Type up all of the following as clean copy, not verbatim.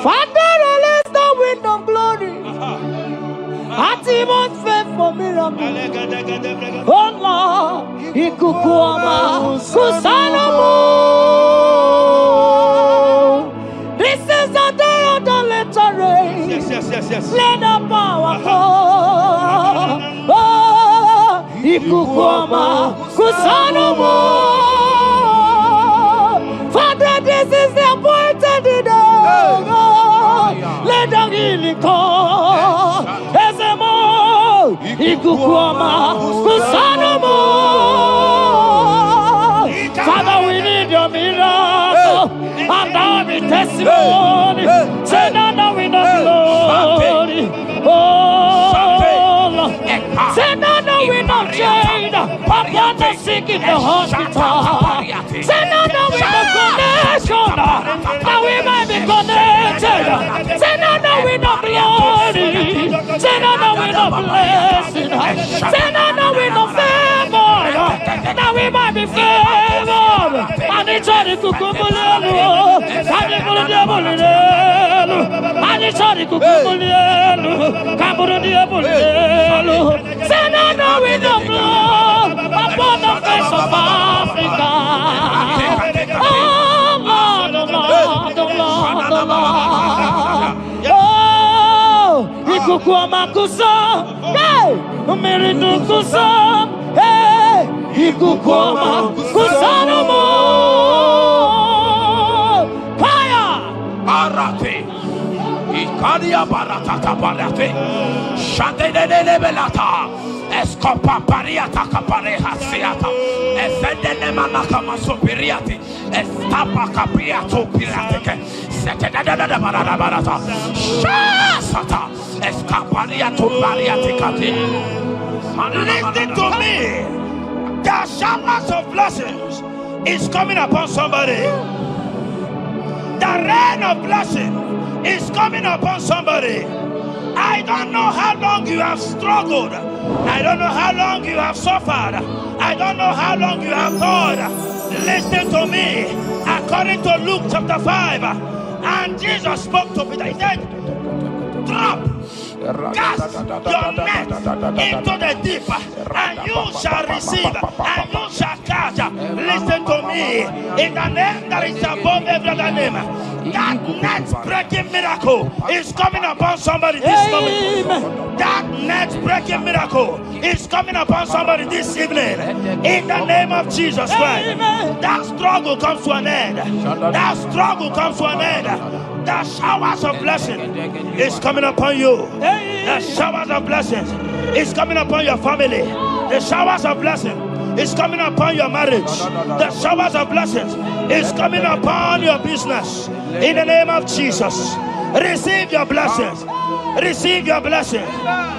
Father, release the wind of glory. Atmosphere for miracle. Oh Lord, Ikukuama, Kusanomo. This is the day of the letter rain. Yes. Let the power come. Oh, Ikukuama, Kusanomo. Father, this is the appointed day. Let the healing come. Ezemo, Ikukuama, Kusanomo. Father, we need your miracle. And now we testimony. Say now we know glory. Oh, Lord. Say now we know change. Upon the sick in the hospital. Say now we know connection. Now we might be connected. Say now we know glory. Say now we know blessing. Say now we know favor. Now we might be favored. And it's all the kukumulelu. And it's all the diabolelu. And it's all the kukumulelu. Kaburu diabolelu. Say now we know blood upon the face of Africa. Oh Lord, oh Lord, oh Lord, oh Lord. Oh, Ikukuama kusa, hey, Umiridu kusa, hey, Ikukuama kusa no more. Fire! Arate, Ikadia baratata barate, Shadene belata. Escopa pariata capareja seata, Efendene manaka masopiriati, Estapa capriato pirate, Setadada barata, Shasata, Escapariato bariati cati. Listen to me. The showers of blessings is coming upon somebody. The rain of blessing is coming upon somebody. I don't know how long you have struggled. I don't know how long you have suffered. I don't know how long you have thought. Listen to me. According to Luke chapter 5, and Jesus spoke to Peter. He said, drop, cast your net into the deep, and you shall receive, and you shall catch. Listen to me. In the name that is above every other name, that net breaking miracle is coming upon somebody this moment. That net breaking miracle is coming upon somebody this evening. In the name of Jesus Christ. That struggle comes to an end. That struggle comes to an end. The showers of blessing is coming upon you. The showers of blessings is coming upon your family. The showers of blessing is coming upon your marriage. The showers of blessings is coming upon your business. In the name of Jesus, receive your blessings. Receive your blessings.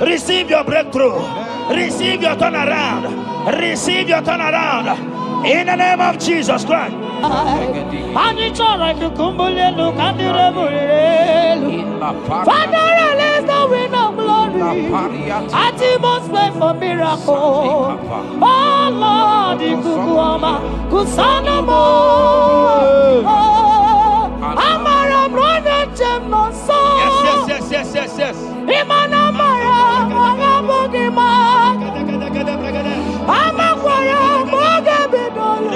Receive your breakthrough. Receive your turnaround. Receive your turnaround. In the name of Jesus Christ. Father, release the wind of glory. Atmosphere for miracle. Oh Lord, Ikukuama, Kusanomo. Amara brother Jemno so. Yes. Imana Mara, Magabogima. Amakwara, Mogabidolo.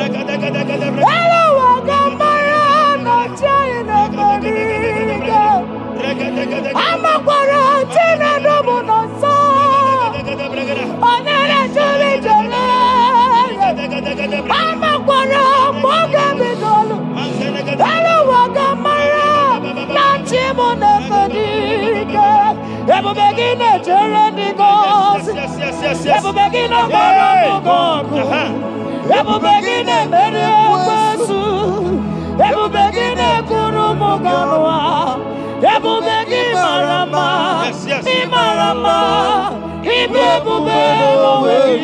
Hello, Wagamara, not China, Bodiga. Amakwara, Tina Domono so. Onera Jolly Jolly. Amakwara, Mogabidolo. Hello, Wagamara, not Chimona Bodiga. Ever begin a journey goes. Ever begin a moral. Ever begin a Mediasu. Ever begin a Kurumoganoa. Ever begin Marama. Imarama. Ibebu away.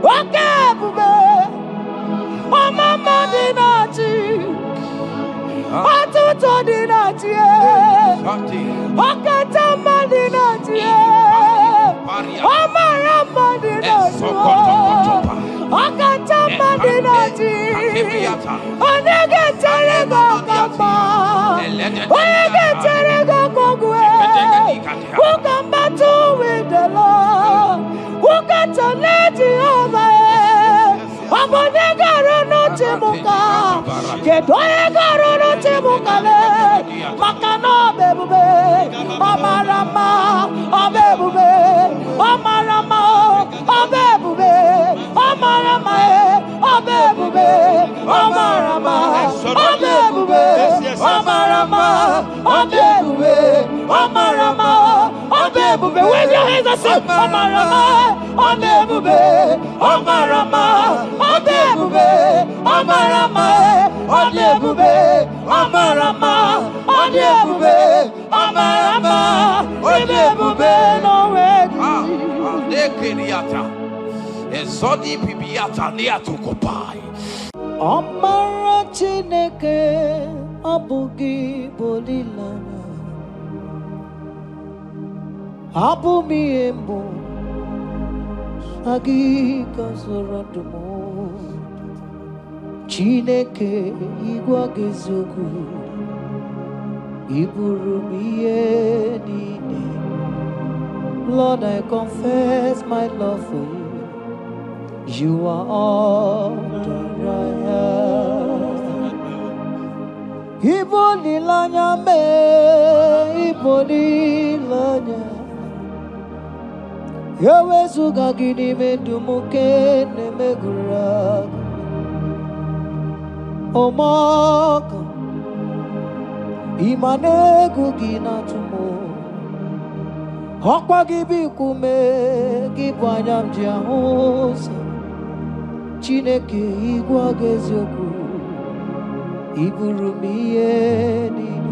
Okay, Bube. Oh, Mama Dinati. Atuto Dinati. Okatama Dinati. Omarama Dinati. Okatama Dinati. Onega Taleba Kama. Oye ketere gokogwe. Who can battle with the Lord? Who can challenge Jehovah? Abonega rono timuka. Kedoye garono timukale. Makano bebube. Amarama. Abebube. Amarama. Abebube. Amarama. Abebube. Amarama. Abebube. Amarama. Abebube. Amarama. Abebube. Wave your hands and say Amarama. Abebube. Amarama. Abebube. Amarama. Abebube. Amarama. Abebube. Amarama. Abebube. No way. Nekiriata. Ezodi bibiata niatukopai. Amara Chineke abugi bolilana. Abumi embo agi kasorodumo. Chineke igwa gezogu iburumiye nine. Lord, I confess my love for you. You are all that I have. Ibolilanya me, ibolilanya. Yawe suga gini me dumuke ne megura. Omaka, imane gugina tumo. Hokwa gibi kume, gibanyam jiahosa. Chineke igwa gezioku iburumiye nini.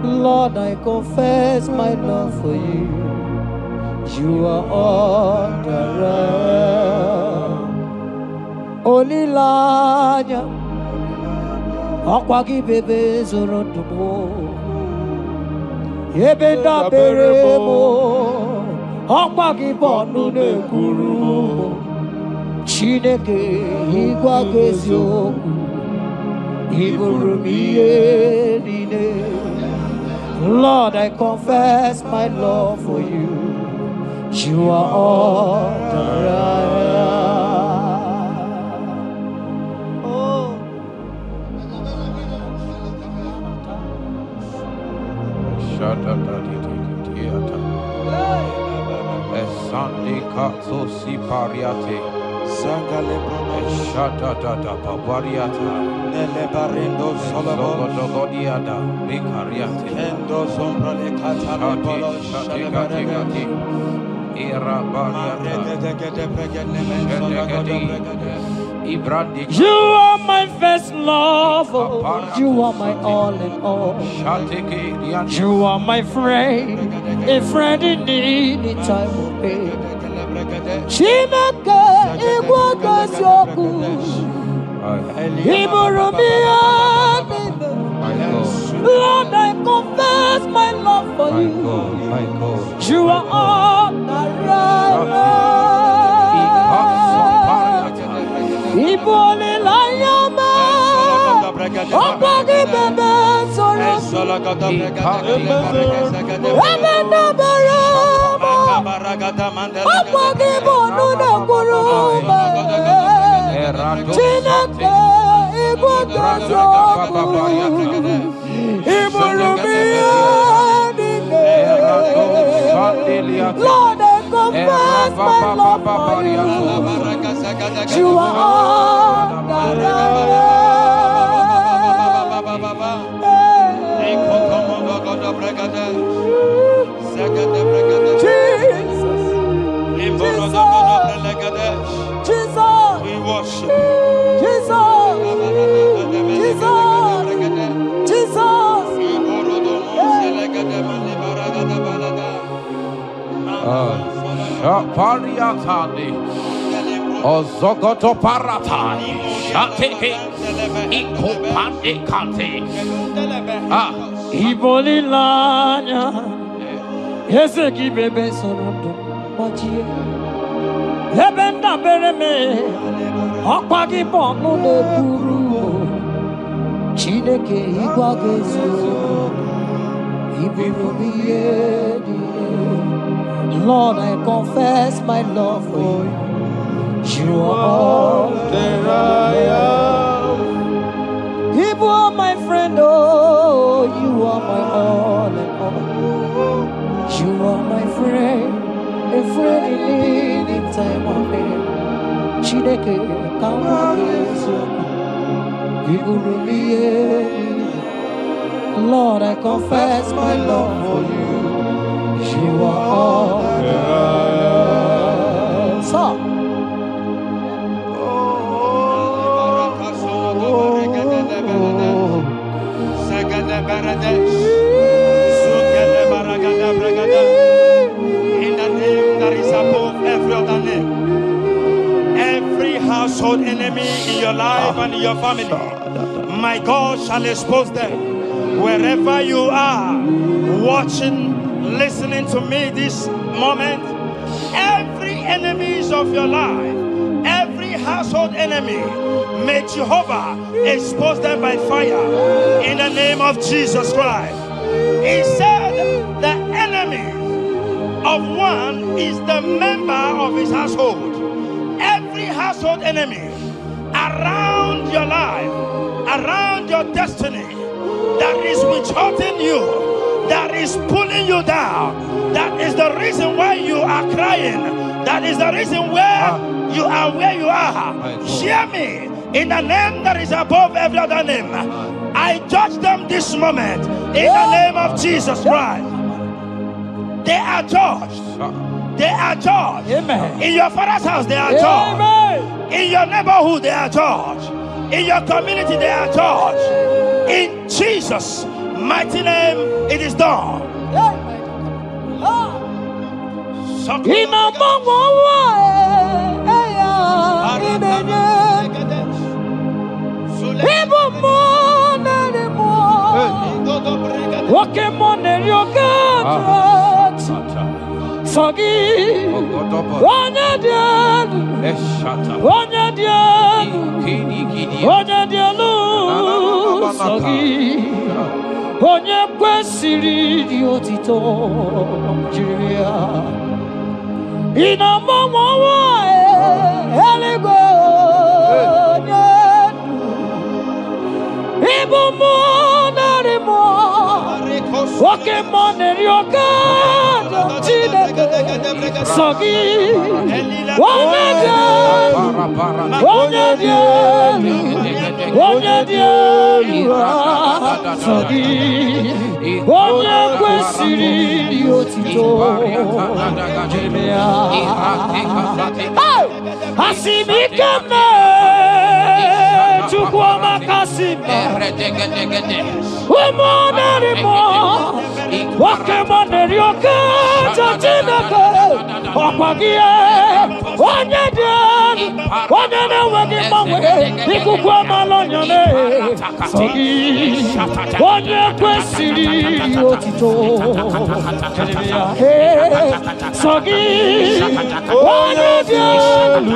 Lord, I confess my love for you. You are all that I am. Olilanya akwagi bebe zorondumo yebenda beremo akwagi bonu nekuru. Chineke igwa gezioku iburumiye nine. Lord, I confess my love for you. You are all that I am. Oh. Esandi katso si pariate. Zangale brono Shata tata papariata. nele barendo solomon Sogodiada. Ricariate. endo sombra le catale polo shale barende Era bariata. de pregene men sonagodo pregene. You are my first love. You are my all in all. You are my friend, a friend in need in time of pain. Chineke igwa gezioku iburumiye nine. Lord, I confess my love for you. You are all that I am. Ibole layama, okwagi bebe soro, ebena berama, okwagi bonu nekuruma. Chineke igwa gezioku iburumiye nine. Lord, I confess my love for you. You are all that I Jesus, we worship Jesus, Jesus, Pariatani. Ozogoto paratai. Shateke. Ikopande kate. Ibolilanya. Yeseki bebe sorondo majie. Ebenda bereme. Okwagi bonu nekuru. Chineke igwagezo ibirobiyedi. Lord, I confess my love for you. You are all that I am. You are my friend, oh, you are my all and all. You are my friend, a friend in need in time of need. Chineke igwagezo. Lord, I confess my love for you. You are all that I am. So, in the name that is above every other name, every household enemy in your life and in your family, my God shall expose them. Wherever you are, watching, listening to me this moment, every enemies of your life, every household enemy, may Jehovah expose them by fire in the name of Jesus Christ. He said the enemy of one is the member of his household. Every household enemy around your life, around your destiny, that is withholding you, that is pulling you down, that is the reason why you are crying, that is the reason where you are where you are. Hear me, in the name that is above every other name, I judge them this moment in the name of Jesus Christ. They are judged. They are judged. Amen. In your father's house, they are judged. Amen. In your neighborhood, they are judged. In your community, they are judged. In Jesus' mighty name, it is done. Onye kwesịrị dị otito jiri ya ịnọmọmọwa eluigwe onye ịbụ mmụọ narị mmụọ nwoke mmụọ na-eri oke Chineke sọ gị onye dị elu onye dị elu onye dị elu sọ gị onye kwesịrị dị otito jiri ya asị m ike mee Chukwu ọmaka sị m ụmụ narị mmụọ nwoke mmụọ na-eri oke Chineke ọkwa gị onye dị elu onye na-enweghị mgbanwe ikuku amala onyone sọ gị onye kwesịrị otito sọ gị onye dị elu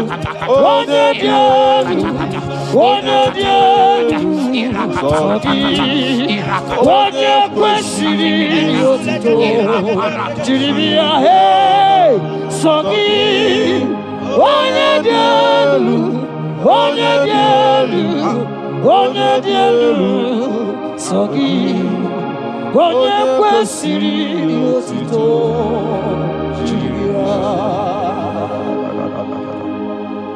onye dị elu onye dị elu sọ gị onye kwesịrị otito jiri bịa sọ gị onye dị elu onye dị elu onye dị elu sọ gị onye kwesịrị otito jiri ya.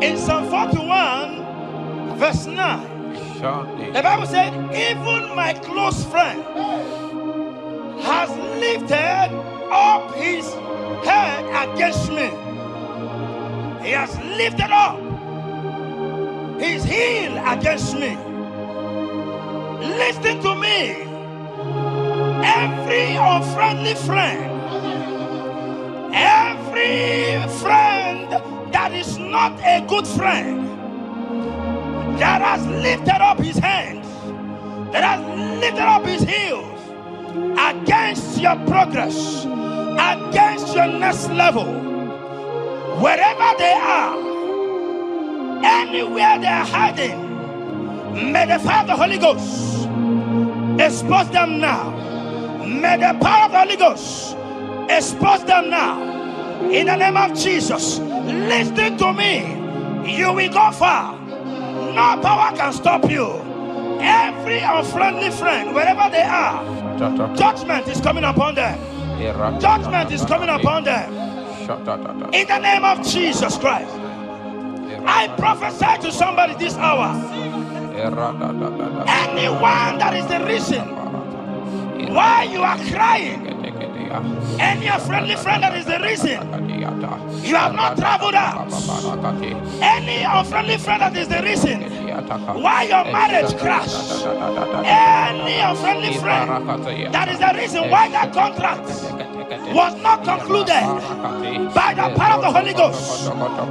In Psalm 41 verse 9, the Bible said, even my close friend has lifted up his head against me. He has lifted up his heel against me. Listen to me. Every unfriendly friend, every friend that is not a good friend, that has lifted up his hands, that has lifted up his heels against your progress, against your next level, wherever they are, anywhere they are hiding, may the fire of the Holy Ghost Expose them now. May the power of the Holy Ghost expose them now. In the name of Jesus. Listen to me. You will go far. No power can stop you. Every unfriendly friend, wherever they are, judgment is coming upon them. Judgment is coming upon them. In the name of Jesus Christ. I prophesy to somebody this hour. Anyone that is the reason why you are crying, any friendly friend that is the reason you have not traveled out, any unfriendly friend that is the reason why your marriage crashed, any unfriendly friend that is the reason why that contract was not concluded, by the power of the Holy Ghost,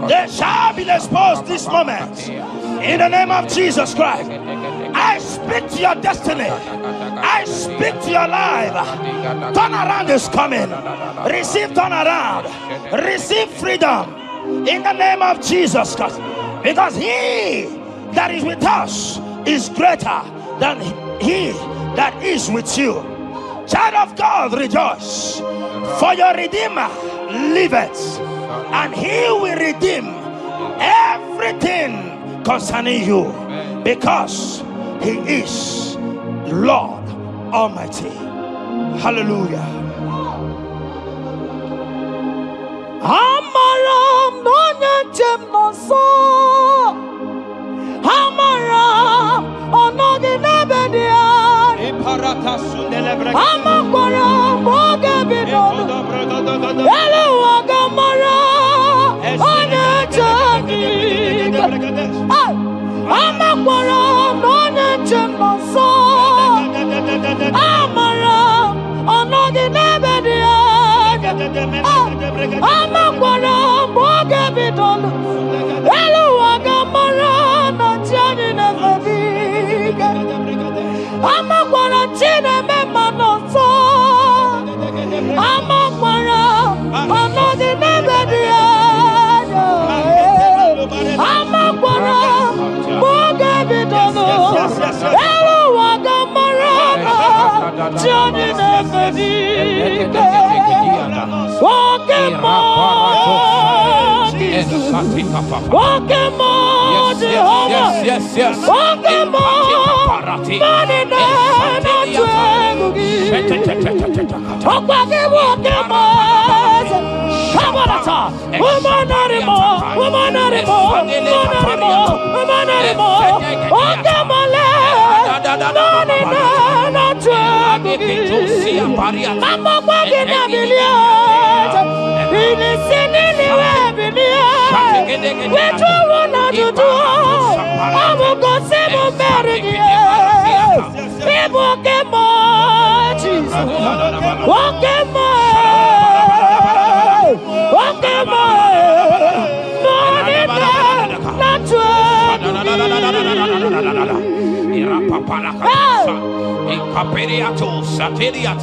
they shall be exposed this moment. In the name of Jesus Christ, I speak to your destiny. I speak to your life. Turnaround is coming. Receive turnaround. Receive freedom. In the name of Jesus Christ. Because he that is with us is greater than he that is with you. Child of God, rejoice. For your Redeemer liveth, and he will redeem everything concerning you, because he is Lord Almighty. Hallelujah. Amaram nonyenchem noso. Amaram onoginebedia. Amaram ogebidodo. Elu agamara onyenchem. Amaram nonyenchem noso. Amaram onoginebedia. Amaram ogebidodo. Elu agamara nantiani nevediga. Amakwara chine mema noso. Amakwara anodi nebedia. Amakwara boga bidono. Elu wagamara chine nebedia. Pokemon, Jehovah. Pokemon, Manina,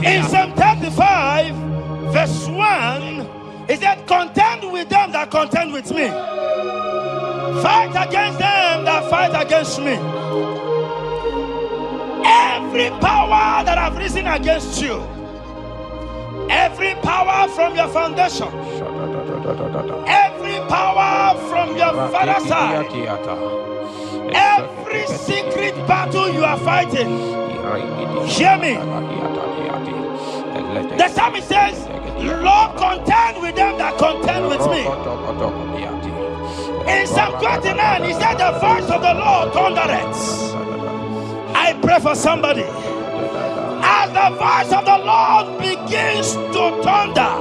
In Psalm 35, verse 1, it said, contend with them that contend with me. Fight against them that fight against me. Every power that have risen against you, every power from your foundation, every power from your father's side, every secret battle you are fighting, hear me. The psalmist says, Lord, contend with them that contend with me. In Psalm 29, he said, the voice of the Lord thundereth. I pray for somebody. As the voice of the Lord begins to thunder,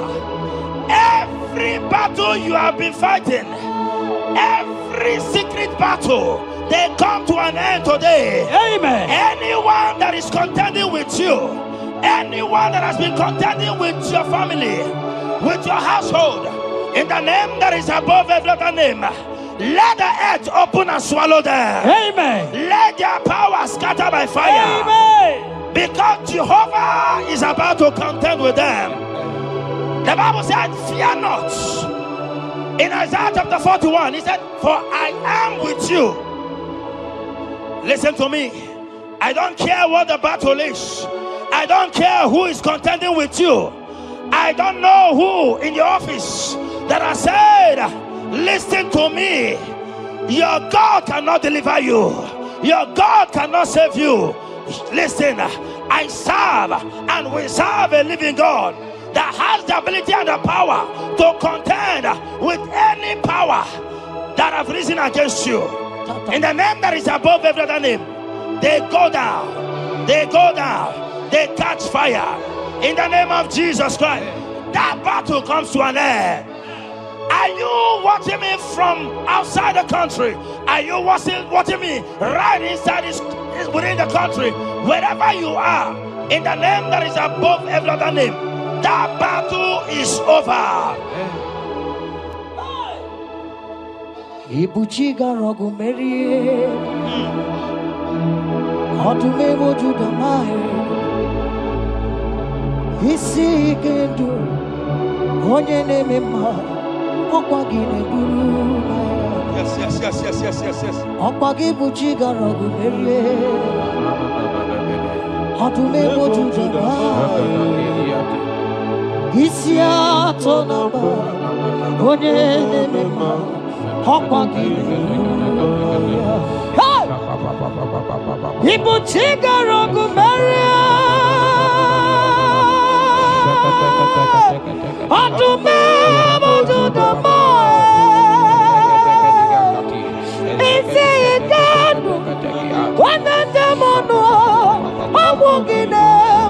every battle you have been fighting, every secret battle, they come to an end today. Amen. Anyone that is contending with you, anyone that has been contending with your family, with your household, in the name that is above every other name, let the earth open and swallow them. Amen. Let their power scatter by fire. Amen. Because Jehovah is about to contend with them. The Bible said, fear not. In Isaiah chapter 41, he said, for I am with you. Listen to me. I don't care what the battle is. I don't care who is contending with you. I don't know who in your office that has said, listen to me. Your God cannot deliver you. Your God cannot save you. Listen, I serve and we serve a living God that has the ability and the power to contend with any power that have risen against you. In the name that is above every other name, they go down. They go down. They catch fire. In the name of Jesus Christ, that battle comes to an end. Are you watching me from outside the country? Are you watching me right inside within the country? Wherever you are, in the name that is above every other name, that battle is over. Ibuchiga rogu merie, odume wojuda mai, isi kendu, onye neme ma, okwagi neburu. Yes. Okwagi buchiga rogu merie, odume wojuda mai, isi atona ma, onye neme ma. Ibuchiga rogu meria, odume wojuda mai, isi ikanu, wanende mono, awugine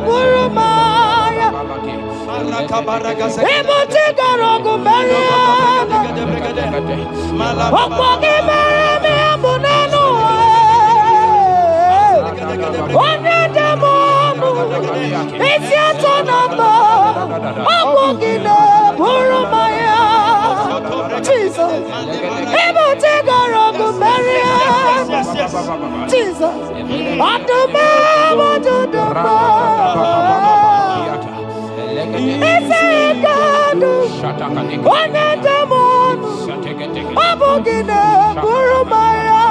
burumaya. Ibuchiga rogu meria, okwagi meria munenu, wanende mono, isi atonamba, awugine burumaya. Jesus, Ibuchiga rogu meria, Jesus, odume wojuda mai. Abogine Burumaya.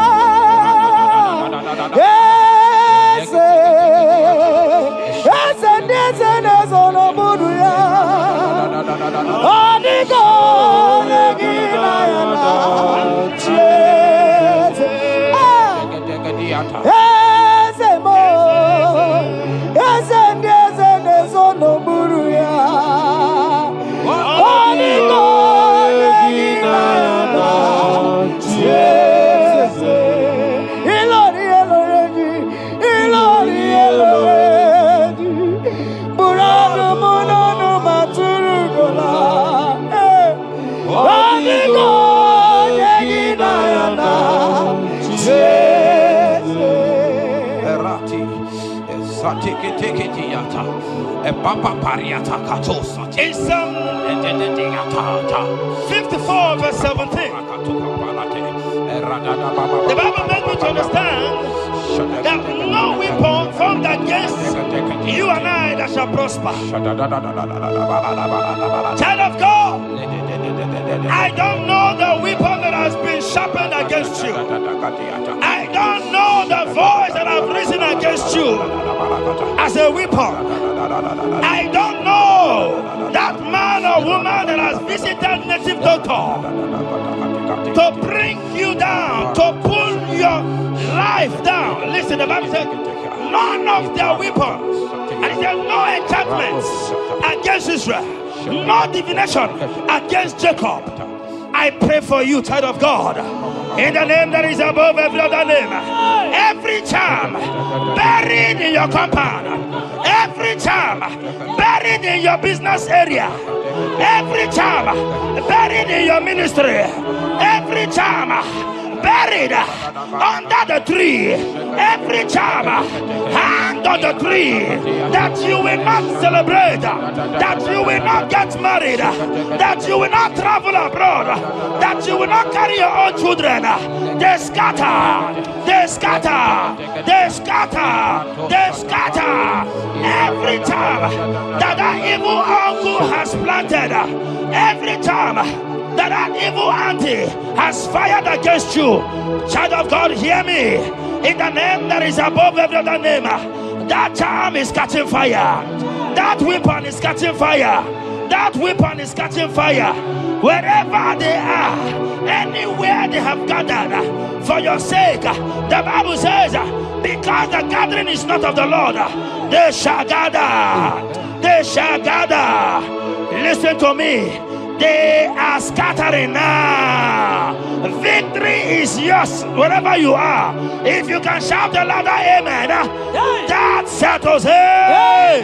In Psalm 54 verse 17, the Bible makes me to understand that no weapon formed against you and I that shall prosper. Child of God, I don't know the weapon that has been sharpened against you. I don't know the voice that has risen against you as a weapon. I don't know that man or woman that has visited native doctor to bring you down, to pull your life down. Listen, the Bible said, none of their weapons, and it said no enchantments against Israel, no divination against Jacob. I pray for you, child of God, in the name that is above every other name. Every charm buried in your compound, every charm buried in your business area, every charm buried in your ministry, every charm buried under the tree, every charm hang on the tree, that you will not celebrate, that you will not get married, that you will not travel abroad, that you will not carry your own children. They scatter, they scatter, they scatter, they scatter. Every time that evil uncle has planted, every time that evil auntie has fired against you, child of God, hear me. in the name that is above every other name. That charm is catching fire. That weapon is catching fire. That weapon is catching fire. Wherever they are, anywhere they have gathered for your sake, the Bible says, because the gathering is not of the Lord, they shall gather. They shall gather. Listen to me. They are scattering now. Victory is yours wherever you are. If you can shout the louder amen, that settles it. Yes.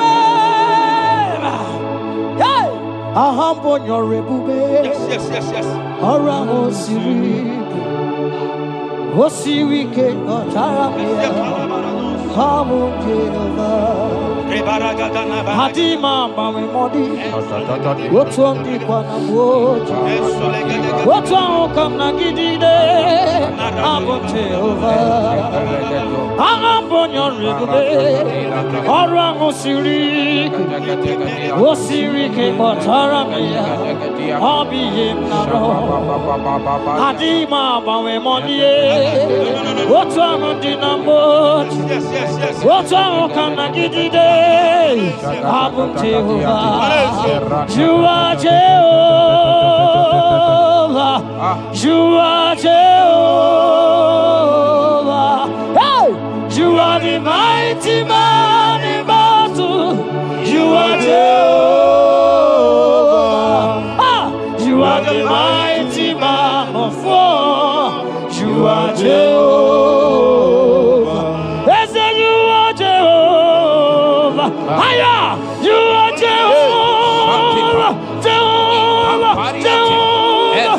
Hadima mami modi, wotuangi kwa na moja, wotuangu na gidide, abote over. Ahambonyo regube, orango siri, osiri ke motaramia, obiye naro. Hadima mami modi, wotuangu na moja, wotuangu na gidide. Jehovah, you are Jehovah, you are Jehovah. Hey, you are the mighty man in battle. You are Jehovah. You are the mighty man of war. You are Jehovah. Aya, you are Jehovah, Jehovah, Jehovah, Jehovah,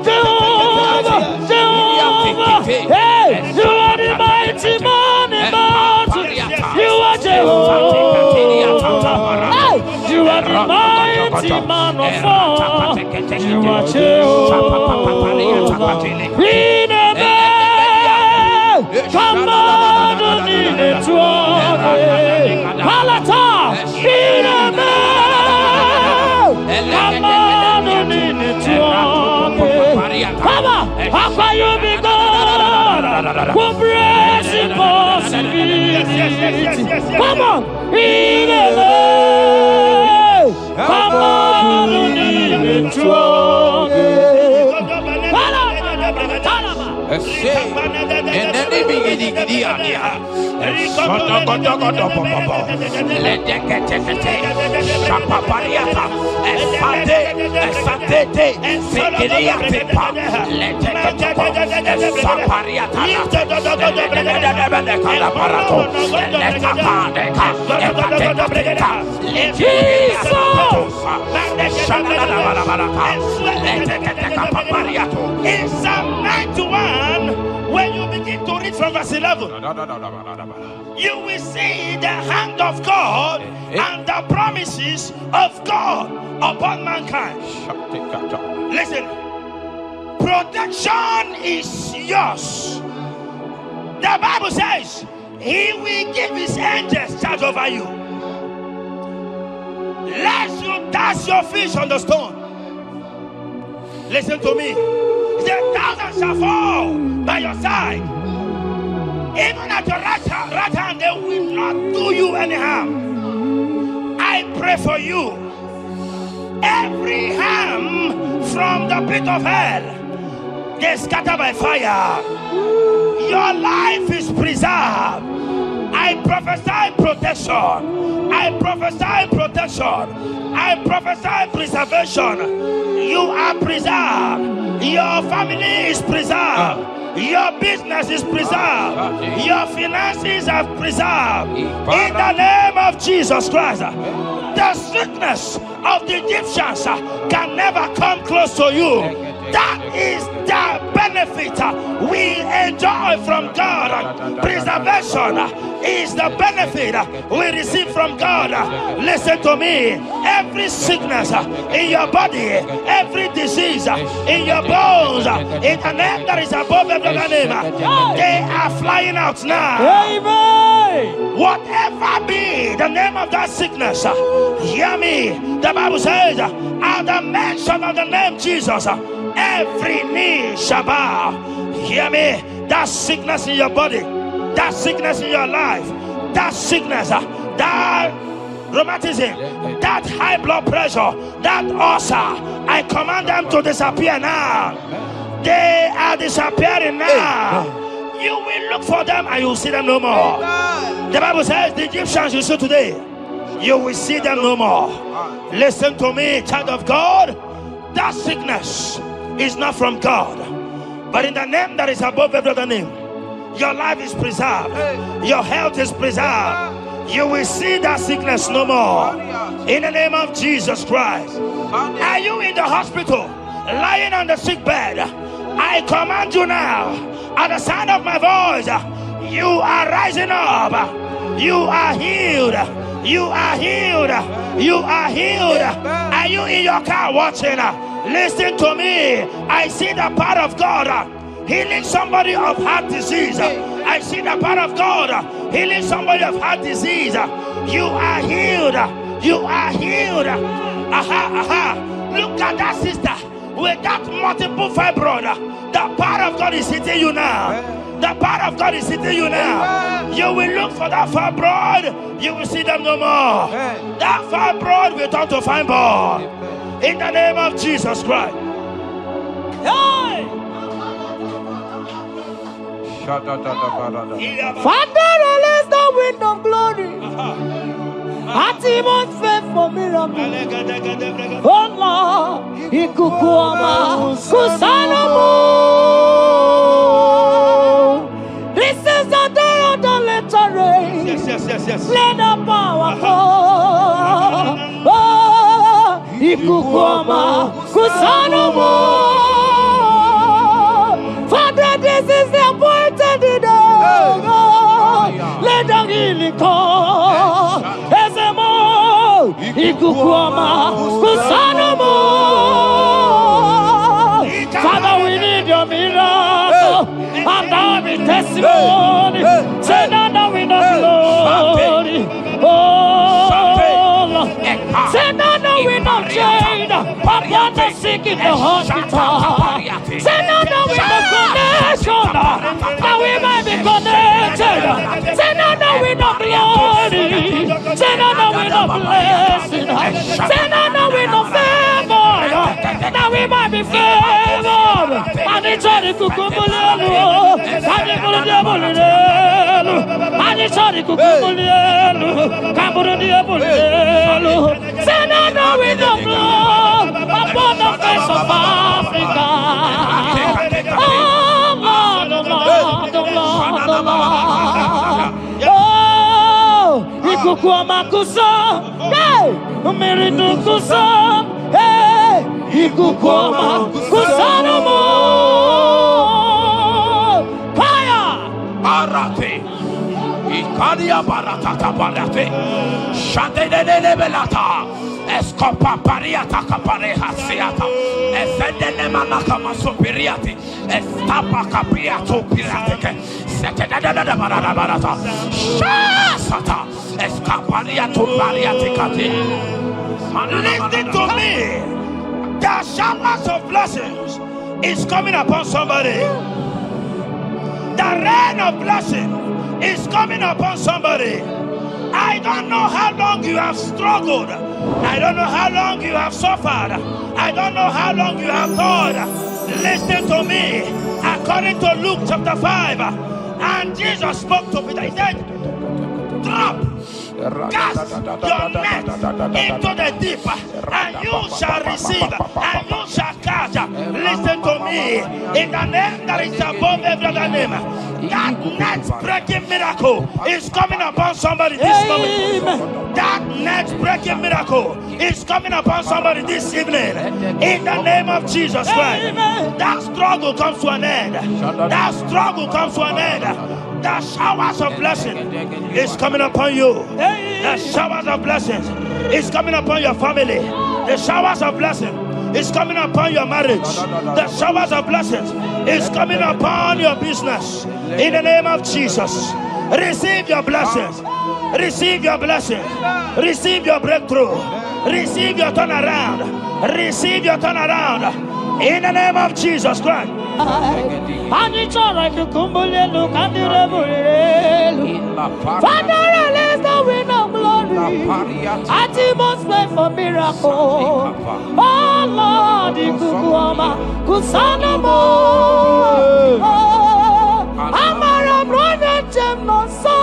Jehovah, Jehovah. Hey, you are the mighty man in battle. You are Jehovah. Hey, you are the mighty man of war. You are Jehovah. We never come on. Palata, Piname, Papa, Papa, you be God, who brings impossibility. Come on, Piname, come on, in Psalm 91, when you begin to read from verse 11, you will see the hand of God and the promises of God upon mankind. Listen, protection is yours. The Bible says He will give His angels charge over you, lest you dash your fish on the stone. Listen to me. The 1,000 shall fall by your side, even at your right hand, they will not do you any harm. I pray for you. Every harm from the pit of hell, they scatter by fire. Your life is preserved. I prophesy protection. I prophesy protection. I prophesy preservation. You are preserved. Your family is preserved. Your business is preserved. Your finances are preserved. In the name of Jesus Christ. The sickness of the Egyptians can never come close to you. That is the benefit we enjoy from God. Preservation is the benefit we receive from God. Listen to me. Every sickness in your body, every disease in your bones, in the name that is above every other name, they are flying out now. Amen. Whatever be the name of that sickness, hear me. The Bible says, at the mention of the name Jesus, every knee shall bow. Hear me. That sickness in your body, that sickness in your life, that sickness, that rheumatism, that high blood pressure, that ulcer, I command them to disappear now. They are disappearing now. You will look for them and you will see them no more. The Bible says the Egyptians you see today, you will see them no more. Listen to me, child of God. That sickness is not from God, but in the name that is above every other name, your life is preserved, your health is preserved. You will see that sickness no more. In the name of Jesus Christ. Are you in the hospital, lying on the sick bed? I command you now, at the sound of my voice, you are rising up. You are healed. You are healed. You are healed. Are you in your car watching? Listen to me. I see the power of God healing somebody of heart disease. I see the power of God healing somebody of heart disease. You are healed. You are healed. Look at that sister with that multiple fibroid. The power of God is hitting you now. The power of God is hitting you now. You will look for that fibroid. You will see them no more. That fibroid will turn to fibroid. In the name of Jesus Christ. Hey! Father, release the wind of glory. Atimost faith for miracle. Oh Lord, ikukuama kusanomo. This is the day of the letter rain. Yes. Let the power fall. Oh, ikukuama kusanomo. Father, this is the appointed day. Let the healing come. Ezemo, ikukuama, kusanomo. Father, we need your miracle. And now we testimony. Say now we know glory. Oh, Lord. Say now we know change. Upon the sick in the hospital. Say now we know connection. Now we might be connected. Say now we know glory. Say now we know blessing. Say now we know favor. Now we might be favored. And it's all the kukumulelu. And it's all the diabolelu. And it's all the kukumulelu. Kaburu diabolelu. Say now we know glory upon the face of Africa. Oh Lord, oh Lord, oh Lord, oh Lord. Oh, ikukuama kusa, hey, umiridu kusa, hey, ikukuama kusa no more. Fire! Arate. Ikadia baratata barate. Shandene belata. Escopa pariata capareha seata. Efendene manaka masopiriati. Estapa capriato pirate. Setedada barata. Shasata. Escapariato pariati cati. Listen to me. The showers of blessings is coming upon somebody. The rain of blessing is coming upon somebody. I don't know how long you have struggled. I don't know how long you have suffered. I don't know how long you have thought. Listen to me. According to Luke chapter 5, and Jesus spoke to Peter. He said, drop, cast your net into the deep, and you shall receive, and you shall catch. Listen to me. In the name that is above every other name, that net breaking miracle is coming upon somebody this moment. That net breaking miracle is coming upon somebody this evening. In the name of Jesus Christ. That struggle comes to an end. That struggle comes to an end. The showers of blessing is coming upon you. The showers of blessings is coming upon your family. The showers of blessing is coming upon your marriage. The showers of blessings is coming upon your business. In the name of Jesus, receive your blessings. Receive your blessings. Receive your breakthrough. Receive your turnaround. Receive your turnaround. In the name of Jesus Christ. Father, release the wind of glory. Atmosphere for miracle. Oh Lord, Ikukuoma, Kusanamo. Amara Brother Jem no so.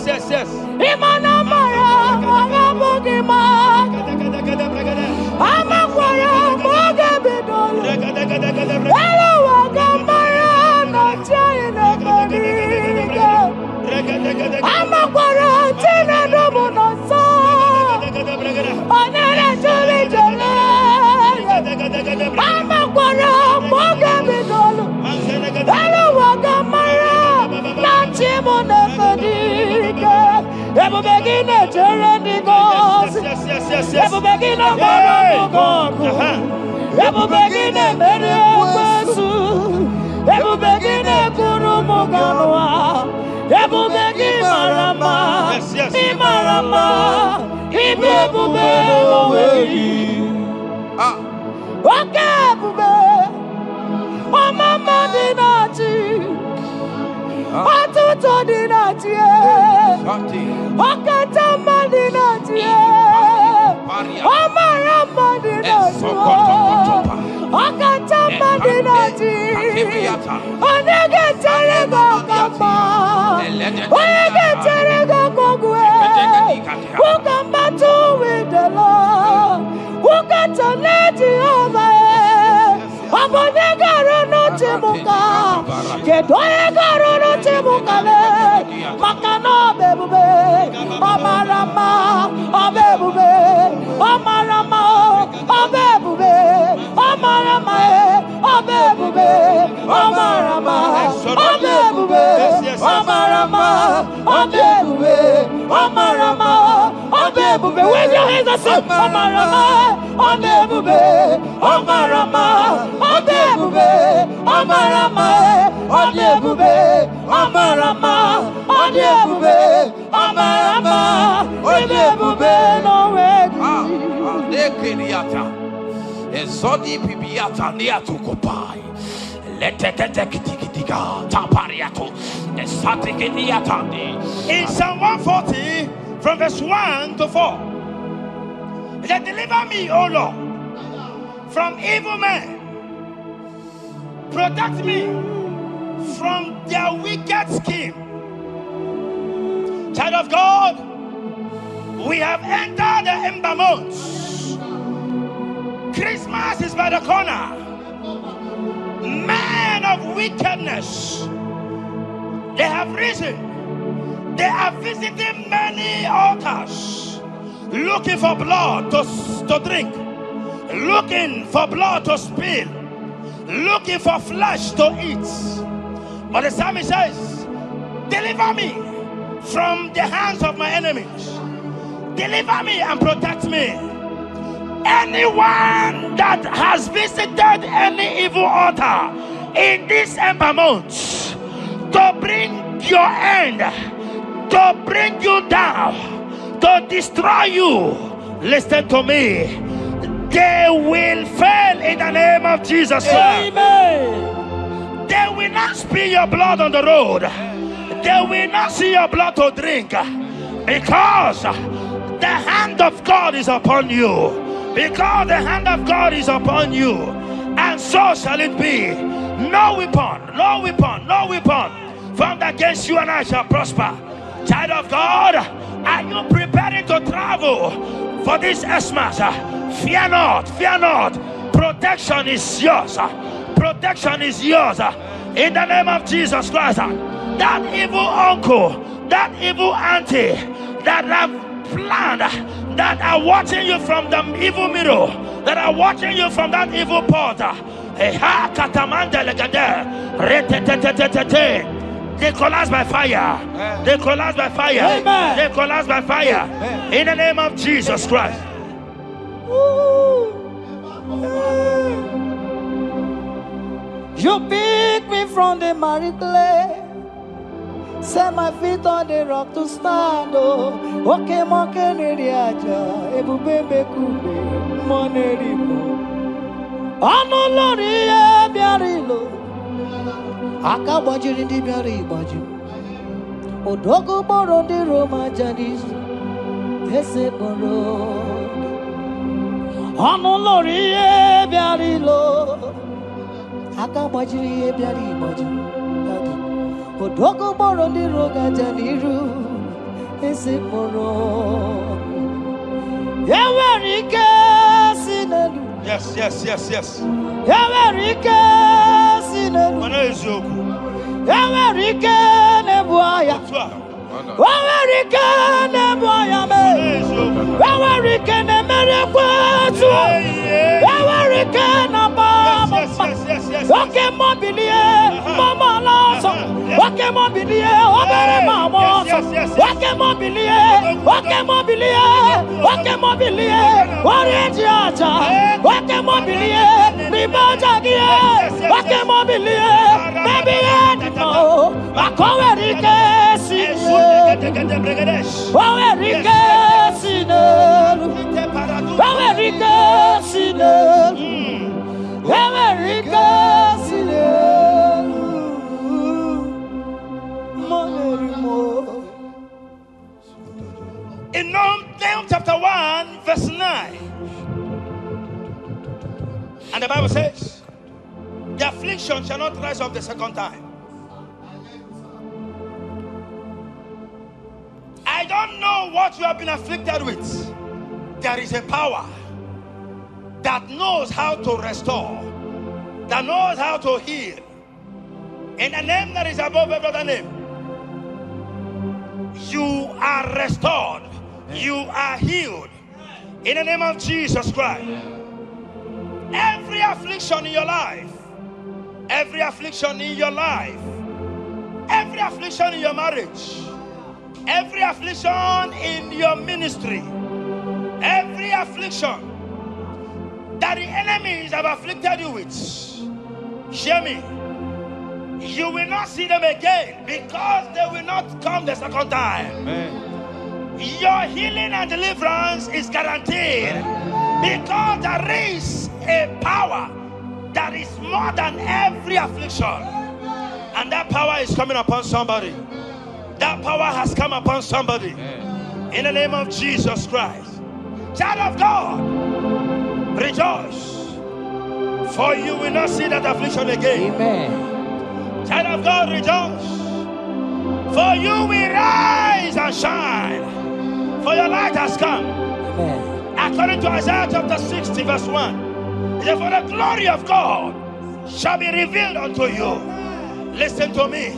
Yes. Imana Mara, Magabogima. Amakwara, Mogabidolo. Hello, Wagamara, no China, Bodiga. Amakwara, Tina Domo no so. Onera Juli Jole. Amakwara, Mogabidolo. Hello, Wagamara, no Chimona Bodiga. Ever begin a journey goes. Ever begin a God. Ever begin a Mediasu. Ever begin a Kurumoganoa. Ever begin Marama. Imarama. Ibebube. Okay, Bube. Oh, Mama Dinati. Atuto Dinati. Okatama Dinati. Omarama Dinati. Okatama Dinati. Onegeterego Kama. Onegeterego Kogwe. Who can battle with the Lord? Who can turn Jehovah? Abonegaro no Timuka. Kedoegaro no Timukale. Makano bebube. Omarama. Obebube. Omarama. Obebube. Omarama. Obebube. Omarama. Obebube. Omarama. Obebube. Omarama. Obebube. Wave your hands and say Omarama. Obebube. Omarama. Obebube. Omarama. Obebube. Omarama. Obebube. Omarama. Obebube. No way. Ezodi pibiata niatu kopai. Leteketekitikitika tapariato. Esatikiniatandi. In Psalm 140, from verse 1 to 4. He said, deliver me, O Lord, from evil men. Protect me from their wicked scheme. Child of God, we have entered the ember months. Christmas is by the corner. Men of wickedness, they have risen. They are visiting many altars, looking for blood to drink, looking for blood to spill, looking for flesh to eat. But the psalmist says, deliver me from the hands of my enemies. Deliver me and protect me. Anyone that has visited any evil altar in this ember month to bring your end, to bring you down, to destroy you, listen to me, they will fail in the name of Jesus. Amen. They will not spill your blood on the road. They will not see your blood to drink, because the hand of God is upon you. Because the hand of God is upon you, and so shall it be. No weapon formed against you and I shall prosper. Child of God, are you preparing to travel for this Xmas? Fear not. Protection is yours. Protection is yours. In the name of Jesus Christ. That evil uncle, that evil auntie that have planned, that are watching you from the evil mirror, that are watching you from that evil portal, they collapse by fire. They collapse by fire. Amen. They collapse by fire. In the name of Jesus Christ. You pick me from the miry clay, set my feet on the rock to stand. Okay, monkey, Naija, ebube kube, money. Anolori biarilo. Akabajiri di biari baju. Odogo boro di Roma janis. Ese boro. Anolori biarilo. Akabajiri biari baju. Odogo boro di Roma janiru. Ese boro. Yawarike sinelu. Yes. Yawarike sinelu. Yawarike nebuaya. Yawarike nebuaya me. Yawarike nemerekwetu. Yawarike nabama. Oke mobilie mama laso. Oke mobilie obere mama. Oke mobilie. Oke mobilie. Orange aja. Oke mobilie. Ribajagie. Oke mobilie. Baby edimo. Akowerike sine. Owerike sine. Owerike sine. Owerike sine. In Nahum chapter 1, verse 9. And the Bible says, the affliction shall not rise up the second time. I don't know what you have been afflicted with. There is a power that knows how to restore, that knows how to heal. In a name that is above every other name, you are restored. You are healed. In the name of Jesus Christ. Every affliction in your life, every affliction in your life, every affliction in your marriage, every affliction in your ministry, every affliction that the enemies have afflicted you with, hear me, you will not see them again because they will not come the second time. Amen. Your healing and deliverance is guaranteed because there is a power that is more than every affliction, and that power is coming upon somebody. That power has come upon somebody. In the name of Jesus Christ. Child of God, rejoice, for you will not see that affliction again. Amen. Child of God, rejoice, for you will rise and shine, for your light has come. Amen. According to Isaiah chapter 60 verse 1, it says, for the glory of God shall be revealed unto you. Listen to me.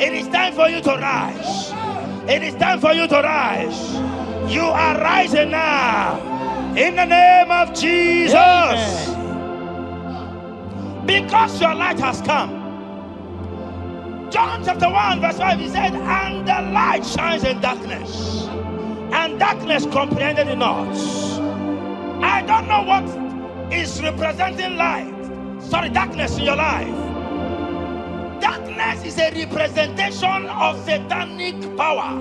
It is time for you to rise. It is time for you to rise. You are rising now. In the name of Jesus. Amen. Because your light has come. John chapter 1 verse 5, he said, and the light shines in darkness, and darkness comprehended it not. I don't know what is representing darkness in your life. Darkness is a representation of satanic power,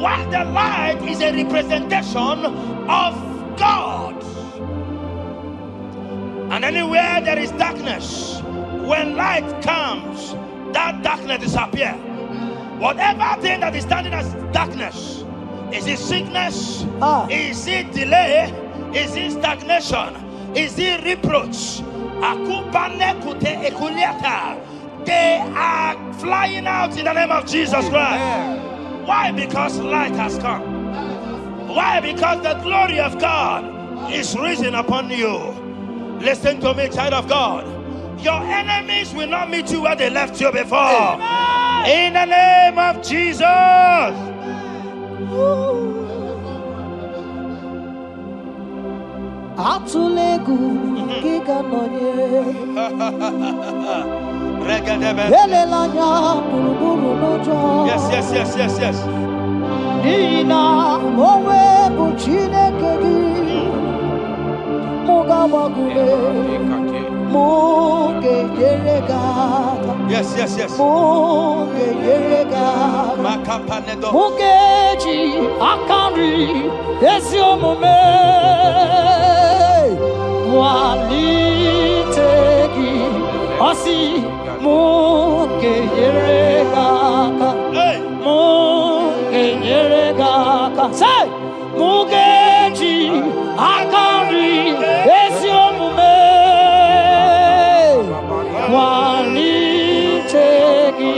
while the light is a representation of God. And anywhere there is darkness, when light comes, that darkness disappears. Whatever thing that is standing as darkness, is it sickness? Is it delay? Is it stagnation? Is it reproach? They are flying out in the name of Jesus Christ. Why? Because light has come. Why? Because the glory of God is risen upon you. Listen to me, child of God. Your enemies will not meet you where they left you before. Amen. In the name of Jesus. Atulegu giga nonye. Yes. Nina mowe buchine kegi. Moga wagule. Moge yerega. Yes. Moge yerega. Mogeji akari. Esi omume. walitegi osi muke yeregaka muke yeregaka say mugeji akari esi omume walitegi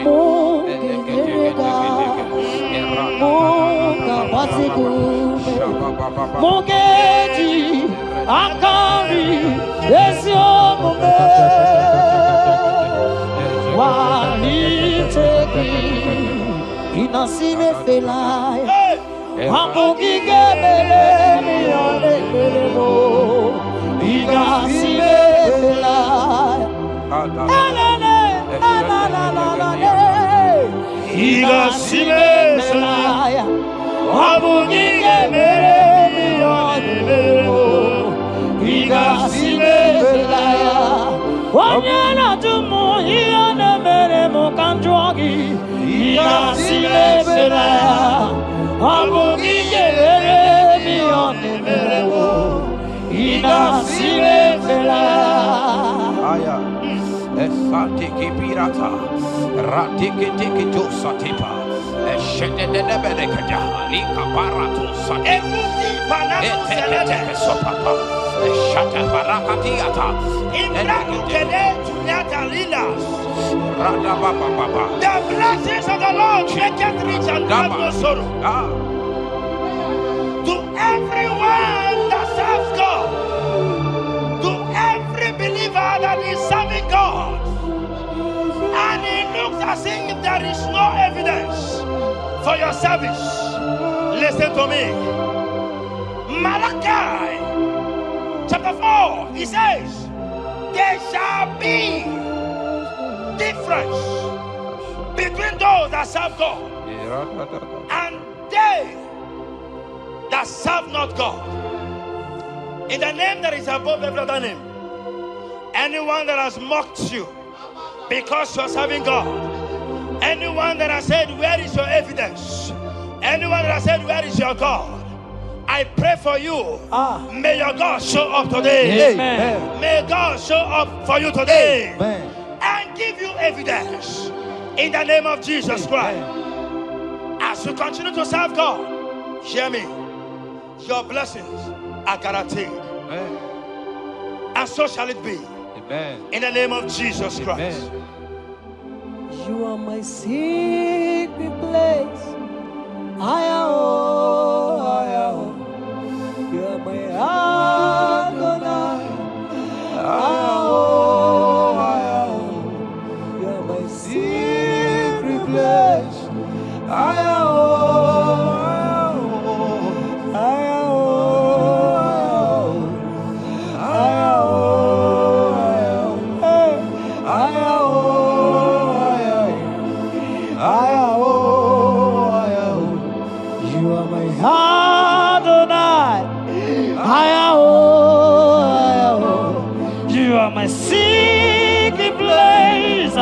muke yeregaka muka basikume mugeji akari esi omume walitegi inasime felaya amugige belemi ole belemo inasime felaya inasime felaya amugige belemi ole belemo inasime felaya wanyana tumu iyane meremo kanjwagi inasime felaya amugige belemi ole belemo inasime felaya Esatiki pirata, ratiki tiki to satipa, eshedede berekada, lika barato satipa, eteke sopapa, eshata barakatiata, Imrakukede tunyata lilas. rada baba baba. The blessings of the Lord make it rich and add no sorrow. To everyone that serves God, to every believer that is serving God, and it looks as if there is no evidence for your service, listen to me. Malachi chapter 4, he says, there shall be difference between those that serve God and they that serve not God. In the name that is above every other name, anyone that has mocked you because you are serving God, anyone that has said, where is your evidence? Anyone that has said, where is your God? I pray for you. May your God show up today. Amen. May God show up for you today. Amen. And give you evidence in the name of Jesus Christ. As you continue to serve God, hear me, your blessings are guaranteed. And so shall it be. In the name of Jesus Christ. You are my secret place. You are my Adonai. You are my secret place. You are my Adonai. You are my secret place.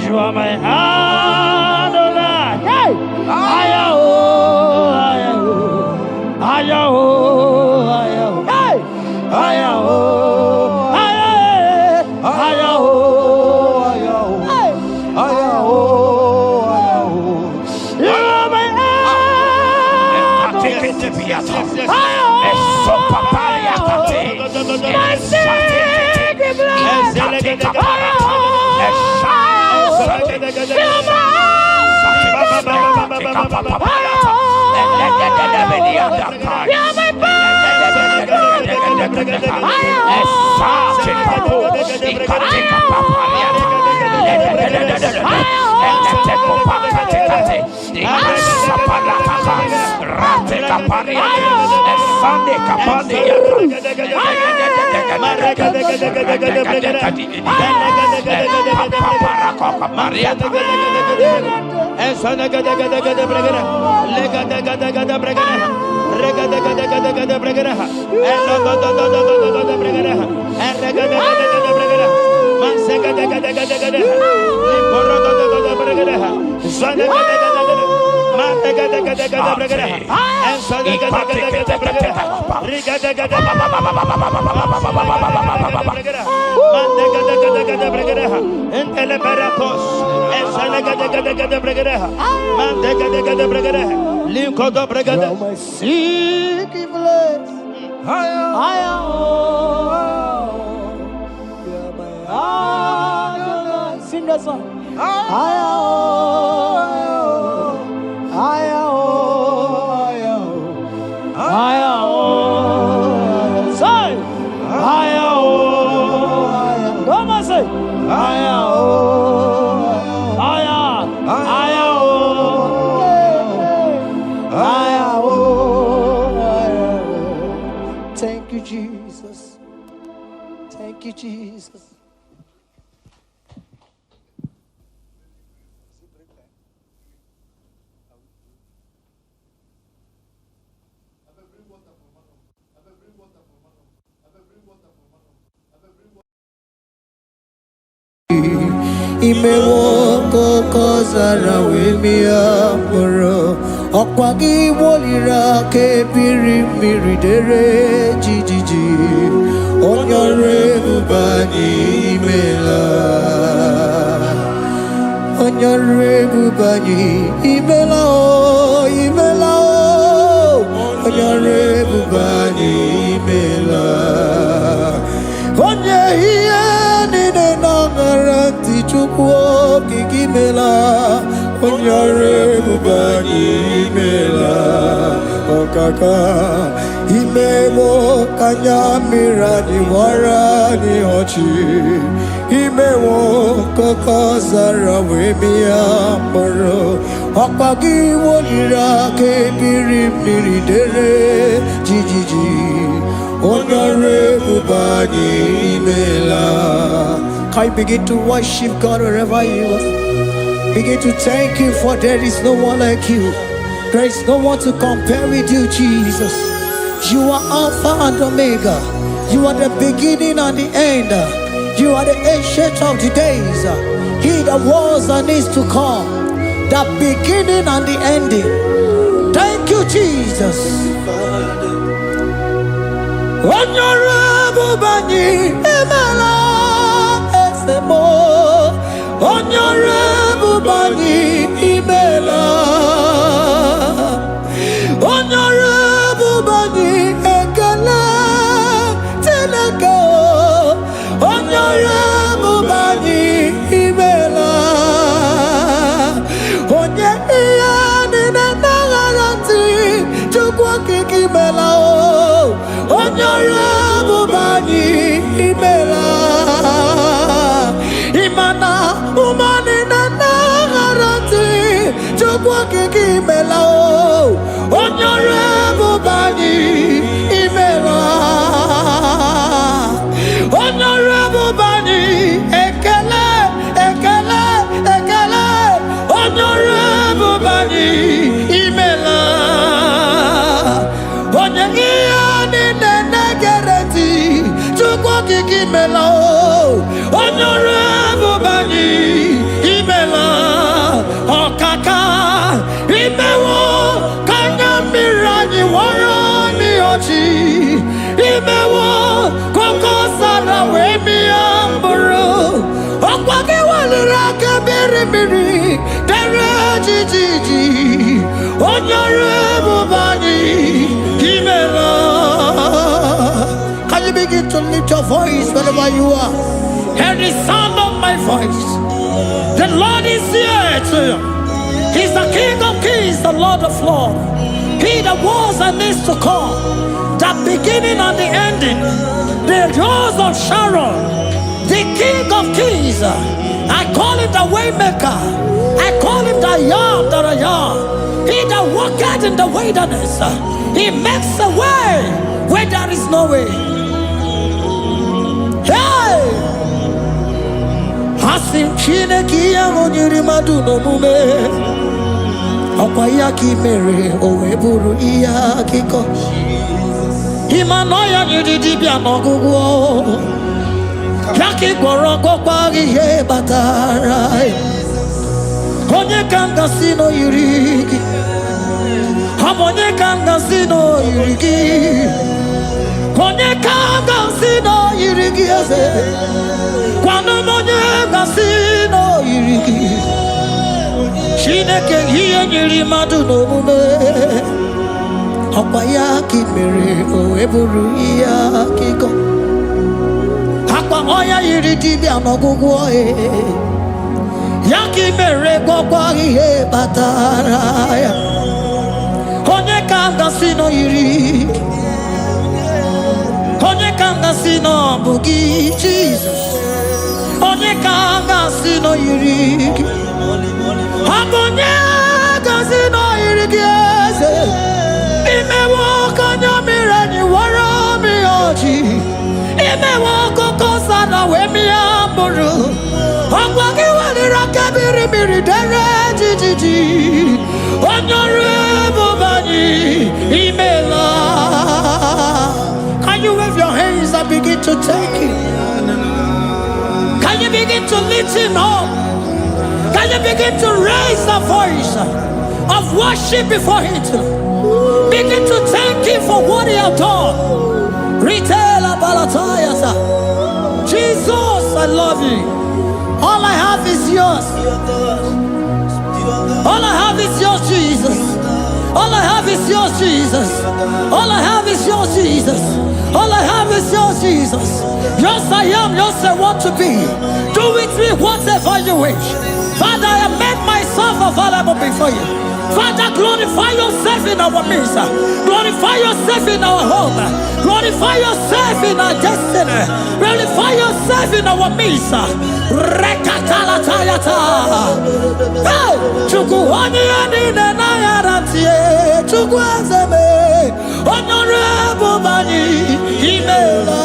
You are my Adonai. Hey! Sing that song. Thank you, Jesus. Thank you, Jesus. Imewo koko zara wemi amoro okwa gi wolira ke biri miri dere jijiji onyore bubani imela onyore bubani imela o onyore bubani imela onye hiye nine nangaranti chukwu kikimela onyore bubani imela okaka imemo kanya mirani warani hochi imewo koko zara wemi amoro okpagi wolira ke biri miri dere jijiji onyore bubani imela. Can you begin to worship God wherever you are? Begin to thank Him, for there is no one like you. There is no one to compare with you, Jesus. You are Alpha and Omega. You are the beginning and the end. You are the ancient of the days. He that was and is to come. The beginning and the ending. Thank you, Jesus. Honorable Bani Emela Esemo. Honorable Bani Emela. Honorable Bani Ekala Teleko. Honorable Bani Emela. Onye iyani na nagarati chukwa kikimela o. Honorable Bani Emela. Imana umani na nagarati chukwa kikimela o. Honorable Bani Emela. Honorable Bani Ekele, Ekele, Ekele. Honorable Bani Emela. Onye nene gereti chukwu kikimela o. Honorable Bani Emela. Okaka imewo kanya mirani warani ochi. Imewo koko sara wemi amburu. Okwagi walira kebiri miri dere jijiji. Honorable Bani Emela. Can you begin to lift your voice wherever you are? Hear the sound of my voice. The Lord is here to you. He's the King of Kings, the Lord of Lords. He that was and is to come, the beginning and the ending, the rose of Sharon, the King of Kings. I call him the Waymaker. I call him the Yam that I am. He that walketh in the wilderness, he makes a way where there is no way. Hey! Hasim Chineki Yamonyiri Maduno Mume. Okwaya Kimere Oweburu Iya Kiko. Imanoya Nidibia Nogugo. Yaki Goroko Bagi He Batara. Konye Kanga Sino Yuri. Onye kanga sino yirigi. Onye kanga sino yirigi eze. Kwano onye kanga sino yirigi. Chineke hiye nyiri madu no mume. Ọkwa ya ka mere o eburu ya kiko. Akwa oya yiri dibịa n'ọgwụgwọ ya ka mere gwọkwa ihe batara ya. Onye ka ngasị nọ yiri. Onye ka ngasị nọ bụ gị Jizọs. Onye ka ngasị nọ yiri gị. Onye ngasị nọ yiri gị eze. Imewo kanya mere ni wara mi oji. Imewo koko sana we mi amburu. Ogwa ki wali rakabiri miri dere jijiji. Onyore bobani imela. Can you wave your hands and begin to take it? Can you begin to lift him up? Can you begin to raise the voice of worship before him? Begin to thank him for what he has done. Retailer Balatayasa. Jesus, I love you. All I have is yours. All I have is yours, Jesus. All I have is yours, Jesus. All I have is yours, Jesus. All I have is yours, Jesus. Yours I am, yours I want to be. Do with me whatever you wish. Father, I have made myself available before you. Father, glorify yourself in our midst. Glorify yourself in our home. Glorify yourself in our destiny. Glorify yourself in our midst. Rekatalatayata. Hey! Chukwani anine na yaratie. Chukwazeme. Honorable Bani. Imela.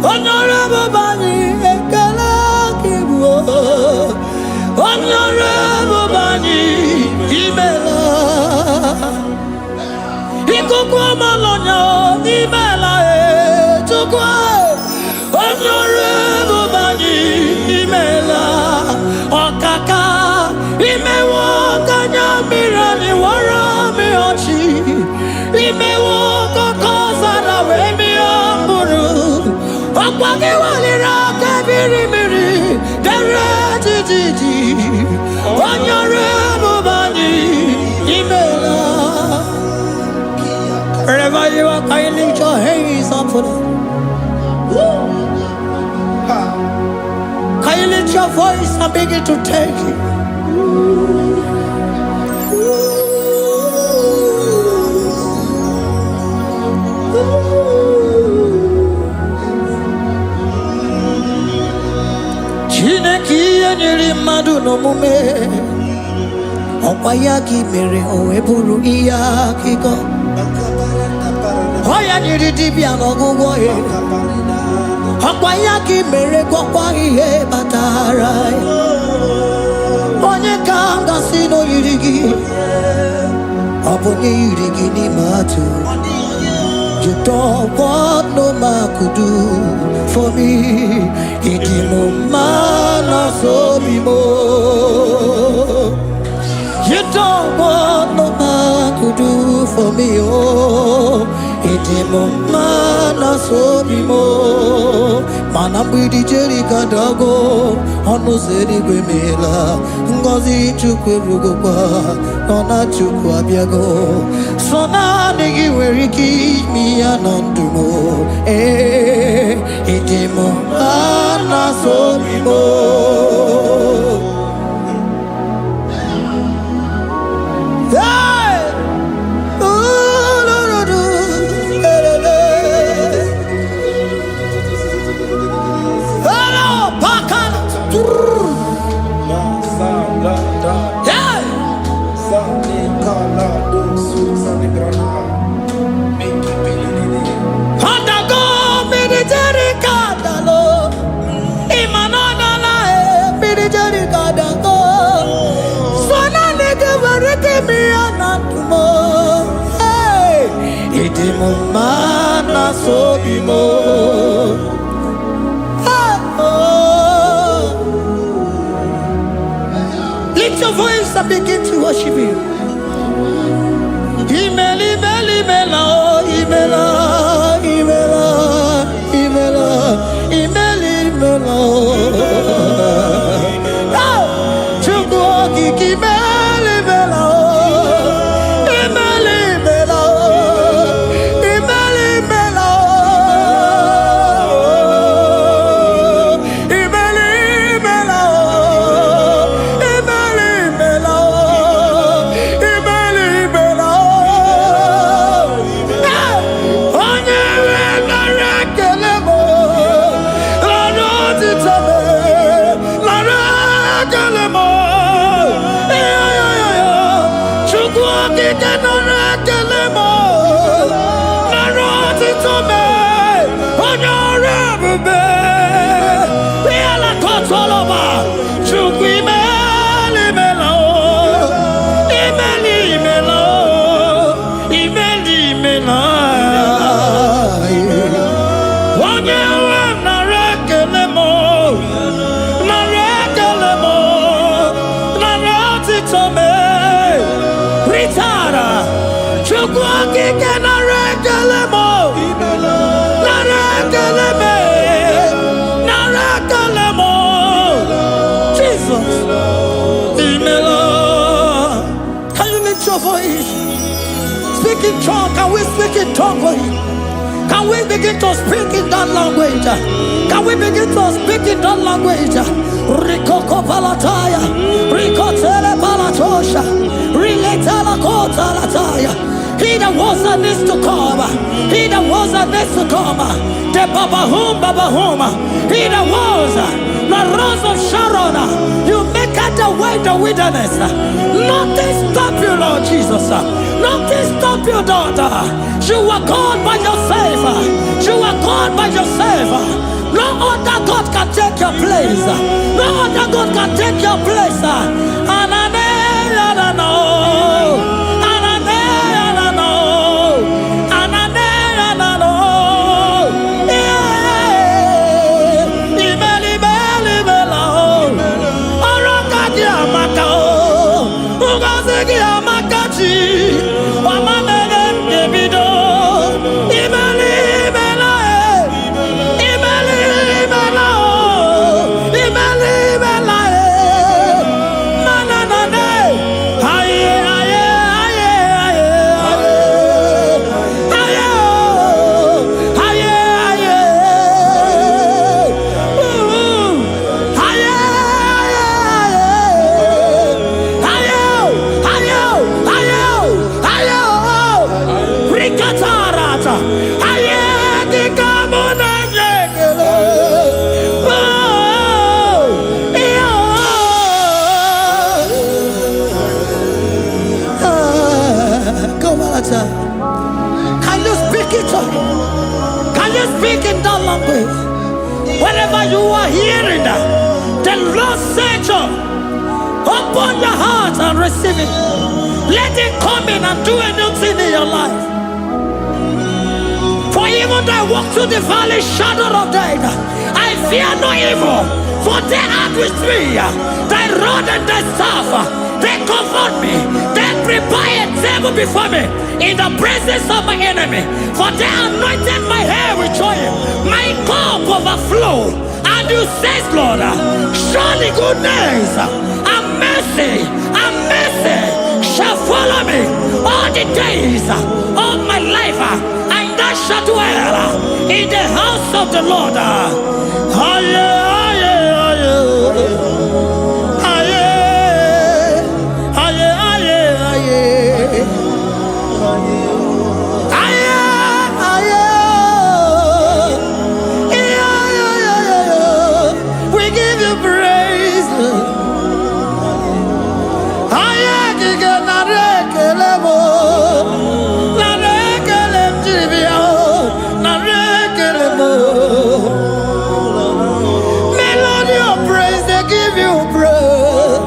Honorable Bani. Ekala kibuo. Honorable Bani, Imela. Ikukwa malonya, Imela tukwa. Honorable Bani, Imela. Okaka, Imewo kanya mirani warami ochi. Imewo kokoza na wemi amburu. Okwagi walira kabiri miri, dere jiji. Honorable Bani, Imela. Wherever you are, can you lift your hands up for them? Can you lift your voice and begin to take it? Chineke nyere mmadụ n'omume. Ọkwa ya ka mere o eburu ihe akịkọ. Ọ ya nyere dibịa n'ọgwụgwọ ya. Ọkwa ya ka mere gwọkwa ihe batara ya. Onye ka m gasị na o yiri gị. Ọ bụ onye yiri gị n'ime atụ. You don't want no man could do for me. It is no man so be more. You don't want no man could do for me. Oh, it is no man so be more. Man, I'm with the Jerry Gadago. On no city Grimela. Ngozi Chukwerugopa. Nona Chukwabiago. So now nigga where he keep me anondumo. Itimo ana so bimo. Hey, hello, Pakan. Yeah. Mana so bimo. Lift your voice and begin to worship Him. ebube Biala kotoloba Chukwu imeli imela Imeli imela Imeli imela Onye nwe nara ekele mo Nara ekele mo Nara otito me Ritara Chukwu okike nara ekele mo Nara ekele me Nara ekele mo Jesus Imela. Can you lift your voice? Speak in tongue. Can we speak in tongue for him? Can we begin to speak in that language? Can we begin to speak in that language? Rikoko palataya, rikotele palatosha, riletala kota lataya. He that was and is to come. He that was and is to come. The babahum. He that was the rose of Sharon. You make out the way in the wilderness. Nothing stop you, Lord Jesus. Nothing stop you, daughter. You are God by yourself. You are God by yourself. No other God can take your place. No other God can take your place. Can you speak it? Can you speak in that language? Wherever you are hearing that, the Lord said, open your heart and receive it. Let it come in and do a new thing in your life. For even though I walk through the valley shadow of death, I fear no evil, for they are with me. Thy rod and thy staff, they comfort me. They prepare a table before me in the presence of my enemy. For they anointed my hair with oil. My cup overflow. And you say, Lord, surely goodness and mercy shall follow me all the days of my life. And I shall dwell in the house of the Lord. We give you praise. Melody of praise, they give you praise.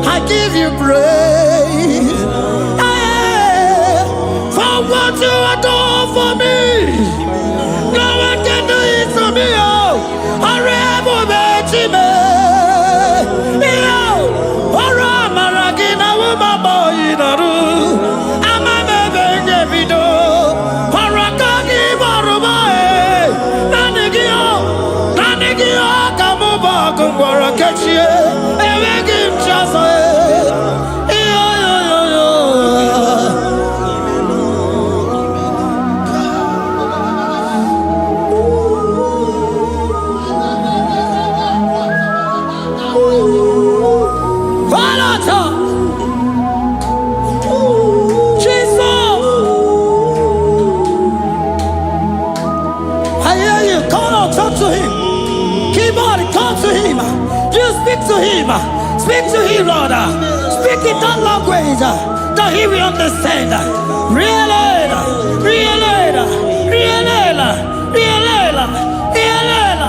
I give you praise. For what you have done for me, no one can do it for me. Speak to him, Lord. Speak in that language. that he will understand. Realela, realela, realela, realela, realela.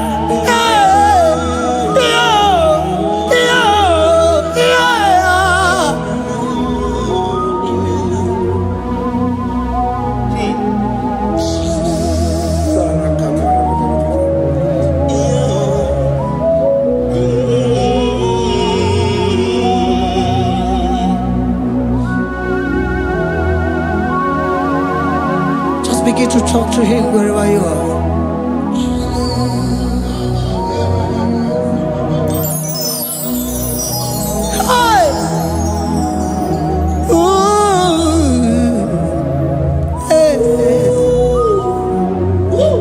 Begin to talk to him wherever you are. Hey! Ooh! Hey! Oh!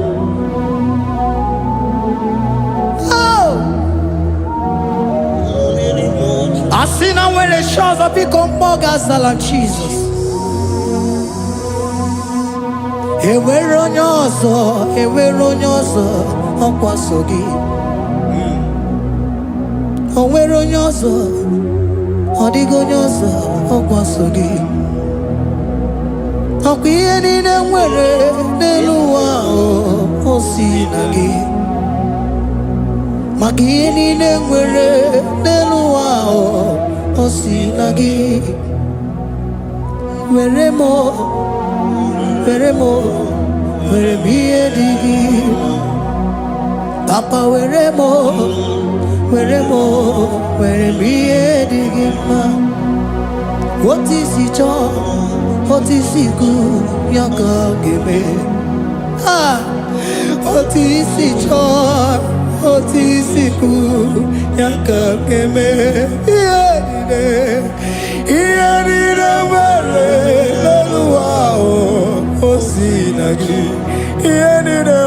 I see now where the shores have become more than Jesus. Enwere onye ọzọ ọkwaso gị. O nwere onye ọzọ, ọ dịghị onye ọzọ ọkwaso gị. Ọkwa ihe niile nwere n'elu ụwa o si na gị. Maka ihe niile nwere n'elu ụwa o si na gị. Were m ihe dị gị. Papa were m ihe dị gị mma. Otu isi chọọ, otu isi kwu ya ka ọ ga-eme. Otu isi chọọ, otu isi kwu ya ka ọ ga-eme. Ihe niile nwere n'elu ụwa o si na gị. Ihe niile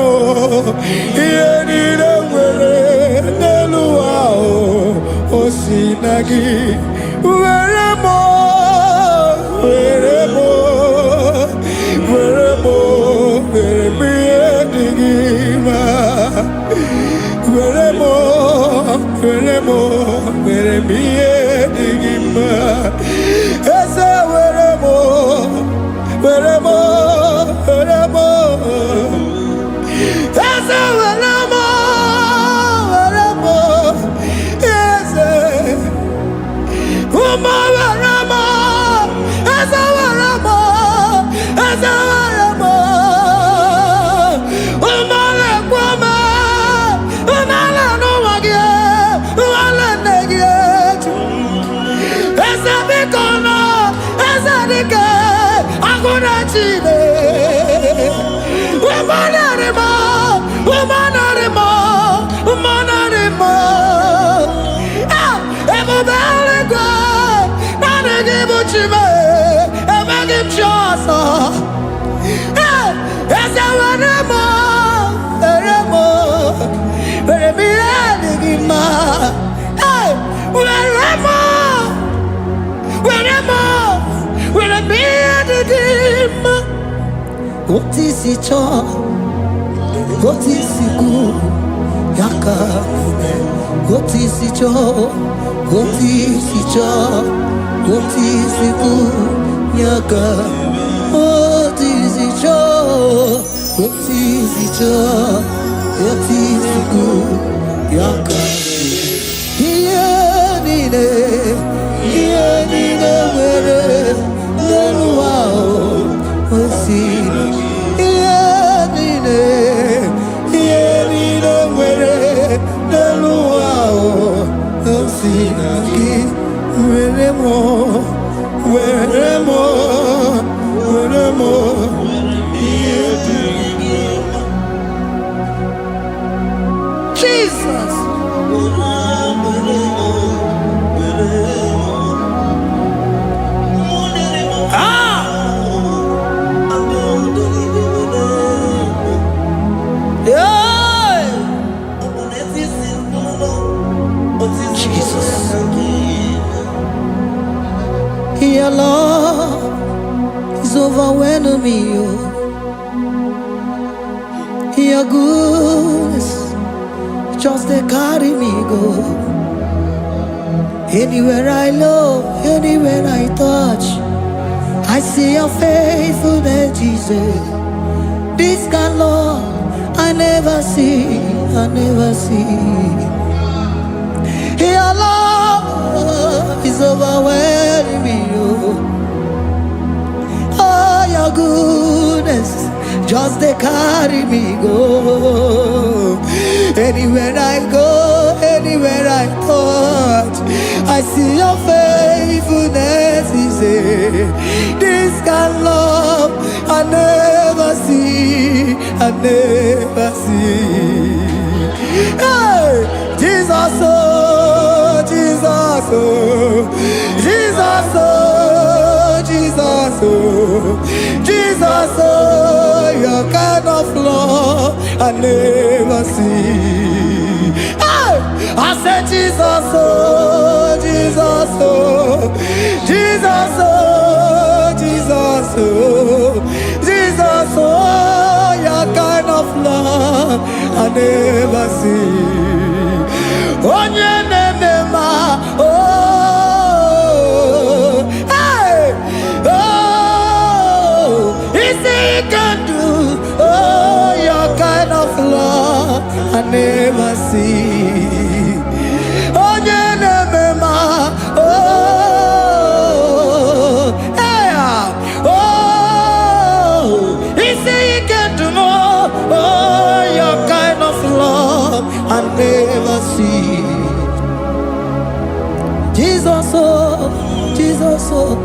nwere n'elu ụwa o si na gị. Were m ihe dị gị mma. Were m ihe dị gị mma. Eze were m eze were m eze ụmụ were m eze were m eze were m ụmụ na-ekwu m ụmụala n'ụwa gị ụmụala nne gị eju eze biko nọ eze dike agụna chile umanarimo ebube eluigwe naanị gị bụ chime emeghị m chi ọzọ. Eze were m ihe dị gị mma. Were m ihe dị gị mma. Otu isi chọọ, otu isi kwu ya ka ome. Otu isi chọọ, otu isi chọọ, otu isi kwu ya ka. Otu isi chọọ, otu isi chọọ, otu isi kwu ya ka. Ihe niile nwere n'elu ụwa o si na gị. Ihe niile nwere n'elu ụwa o si na gị. Were m ihe dị gị. Jesus. Your love is overwhelming me. Your goodness just they carry me go. Anywhere I look, anywhere I touch, I see your faithfulness, Jesus. This kind love I never see, I never see. Your love is overwhelming me, oh, your goodness just they carry me go. Anywhere I go, anywhere I touch, I see your faithfulness. This kind of love I never see, I never see. Hey, Jesus, oh, Jesus, oh, Jesus, oh, Jesus, oh, Jesus, oh, your kind of love I never see. Hey, I said Jesus, oh, Jesus, oh, Jesus, oh, Jesus, oh, Jesus, oh, your kind of love I never see. Onye nemema, oh, hey, oh, easy you can do, oh, your kind of love I never see. Onye nemema, oh, hey, oh, easy you can do more, oh, your kind of love I never see. Jesus, oh, Jesus, oh,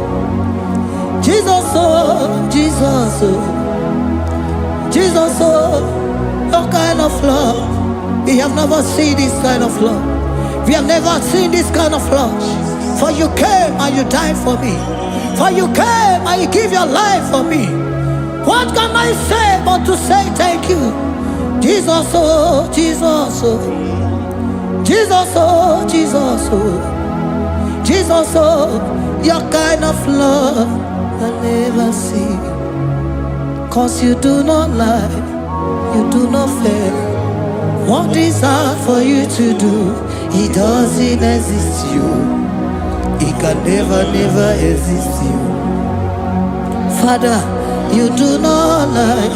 Jesus, oh, Jesus, oh, Jesus, oh, your kind of love. We have never seen this kind of love. We have never seen this kind of love. For you came and you died for me. For you came and you give your life for me. What can I say but to say thank you? Jesus, oh, Jesus, oh, Jesus, oh, Jesus, oh, Jesus, oh, your kind of love I never see. 'Cause you do not lie, you do not fail. What is hard for you to do, it doesn't exist you. It can never, never exist you. Father, you do not lie,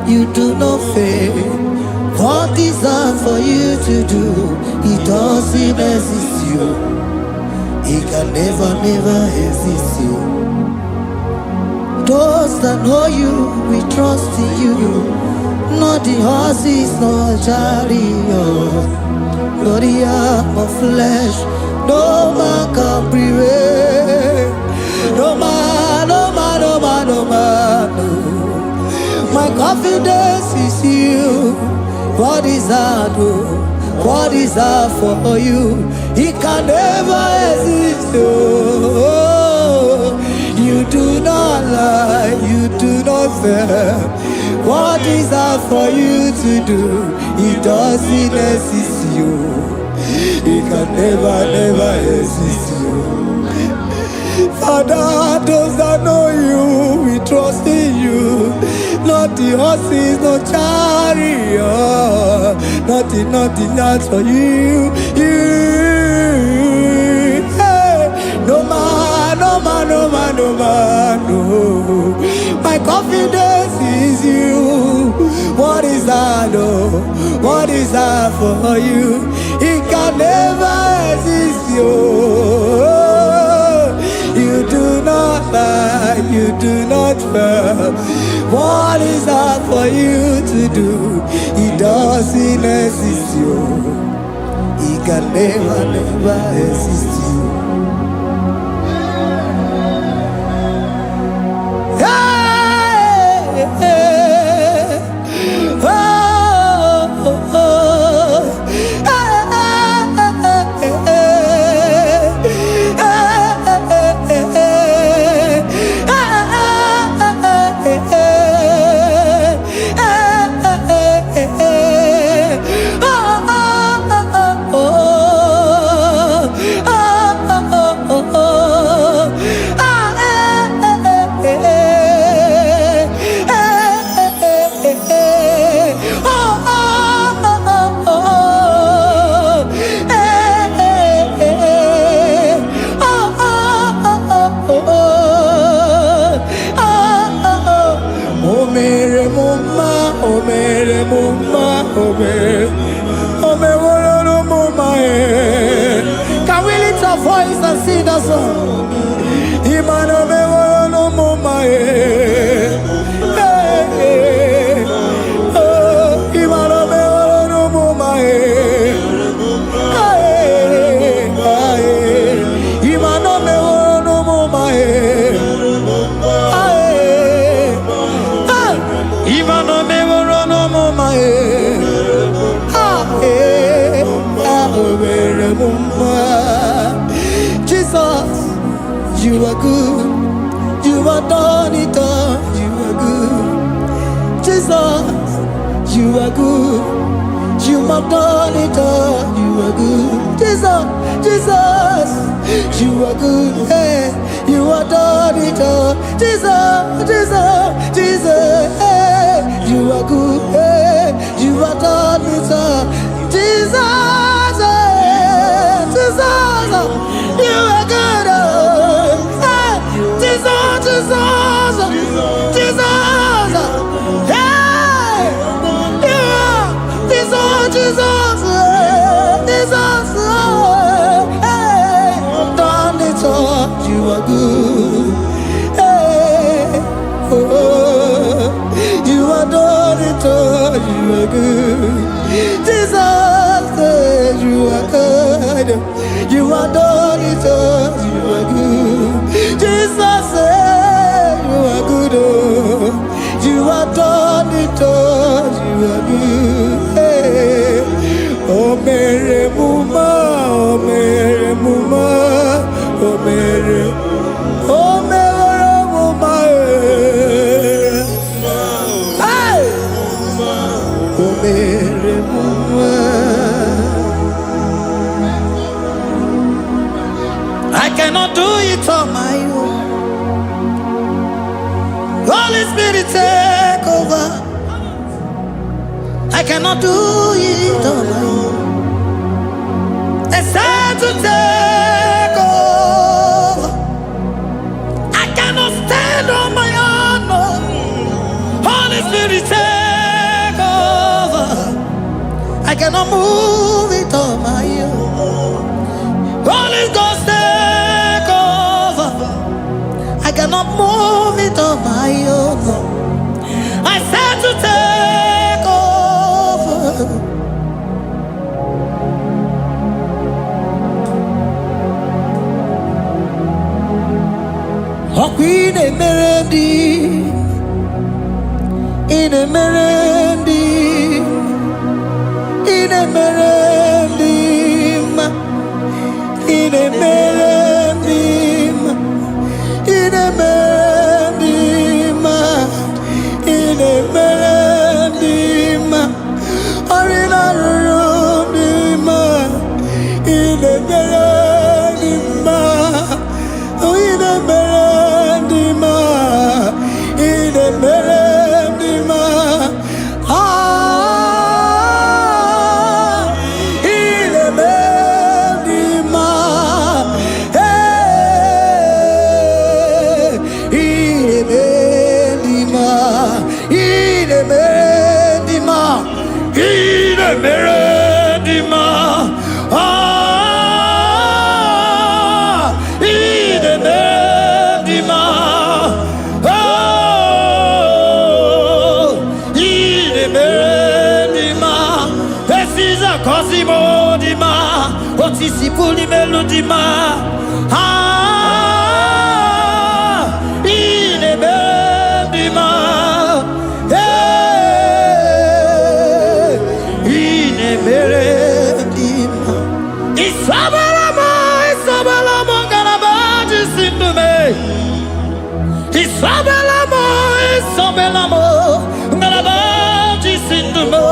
you do not fail. What is hard for you to do, it doesn't exist you. It can never, never exist you. Those that know you, we trust in you. Not the horses, not chariot, not the arm of flesh. No man can prevail. No man, no man, no man, no man. No. My confidence is you. What is hard, oh? What is hard for you? It can never exist, oh. You do not lie, you do not fail. What is hard for you to do? It doesn't exist you. It can never, never exist you. Father, those that know you, we trust in you. Not the horses, no chariot, nothing else for you. Hey, no man, no man, no man, no man, no. My confidence is you. What is that, oh? What is that for you? It can never exist, you. You do not lie, you do not fail. What is that for you to do? It doesn't exist you. It can never, never exist you. Hey, hey, oh, oh, oh. Imana me wara no mama Imana me wara no mama Imana me wara no mama Imana me wara no mama Jesus, you are good. You are done it all. You are good. Jesus, you are good. You have done it all. You are good. Jesus, Jesus, you are good. Hey, you have done it all. Jesus, Jesus, Jesus, hey, you are good. Hey, you have done it all. Jesus, hey, Jesus, you are good. Hey, Jesus, Jesus, Jesus, hey, yeah, Jesus, Jesus, Jesus, hey, done it all. You are good. Hey, oh, you are done it all. You are good. Jesus, you are good. You are done it all. You are good. Jesus, you are good. Oh, you are done it all. You are good. Hey. Oh, Mary Muma, oh, Mary Muma, oh, Mary, oh, Mary Muma. Hey. Oh, Mary Muma. I cannot do it on my own. Holy Spirit, take over. I cannot do it on my own. It's time to take over. I cannot stand on my own. No. Holy Spirit, take over. I cannot move it on my own. Holy Ghost, take over. I cannot move it on my own. I said to take over. Oh, Queen Emerendi, in Emerendi, in Emerendi, in Emerendi, in Emerendi, in Emerendi, Arina Rundima, in Emerendi, in Emerendi, in Emerendi, in Emerendi, Meredima, Ide Meredima, Ide Meredima, Precisa Cosimo Dima, Otisipuli Melodima, Ide Meredima. Isabelamo, Garabaji Sindume. Isabelamo, Garabaji Sindume.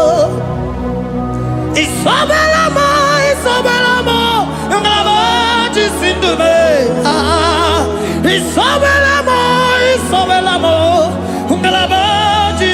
Isabelamo, Garabaji Sindume. Isabelamo, Garabaji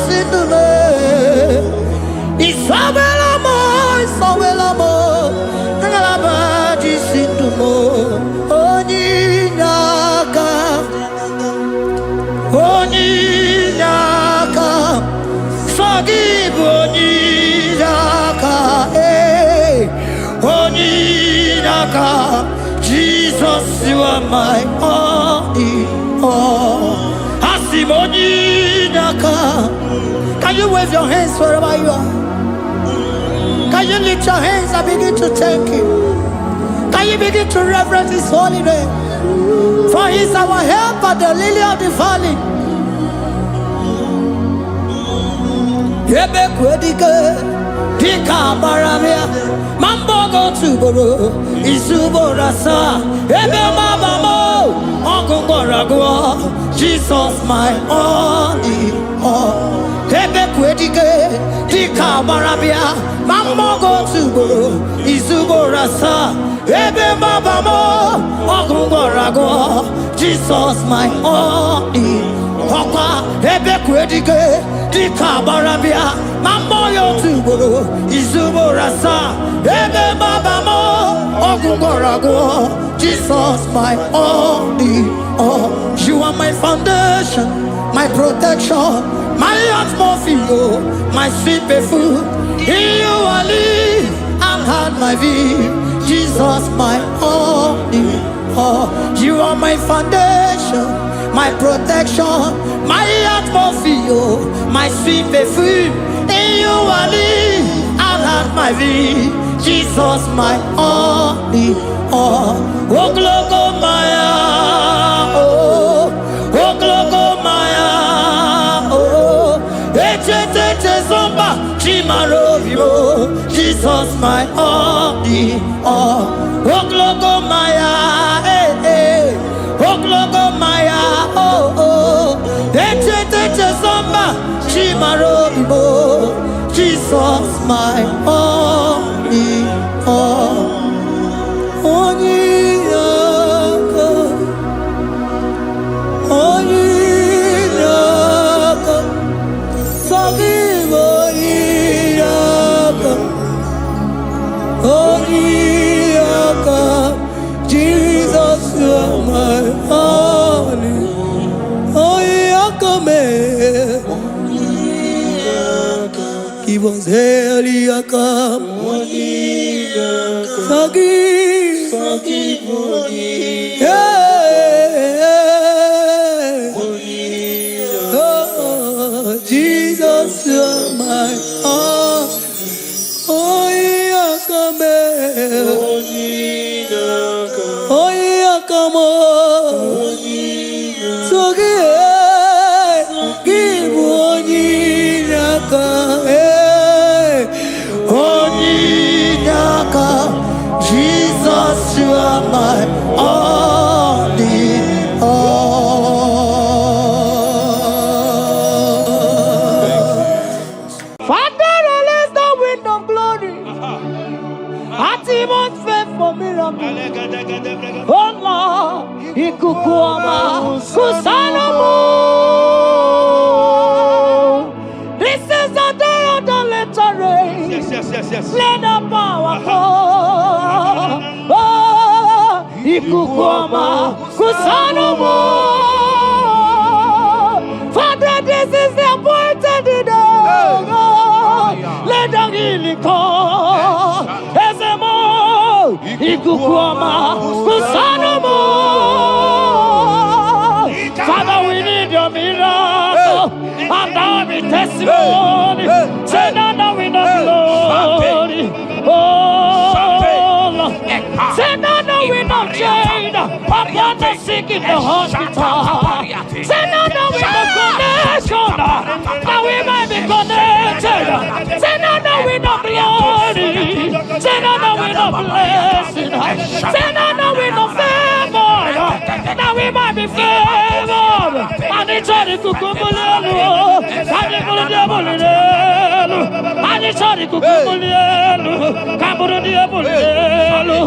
Sindume. Isabelamo, are my all in all. Asimoni Naka. Can you wave your hands wherever you are? Can you lift your hands and begin to thank Him? Can you begin to reverence His holy name? For He is our help at the lily of the valley. Ebe kwedike dika baramia mambo go tuboro isubora sa ebe mabamo ogungorago Jesus my only all. Ebe kwedike dika baramia mambo go tuboro isubora sa ebe mabamo ogungorago Jesus my only Papa ebe kwedike dika barabia mambo yo tuboro izubora sa ebe babamo ogungorago Jesus my only all. You are my foundation, my protection, my atmosphere, my sweet perfume. In you I live and had my view. Jesus my only all. You are my foundation, my protection, my atmosphere, my sweet perfume. In you I live and have my vie. Jesus my only all. Oh glogo maya, oh glogo maya, oh ete zomba chimaro vivo. Jesus my only all. Oh glogo maya, oh glogo maya, oh ete zomba chimaro vivo. Jesus my only all. Jesus, you are my only. Give us Eliakam. Forgive. Yeah. Oh, Jesus, you are my all. Jesus, you are my only all. Father, release the wind of glory. Atmosphere for miracle. Oh Lord, ikukuama kusanomo. This is the day of the latter rain. Yes. Let the power fall. Oh, ikukuama kusanomo. Father, this is the appointed day. Let the healing come. Ezemo, ikukuama kusanomo. Father, we need your miracle. And now we testimony. Say now we know glory. Oh, Lord. Say now we know chain. Upon the sick in the hospital. Say now we know connection. Now we might be connected. Say now we know glory. Say now we know blessing. Say now we know favor. Now we might be favored. And it's all the kukumulelu. And it's all the diabolelu. And it's all the kukumulelu. Kaburu diabolelu.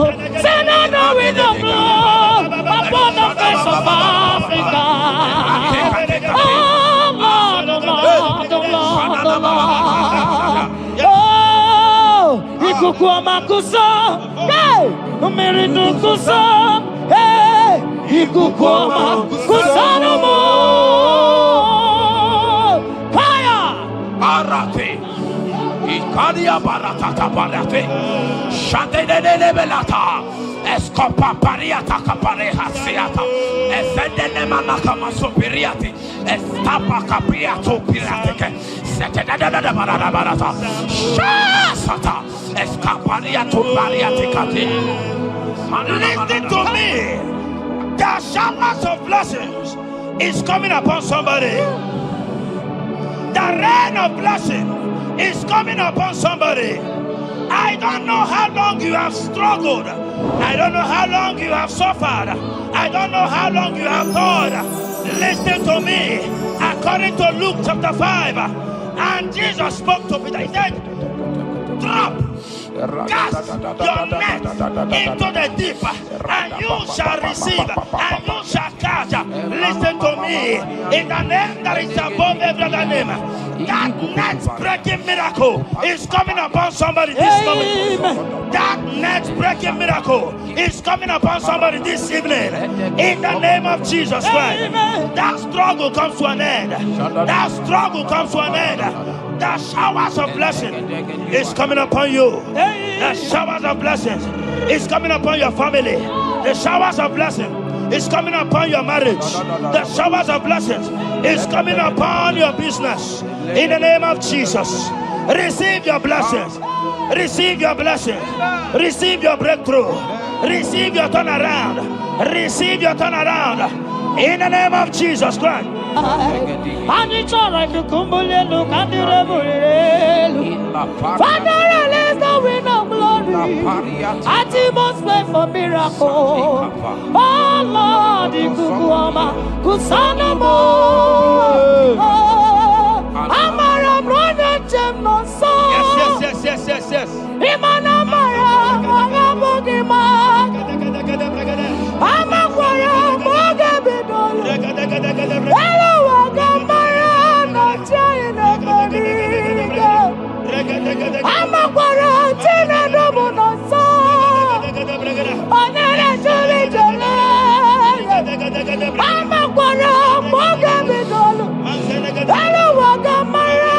Say now we know blood upon the face of Africa. Oh Lord, oh Lord, oh Lord, oh Lord. Oh, ikukuama kusa, hey, umiridu kusa, hey, ikukuama kusa no more. Fire! Arate, Ikadia baratata barate, Shante de belata. Escopa pariata capareha seata. Efendene manakama superiati. Estapa capriato pirate. Setedada barata. Shasata. Escapariato pariaticati. Listen to me. The showers of blessings is coming upon somebody. The rain of blessing is coming upon somebody. I don't know how long you have struggled. I don't know how long you have suffered. I don't know how long you have thought. Listen to me. According to Luke chapter 5, and Jesus spoke to Peter. He said, drop, cast your net into the deep, and you shall receive, and you shall catch. Listen to me. In the name that is above every other name, that net breaking miracle is coming upon somebody this moment. That net breaking miracle is coming upon somebody this evening. In the name of Jesus Christ. That struggle comes to an end. That struggle comes to an end. The showers of blessing is coming upon you. The showers of blessings is coming upon your family. The showers of blessing is coming upon your marriage. The showers of blessings is coming upon your business. In the name of Jesus, receive your blessings. Receive your blessings. Receive your breakthrough. Receive your turnaround. Receive your turnaround. In the name of Jesus Christ. Father, release the wind of glory. Atmosphere for miracle. Oh Lord, Ikukuama, Kusanamo. Amara brother Gemno so. Yes. Imana Mara, Magabogima. Amakwara, Mogabidolo. Hello, Wagamara, not China, Bodiga. Amakwara, Tina, Domono so. Onera, Julie, Jole. Amakwara, Mogabidolo. Hello, Wagamara,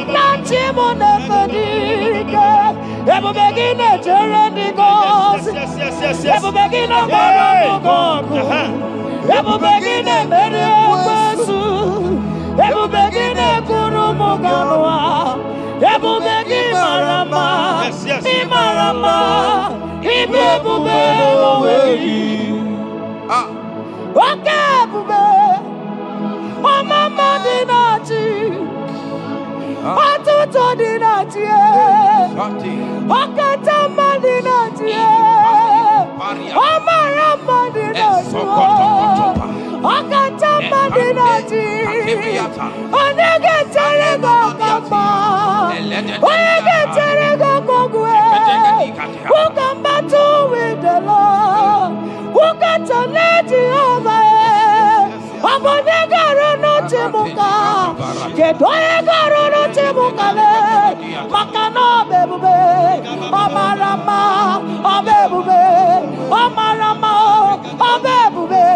not Chimona, Bodiga. Ever begin a journey goes. Ever begin a God. Ever begin a Mediasu. Ever begin a Kurumoganoa. Ever begin Marama. Imarama. Ibebube. Okay, Bube. Mama Dinati. Atuto Dinati. Okatama Dinati. Omarama Dinati. Okatama Dinati. Onegeterego Kama. Onegeterego Kogwe. Who come back to with the Lord? Who can let you over? Abonegaro no Timuka. Kedoegaro no Timukale. Makano bebube. Omarama. Obebube. Omarama. Obebube.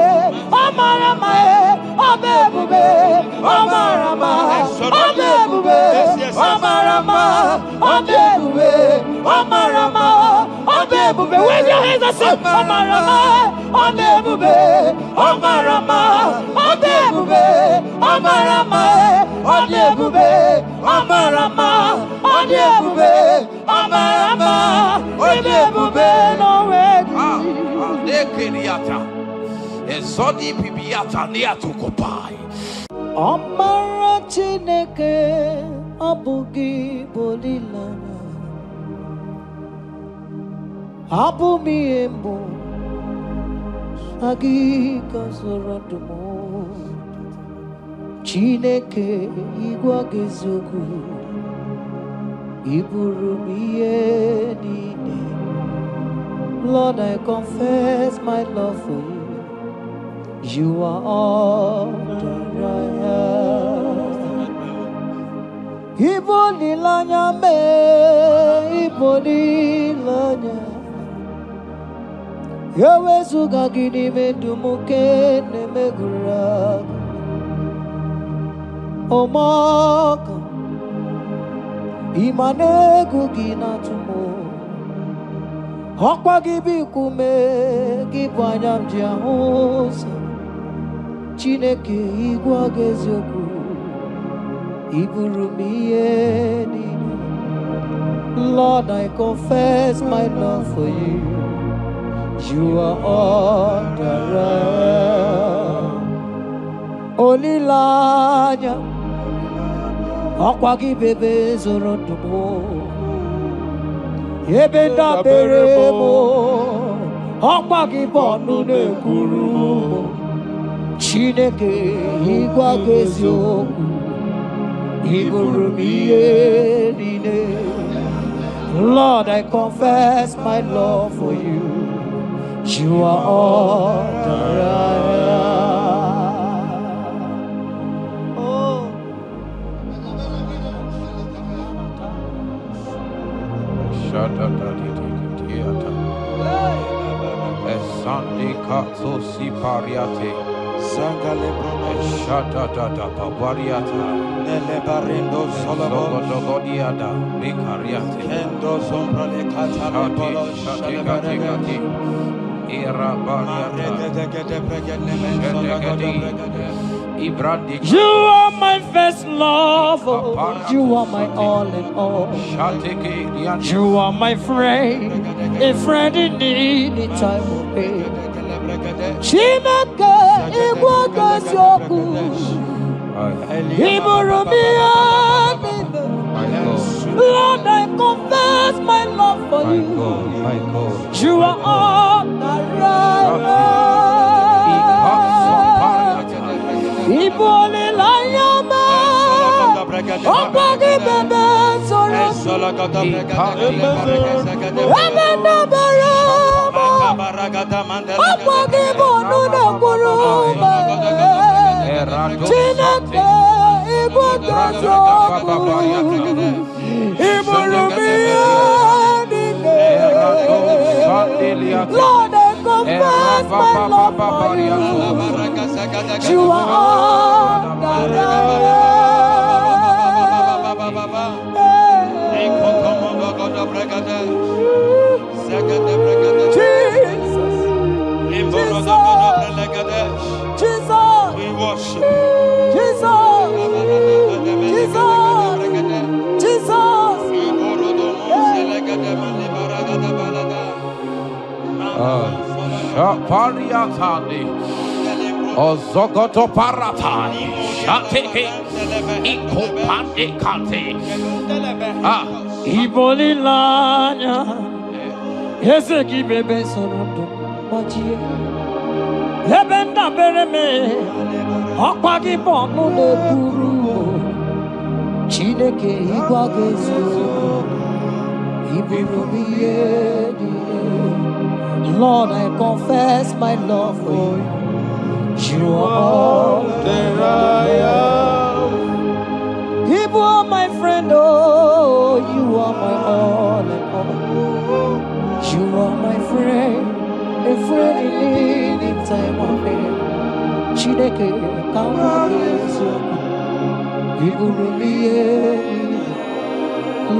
Omarama. Obebube. Omarama. Obebube. Omarama. Obebube. Omarama. Obebube. Wave your hands and say Omarama. Obebube. Omarama. Obebube. Omarama. Obebube. Omarama. Obebube. Omarama. Obebube. No way. Nekeriata. Ezodi pibiata niatu kopai. Omara Chineke abugi bolilana. Abumi embo agi kasorodumo. Chineke igwa gezogu iburumiye nine. Lord, I confess my love for you. You are all that I have. Ibolilanya me, ibolilanya. Yawezuga gini medumuke ne megura. Omaka imane gugina tumo. Ọkwa gị bụ ikume gị bụ anya m ji ahụ ụzọ Chineke ịgwa gị eziokwu iburu m ihe niile Lord, I confess my love for you. You are all that I am. Olilanya, ọkwa gị bebe zoro ndụ m. Ebe ndabere m, ọkwa gị bụ ọnụ na-ekwuru m. Chineke ịgwa gị eziokwu, iburu m ihe niile. Lord, I confess my love for you. You are all that I am. Oh. Esandi katso si pariate. Sangale Shata da papariata. Nele barindo solabo. Sogodiada. Ricariate. Kendo sombrale katale bolo Shati. Era bariata. You are my first love, you are my all in all. You are my friend, a friend in need in time of pain. Chineke igwa gazoku, iburu mi amine. Lord, I confess my love for you. You are all that I am. Ibole la yama, opagi bebe soro. Ebena barama, opagi bonu na kuruma. Chineke igwa gazoku, iburu mi amine. Lord, I confess my love for you. You are all that I Jesus, we worship Jesus, Jesus. Shapariatani. Ozogoto paratani. Shateke. Ikopande kante. Iboli lanya, ese ki bebe sonodo mojie. Ebenda bereme, ọkwa gị bụ ọnụ na-ekwuru m. Chineke ịgwa gị eziokwu, iburu m ihe niile. Lord, I confess my love for you. You are all that I am. You are my friend, oh, you are my all in all. You are my friend, a friend in need in time of pain. Chineke kawa Yesu, iburu mi niile.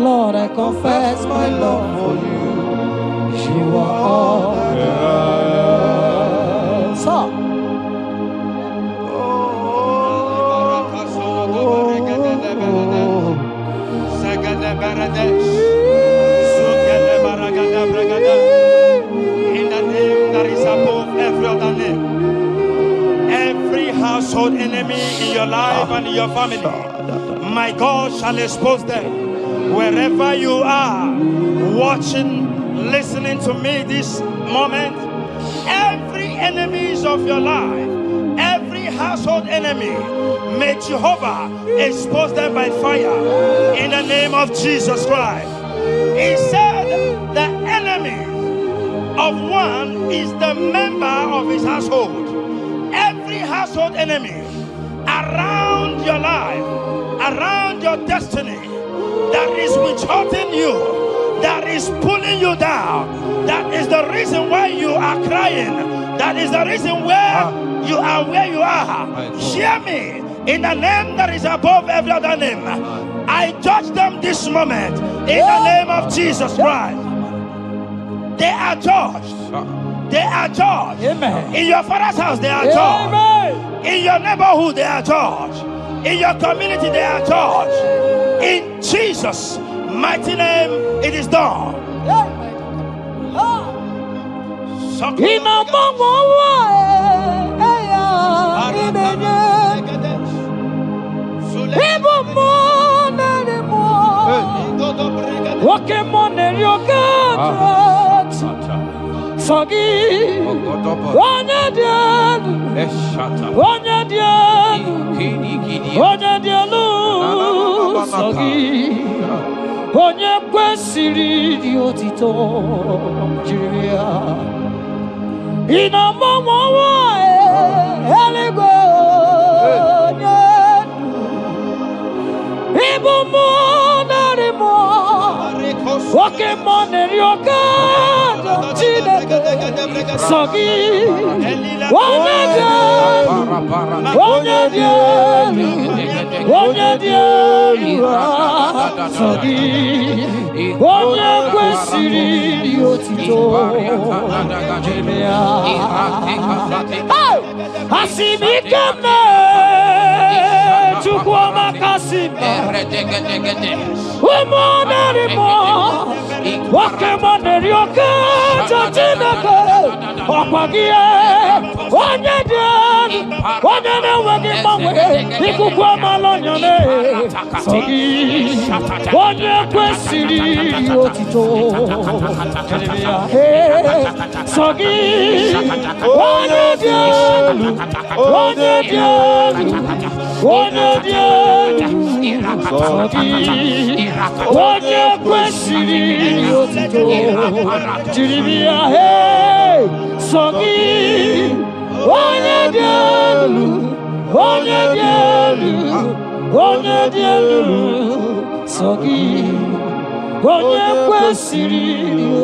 Lord, I confess my love for you. You are all that I am. So, in the name that is above every other name, every household enemy in your life and in your family, my God shall expose them. Wherever you are watching, listening to me this moment, every enemies of your life, every household enemy, may Jehovah expose them by fire in the name of Jesus Christ. He said the enemy of one is the member of his household. Every household enemy around your life, around your destiny, that is withholding you, that is pulling you down, that is the reason why you are crying, that is the reason where you are where you are. Hear me. In the name that is above every other name, I judge them this moment in the name of Jesus Christ. they are judged. They are judged. Amen. In your father's house, they are judged. Amen. In your neighborhood, they are judged. In your community, they are judged. In Jesus' mighty name, it is done. Onye kwesịrị dị otito jiri ya ịnọmọmọwa eluigwe onye ịbụ mmụọ narị mmụọ oke mmụọ na-eri oke ajọ Chineke sọ gị onye dị elu onye dị elu onye dị elu sọ gị onye kwesịrị dị otito jiri ya asị m ike m Chukwu ọmaka sị m ụmụ narị mmụọ nwoke mmụọ na-eri oke ajọ Chineke ọkwa gị onye dị elu onye na-enweghị mgbanwe ikuku amala ọnyọne sọ gị onye kwesịrị otito sọ gị onye dị elu onye dị elu onye dị elu sọ gị onye kwesịrị otito jiri ya sọ gị onye dị elu onye dị elu onye dị elu sọ gị onye kwesịrị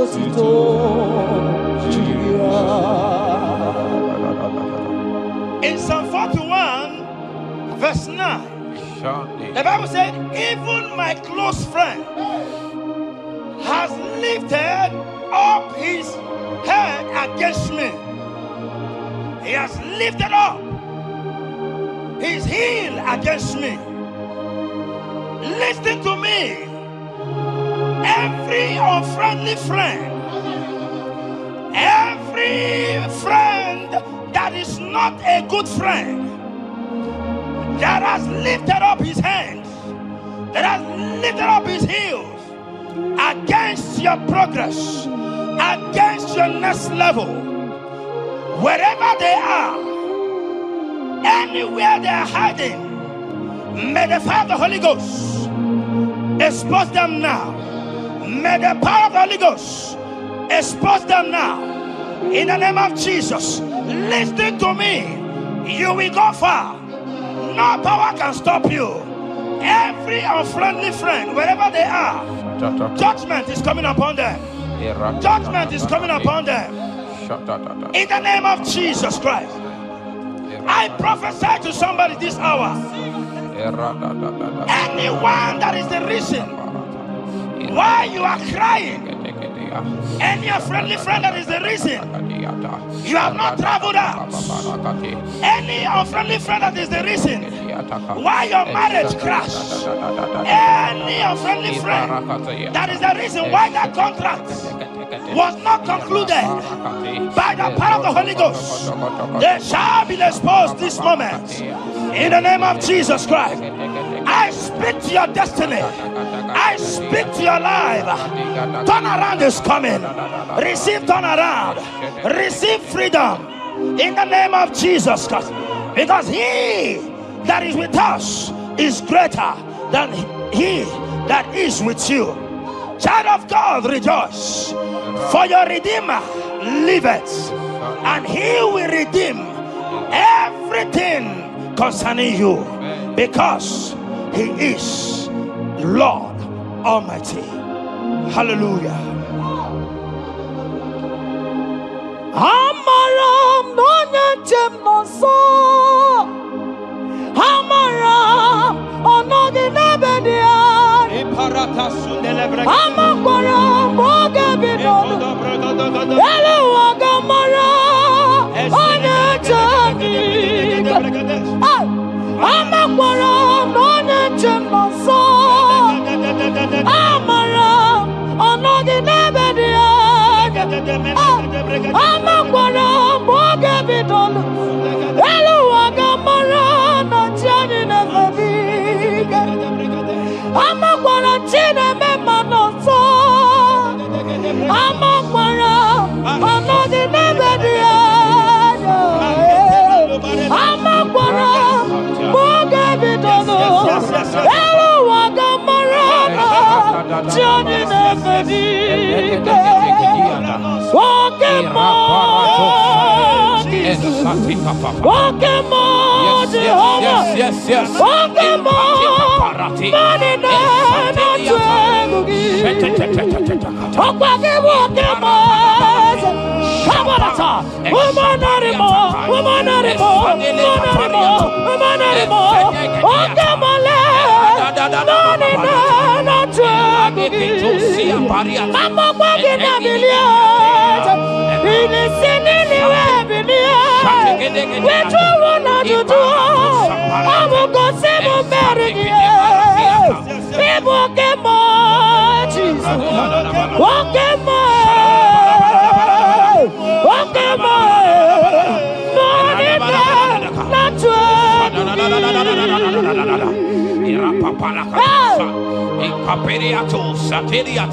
otito jiri ya. In Psalm 41 verse 9, the Bible said, even my close friend has lifted up his head against me. He has lifted up his heel against me. Listen to me. Every unfriendly friend, every friend that is not a good friend, that has lifted up his hands, that has lifted up his heels against your progress, against your next level, wherever they are, anywhere they are hiding, may the fire of the Holy Ghost expose them now. May the power of the Holy Ghost expose them now. In the name of Jesus, listen to me. You will go far. No power can stop you. Every unfriendly friend, wherever they are, judgment is coming upon them. Judgment is coming upon them. In the name of Jesus Christ, I prophesy to somebody this hour. Anyone that is the reason why you are crying, any unfriendly friend that is the reason you have not traveled out, any unfriendly friend that is the reason why your marriage crashed, any unfriendly friend that is the reason why that contract was not concluded, by the power of the Holy Ghost, they shall be exposed this moment. In the name of Jesus Christ, I speak to your destiny. I speak to your life. Turnaround is coming. Receive turnaround. Receive freedom. In the name of Jesus Christ. Because he that is with us is greater than he that is with you. Child of God, rejoice. For your Redeemer liveth, and he will redeem everything concerning you, because he is Lord Almighty. Hallelujah. Amaram no nyanchem no so. Amaram onogi nebedia. Amaram oge bidodo. Amakwara mboge bidolu Eluwaga marana Tiani nefediga Amakwara chine memanoso Amakwara Anodi nebedia Amakwara mboge bidolu Eluwaga marana Tiani nefediga Walking on, walking on, Jehovah. Yes. Walking on, money not walking on. Kabarata, woman anymore, woman anymore, woman anymore. Walking on, money not Mama walking a million. Which one not to do? I will go save a marriage. People get more, Jesus. Walk in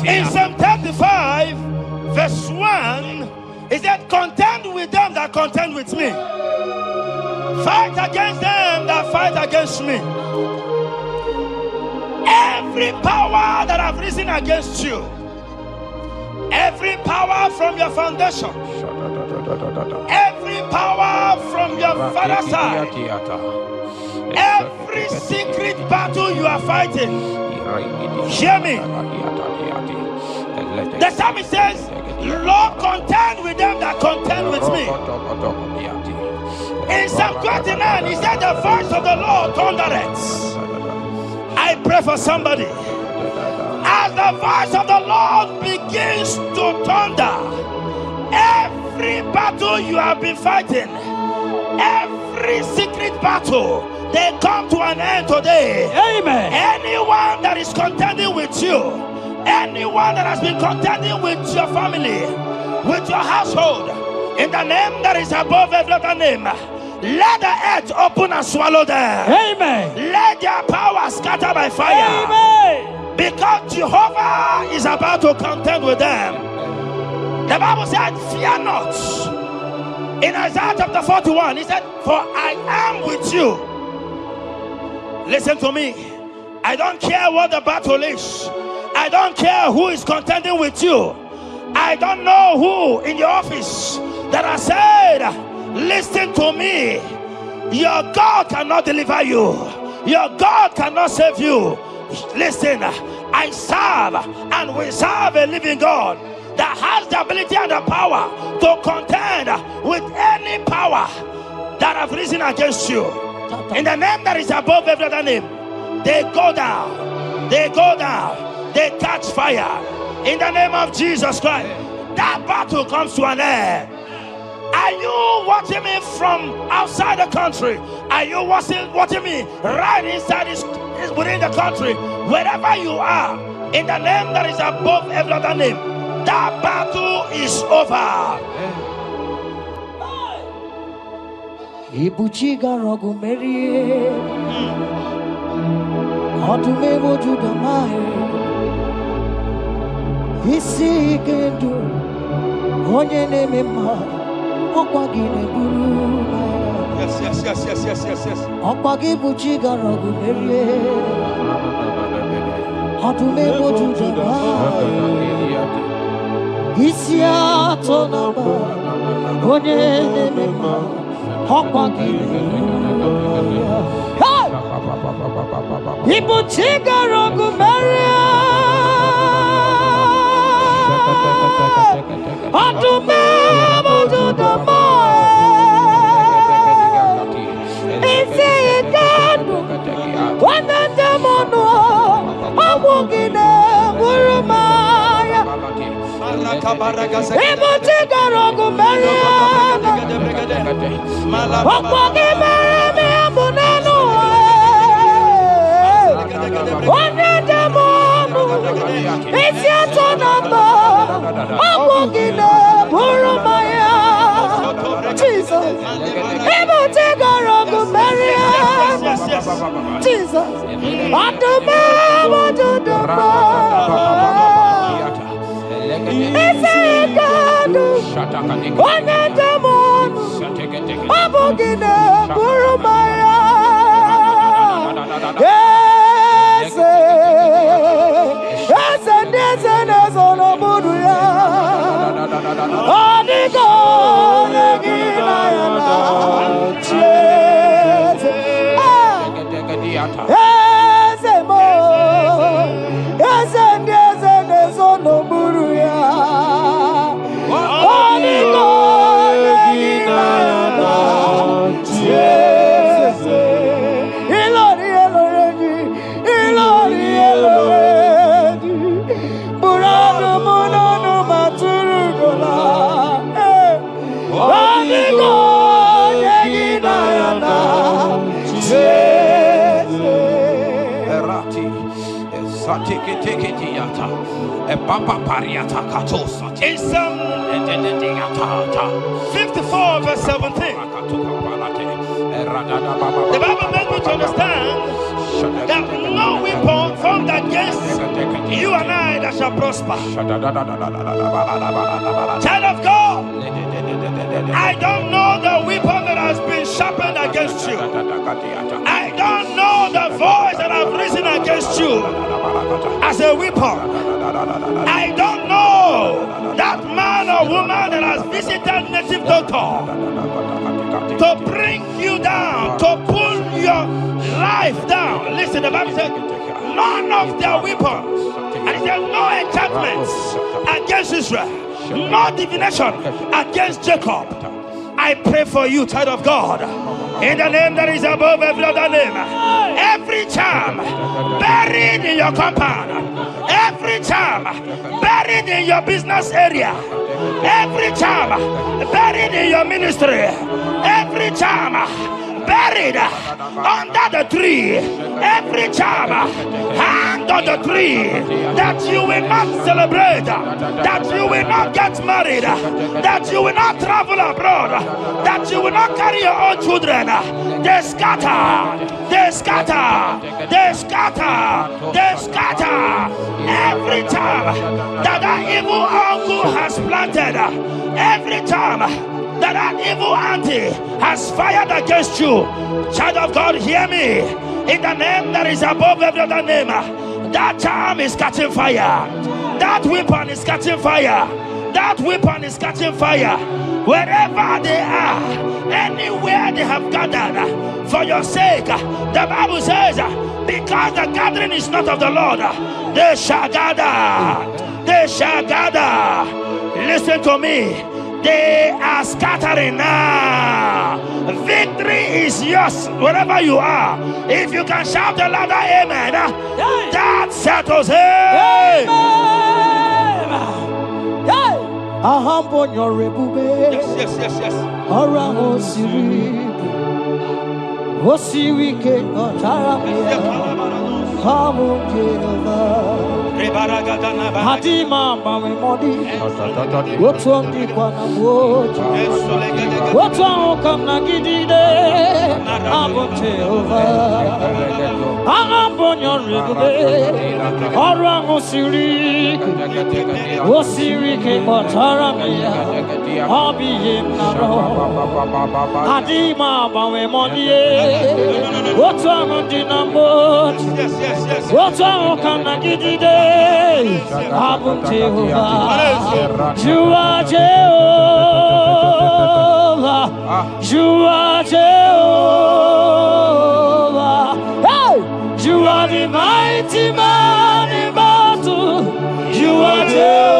In Psalm 35, verse 1, it said, contend with them that contend with me. Fight against them that fight against me. Every power that have risen against you, every power from your foundation, every power from your father's side, every secret battle you are fighting, hear me. The psalmist says, Lord, contend with them that contend with me. In Psalm 29, he said, the voice of the Lord thundereth. I pray for somebody. As the voice of the Lord begins to thunder, every battle you have been fighting, every secret battle, they come to an end today. Amen. Anyone that is contending with you, anyone that has been contending with your family, with your household, in the name that is above every other name, let the earth open and swallow them. Amen. Let their power scatter by fire. Amen. Because Jehovah is about to contend with them. The Bible said, fear not. In Isaiah chapter 41, he said, for I am with you. Listen to me. I don't care what the battle is. I don't care who is contending with you. I don't know who in your office that has said, listen to me. Your God cannot deliver you. Your God cannot save you. Listen, I serve and we serve a living God that has the ability and the power to contend with any power that have risen against you. In the name that is above every other name, they go down, they go down, they catch fire. In the name of Jesus Christ, that battle comes to an end. Are you watching me from outside the country? Are you watching me right inside within the country? Wherever you are, in the name that is above every other name, that battle is over. Ibuchi garogu merie Odume wojuda mae Isi gendu Onye nemema Okwa gine guru Yes. Okwa gibuchi garogu merie Odume wojuda mae Isi atonaba Onye nemema Ibuchi garogu merie Odume wojuda mae Isi ikandu Wanandamono Awugine Urumaya Ibuchi garogu merie Okwagi meremi abunanu Wanadamono Isi atonamba Awugine Isekadu. Onedamon. Abogine Burumaya. Yes. Yes, and yes, and yes, on a Buddha. Odigo, Neginayana. Yes. Yes, yes, and yes, and yes, on a Buddha. Odigo, Neginayana. Yes. Ilori, Ilori, Ilori, Ilori. Burano, Mono, Maturugola. Odigo, Neginayana. Yes. Erati, Satikitiata, a Papa Pariata Katosa, In Psalm 54 verse 17, the Bible makes me to understand that no weapon formed against you and I that shall prosper. Child of God, I don't know the weapon that has been sharpened against you. I don't know the voice that has risen against you as a weapon. I don't know that man or woman that has visited native doctor to bring you down, to pull your life down. Listen, the Bible said, none of their weapons, and it says no enchantments against Israel, no divination against Jacob. I pray for you, child of God, in the name that is above every other name. Every charm buried in your compound, every charm buried in your business area, every charm buried in your ministry, every charm buried under the tree, every charm hang on the tree, that you will not celebrate, that you will not get married, that you will not travel abroad, that you will not carry your own children. They scatter, they scatter, they scatter, they scatter. Every time that evil uncle has planted, every time that evil auntie has fired against you, child of God, hear me. In the name that is above every other name, that charm is catching fire. That weapon is catching fire. That weapon is catching fire. Wherever they are, anywhere they have gathered for your sake, the Bible says, because the gathering is not of the Lord, they shall gather. They shall gather. Listen to me. They are scattering now. Victory is yours wherever you are. If you can shout the louder amen, that settles it. Yes, yes, yes, yes. Hadima mami modi, wotwongi kwa na moja, wotwongi na gidide, abote over, ahambonyo rigube, orango siri, wosiri ke otaramia, abiye naro, hadima mami modi, wotwongi na moja, wotwongi na gidide. Abum Jehovah, you are Jehovah, you are Jehovah. Hey, you are the mighty man in battle. You are Jehovah.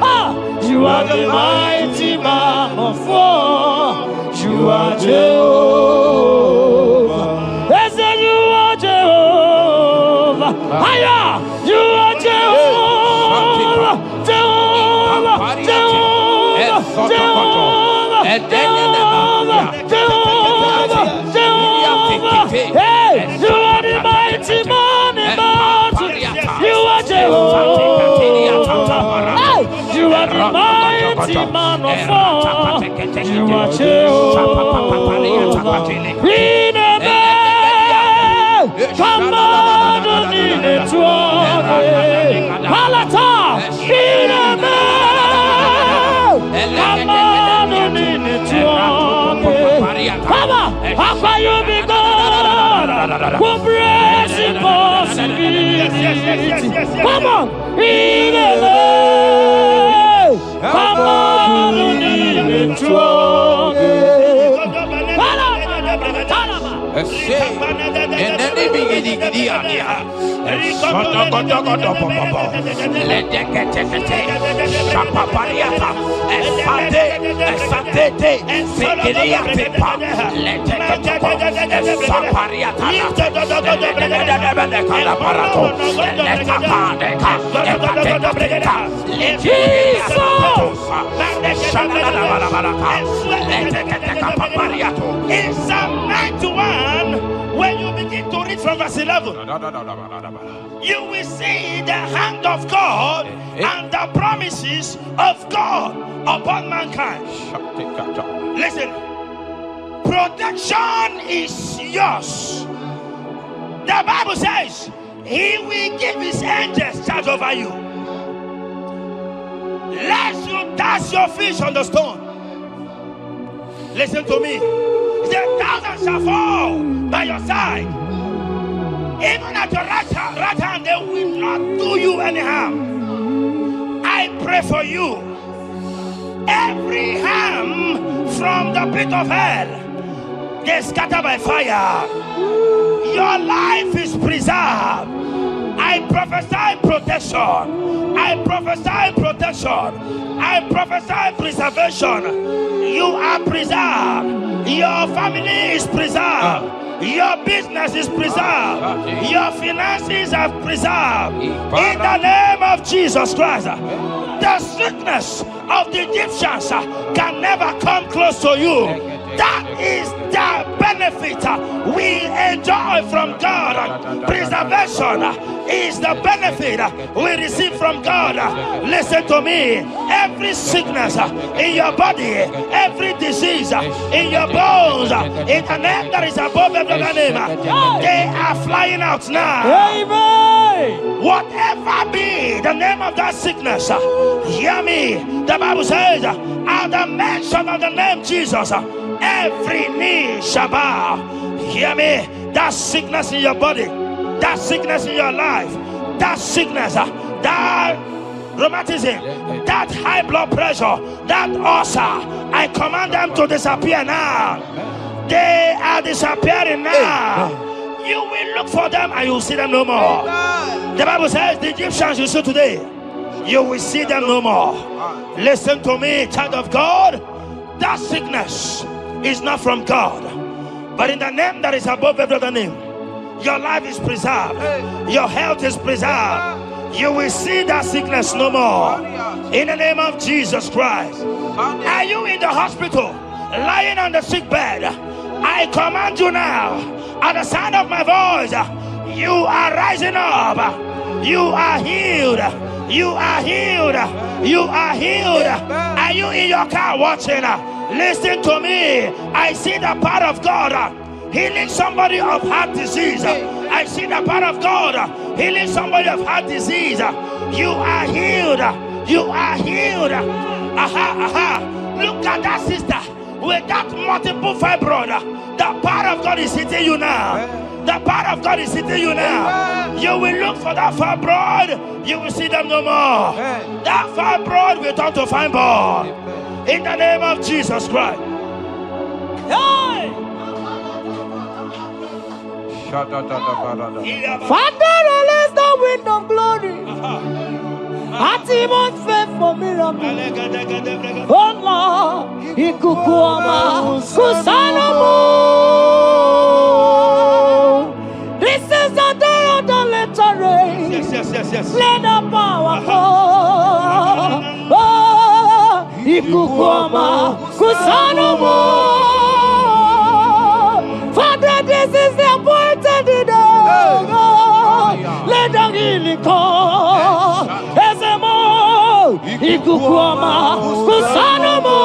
Ah, you are the mighty man of war. You are Jehovah. Yes, you are Jehovah. Higher, you are Jehovah, Jehovah, Jehovah, Jehovah, Jehovah, Jehovah. Hey, you are the mighty man in battle. You are Jehovah. Hey, you are the mighty man of war. You are Jehovah. We never come on. Palata We'll praise impossibility. Come on. Come on. You need it strong. And then they begin to in Psalm 91, when you begin to read from verse 11, you will see the hand of God and the promises of God upon mankind. Listen, protection is yours. The Bible says He will give His angels charge over you, lest you dash your fish on the stone. Listen to me. The thousands shall fall by your side, even at your right hand, they will not do you any harm. I pray for you. Every harm from the pit of hell, they scatter by fire. Your life is preserved. I prophesy protection. I prophesy protection. I prophesy preservation. You are preserved. Your family is preserved. Your business is preserved. Your finances are preserved. In the name of Jesus Christ. The sickness of the Egyptians can never come close to you. That is the benefit we enjoy from God. Preservation is the benefit we receive from God. Listen to me. Every sickness in your body, every disease in your bones, in the name that is above every other name, they are flying out now. Amen. Whatever be the name of that sickness, hear me. The Bible says, at the mention of the name Jesus, every knee shall bow. Hear me. That sickness in your body, that sickness in your life, that sickness, that rheumatism, that high blood pressure, that ulcer, I command them to disappear now. They are disappearing now. You will look for them and you will see them no more. The Bible says the Egyptians you see today, you will see them no more. Listen to me, child of God. That sickness is not from God, but in the name that is above every other name, your life is preserved. Your health is preserved. You will see that sickness no more. In the name of Jesus Christ. Are you in the hospital, lying on the sick bed? I command you now, at the sound of my voice, you are rising up. You are healed. You are healed. You are healed. Are you in your car watching? Listen to me. I see the power of God healing somebody of heart disease. I see the power of God healing somebody of heart disease. You are healed. You are healed. Look at that sister with that multiple fibroid. The power of God is hitting you now. The power of God is hitting you now. You will look for that fibroid. You will see them no more. That fibroid will turn to fibroid. In the name of Jesus Christ. Hey! Father, release the wind of glory. Atimost faith for miracle. Oh Lord, Ikukuama, Kusanamo. This is the day of the letter rain. Yes. Let the power fall. Oh, Ikukuama, Kusanamo. Father, this is the appointed day. Let the healing come. Ezemo, Ikukuama, Kusanamo.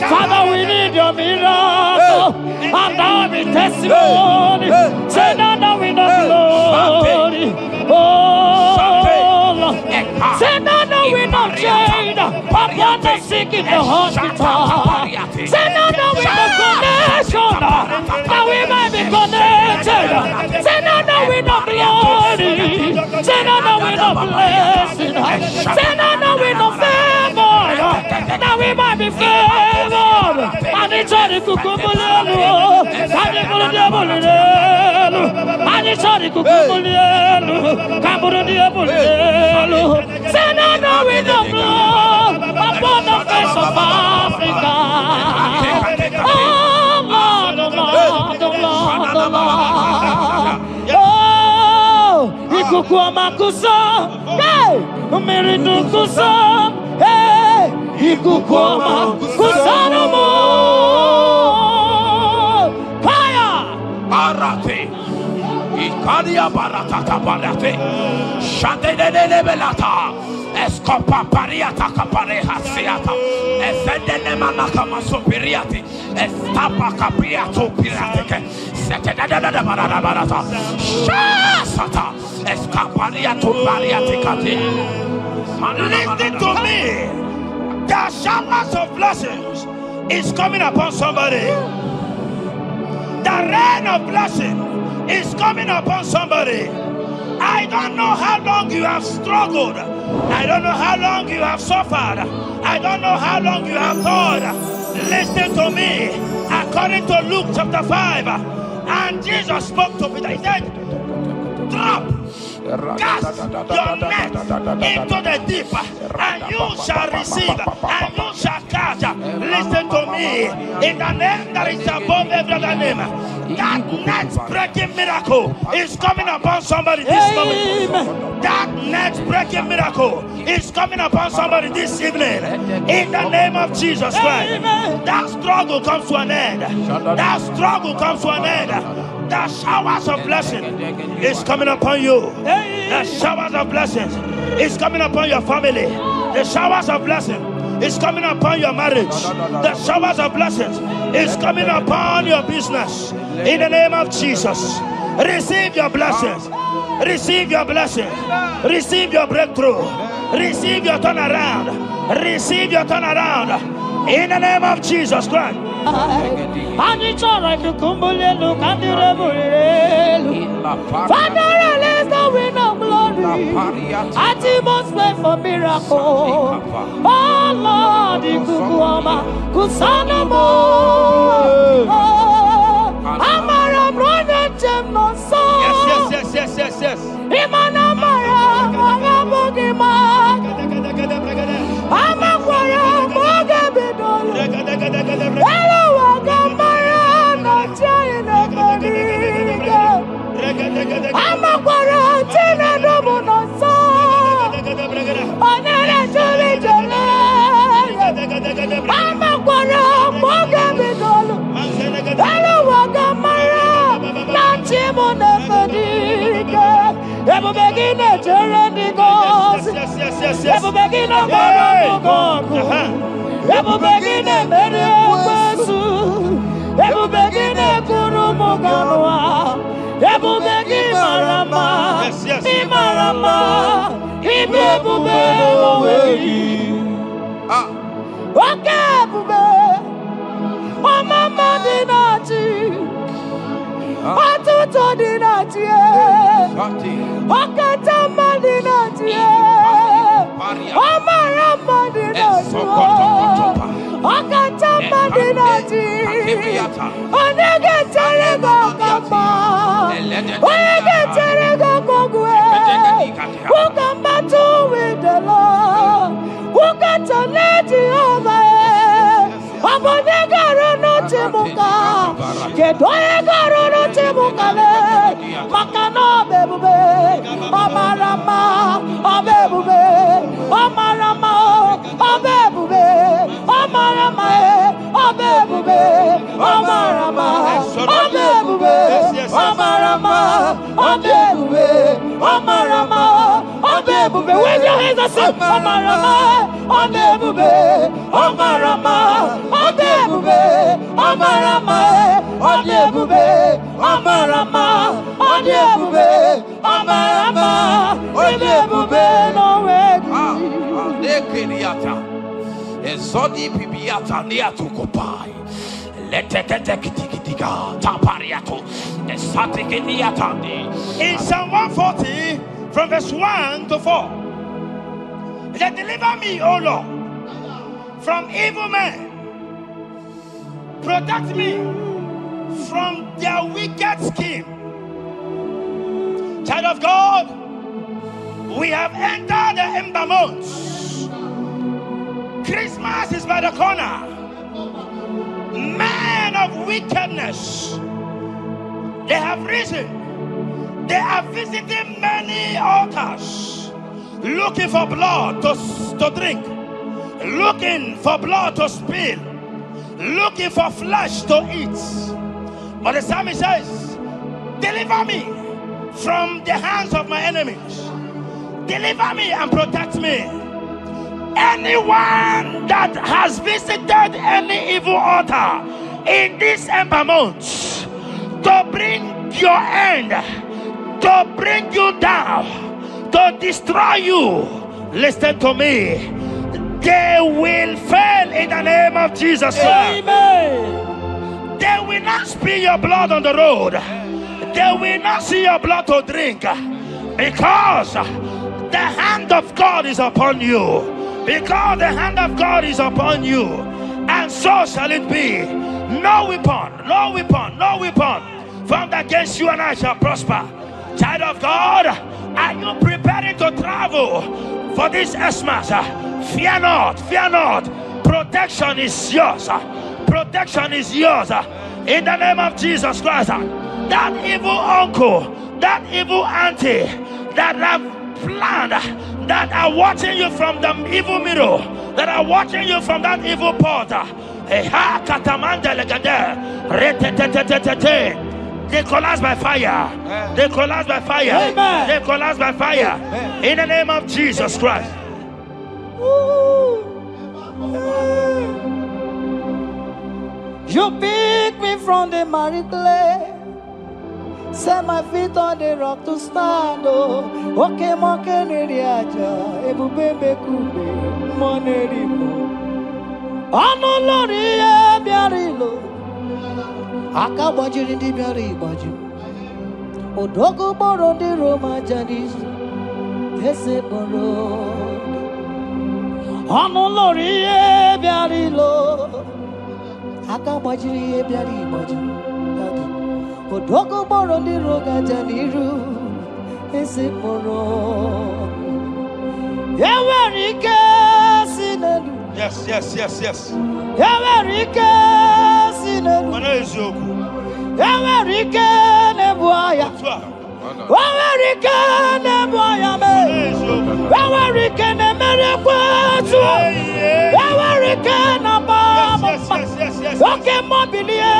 Father, we need your miracle. And our testimony. Say now we know glory. Oh, Lord. Say now we know shade. Upon the sick in the hospital. Say now we know connection. connection. That we might be connected. Say no, no, we no glory. Say no, no, we no blessing. Say no, no, we no favor. Now we might be favored. And it's all the cucumbolelo. And the bullet. And it's all the cucumbolelo. Cambulo diabolelo. Say no, no, we no blow upon the face of Africa. Oh Lord, oh Lord, oh Lord, oh Lord. Oh, ikuku amakuso, hey, umiridu kuso, hey, ikuku amakuso no more. Fire, Arate. Ikadia baratata barate. Shadene belata. Escopa pariata capareha seata. Efendene manaka masopiriati. Estapa capriato pirate. Setedada barata. Shasata. Escapariato bariate cati. Listen to me. The showers of blessings is coming upon somebody. The rain of blessing is coming upon somebody. I don't know how long you have struggled. I don't know how long you have suffered. I don't know how long you have thought. Listen to me. According to Luke chapter 5, and Jesus spoke to Peter. He said, drop, cast your net into the deep, and you shall receive, and you shall catch. Listen to me. In the name that is above every other name, that net breaking miracle is coming upon somebody this moment. That net breaking miracle is coming upon somebody this evening. In the name of Jesus Christ. That struggle comes to an end. That struggle comes to an end. The showers of blessing is coming upon you. The showers of blessings is coming upon your family. The showers of blessing is coming upon your marriage. The showers of blessings is coming upon your business. In the name of Jesus, receive your blessings. Receive your blessings. Receive your breakthrough. Receive your turnaround. Receive your turnaround. In the name of Jesus Christ. Father, release the wind of glory. Atmosphere for miracle. Oh Lord, Ikukuama, Kusanamo. Amara brother Jemno so. Yes. Imana Mara, Magabogima. Amakwara, Mogabidolo. Hello, Wagamara, not trying to Amakwara, Tina Domono so. Onere Jolly Jolly. Amakwara, Mogabidolo. Hello, Wagamara, not Chimona Fadiga. Ever begin a journey goes. Ever begin a Ever begin a Mediasu. Ever begin a Kurumoganoa. Ever begin Marama. Imarama. Ibebube. Okay, Bube. Oh, Mama Dinati. Atuto Dinati. Okatama Dinati. Omarama Dinati. Okatama Dinati. Onegeterego Kama. Onegeterego Kogwe. Who come back to with the Lord? Who got to let you over? Abonegaro no Timuka. Kedoegaro no Timukale. Makano bebube. Omarama. Obebube. Omarama. Obebube. Omarama. Obebube. Omarama. Obebube. Omarama. Obebube. Omarama. Obebube. Wave your hands and say Omarama. Obebube. Omarama. Obebube. Omarama. Obebube. Omarama. Obebube. Omarama. Obebube. No way. Nekiriata. Ezodi pibiata niatukopai. In Psalm 140, from verse 1 to 4, it said, deliver me, O Lord, from evil men. Protect me from their wicked scheme. Child of God, we have entered the ember months. Christmas is by the corner. Men of wickedness, they have risen. They are visiting many altars, looking for blood to drink, looking for blood to spill, looking for flesh to eat. But the psalmist says, deliver me from the hands of my enemies. Deliver me and protect me. Anyone that has visited any evil altar in this ember month to bring your end, to bring you down, to destroy you, listen to me, they will fail in the name of Jesus Christ. Amen. They will not spill your blood on the road. They will not see your blood to drink, because the hand of God is upon you. Because the hand of God is upon you. And so shall it be. No weapon formed against you and I shall prosper. Child of God, are you preparing to travel for this Xmas? Fear not. Protection is yours. Protection is yours. In the name of Jesus Christ. That evil uncle, that evil auntie that have planned, that are watching you from the evil mirror, that are watching you from that evil portal, they collapse by fire. They collapse by fire. Amen. They collapse by fire. Amen. In the name of Jesus Christ. You pick me from the miry clay, set my feet on the rock to stand. Oh, okay, monkey neriaja, ebube kube, monerimo. Ano lori e biarilo, aka bajiri di biari baju. Odogo boro di Roma janis, ese boro. Ano lori e biarilo, aka bajiri e biari baju. Odogo boro di roga janiru, ese boro. Yawerike sinelu. Yes. Yawerike sinelu. Yawerike nebuaya. Yawerike nebuaya me. Yawerike nemerekwetu. Yawerike nababa. Okay, mobilie,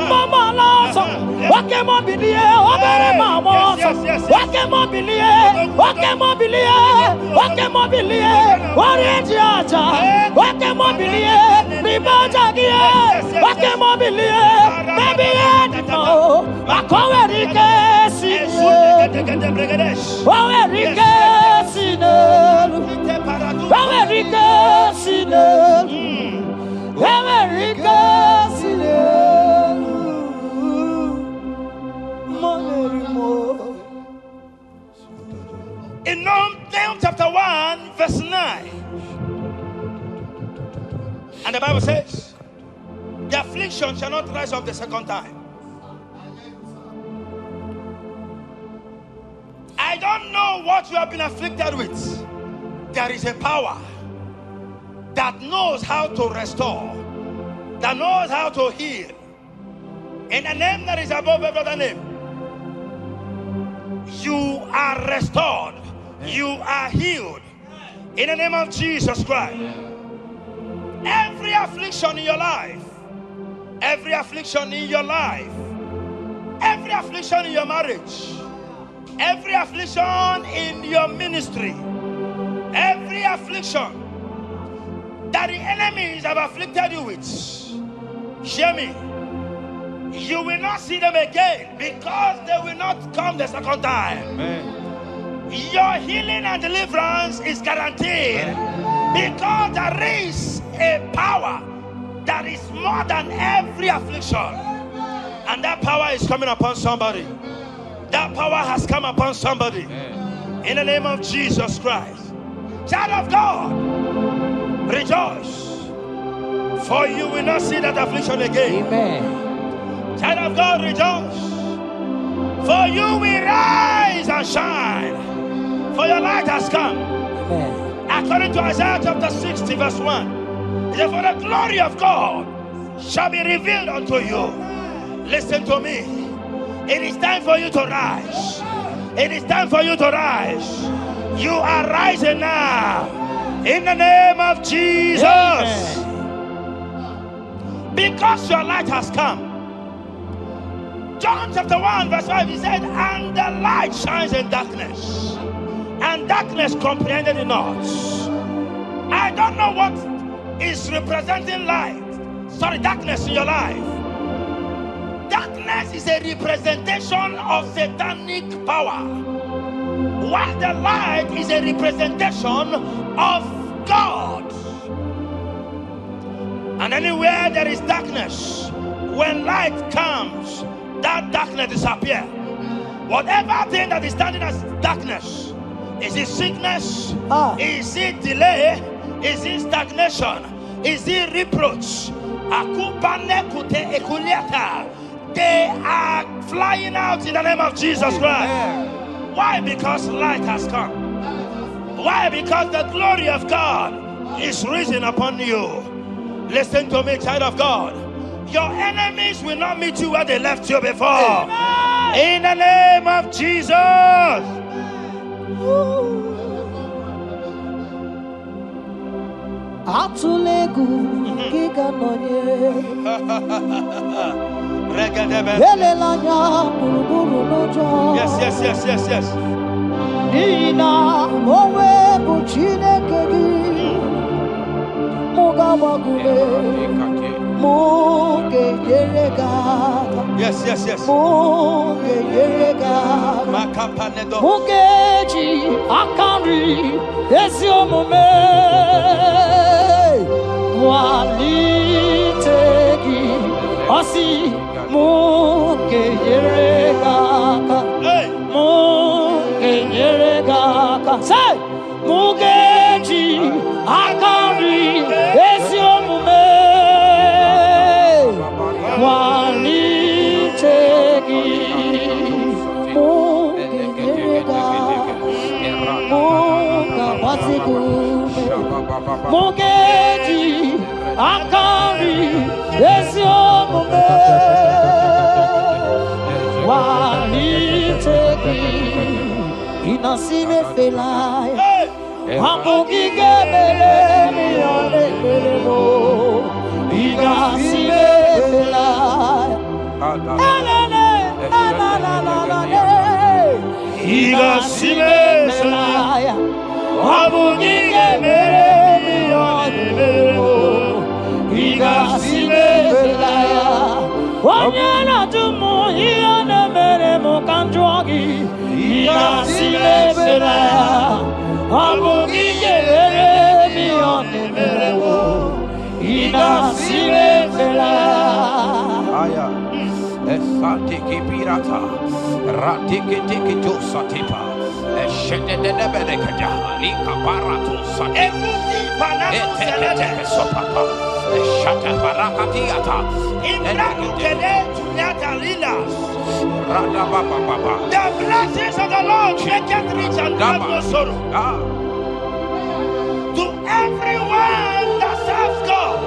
mama loso. Okay, mobilie, obere mama loso. Okay, mobilie, orientiaja. Okay, mobilie, ribajagie. Okay, mobilie, baby no. Akowerike sine. Akowerike sine. Akowerike sine. In Nahum chapter 1 verse 9, and the Bible says, the affliction shall not rise up the second time. I don't know what you have been afflicted with. There is a power that knows how to restore, that knows how to heal. In the name that is above every other name, you are restored, you are healed. In the name of Jesus Christ. Every affliction in your life, every affliction in your life, every affliction in your marriage, every affliction in your ministry, every affliction that the enemies have afflicted you with, hear me, you will not see them again, because they will not come the second time. Amen. Your healing and deliverance is guaranteed, because there is a power that is more than every affliction. And that power is coming upon somebody. That power has come upon somebody. In the name of Jesus Christ. Child of God, rejoice. For you will not see that affliction again. Amen. Child of God, rejoice. For you will rise and shine. For your light has come. Amen. According to Isaiah chapter 60 verse 1. It says, for the glory of God shall be revealed unto you. Listen to me. It is time for you to rise. It is time for you to rise. You are rising now. In the name of Jesus. Amen. Because your light has come. John chapter 1 verse 5, he said, and the light shines in darkness, and darkness comprehended it not. I don't know what is representing light. Sorry, darkness in your life. Darkness is a representation of satanic power, while the light is a representation of God. And anywhere there is darkness, when light comes, that darkness disappears. Whatever thing that is standing as darkness, is it sickness? Is it delay? Is it stagnation? Is it reproach? They are flying out in the name of Jesus Christ. Why? Because light has come. Why? Because the glory of God is risen upon you. Listen to me, child of God. Your enemies will not meet you where they left you before. Amen. In the name of Jesus. Atulegu giga nonye. Yes. Nina mowe buchineke gi. Mugabagume. Muge yerega. Yes. Muge yerega. Mugeji akari esiomume. Walitegi osi muge yerega. Muge yerega. Say mugeji akari esiomume. Walitegi mugerega mugabazigume mugeji akari esiomume walitegi inasime felaya wamugige belemi olebelemo inasime felaya Igasime wabugige meremi onimemo Igasime belaya wanyana tumu iyane meremo kanjwagi Igasime belaya wabugige meremi onimemo Igasime belaya Esantiki pirata, ratiki tiki to satipa, eshende de nebelekada, lika barato satipa, eteke sopapa, eshata barakatiata, Imbratukele tunyata lilas. rada baba. The blessings of the Lord make it rich and add no sorrow. To everyone that serves God,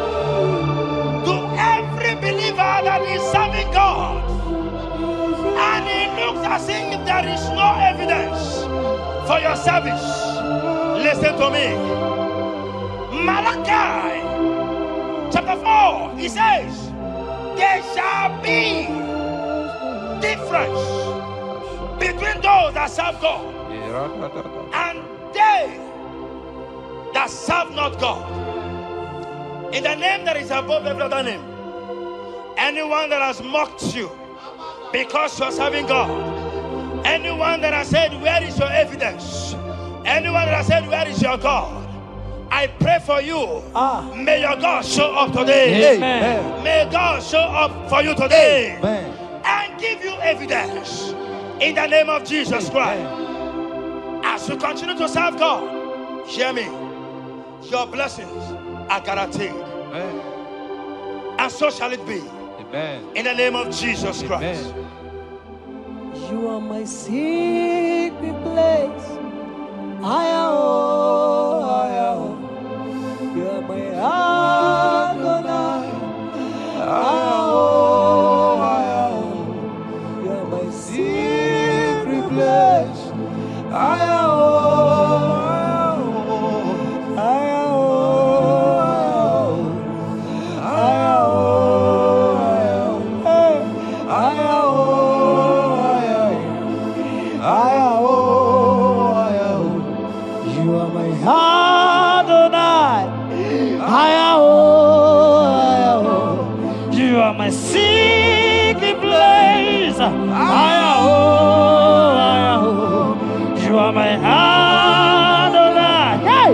to every believer that is serving God, and it looks as if there is no evidence for your service. Listen to me. Malachi chapter 4, he says, there shall be difference between those that serve God and they that serve not God. In the name that is above every other name, anyone that has mocked you because you are serving God, anyone that has said, where is your evidence? Anyone that has said, where is your God? I I pray for you. May your God show up today. Amen. May God show up for you today. Amen. And give you evidence in the name of Jesus Christ. As you continue to serve God, hear me. Your blessings are guaranteed. And so shall it be. Amen. In the name of Jesus Christ. Amen. You are my secret place. I am. You are my Adonai. I am. You are my secret place. I am. My secret place, you are my Adonai. Hey,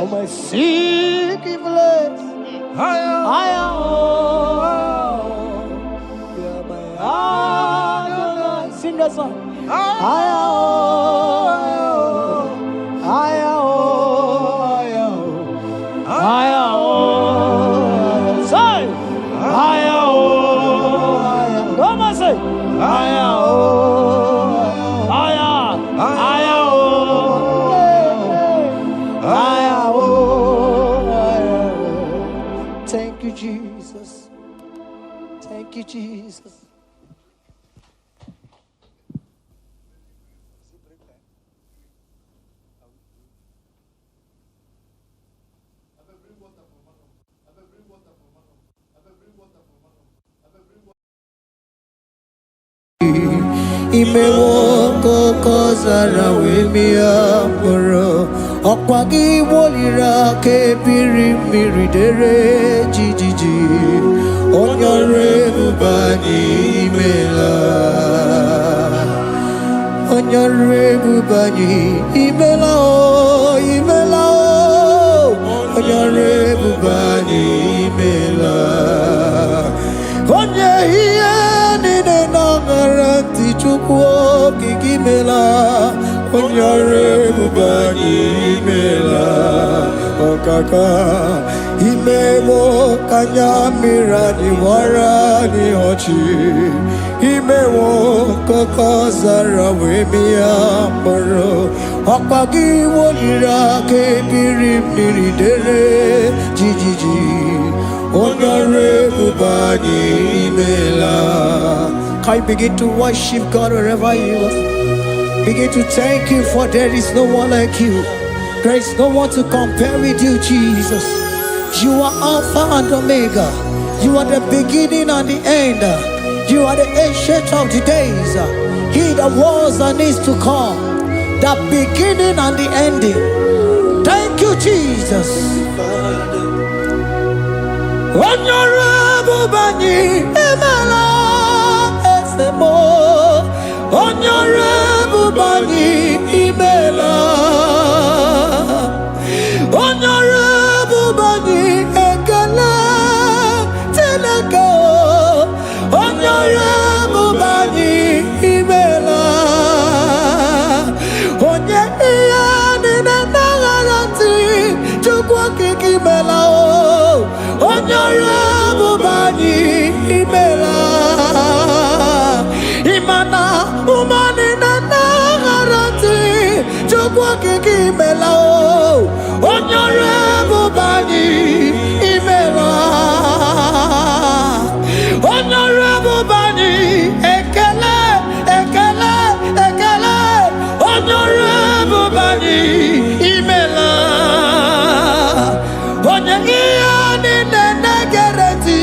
my secret place. Sing that song. Thank you, Jesus. Thank you, Jesus. Imewo kozara wemi amoro ọ̀pá gị wolira kebiri mmiri dere jijiji onye ọrụ ebube anyị imela onye ọrụ ebube anyị imela o imela o onye ọrụ ebube anyị imela onye ihe niile na-aṅara ntị Chukwu okike imela onye ọrụ ebube anyị imela ọkaka imewo ka anya mmiri anyị gbara anyị ọchị imewo kọkọ zara wee mịa mkpụrụ ọkpa gị woliri aka ebiri mmiri dere jijiji onye ọrụ ebube anyị imela. Can you begin to worship God wherever you are? Begin to thank Him, for there is no one like you. There is no one to compare with you, Jesus. You are Alpha and Omega. You are the beginning and the end. You are the ancient of the days. He that was and is to come. The beginning and the ending. Thank you, Jesus. Honorable Bani Emala Esemo. Honorable Bani Emala. Honorable Bani Ekala Teleko. Honorable Bani Emala. Onye iyani na nagarati chukwa kiki mela o. Honorable Bani Emala. Imana umani na nagarati chukwa kiki mela o. Honorable Bani Emala. Honorable Bani Ekele Ekele Ekele. Honorable Bani Emala. Onye iyani nene gereti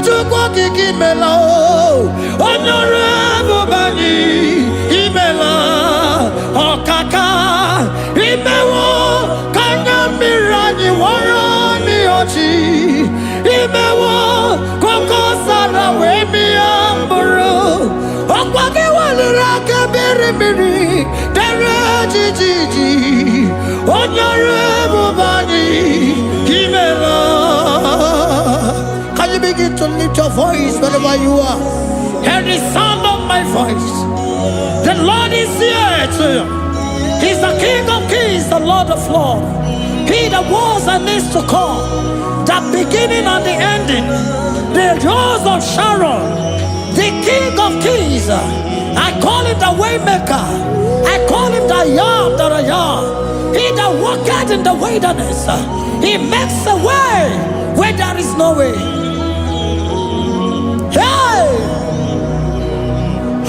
chukwa kiki mela o. Honorable Bani Emala. Okaka imewo kanya mirani warani ochi. Imewo koko sara wemi amburu. Okwagi walira kebiri miri dere jijiji. Honorable Bani Emala. Can you begin to lift your voice wherever you are? Hear the sound of my voice. The Lord is here to you. He's the King of Kings, the Lord of Lords. He that was and is to come, the beginning and the ending, the Rose of Sharon, the King of Kings. I call him the Waymaker. I call him the Yam that I am. He that walketh in the wilderness, he makes a way where there is no way. Hey!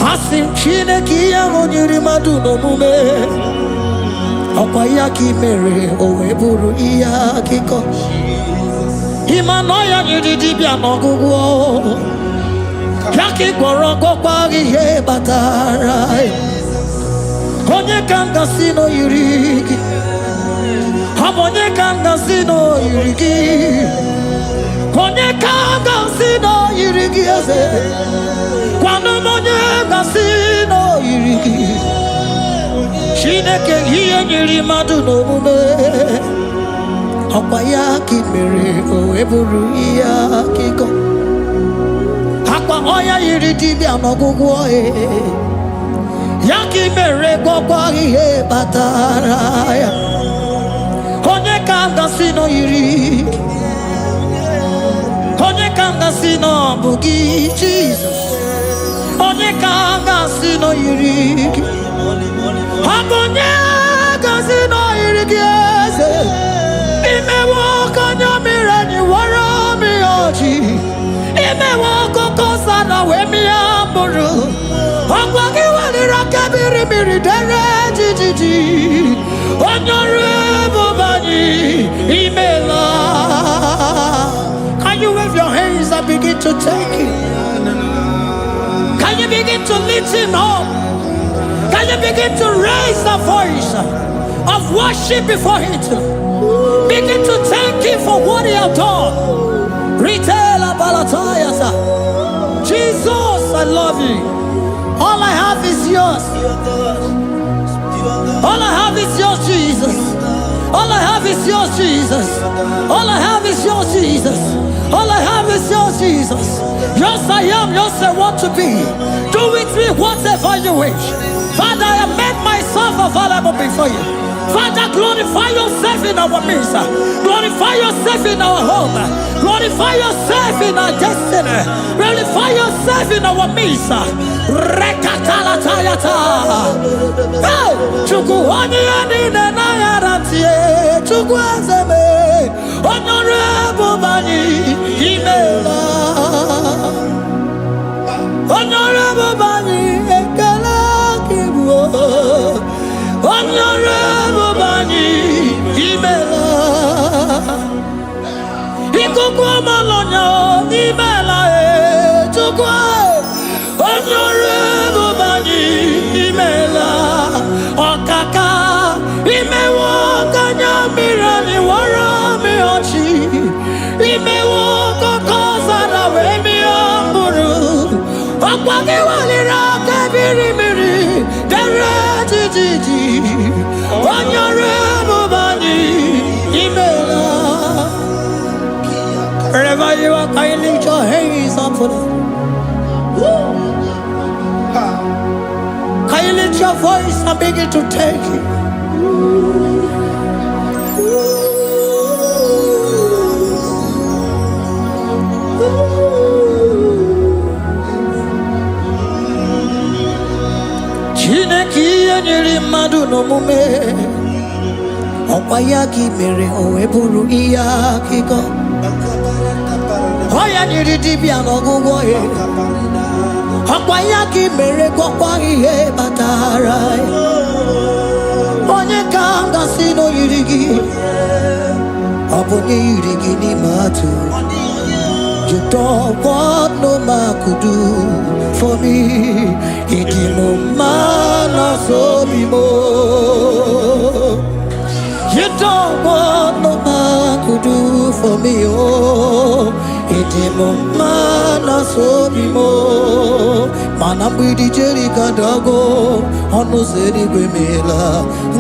Hasim Chineke ya onyiri madu no mume. Okwa ya ki mere owe buru iya kiko. Imano ya nyiri dibia n'ọgwụgwọ. Ya ki gwọrọ gwọkwa ihe batara. Onye ka m gasị n'oyiri gị. Onye ka m gasị n'oyiri gị. Onye ka m gasị n'oyiri gị eze. Kwanu onye gasị n'oyiri gị. Chineke ihe nyiri mmadụ n'omume. Ọkwa ya ka i mere o wee bụrụ ihe akụkọ. Akwa ọya yiri dibịa n'ọgwụgwọ ya ka i mere gwọkwa ihe kpatara ya. Onye ka m gasị n'oyiri gị. Onye ka m gasị n'ọbụ gị Jizọs. Onye ka m gasị n'oyiri gị. Onye gasị n'oyiri gị eze. Imewo kanya mire ni wara mi oji. Imewo koko sana we mi amburu. Ogwa ki walira kebiri miri dere jijiji. Honorable Bani Emala. Can you wave your hands and begin to take it? Can you begin to lift him up? Can you begin to raise the voice of worship before him? Begin to thank him for what he has done. Retail Abalatayasa. Jesus, I love you. All I have is yours. All I have is yours, Jesus. All I have is yours, Jesus. All I have is yours, Jesus. All I have is yours, Jesus. Yours I am, yours I want to be. Do with me whatever you wish. Father, I have made myself available before you. Father, glorify yourself in our midst. Glorify yourself in our home. Glorify yourself in our destiny. Glorify yourself in our midst. Rekatalatayata. Hey! Chukwani anine na yaratie. Chukwazeme. Honorable Bani Emala. Honorable Bani Ekala Kibuo. Honorable Bani Emala. Ikukwa malonya Emala chukwa. Honorable Bani Emala. Okaka imewo kanya mira Akwage walira kabiri miri dere jiji Onyore mubani imela. Wherever you are, can you lift your hands up for them? Can you lift your voice and begin to take it? Chineke nyere mmadụ n'omume ọkwa ya ka mere o wee bụrụ ihe akụkọ ọ ya nyere dibịa n'ọgwụgwọ ya ọkwa ya ka mere gwọkwa ihe batara onye ka m gasị n'oyiri gị ọ bụ onye yiri gị n'ime atụ. You don't want no man could do for me. Iti mo mana so bi mo. You don't want no man could do for me. Oh, iti mo mana so bi mo. Mana bidi jeri kadago onu seri gwemela.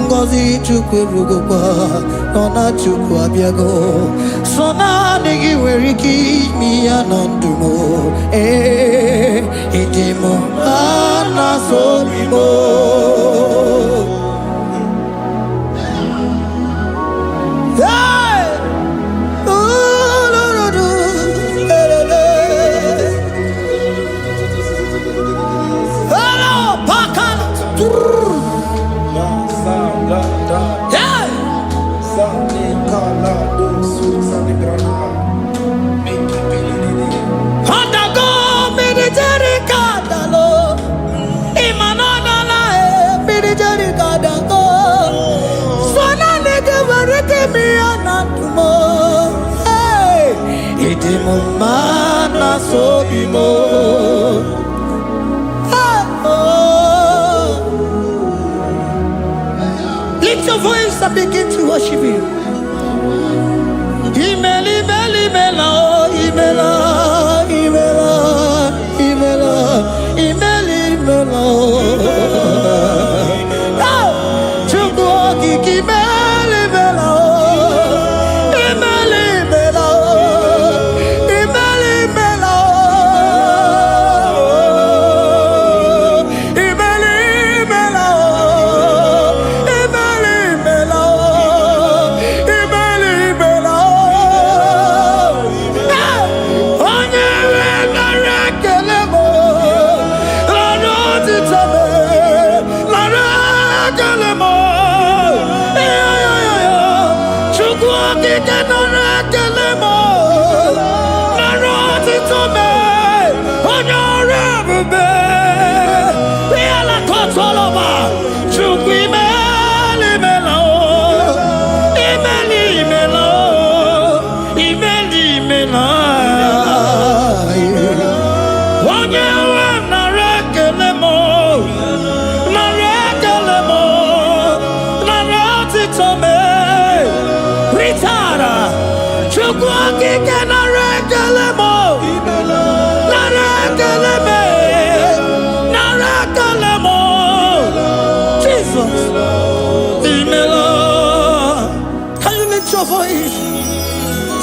Ngozi chukwe rugokwa nona chukwu abiago. Sona nigi weriki mi anandumo. Iti mo mana so bi mo. Mana so bimo. Lift your voice and begin to worship Him. Imeli, imeli, imela, imela, imela, imela, imeli, imela. Chukwu okike imeli, imela.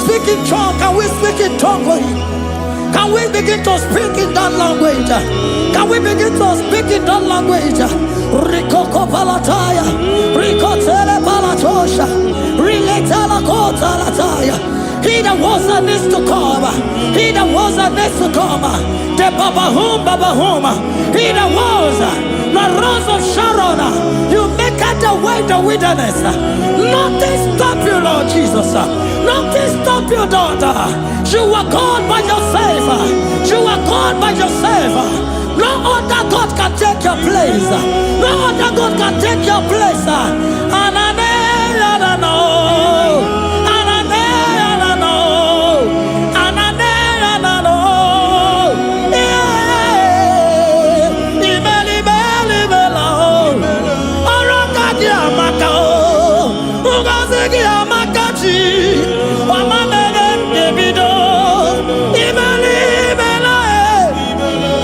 Speak in tongue. Can we speak in tongue for Him? Can we begin to speak in that language? Can we begin to speak in that language? Rikoko palataya, rikotele palatosha, riletala kotalataya. He that was and needs to come. He that was and needs to come. The Babahum. He that was the rose of Sharon. You make out the way in the wilderness. Nothing stop you, Lord Jesus. Nothing stop you, daughter. You are God by yourself. You are God by yourself. No other God can take your place. No other God can take your place. And I know.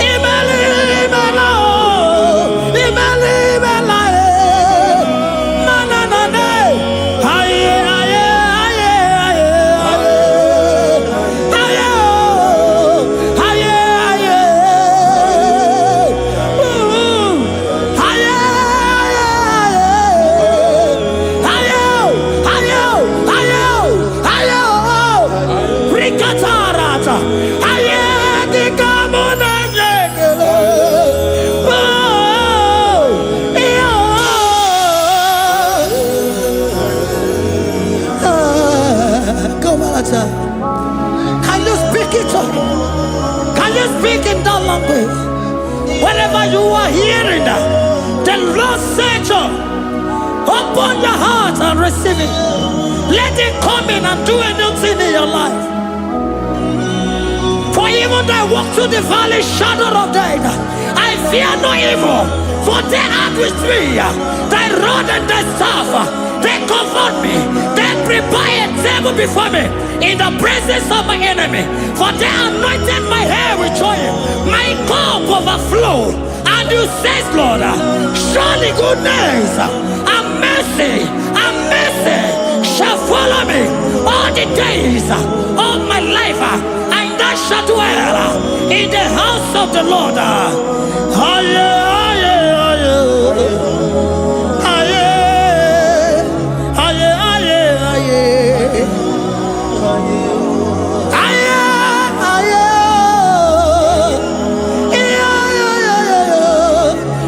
Imeli, Can you speak it to him? Can you speak in that language? Wherever you are hearing that, the Lord said, open your heart and receive it. Let it come in and do anything in your life. For even though I walk through the valley shadow of death, I fear no evil. For they are with me. Thy rod and thy staff, they comfort me. They prepare a table before me in the presence of my enemy. For they anointed my hair with oil. My cup overflow. And you say, Lord, surely goodness and mercy shall follow me all the days of my life. And I shall dwell in the house of the Lord.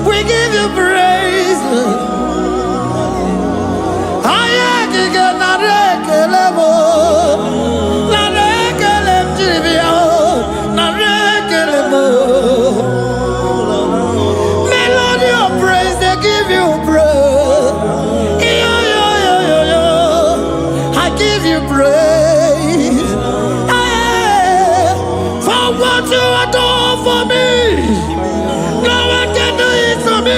We give you praise. Melody of praise, they give you praise. I give you praise. For what you have done for me, no one can do it for me.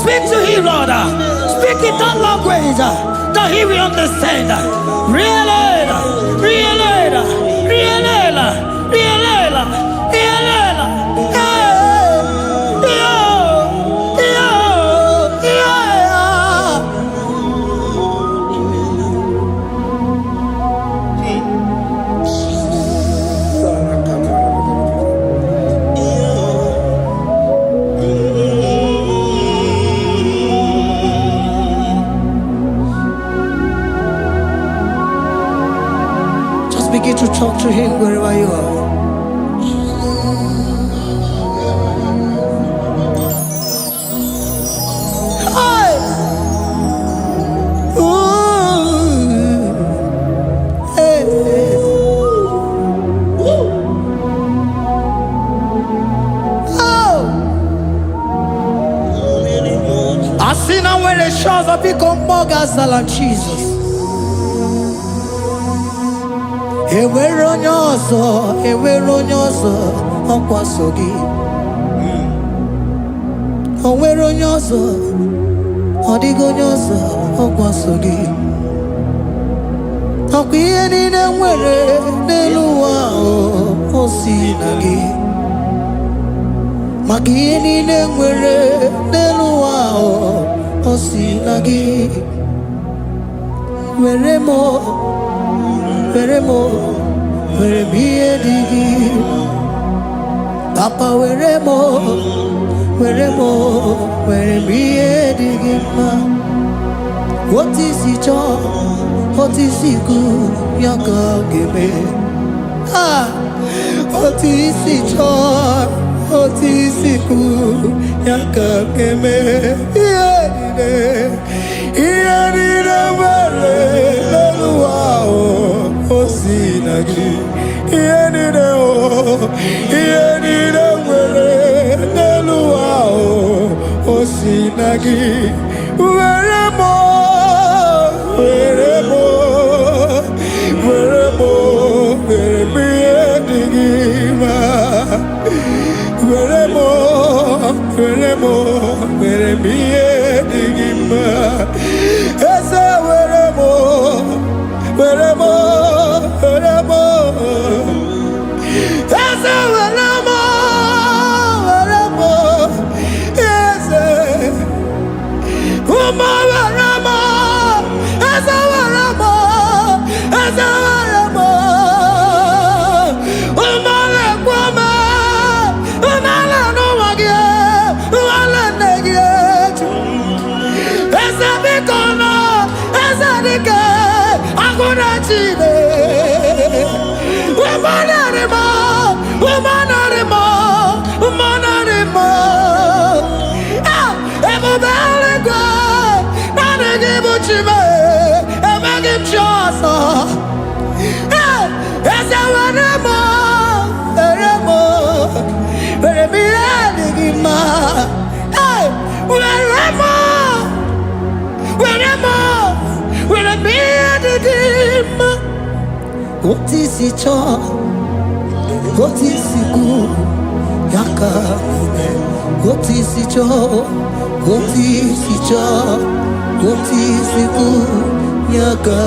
Speak to him, Lord. Speak in that language that he will understand. Begin to talk to him wherever you are. Hi. Ooh. Hey. Oh. I see now where the shores have become more than Jesus. Enwere onye ọzọ ọkwaso gị. Onwere onye ọzọ, ọ dịghị onye ọzọ ọkwaso gị. Ọkwa ihe niile nwere n'elu ụwa o si na gị. Maka ihe niile nwere n'elu ụwa o si na gị. Were m ihe dị gị. Papa were m ihe dị gị mma. Otu isi chọọ, otu isi kwu ya ka ọ ga-eme. Otu isi chọọ, otu isi kwu ya ka ọ ga-eme. Ihe niile nwere n'elu ụwa o si na gị. Ihe niile nwere n'elu ụwa o si na gị. Were m ihe dị gị mma. Were m ihe dị gị mma. What is it all? What is it good? Yaka. What is it all? What is it all? What is it good? Yaka.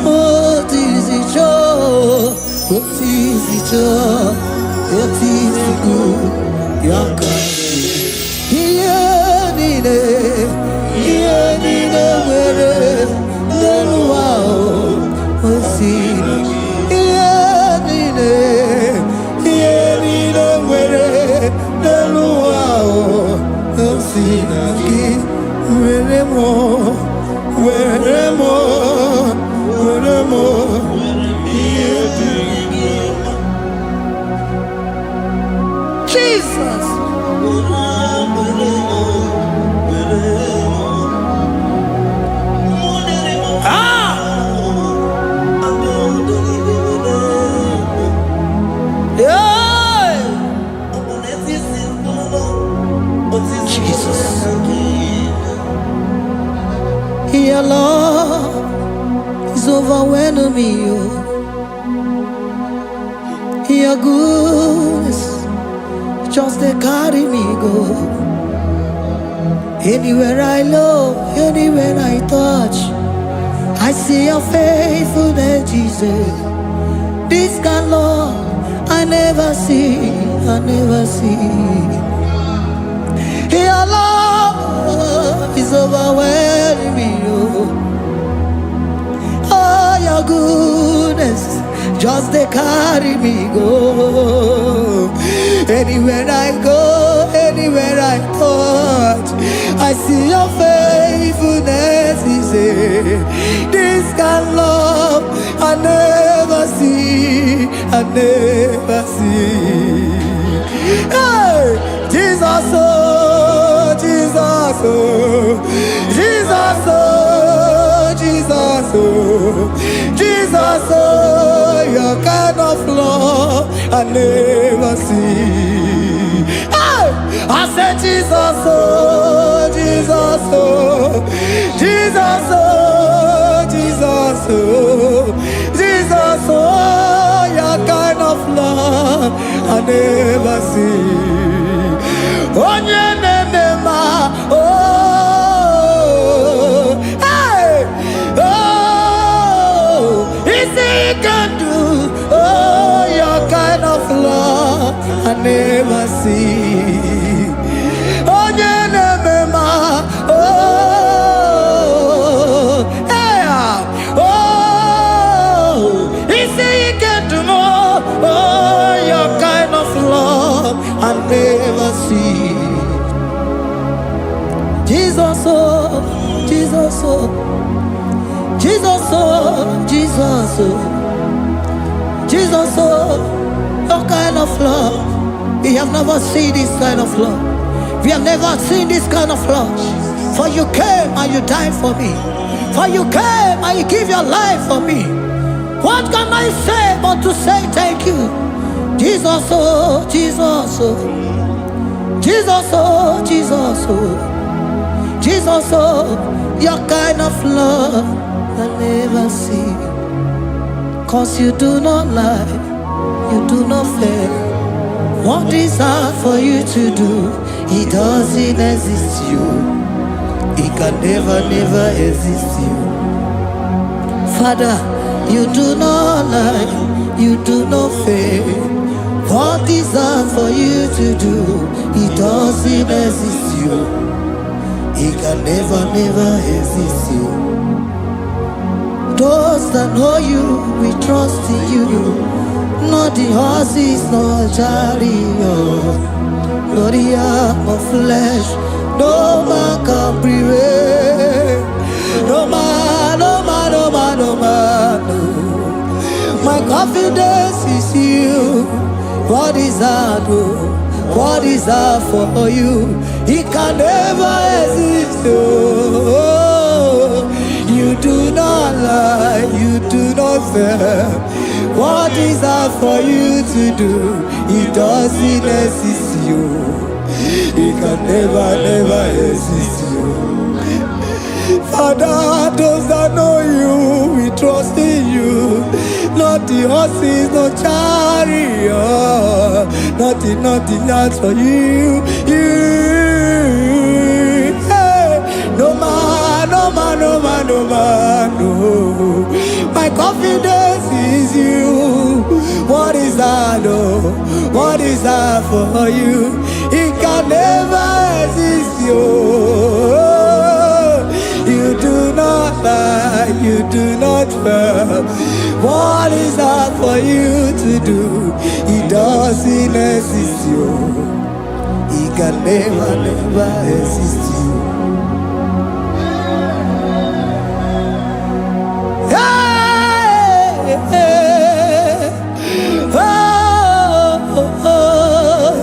What is it all? What is it all? What is it good? Yaka. Here nine, where no wow. What's it? Jesus. Your love is overwhelming me. Your goodness just they carry me go. Anywhere I look, anywhere I touch, I see your faithfulness, Jesus. This kind of love I never see, I never see. Your love is overwhelming me. Oh, your goodness just they carry me go. Anywhere I go, anywhere I touch, I see your faithfulness. This kind of love I never see, I never see. Hey, Jesus, oh, Jesus, oh, Jesus, oh, Jesus, oh, Jesus, oh, your kind of love I never see. Hey, I said Jesus, oh, Jesus, oh, Jesus, oh, Jesus, oh, Jesus, oh, your kind of love I never see. Onye nemema, oh, hey, oh, easy can do, oh, your kind of love I never see. Onye nemema, oh, hey, oh, easy can do more, oh, your kind of love I never see. Jesus, oh, Jesus, oh, Jesus, oh, Jesus, oh, Jesus, oh, your kind of love. We have never seen this kind of love. We have never seen this kind of love. For you came and you died for me. For you came and you give your life for me. What can I say but to say thank you? Jesus, oh, Jesus, oh, Jesus, oh, Jesus, oh. Jesus, oh, your kind of love I never see. 'Cause you do not lie, you do not fail. What is hard for you to do, it doesn't exist you. It can never, never exist you. Father, you do not lie, you do not fail. What is hard for you to do, it doesn't exist you. He can never, never exist you. Those that know you, we trust in you. Not the horses, nor chariot, nor the arm of flesh. No man can prevail. No man, no man, no man, no man. No. My confidence is you. What is that? What is that for you? He can never exist. Oh, you do not lie, you do not fail. What is that for you to do? He doesn't exist you. He can never, never exist you. Father, those that know you, we trust in you. Not the horses, no chariot. Nothing else for you. Hey, no man, no man, no man, no man, no. My confidence is you. What is that, oh? What is that for you? It can never exist you. You do not lie, you do not fail. What is that for you to do? He doesn't exist you. He can never, never exist you. Hey, hey, oh, oh, oh.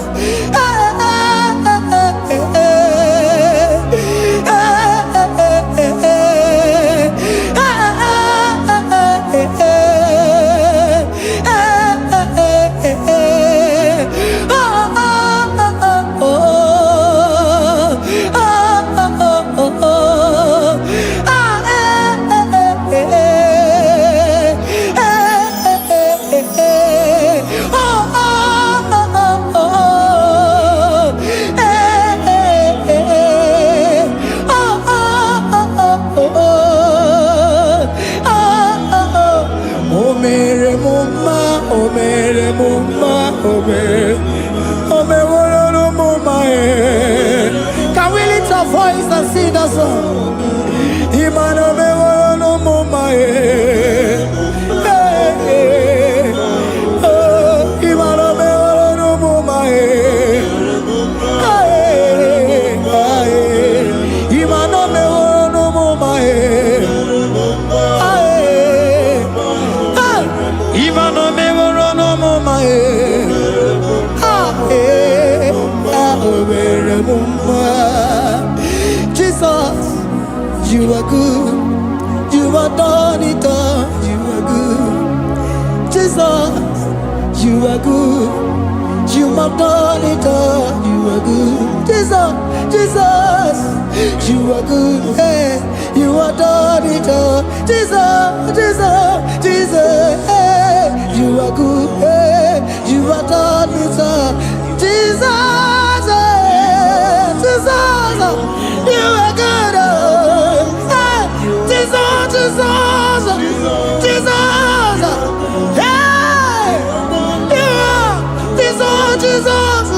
Can we lift our voice and sing that song? Imano me no mama Imano me no mama Imano me no mama Imano me no mama Jesus, you are good. You are done it all. You are good. Jesus, you are good. You have done it all. You are good. Jesus, Jesus, you are good. Hey, you are done it all. Jesus, Jesus, Jesus, hey, you are good. Hey, you are done it all. Jesus, Jesus, you are good. Hey, Jesus, Jesus, Jesus, hey, you are Jesus, Jesus,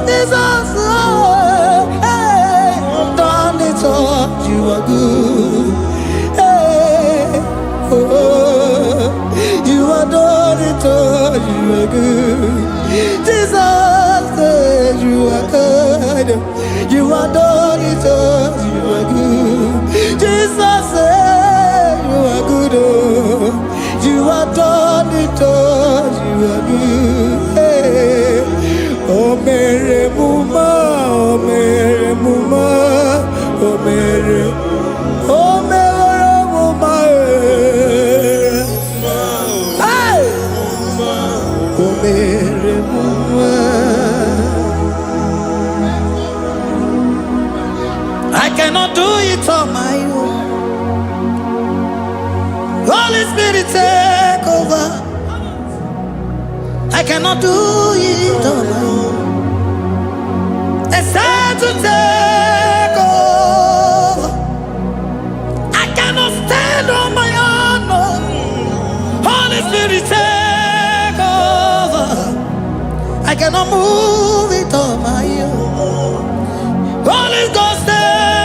Jesus, hey, done it all. You are good. Hey, oh, you are done it all. You are good. Jesus, you are good. You are done it all. You are good. Jesus, you are good. Oh, you are done it all. You are good. Hey. Oh, Mary Muma, oh, Mary Muma, oh, Mary, oh, Mary Muma, hey, oh, Mary Muma. I cannot do it on my own. Holy Spirit, take over. I cannot do it on my own. It's time to take over. I cannot stand on my own. No. Holy Spirit, take over. I cannot move it on my own. Holy Ghost, take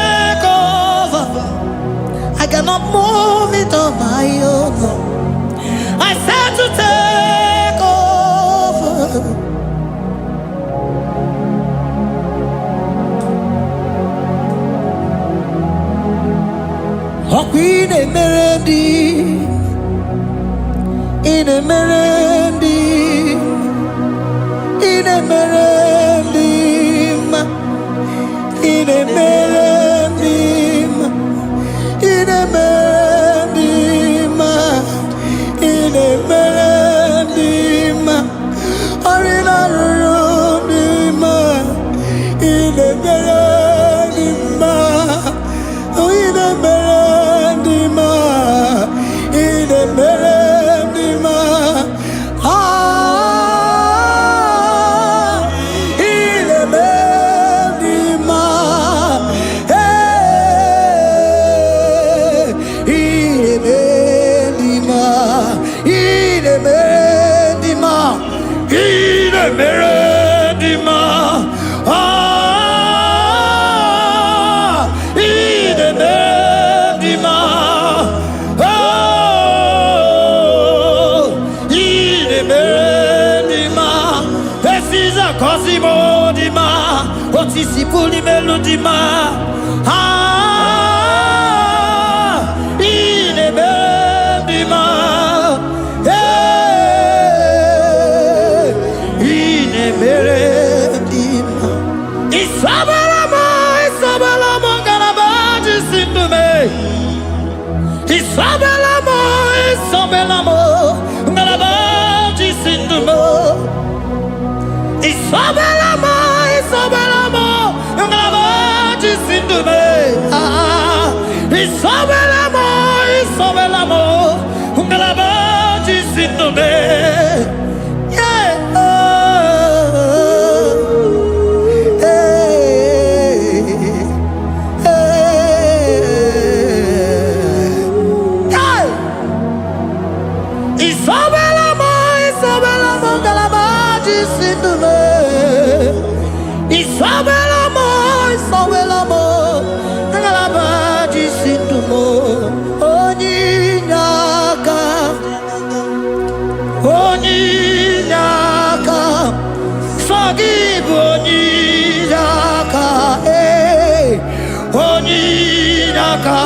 Hokwine merendi, ine merendi, ine merendi, ine merendi, ine merendi, ine merendi, arina rundima, ine merendi, ine merendi, ine merendi, ine merendi, ine merendi, ine merendi, ine merendi, ine merendi, ine merendi, precisa cosimo di ma, otisipuli melodima, ine merendi, ine merendi, Isabelamo, Isabelamo, Garabaji Sindume. Isabelamo, Isabelamo, Garabaji Sindume. Isabelamo, Isabelamo, Garabaji Sindume. Isabelamo, Isabelamo, Garabaji Sindume. Isabelamo, Isabelamo, Galabaji Sindume. Isabelamo, Isabelamo, Galabaji Sindume. Oninyaka, Oninyaka, forgive Oninyaka, Oninyaka.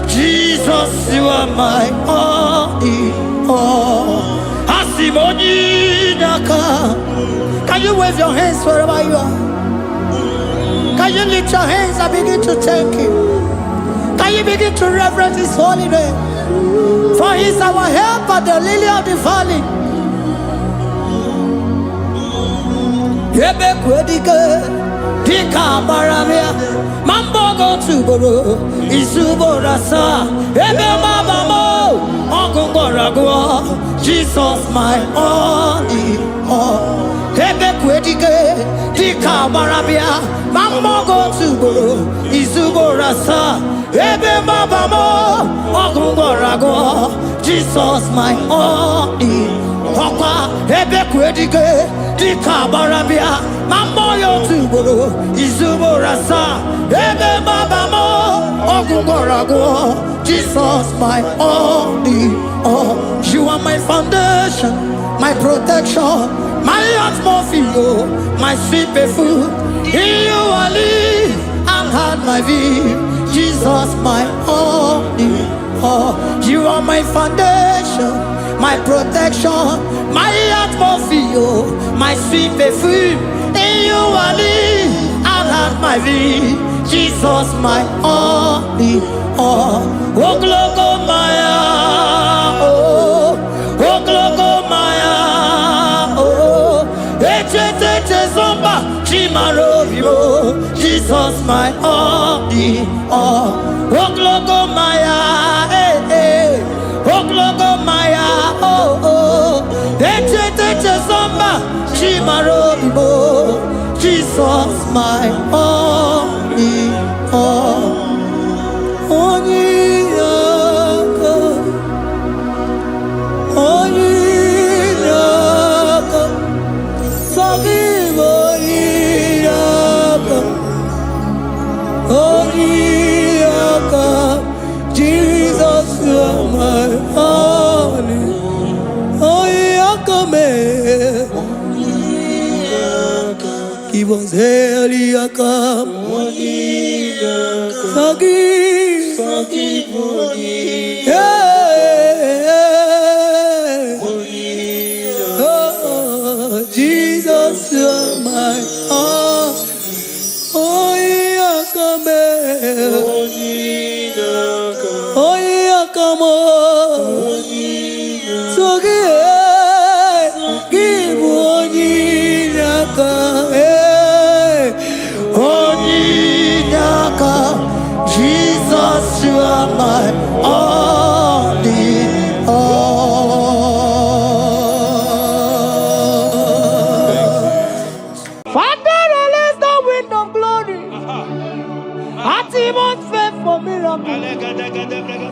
Jesus, you are my only all. Asimonaka. Can you wave your hands wherever you are? Can you lift your hands and begin to thank Him? Can you begin to reverence His holy name? For He is our help at the lily of the valley. Dika Maramia, Mambogo Tuboro, Isuborasa, Ebe Mabamo, Ogungorago, Jesus my only all. Ebe Kwedike, Dika Maramia, Mambogo Tuboro, Isuborasa, Ebe Mabamo, Ogungorago, Jesus my only Papa, Ebe Kwedike, Dika Maramia, Mamboyo Tuboro, Izuborasa, Ebe Babamo, Ogungorago, Jesus my only all. You are my foundation, my protection, my atmosphere, my sweet perfume. In you I live and had my view. Jesus my only all. You are my foundation, my protection, my atmosphere, my sweet perfume. In you I live and have my vie. Jesus my only all. Oh glogo maya, oh glogo maya, oh eche zomba chimarovio. Jesus my only all. Oh glogo maya, oh glogo maya, oh eche zomba chimarovio. Jesus my only all. Onyaka, Onyaka, forgive Onyaka, Onyaka. Jesus you are my only. Onyaka me. He was Eliaka. Forgive Oh, Jesus, you're my all. Oh, yeah, come here. Oh, yeah, come on. So give Onyinaka, Jesus, you are my all in all. Father, release the wind of glory. Atmosphere for miracle.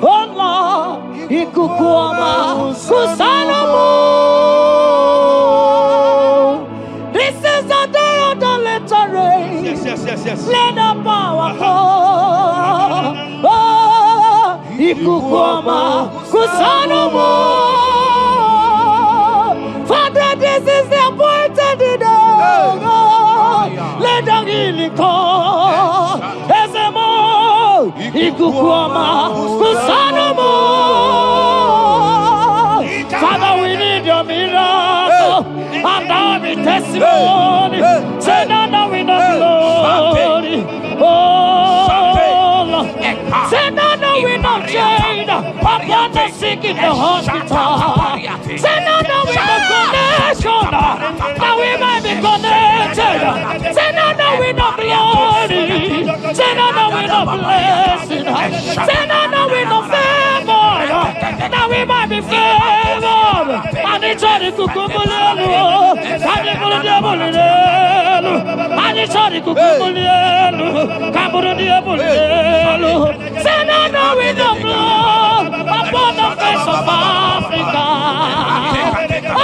Oh Lord, ikukuama kusanomo. This is the day of the latter rain. Yes. Let the power fall. Oh, ikukuama kusanomo. Father, this is the appointed day. Let the healing come. Ezemo, ikukuama kusanomo. Father, we need your miracle. And now we testimony. Say now we know glory. Oh, Lord. Say now we know change. Upon the sick in the hospital. Say now we know connection. Now we might be connected. Say now we know glory. Say now we know blessing. Say now we know favor. Now we might be favored. And it's all the kukumulelu. And the buludebulelu. And it's all the kukumulelu. Kabuludebulelu. Say now we know blood upon the face of Africa. Oh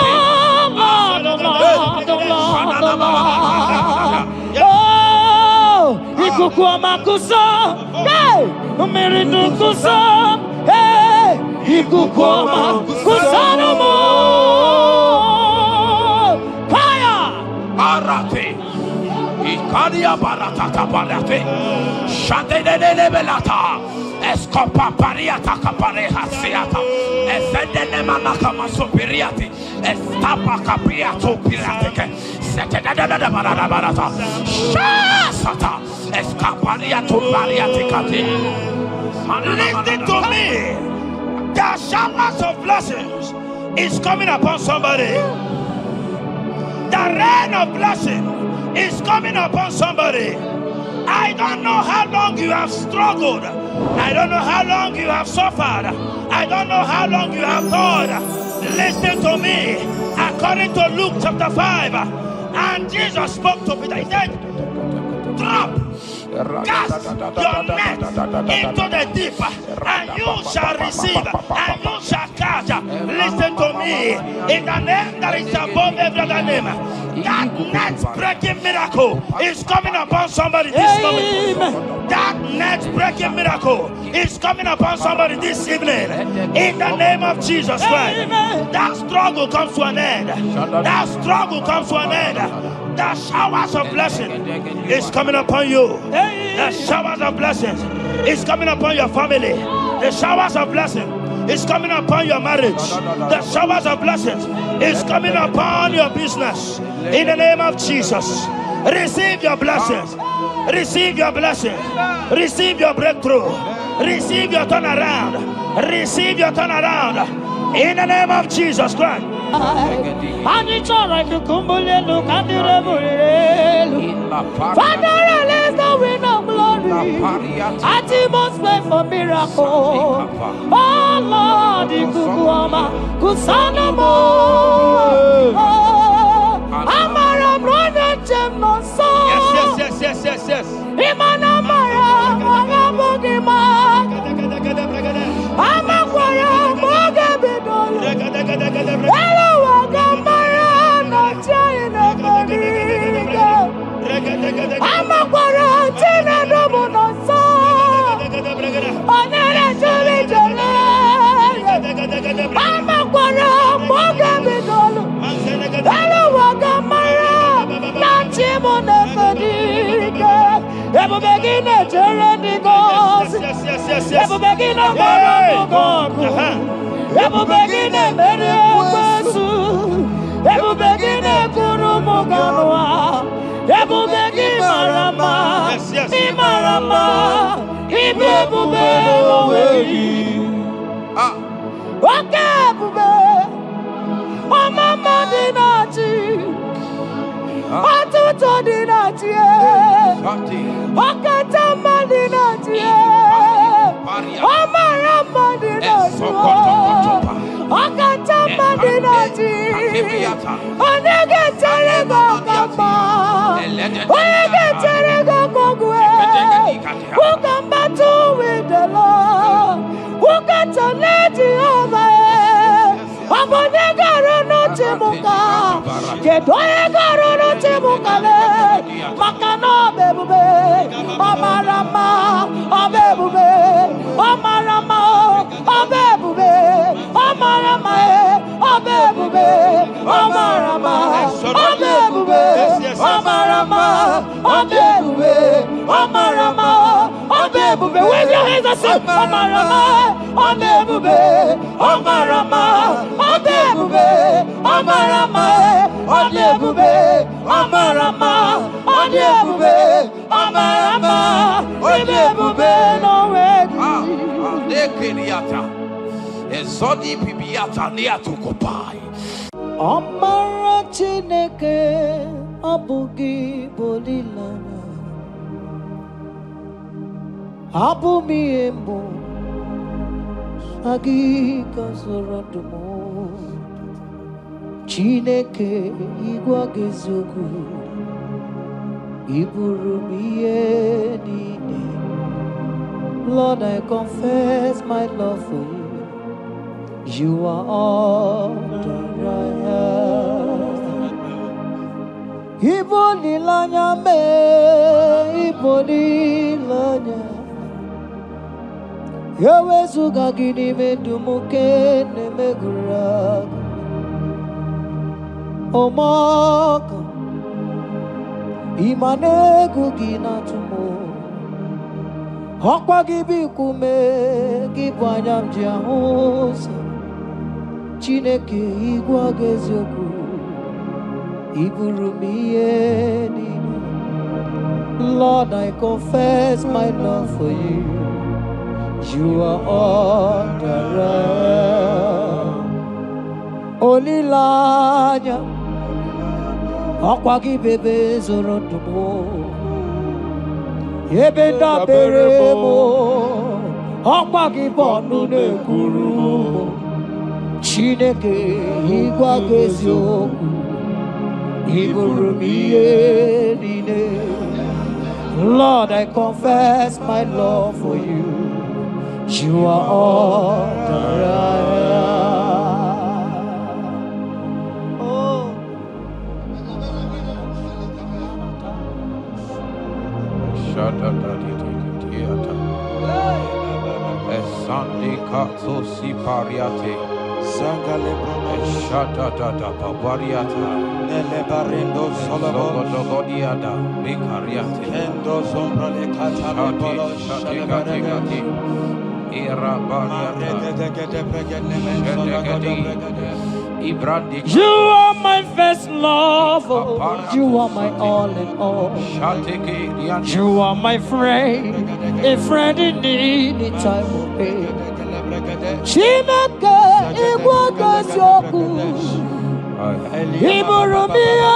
Lord, oh Lord, oh Lord, oh Lord. Oh, ikukuama kusam, hey, umiridu kusam, hey, ikukuama kusanomo. Fire! Arate. Ikadia baratata barate. Shadene belata. Escopa pariata capareha seata. Efendene manaka masopiriati. Estapa capriato pirate. Setedada barada barata. Shasata. Escapariato bariate cati. Listen to me. The showers of blessings is coming upon somebody. The rain of blessing is coming upon somebody. I don't know how long you have struggled. I don't know how long you have suffered. I don't know how long you have thought. Listen to me. According to Luke chapter 5, and Jesus spoke to Peter. He said, drop, cast your net into the deep, and you shall receive, and you shall catch. Listen to me. In the name that is above every other name, that net breaking miracle is coming upon somebody this moment. That net breaking miracle is coming upon somebody this evening. In the name of Jesus Christ. That struggle comes to an end. That struggle comes to an end. The showers of blessing is coming upon you. The showers of blessings is coming upon your family. The showers of blessing is coming upon your marriage. The showers of blessings is coming upon your business. In the name of Jesus, receive your blessings. Receive your blessings. Receive your breakthrough. Receive your turnaround. Receive your turnaround. In the name of Jesus Christ. Father, release the wind of glory. Atmosphere for miracle. Oh Lord, ikukuama kusanomo. Amara brother Jemno so. Yes. Imana mara magabogima. Amakwara mogabidolo. Hello wagamara no chayina bariga. Amakwara tina dobo no so. Onere jole jole. Amakwara mogabidolo. Hello wagamara no chimone bariga. Ebu begin a journey goes. Ebu begin a Ebubegine mere ekwesu. Ebubegine kuru muganwa. Ebubegi marama. Imarama. Ibebube oweyi. Oke ebube. Omama dinati. Atuto dinati. Okatama dinati. Omarama dinati. Okatama dinati. Onegetere gokamba. Onegetere gokogwe. Who can battle with the Lord? Who can challenge Jehovah? Abonegaro no temuka. Kedoegaro no temuka le. Makano bebube. Amarama. Abebube. Amarama. Abebube. Amarama. Abebube. Amarama. Abebube. Amarama. Abebube. Amarama. Abebube. Wave your hands and say Amarama. Abebube. Amarama. Abebube. Amarama. Abebube. Amarama. Abebube. Amarama. Abebube. No way. Nekeriata. Ezodi bibiata niatukopai. Amara Chineke abụghị bolilanya. Abụ m ihe mbụ agị ka zọrọ ndụ m. Chineke ịgwa gị eziokwu, ị bụrụ m ihe niile. Lord, I confess my love for you. You are all that I have. Ibolilanya me, ibolilanya. Yewezuga gini medumuke nemegura. Omaka, imanegu gina tumo. Hokwa gibi kume, gibanyam jiahosa. Chineke igwa gezioku, iburu m ihe niile. Lord, I confess my love for you. You are all that I am. Olilanya, akwa gị bebe zoro ndụ m. Ebe ndabere m, akwa gị bụ ọnụ na-ekwuru m. Chineke ịgwa gị eziokwu, ị bụrụ m ihe niile. Lord, I confess my love for you. You are all that I am. Oh. Sunday Katso Sipariate Sangale Shata Babariata Elebarendo Sologodiada Vicariate Endo Zombra le Catapolo Shati Era You are my first love, you are my all in all. You are my friend, a friend in need in time of pain. Chineke igwa gazioku, Iburumia.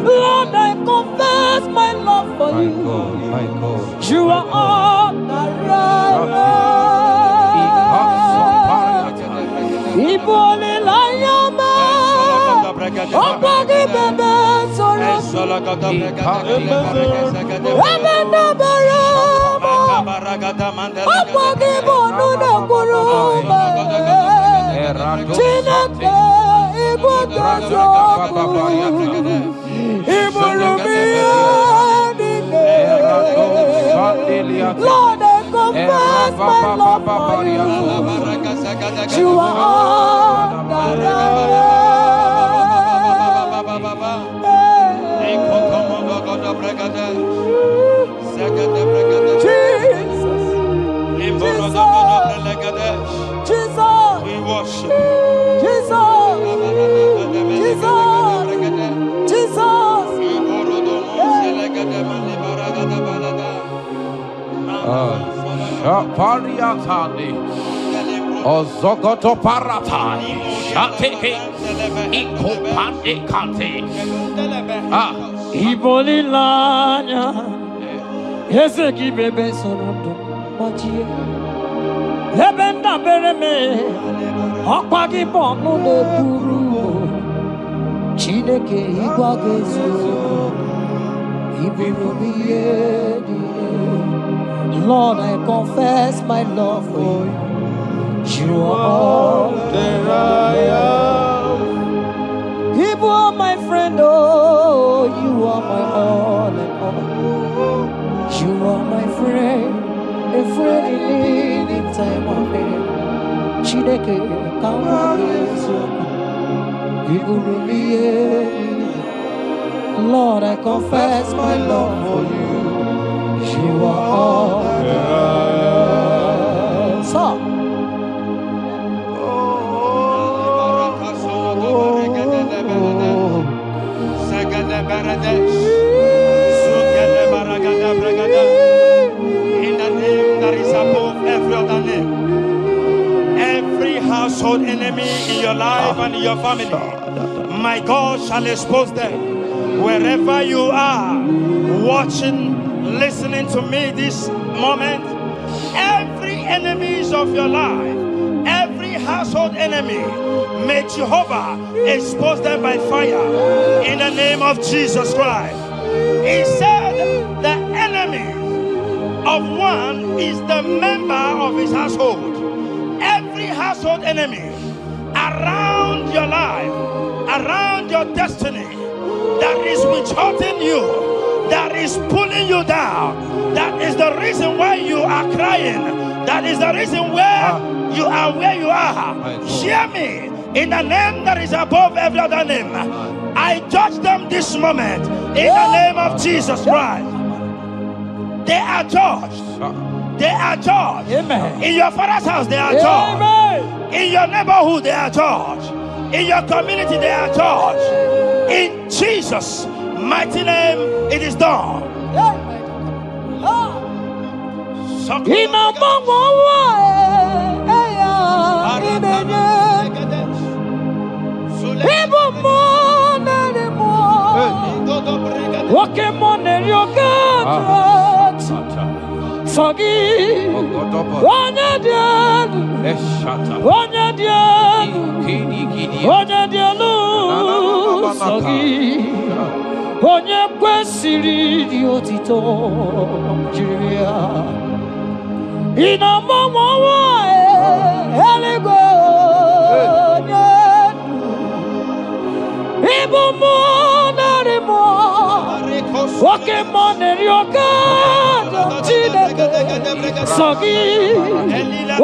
Lord, I confess my love for you. You are all that Ibole Layama, Opagi Bebe, Opagi Bono Kuruma, Chineke, Ibugazo, Iburumia. Lord, I confess my love for you. You are all that I am. Jesus. Shapariatani. Ozogoto Paratani. Shatiki. Ikopande Kante. Ibolilanya. Ezeki bebe sonodo. Machi. Ebenda bereme. Akpagi bono le buru. Chineke igwagezo. Lord, I confess my love for you. You are all that I am. You are my friend, oh, you are my all and all. You are my friend, a friend in need in time of need. Chineke igwagezo. Lord, I confess my love for you. You are all that I am. So, in the name that is above every other name, every household enemy in your life and in your family, my God shall expose them. Wherever you are, watching, listening to me this moment, every enemies of your life, every household enemy, may Jehovah expose them by fire in the name of Jesus Christ. He said the enemy of one is the member of his household. Every household enemy around your life, around your destiny, that is withholding you, that is pulling you down, that is the reason why you are crying, that is the reason where you are where you are. Hear me, in the name that is above every other name, I judge them this moment in the name of Jesus Christ. They are judged. They are judged. Amen. In your father's house, they are judged. Amen. In your neighborhood, they are judged. In your community, they are judged. In Jesus' mighty name, it is done. Onye kwesịrị dị otito jiri ya ina mmanwa eluigwe onye ibu mmụọ narị mmụọ oke mmụọ na-eri oke Chineke sọ gị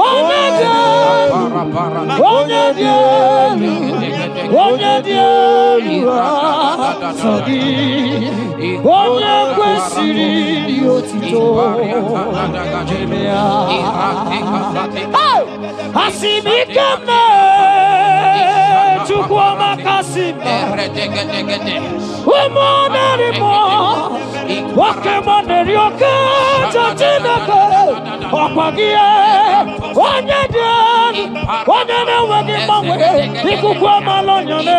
onye dị elu onye dị elu onye dị elu sọ gị onye kwesịrị dị otito jiri ya asị m ike m Chukwu amaka sị m ụmụ narị mmụọ nwoke mmụọ na-eri oke Chineke ọkwa gị onye dị elu onye na-enweghị mgbanwe ikuku amala onyone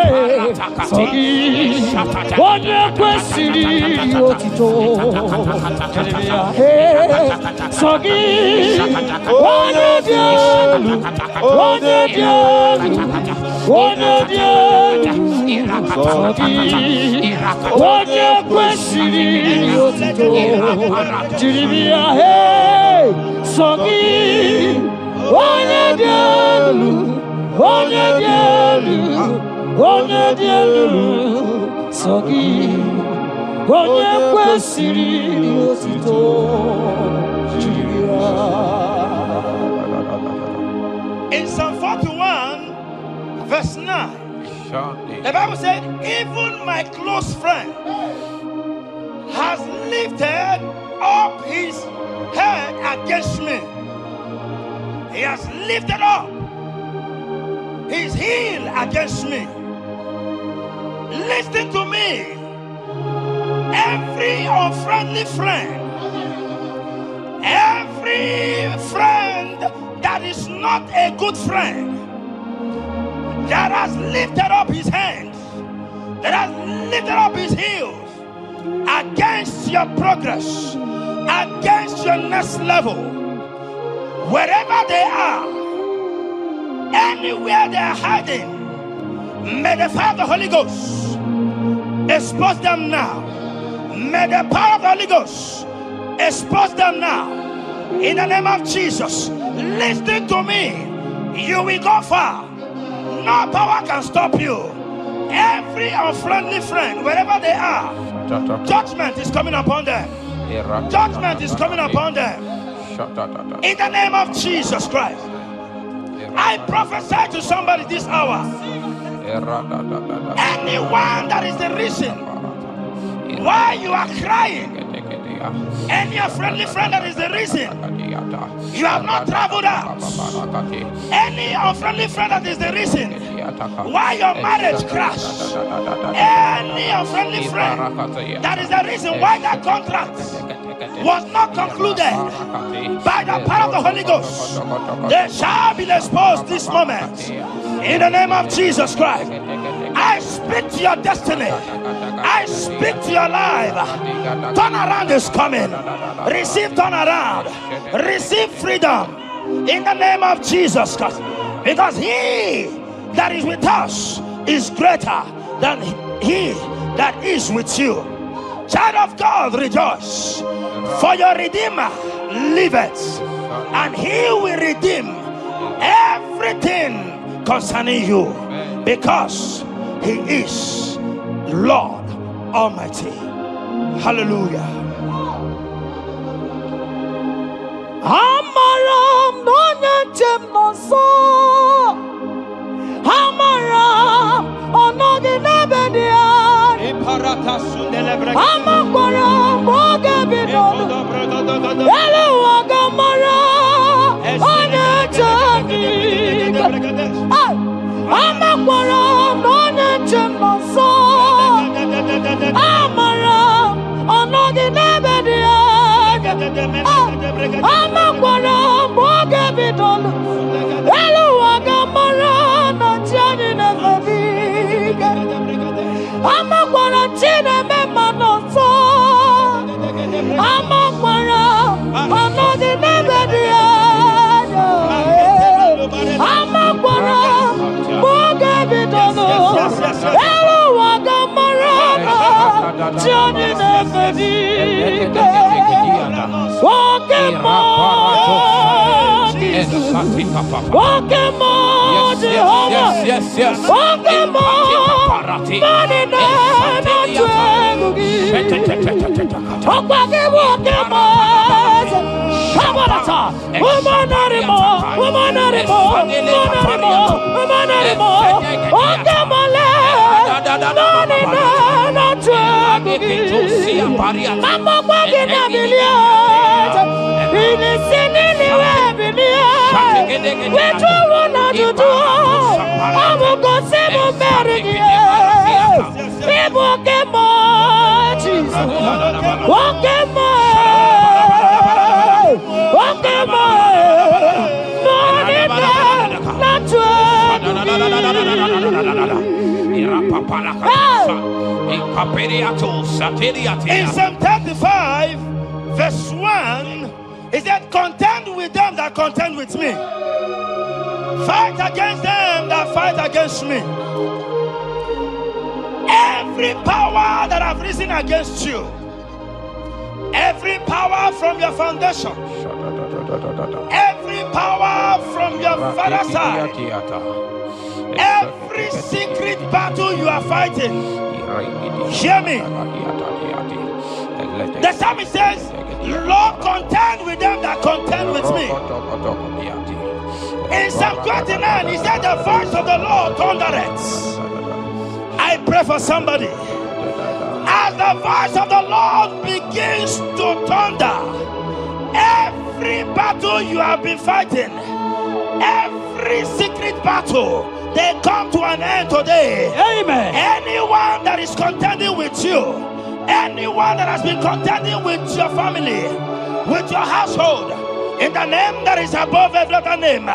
sọ gị onye kwesịrị otito sọ gị onye dị elu onye dị elu onye dị elu sọ gị onye kwesịrị otito jiri bịa sọ gị onye dị elu onye dị elu onye dị elu sọ gị onye kwesịrị otito jiri ya. In Psalm 41 verse 9, the Bible said, even my close friend has lifted up his head against me. He has lifted up his heel against me. Listen to me. Every unfriendly friend, every not a good friend that has lifted up his hands, that has lifted up his heels against your progress, against your next level, wherever they are, anywhere they are hiding, may the fire of the Holy Ghost expose them now. May the power of the Holy Ghost expose them now. In the name of Jesus, listen to me. You will go far. No power can stop you. Every unfriendly friend, wherever they are, judgment is coming upon them. Judgment is coming upon them. In the name of Jesus Christ, I prophesy to somebody this hour. Anyone that is the reason why you are crying, any friendly friend that is the reason you have not traveled out, any unfriendly friend that is the reason why your marriage crashed, any unfriendly friend that is the reason why that contract was not concluded, by the power of the Holy Ghost, they shall be exposed this moment. In the name of Jesus Christ, I speak to your destiny. I speak to your life. Turnaround is coming. Receive turnaround. Receive freedom. In the name of Jesus Christ. Because he that is with us is greater than he that is with you. Child of God, rejoice. For your Redeemer liveth, and he will redeem everything concerning you, because he is Lord Almighty. Hallelujah. Amaram nonyenchem noso. Amaram onoginebedia. Amaram bogebidono. Eluwagamara onyechemi. Amaram nonyenchem noso. Amaram onoginebedia. Amaram bogebidono. Eluwagamara onyechemi nevebiga. Amakwara chineme manoso. Amakwara anodi nebedia. Amakwara boga bidono. Elo wagamara chini nebedia. Walk Jehovah. Yes. Walk In Psalm 35, verse 1, it said, contend with them that contend with me. Fight against them that fight against me. Every power that have risen against you, every power from your foundation, every power from your father's side, every secret battle you are fighting, hear me. The psalmist says, Lord, contend with them that contend with me. In Psalm 29, he said, the voice of the Lord thundereth. I pray for somebody. As the voice of the Lord begins to thunder, every battle you have been fighting, every secret battle, they come to an end today. Amen. Anyone that is contending with you, anyone that has been contending with your family, with your household, in the name that is above every other name,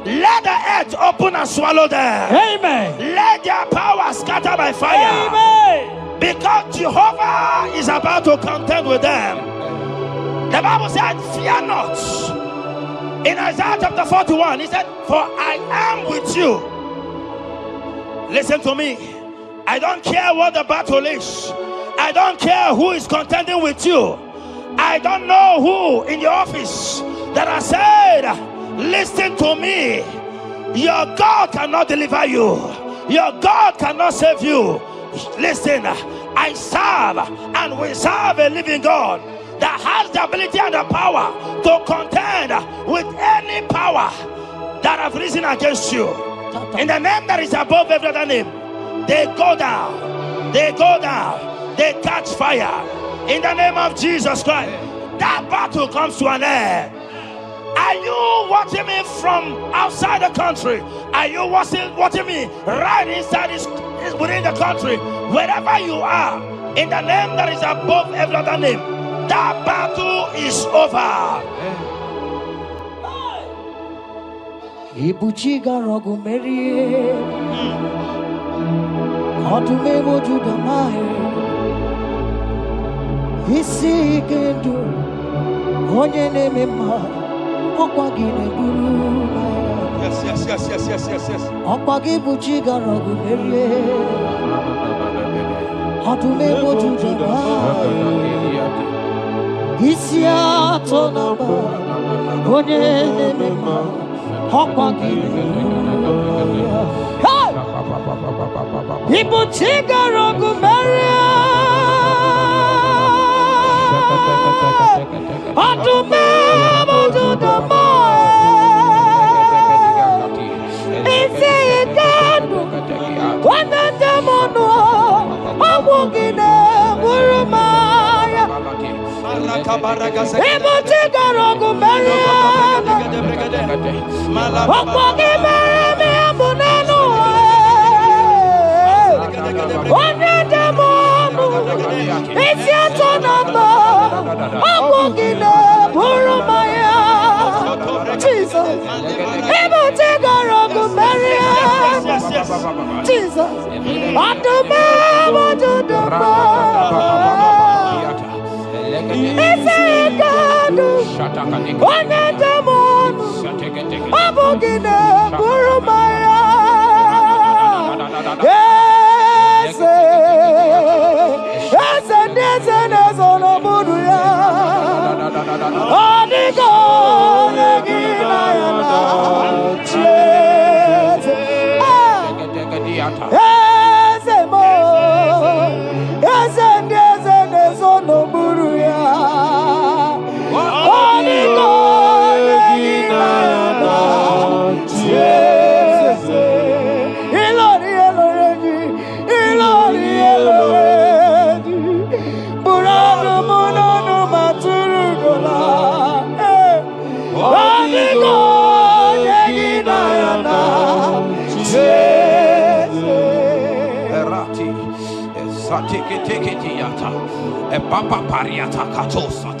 Let the earth open and swallow them. Amen. Let their power scatter by fire. Amen. Because Jehovah is about to contend with them. The Bible said, fear not. In Isaiah chapter 41, he said, for I am with you. Listen to me. I don't care what the battle is. I don't care who is contending with you. I don't know who in your office that has said, listen to me. Your God cannot deliver you. Your God cannot save you. Listen, I serve and we serve a living God that has the ability and the power to contend with any power that have risen against you. In the name that is above every other name, they go down. They go down. They catch fire. In the name of Jesus Christ, that battle comes to an end. Are you watching me from outside the country? Are you watching me right inside within the country? Wherever you are, in the name that is above every other name, that battle is over. Ibuchi garogu merie Odume woju damae Isi kendu Onye neme ma Okwa gine buru Yes. Okwa gibuchi garogu merie Odume woju damae Isi ato nama Onye neme ma People take a rock Maria. To the it's a God. One of them on I'm walking People take a rock Maria.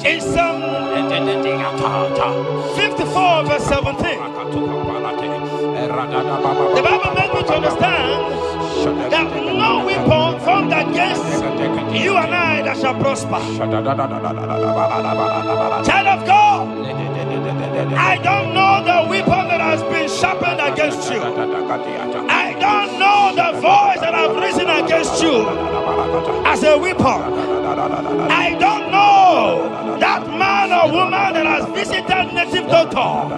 In Psalm 54 verse 17, the Bible made me to understand that no weapon formed against you and I that shall prosper. Child of God, I don't know the weapon that has been sharpened against you. I don't know the voice that has risen against you as a weapon. I don't know that man or woman that has visited native doctor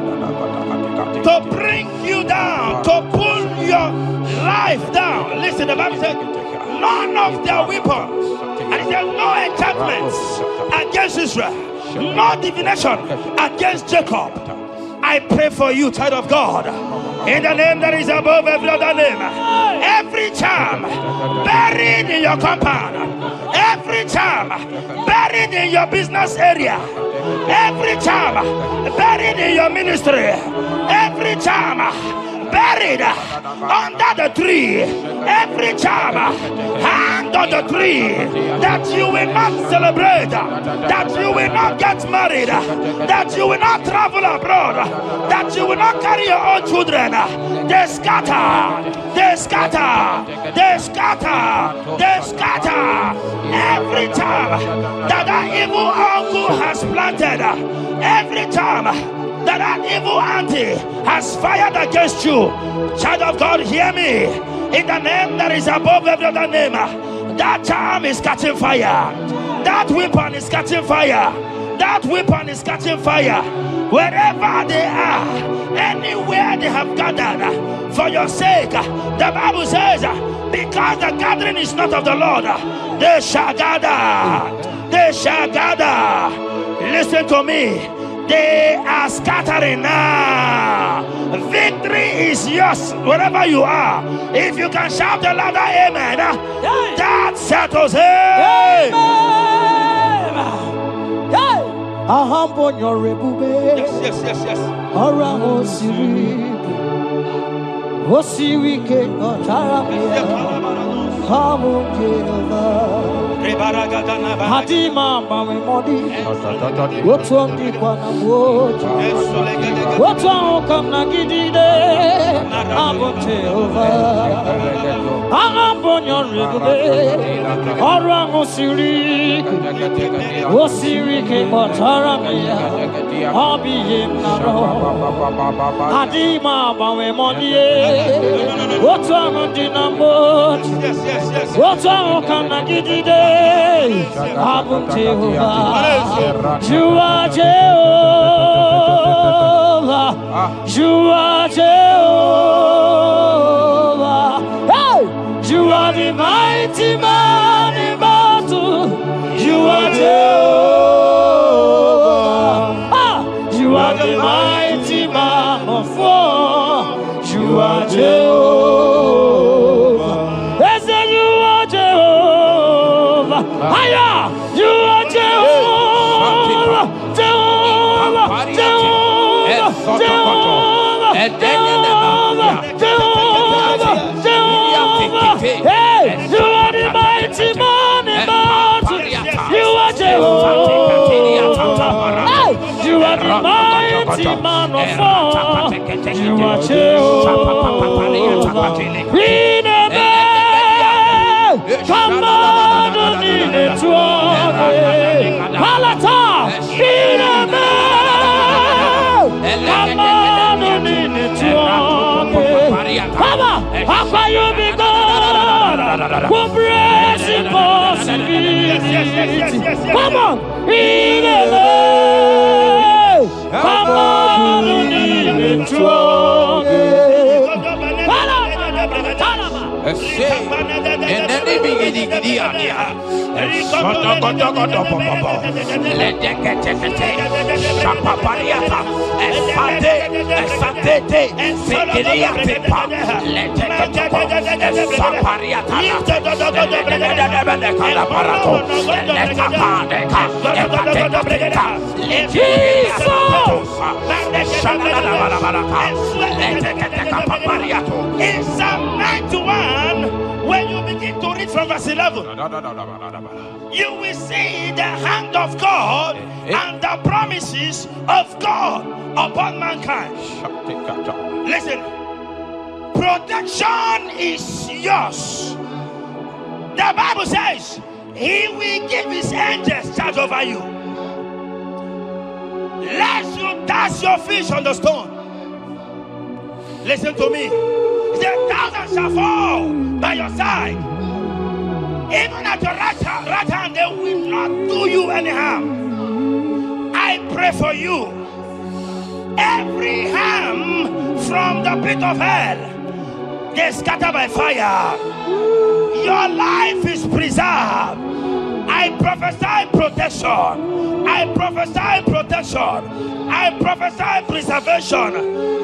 to bring you down, to pull your life down. Listen, the Bible said, none of their weapons, and it said, no enchantments against Israel, no divination against Jacob. I pray for you, child of God, in the name that is above every other name. Every charm buried in your compound, every charm buried in your business area, every charm buried in your ministry, every charm buried under the tree, every charm hang on the tree, that you will not celebrate, that you will not get married, that you will not travel abroad, that you will not carry your own children. They scatter, they scatter, they scatter, they scatter. Every time that an evil uncle has planted, every time that an evil auntie has fired against you, child of God, hear me. In the name that is above every other name, that charm is catching fire. That weapon is catching fire. That weapon is catching fire. Wherever they are, anywhere they have gathered for your sake, the Bible says, because the gathering is not of the Lord, they shall gather. They shall gather. Listen to me. They are scattering now. Victory is yours wherever you are. If you can shout the louder amen, that settles it. Yes, yes, yes, yes. Hadima mami modi, wotong di kwana moja, wotong kam na gidide, abote over, angambonyo rigube, orang osiri, osiri ke motaramia, abiyem naro, hadima mami modi, wotong di na moja, wotong kam na gidide. Abum Jehovah, you are Jehovah, you are Jehovah. Hey, you are the mighty man in battle. You are Jehovah. Ah, you are the mighty man of war. You are Jehovah. They say you are Jehovah. Higher! You are Jehovah! Jehovah! Jehovah! Jehovah! Jehovah! Jehovah! Jehovah! Hey! You are the mighty man in battle! You are Jehovah! Hey! You are the mighty man of war! You are Jehovah! We never come on! Palata, Papa, how can you be God? Who brings impossibility? Come on, come on, and then they begin to in Psalm 91, when you begin to read from verse 11, you will see the hand of God and the promises of God upon mankind. Listen, protection is yours. The Bible says He will give His angels charge over you, lest you dash your fish on the stone. Listen to me. The thousands shall fall by your side, even at your right hand, they will not do you any harm. I pray for you. Every harm from the pit of hell, they scatter by fire. Your life is preserved. I prophesy protection. I prophesy protection. I prophesy preservation.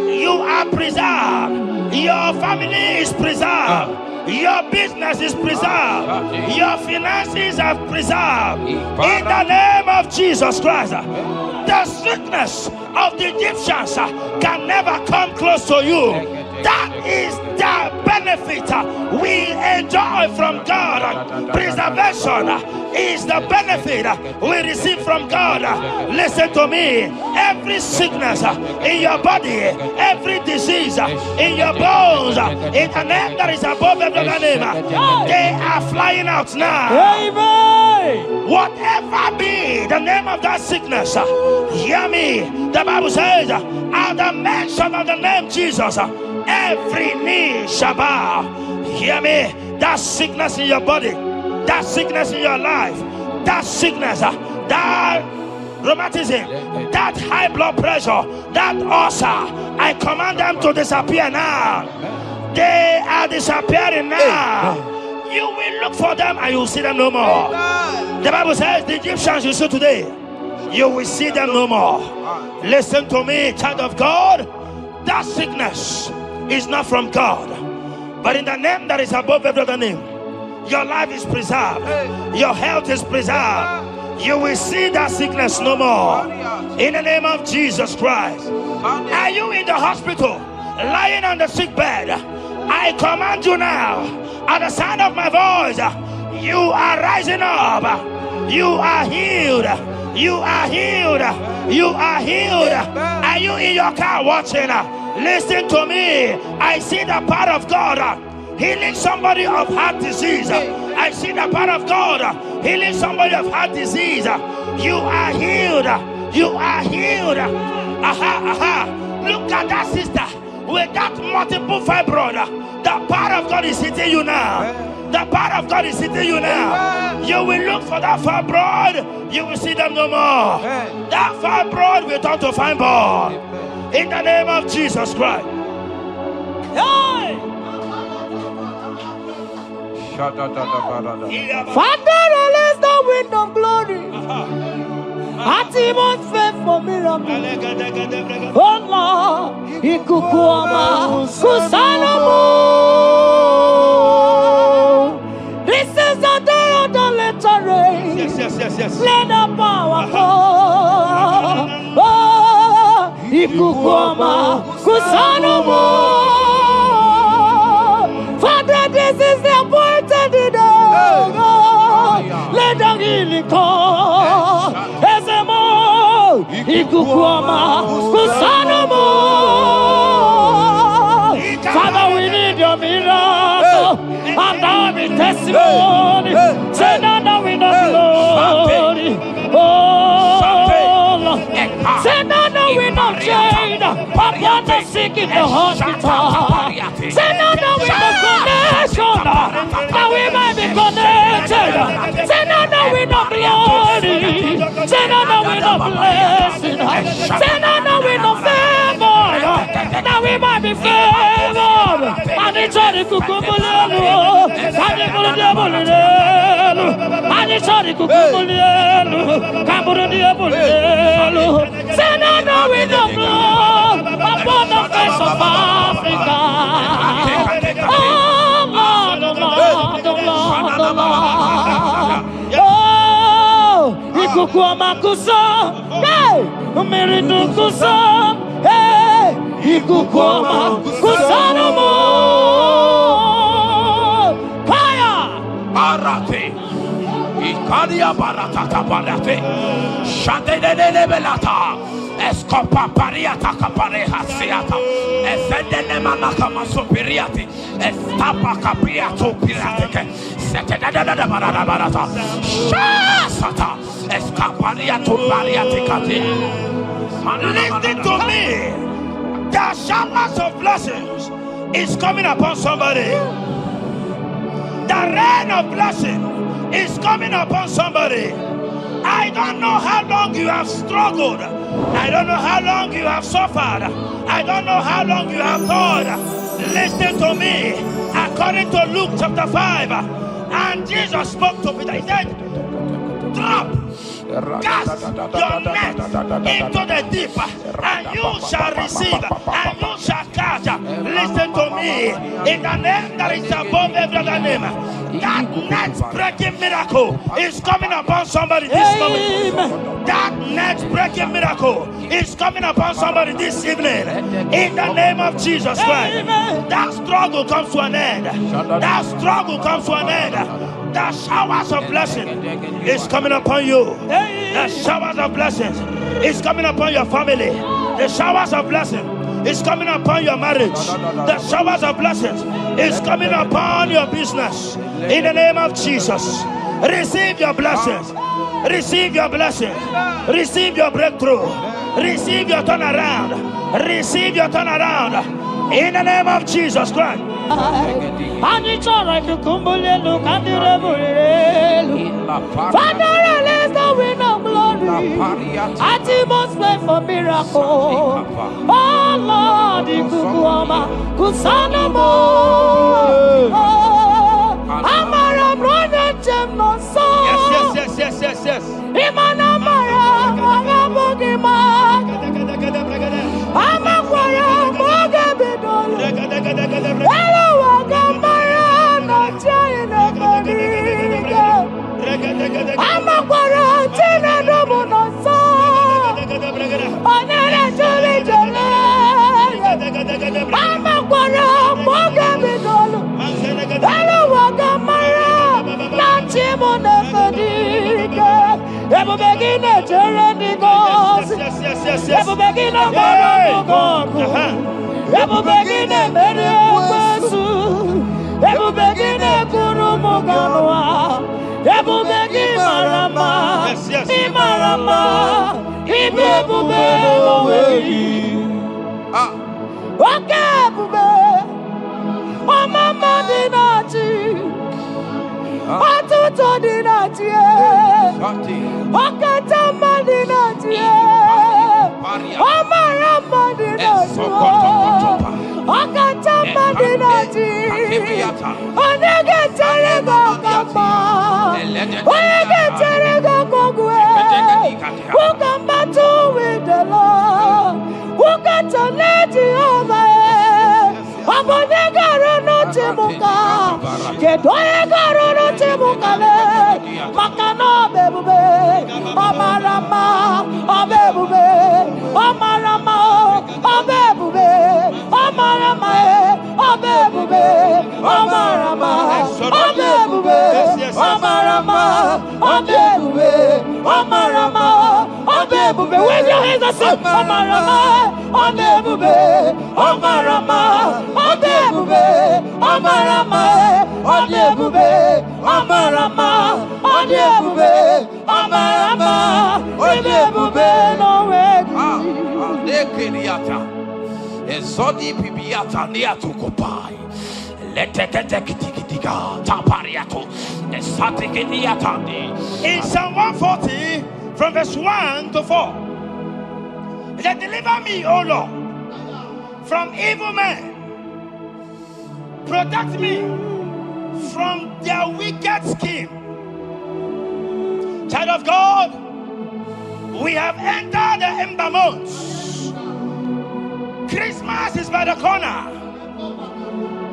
You are preserved. Your family is preserved. Your business is preserved. Your finances are preserved. In the name of Jesus Christ. The sickness of the Egyptians can never come close to you. That is the benefit we enjoy from God. Preservation is the benefit we receive from God. Listen to me. Every sickness in your body, every disease in your bones, in the name that is above every name, they are flying out now. Amen. Whatever be the name of that sickness, hear me. The Bible says, at the mention of the name Jesus, every knee shall bow. Hear me. That sickness in your body, that sickness in your life, that sickness, that rheumatism, that high blood pressure, that ulcer, I command them to disappear now. They are disappearing now. You will look for them and you will see them no more. The Bible says the Egyptians you see today, you will see them no more. Listen to me, child of God. That sickness is not from God, but in the name that is above every other name, your life is preserved, your health is preserved. You will see that sickness no more. In the name of Jesus Christ. Are you in the hospital, lying on the sick bed? I command you now, at the sound of my voice, you are rising up. You are healed. You are healed. You are healed. Are you in your car watching? Listen to me. I see the power of God healing somebody of heart disease. I see the power of God healing somebody of heart disease. You are healed. You are healed. Aha, aha. Look at that sister with that multiple fibroid. The power of God is hitting you now. The power of God is hitting you now. You will look for that fibroid. You will see them no more. That fibroid will turn to fibroid. In the name of Jesus Christ. Hey! Father, release the wind of glory. Atmosphere for miracle. Oh Lord, Ikukuama, Kusanomo. This is the day of the letter rain. Yes. Let the power come. Oh, Ikukuama, Kusanomo. Father, this is the appointed day. Let the healing come. Ezemo, Ikukuama, Kusanomo. Father, we need your miracle. And now we testimony. Say now we know glory. Oh, Lord. Say now we know shade upon the sick in the hospital. Say now we know connection. Now we might be connected. Say now we know glory. Say now we know blessing. Say now we know favor. Now we might be favored. And it's all the kukumulelu. And it's all the diabolelu. And it's all the kukumulelu. Kaburu diabolelu. Say now we know blood upon the face of Africa. Oh Lord, oh Lord, oh Lord, oh Lord. Oh, Ikukuama kusa, hey, Umiridu kusa, hey, Ikukuama kusa no more. Fire! Arate. Ikadia baratata barate. Shandelele belata. Escopa pariata capareha seata. Efendene manaka masopiriati. Estapa capriato pirate. Setedada barata. Shasata. Escapariato bariate cate. Listen to me. The showers of blessings is coming upon somebody. The rain of blessing is coming upon somebody. I don't know how long you have struggled. I don't know how long you have suffered. I don't know how long you have thought. Listen to me. According to Luke chapter 5, and Jesus spoke to Peter. He said, drop, cast your net into the deep, and you shall receive, and you shall catch. Listen to me in the name that is above every other name. That net breaking miracle is coming upon somebody this moment. That net breaking miracle is coming upon somebody this evening in the name of Jesus Christ. That struggle comes to an end. That struggle comes to an end. The showers of blessing is coming upon you. The showers of blessings is coming upon your family. The showers of blessing is coming upon your marriage. The showers of blessings is coming upon your business. In the name of Jesus, receive your blessings. Receive your blessings. Receive your breakthrough. Receive your turnaround. Receive your turnaround. In the name of Jesus Christ. Father, release the wind of glory. Atmosphere for miracle. Oh Lord, Ikukuoma, Kusanamo. Amara brother Jem no so. Yes. Imana Mara, Magabogima. Amakwara, Mogabidolo. Hello, Wagamara, not China, Bodiga. Amakwara, Tina Dobo no so. Onera Jolly Jolly. Amakwara, Mogabidolo. Hello, Wagamara, not Chimona Bodiga. Ebu begine jereni gosi. Ebu begine gosi. Ebu begine mere gosu. Ebu begine kurumu ganwa. Ebu begine marama. Imarama. Ibebu bewe. Oke bube. Omama dinati. Atuto dinati. Okatama dinati. Omarama dinati. Okatama dinati. Onegetere gokamba. Onegetere gokogwe. Who can battle with the Lord? Who can challenge Jehovah? Abonegaro no temuka. Kedoegaro no temukale. Makano bebube. Omarama. Obebube. Omarama. Obebube. Omarama. Obebube. Omarama. Obebube. Omarama. Obebube. Omarama. Obebube. Wave your hands and say Omarama. Obebube. Omarama. Obebube. Omarama. Obebube. Omarama. Obebube. Omarama. Obebube. No way. Ezodi pibiata niatu kopai. Leteketikitika tapariato. Esatikiniatandi. In Psalm 140, from verse 1 to 4, it said, deliver me, O Lord, from evil men. Protect me from their wicked scheme. Child of God, we have entered the ember months. Christmas is by the corner.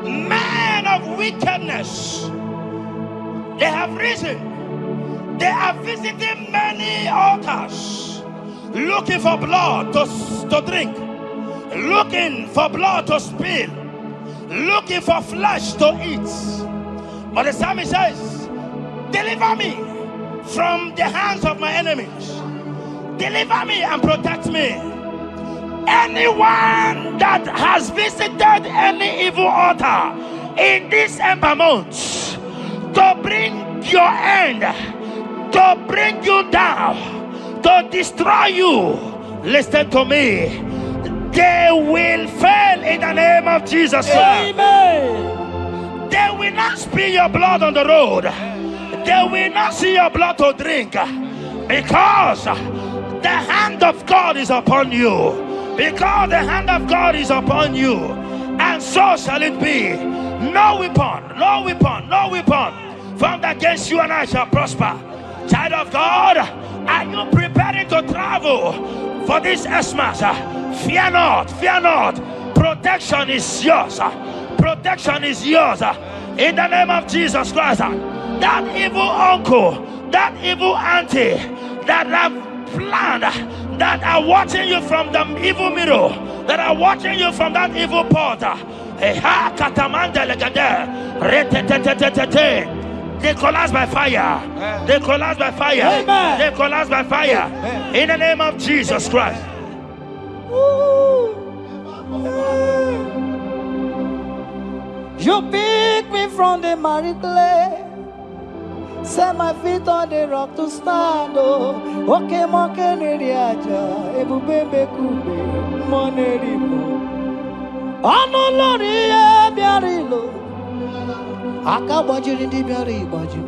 Men of wickedness, they have risen. They are visiting many altars, looking for blood to drink, looking for blood to spill, looking for flesh to eat. But the psalmist says, deliver me from the hands of my enemies. Deliver me and protect me. Anyone that has visited any evil altar in this ember month to bring your end, to bring you down, to destroy you, listen to me, they will fail in the name of Jesus Christ. Amen. They will not spill your blood on the road. They will not see your blood to drink, because the hand of God is upon you. Because the hand of God is upon you, and so shall it be. No weapon formed against you and I shall prosper. Child of God, are you preparing to travel for this Xmas? Fear not. Protection is yours. Protection is yours. In the name of Jesus Christ. That evil uncle, that evil auntie that have planned, that are watching you from the evil mirror, that are watching you from that evil portal. They collapse by fire. They collapse by fire. Amen. They collapse by fire. In the name of Jesus Christ. You pick me from the miry clay, set my feet on the rock to stand. Oh, okay, monkey neriaja, ebube kube, monerimo. Ano lori e biarilo, aka bajiri di biari baju.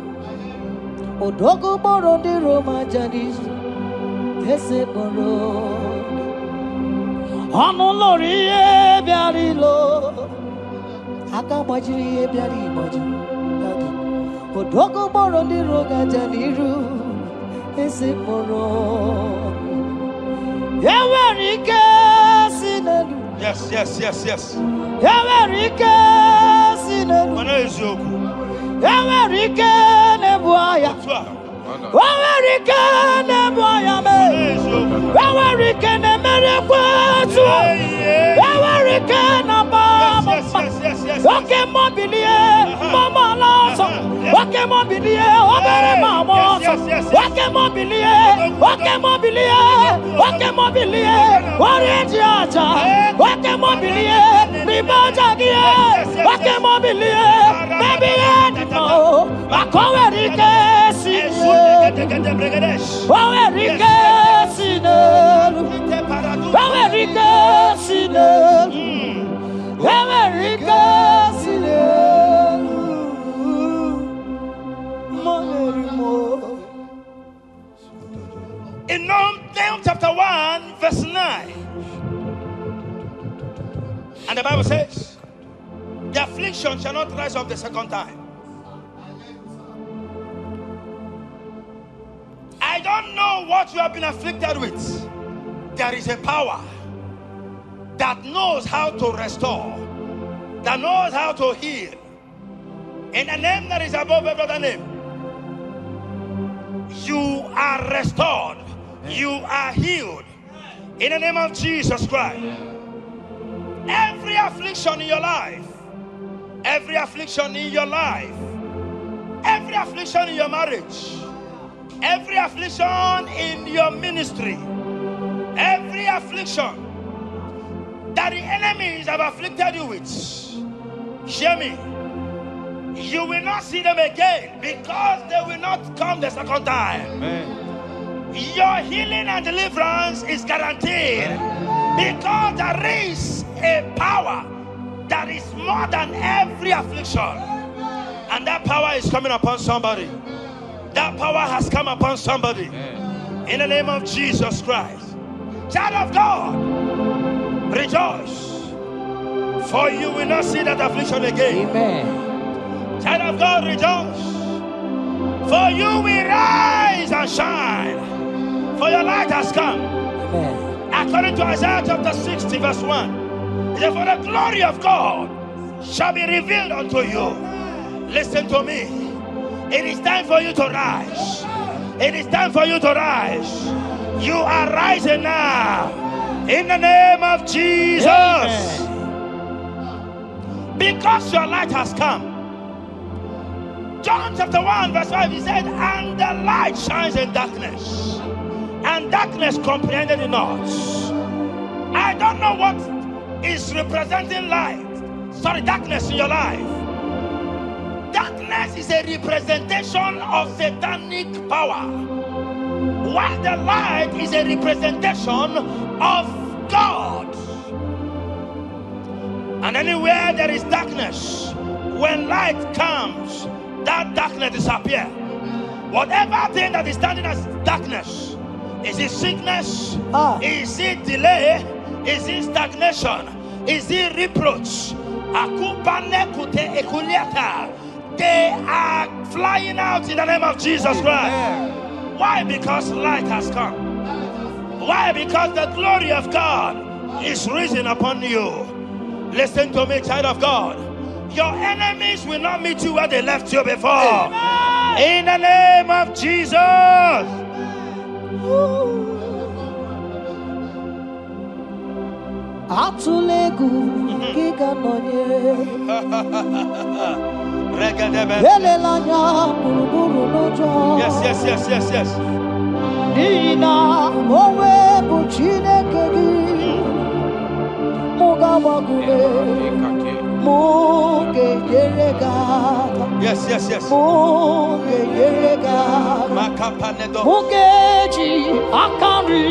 Odogo boro di Roma janis, ese boro. Ano lori e biarilo. Aka bajiri e biari baju. Odogo boro di roga janiru ese boro. Yawerike sinelu. Yes. Yawerike sinelu. Mana ezoku. Yawerike nebuaya. Yawerike nebuaya me. Yawerike nemerekwetu. Yawerike na baba. Okay, mobilie, mama loso. Okay, mobilie, obere mama. Okay, mobilie, okay, mobilie, okay, mobilie. Orange aja. Okay, mobilie, ribajagie. Okay, mobilie, baby no. Akowerike sine. Owerike sine. Owerike sine. America, in Nahum chapter 1, verse 9, and the Bible says, the affliction shall not rise up the second time. I don't know what you have been afflicted with. There is a power that knows how to restore, that knows how to heal. In the name that is above every other name, you are restored, you are healed. In the name of Jesus Christ. Every affliction in your life, every affliction in your life, every affliction in your marriage, every affliction in your ministry, every affliction that the enemies have afflicted you with, hear me, you will not see them again, because they will not come the second time. Amen. Your healing and deliverance is guaranteed. Amen. Because there is a power that is more than every affliction. And that power is coming upon somebody. That power has come upon somebody. Amen. In the name of Jesus Christ. Child of God, rejoice, for you will not see that affliction again. Amen. Child of God, rejoice, for you will rise and shine, for your light has come. Amen. According to Isaiah chapter 60 verse 1, it says, for the glory of God shall be revealed unto you. Listen to me. It is time for you to rise. It is time for you to rise. You are rising now. In the name of Jesus. Amen. Because your light has come. John chapter 1 verse 5, he said, and the light shines in darkness, and darkness comprehended it not. I don't know what is representing darkness in your life. Darkness is a representation of satanic power, while the light is a representation of God. And anywhere there is darkness, when light comes, that darkness disappears. Whatever thing that is standing as darkness, is it sickness? Is it delay? Is it stagnation? Is it reproach? They are flying out in the name of Jesus Christ. Why? Because light has come. Why? Because the glory of God is risen upon you. Listen to me, child of God. Your enemies will not meet you where they left you before. In the name of Jesus. Atulegu giga nonye Yes. Ina mowe buchineke gi Mugabagule Muge yerega Yes. Muge yerega Mugeji akari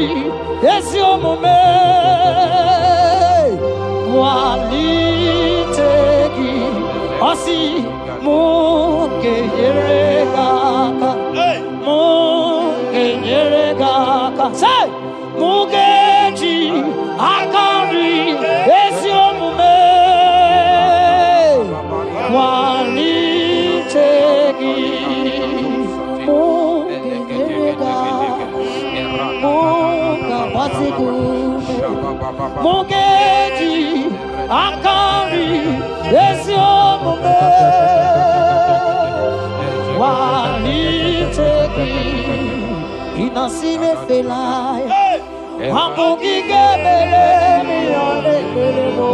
esiomume Walitegi Osi Muge yerega Muge yerega Say Mugeji akari esiomume Walitegi Muge yerega Muga batigume Mugeji akari esiomume Walitegi inasime felaya Hamugige mele miyone melemo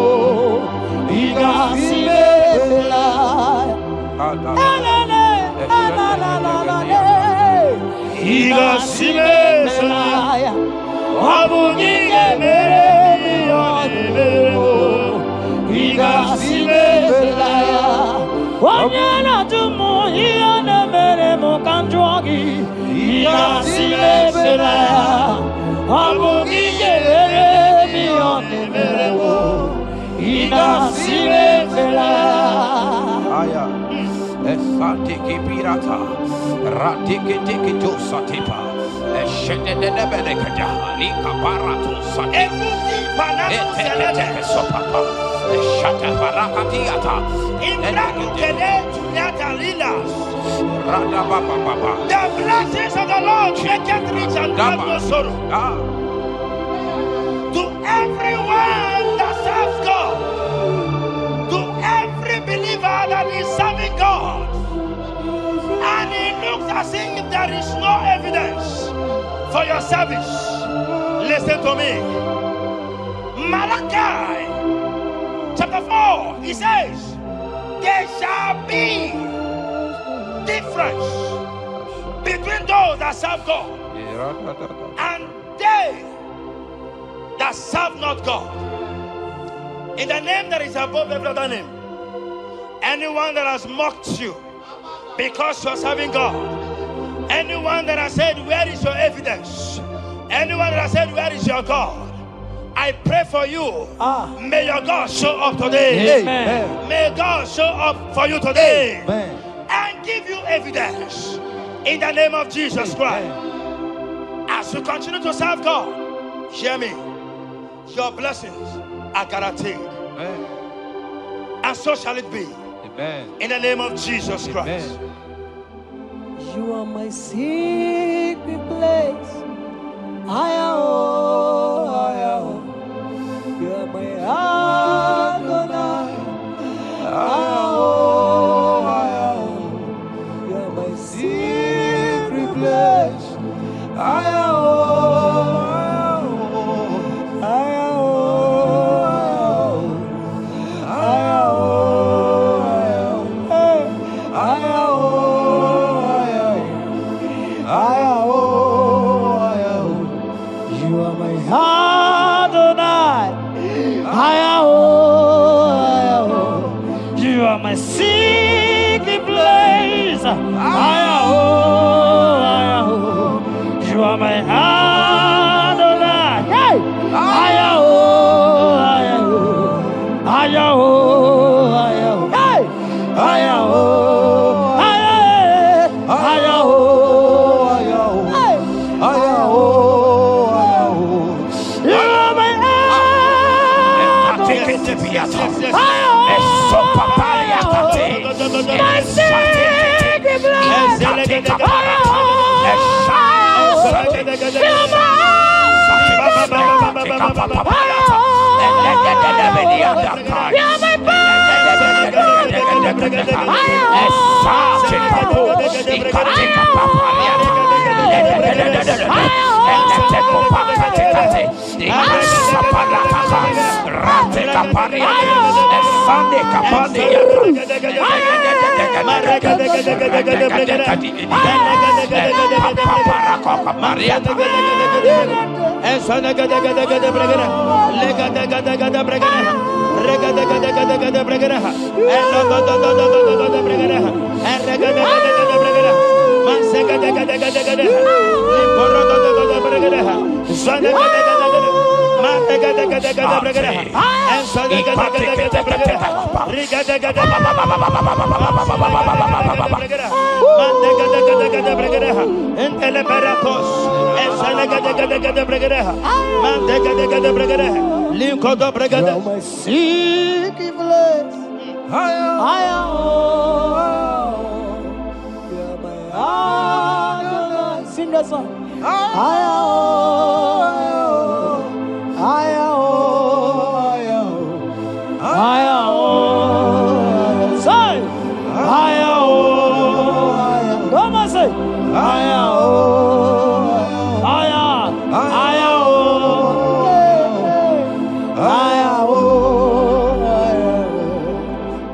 inasime felaya inasime felaya Hamugige mele miyone melemo inasime felaya Wanyana tumu iyane melemo kanjwagi inasime felaya Hamugige mele miyone melemo inasime felaya Esatiki pirata, ratiki tiki to satipa, eshedene benekaja, lika parato satipa, eteke sopapa, eshata barakatiata, Imrakukele tunyata lilas. rada baba. The blessings of the Lord make it rich and add no sorrow. To everyone that serves God, to every believer that is serving God, and it looks as if there is no evidence for your service, listen to me. Malachi chapter 4, he says, there shall be difference between those that serve God and they that serve not God. In the name that is above every other name, anyone that has mocked you because you are serving God, anyone that has said, where is your evidence? Anyone that has said, where is your God? I pray for you. May your God show up today. Amen. May God show up for you today. Amen. And give you evidence in the name of Jesus Christ. As you continue to serve God, hear me, your blessings are guaranteed. Amen. And so shall it be. Amen. In the name of Jesus Christ. You are my secret place. I am. You are my Adonai. I am. You are my secret place. I am. My secret place, you are my Adonai. Hey, Sing that song.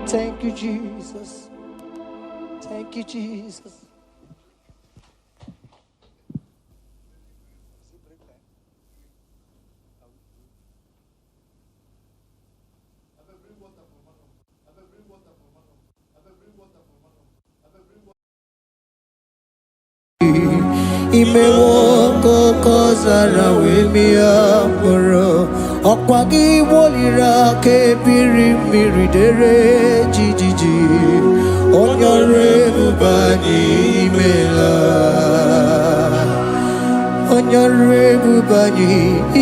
Thank you, Jesus. Thank you, Jesus. Imewoko kozara wemia moro Okwagi wolira ke biri miri dere jijiji Onyore bubani imela Onyore bubani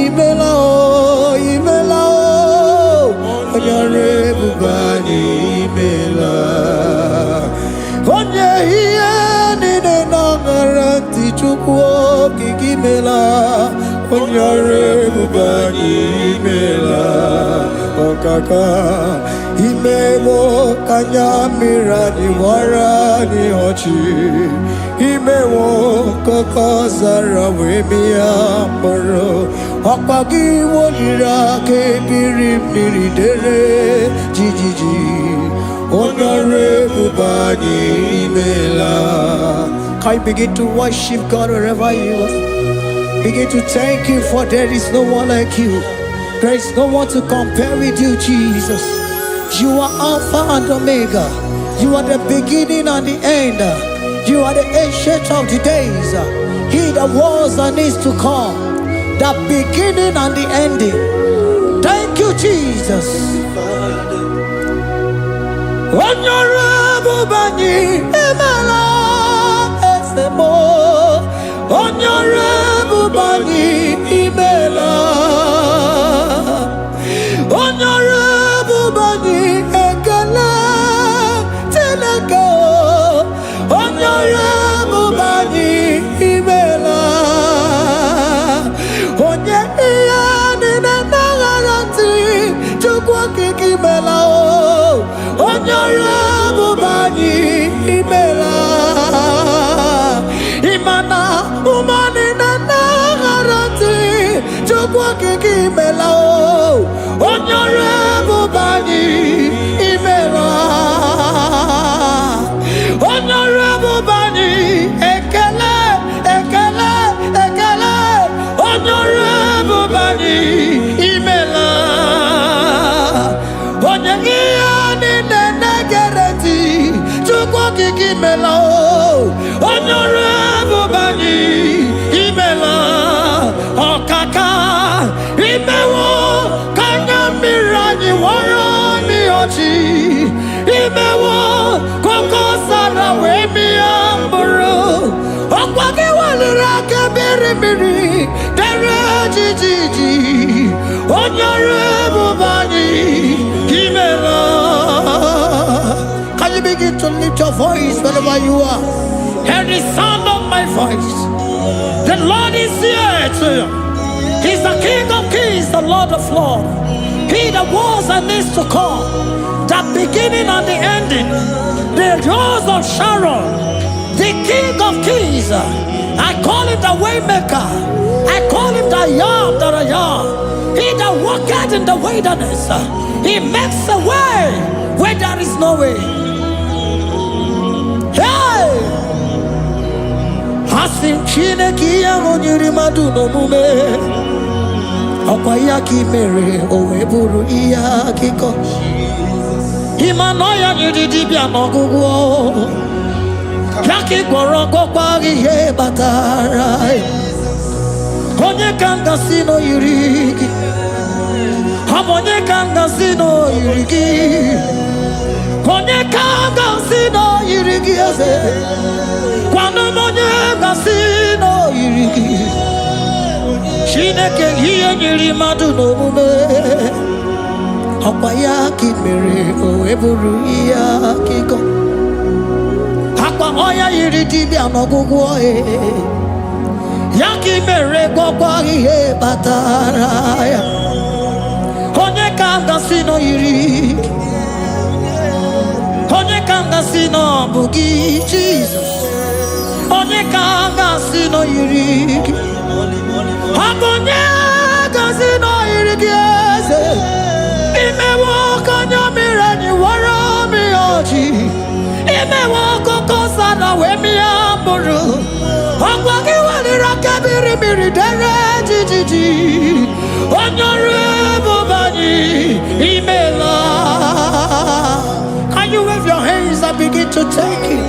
imela o imela o Onyore bubani imela Onye hiye nine nangaranti chukwo kikimela Onyore bubani imela Okaka Imewo kanyamira ni wara ni hochi Imewo koko zara wemia moro Okpagi wolira ke biri miri dere jijiji Onyore bubani imela. Can you begin to worship God wherever you are? Begin to thank Him, for there is no one like you. There is no one to compare with you, Jesus. You are Alpha and Omega. You are the beginning and the end. You are the ancient of the days. He that was and is to come. The beginning and the ending. Thank you, Jesus. Onyore bani emela esemo. Onyore bani imela. Onyore bani ekele teleko. Onyore bani imela. Onye iyani na nagarati chukwa kikimela o. Onyore bubani imela. Imana umani na nagarati chukwa kikimela o. Onyore bubani imela. Onyore bubani ekele ekele ekele. Onyore bubani imela. Onye Imela o, Onyore bubani imela, okaka imewo kanya mirani warani ochi, imewo koko sara we mi amburu, okwagi walira ke biri dere jijiji, Onyore bubani imela. Begin to lift your voice wherever you are. Hear the sound of my voice. The Lord is here too. He's the King of Kings, the Lord of Lords. He that was and is to come. The the beginning and the ending, the rose of Sharon, the King of Kings. I call him the Waymaker. I call him the Yam that I am. He that walketh in the wilderness. He makes a way where there is no way. Hey! Hasim Chineke ya onyiri madu no mume. Okwa ya ki mere owe buru iya kiko. Imano ya nyiri dibia no gugu. Yaki gworo gokwa ihe batara. Onye kanga sino yirigi. Onye kanga sino yirigi. Onye kanga sino yirigi eze. Kwano onye kanga sino yirigi. Chineke hiye nyiri madu no mume. Okwa ya ki mere owe buru iya kiko. Akwa oya yiri dibia no gugu oye. Yaki mere gwakwa ihe batara ya. Onye kanga sino yiri. Onye kanga sino bugi Jesus. Onye kanga sino yiri. Onye kanga sino yiri kiese. Ime waka nyamira ni wara mi oji. Ime waka kosa na we mi amburu. Ogwa kiwali rakabiri miri dere jijiji. Onyore bobani imela. Can you wave your hands and begin to take it?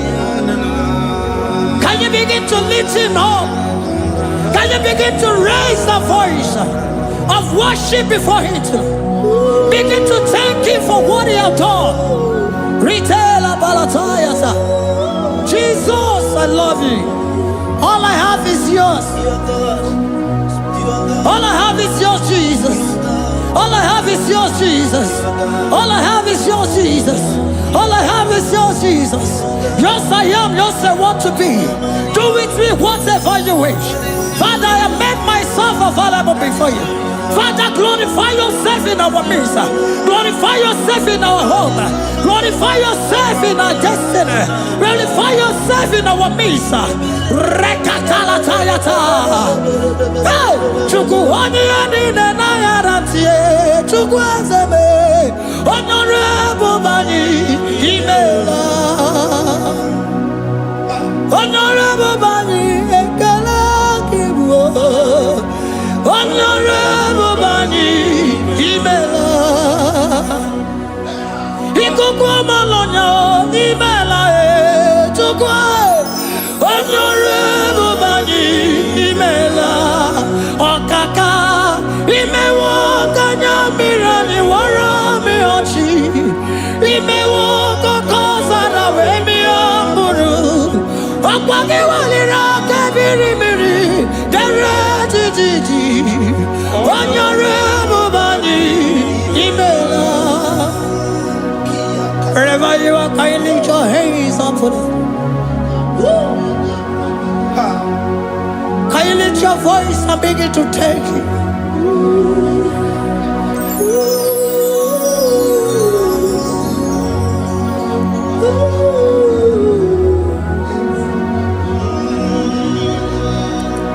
Can you begin to lift him up? Can you begin to raise the voice of worship before him? Begin to thank him for what he has done. Retail Balatayasa. Jesus, I love you. All I have is yours. All I have is yours, Jesus. All I have is yours, Jesus. All I have is yours, Jesus. All I have is yours, Jesus. Yours I am, yours I want to be. Do with me whatever you wish. Father, I made myself available before you. Father, glorify yourself in our midst. Glorify yourself in our home. Glorify yourself in our destiny. Glorify yourself in our midst. Rekatala tayata. Hey, chukuhani ani na yaratie. Chukwazeme. Honorable bani imela. Honorable bani ekala kibuo. Honorable bani imela. Ikukwa malonya imela e chukwa. Honorable bani imela. Okaka imewo kanya mirani wara mi ochi. Imewo kokosa na we mi amburu. Okwa kiwalira kabiri miri dere jijiji. Honorable bani imela. Wherever you are, can you lift your hands up for them? Can you lift your voice and begin to take it?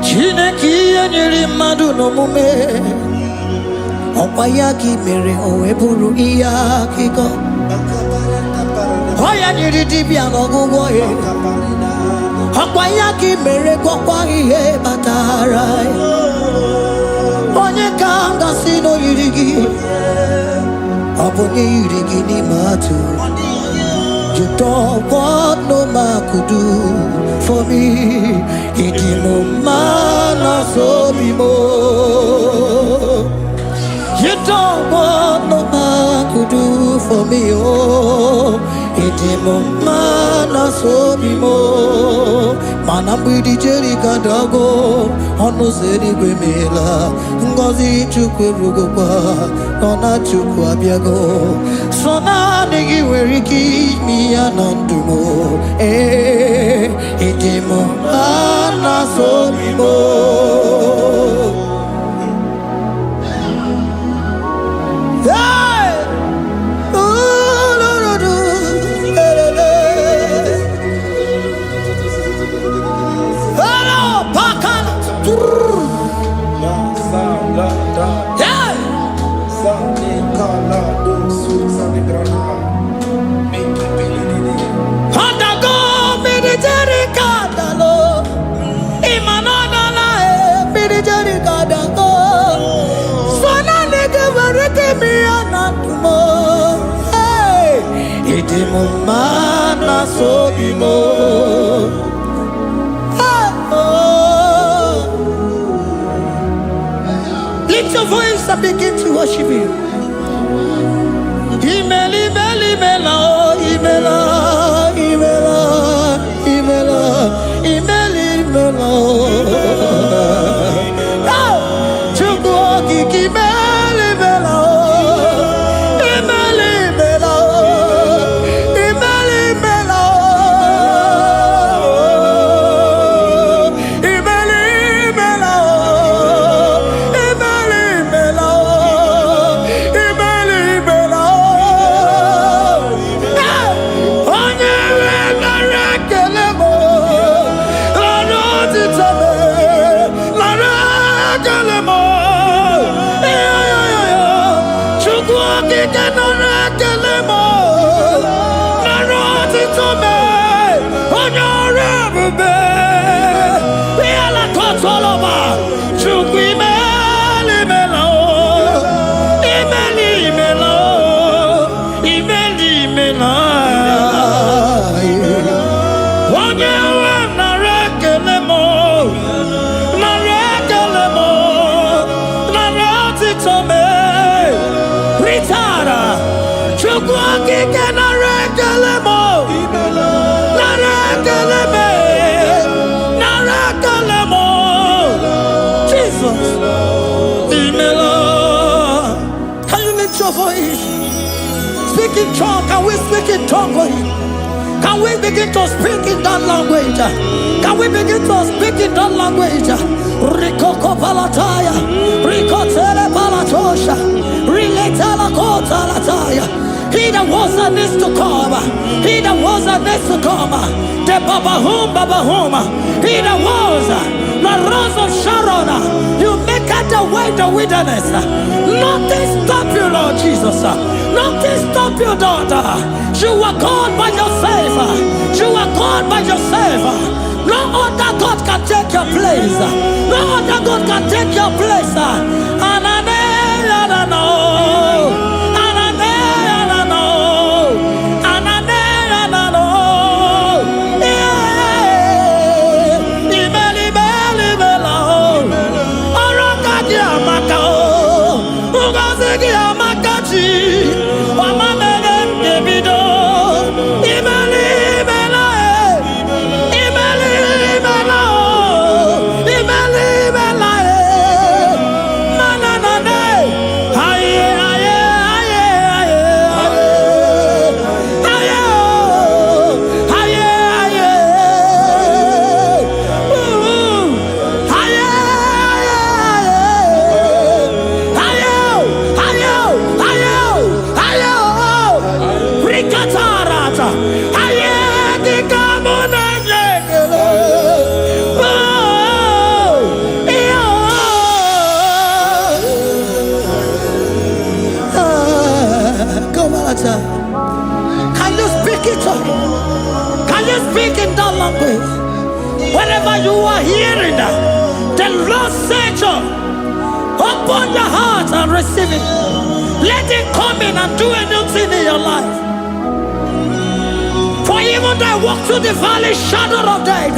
Chineke nyiri madu no mume. Okwa ya ki mere owe buru iya kiko. Oya nyiri dibia no gugu ye. Okwa ya ki mere gwakwa ihe batara. Onye kanga sino yirigi. Obonye yirigi ni matu. You don't want no man could do for me. Idimo mana so bimo. You don't want no man could do for me. Oh, idimo mana so bimo. Manambidi jeri kadago. Ono seri gwemela. Ngozi chukwe rugokwa. Nona chukwa biago. Sona negi weriki mi anandumo. Idimo mana so bimo. Hey! Ooh, Dimumana sobimo. Lift your voice and begin to worship Him. Email, email, email, email, email, email, email, email. Speak in tongue. Can we speak in tongue for Him? Can we begin to speak in that language? Can we begin to speak in that language? Rikoko palataya, rikotele palatosha, riletala kota lataya. He that was and is to come. He that was and is to come. The babahum. He that was the rose of Sharon. You make out the way the wilderness. Nothing stop you, Lord Jesus. Nothing stop you, daughter. You are God by yourself. You are God by yourself. No other God can take your place. No other God can take your place. And I know. Can you speak it? Can you speak in that language? Wherever you are hearing that, the Lord said, open your heart and receive it. Let it come in and do a new thing in your life. For even though I walk through the valley shadow of death,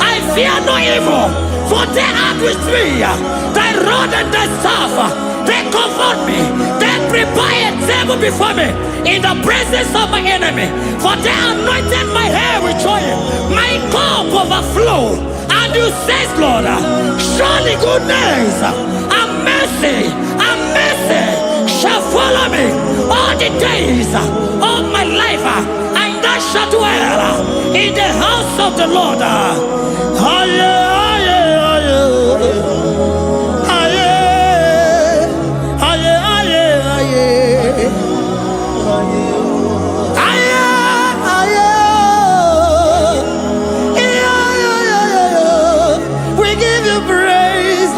I fear no evil, for they are with me. Thy rod and thy staff, they comfort me. They prepare a table before me in the presence of my enemy. For they anointed my hair with oil. My cup overflow. And you say, Lord, surely goodness and mercy shall follow me all the days of my life. And I shall dwell in the house of the Lord. We give you praise.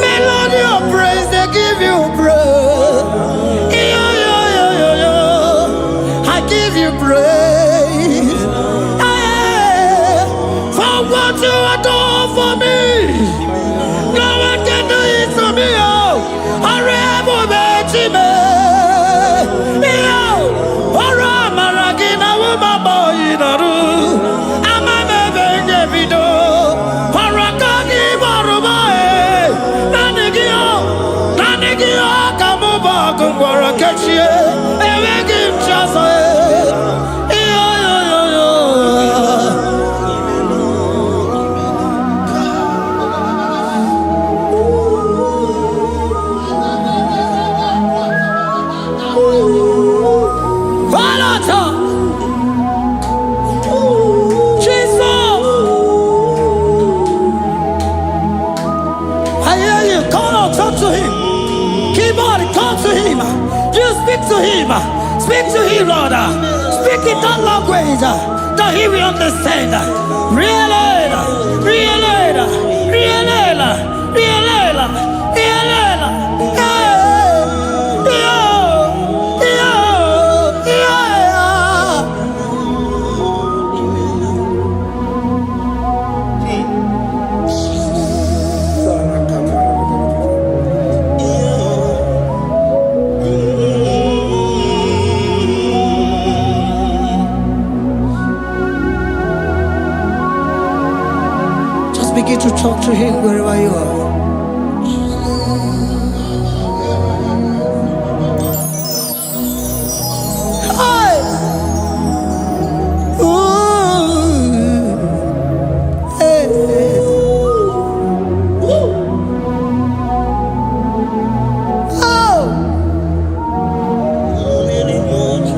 Melody of praise, they give you praise. I give you praise. you are done for me, no one can do it for me. Oh, Arebo Betime. Ora Maragina Wumabo Inaru. Ama Mevenge Vido. Parakagi Barubae. Nanigio Kamuba Kumbara Kachie. Ewegim Chasae. Speak to him, Lord. Speak in that language that he will understand. Begin to talk to him wherever you are. Hey! Ooh! Hey! Oh!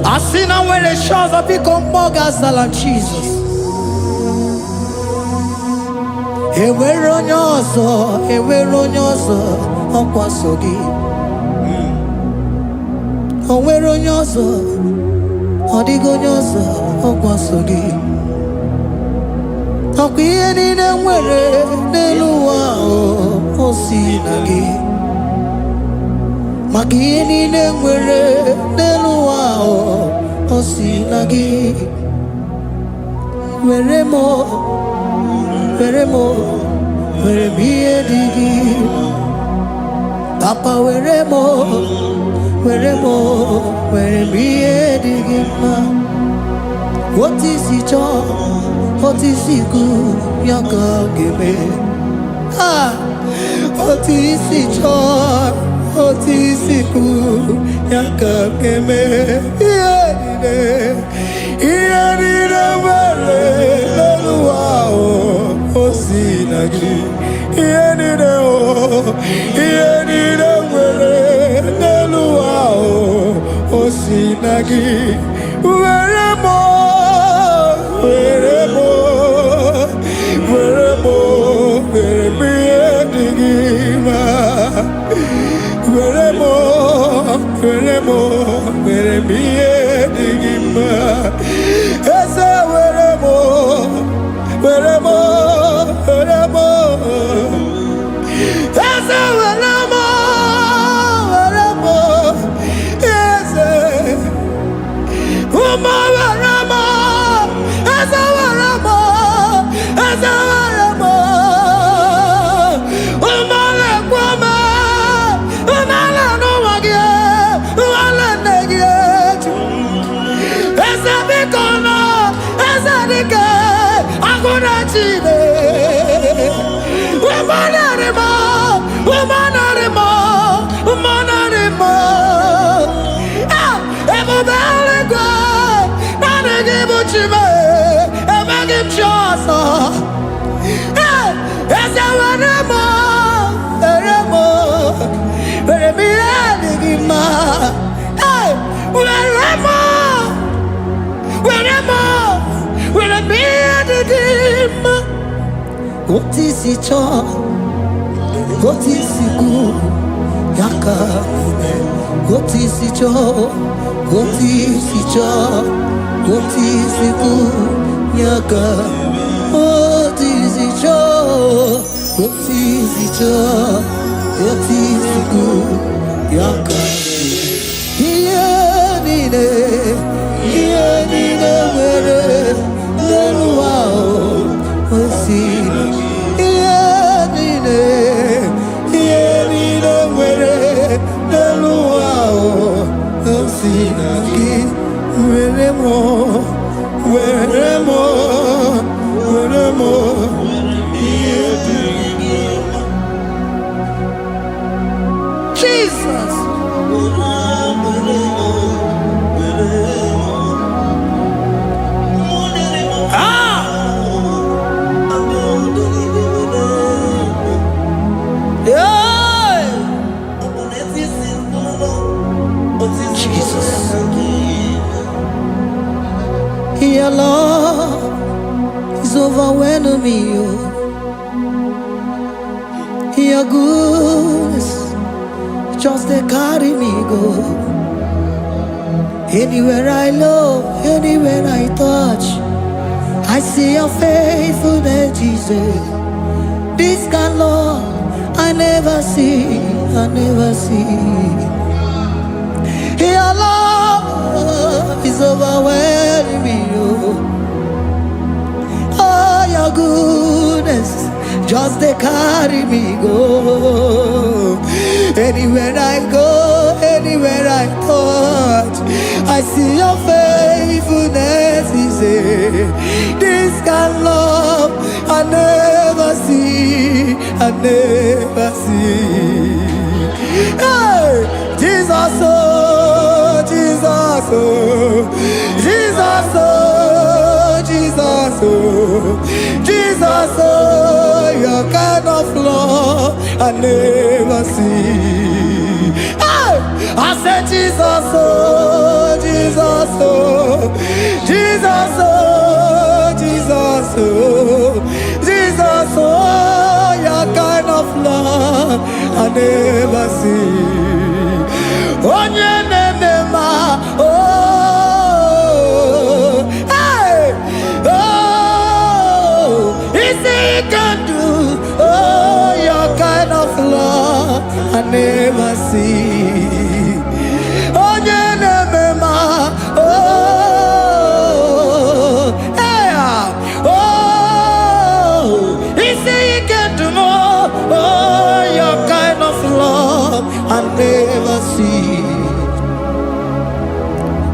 I see now where the shores have become more than Jesus. Enwere onye ọzọ ọkwaso gị. O nwere onye ọzọ, ọ dịghị onye ọzọ ọkwaso gị. Ọkwa ihe niile nwere n'elu ụwa o si na gị. Maka ihe niile nwere n'elu ụwa o si na gị. Were m ihe dị gị. Papa were m ihe dị gị mma. Otu isi chọọ, otu isi kwu ya ka ọ ga-eme. Otu isi chọọ, otu isi kwu ya ka ọ ga-eme. Ihe niile nwere n'elu ụwa o si na gị. Ihe niile nwere n'elu ụwa o si na gị. Were m ihe dị gị mma. Were m ihe dị gị mma. Eze were m eze were m eze ụmụ were m eze were m ụmụ na-ekwe m ụmụala n'ụwa gị ụmụala nne gị eju. Eze biko nọ eze dike agụna chide. Ebube eluigwe naanị gị bụ Chime, emeghị m chi ọzọ. Eze were m ihe dị gị mma. Were m ihe dị gị mma. Otu isi chọọ, otu isi kwu ya ka ome. Otu isi chọọ, otu isi kwu ya ka. Otu isi chọọ, otu isi kwu ya ka. Ihe niile nwere n'elu ụwa o si na Jesus. Your love is overwhelming me. Your goodness just they carry me go. Anywhere I look, anywhere I touch, I see your faithfulness, Jesus. This kind of love I never see, I never see. Your love is overwhelming me. Oh, your goodness just they carry me go. Anywhere I go, anywhere I touch, I see your faithfulness. He said, this kind of love I never see, I never see. Hey, Jesus, oh, Jesus, oh, Jesus, oh, Jesus, oh, Jesus, oh, your kind of love I never see. Hey, I said, Jesus, oh, Jesus, oh, Jesus, oh, Jesus, oh, Jesus, oh, your kind of love I never see. Oh, hey, oh, is he can do? Oh, your kind of love I never see. Oh, oh, hey, oh, is he can do more? Oh, your kind of love I never see.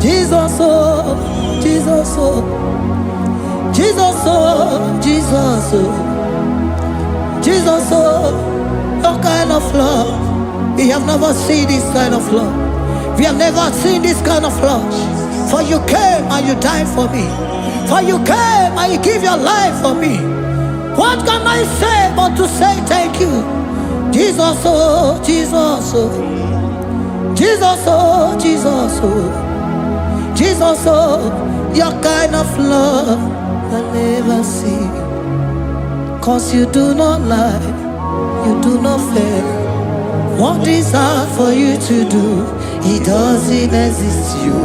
Jesus, oh, Jesus, oh, Jesus, oh, Jesus, oh, Jesus, oh, your kind of love. We have never seen this kind of love. We have never seen this kind of love. For you came and you died for me. For you came and you give your life for me. What can I say but to say thank you? Jesus, oh, Jesus, oh, Jesus, oh, Jesus, oh. Jesus, oh, your kind of love I never see. Cause you do not lie, you do not fail. What is hard for you to do, it doesn't exist you.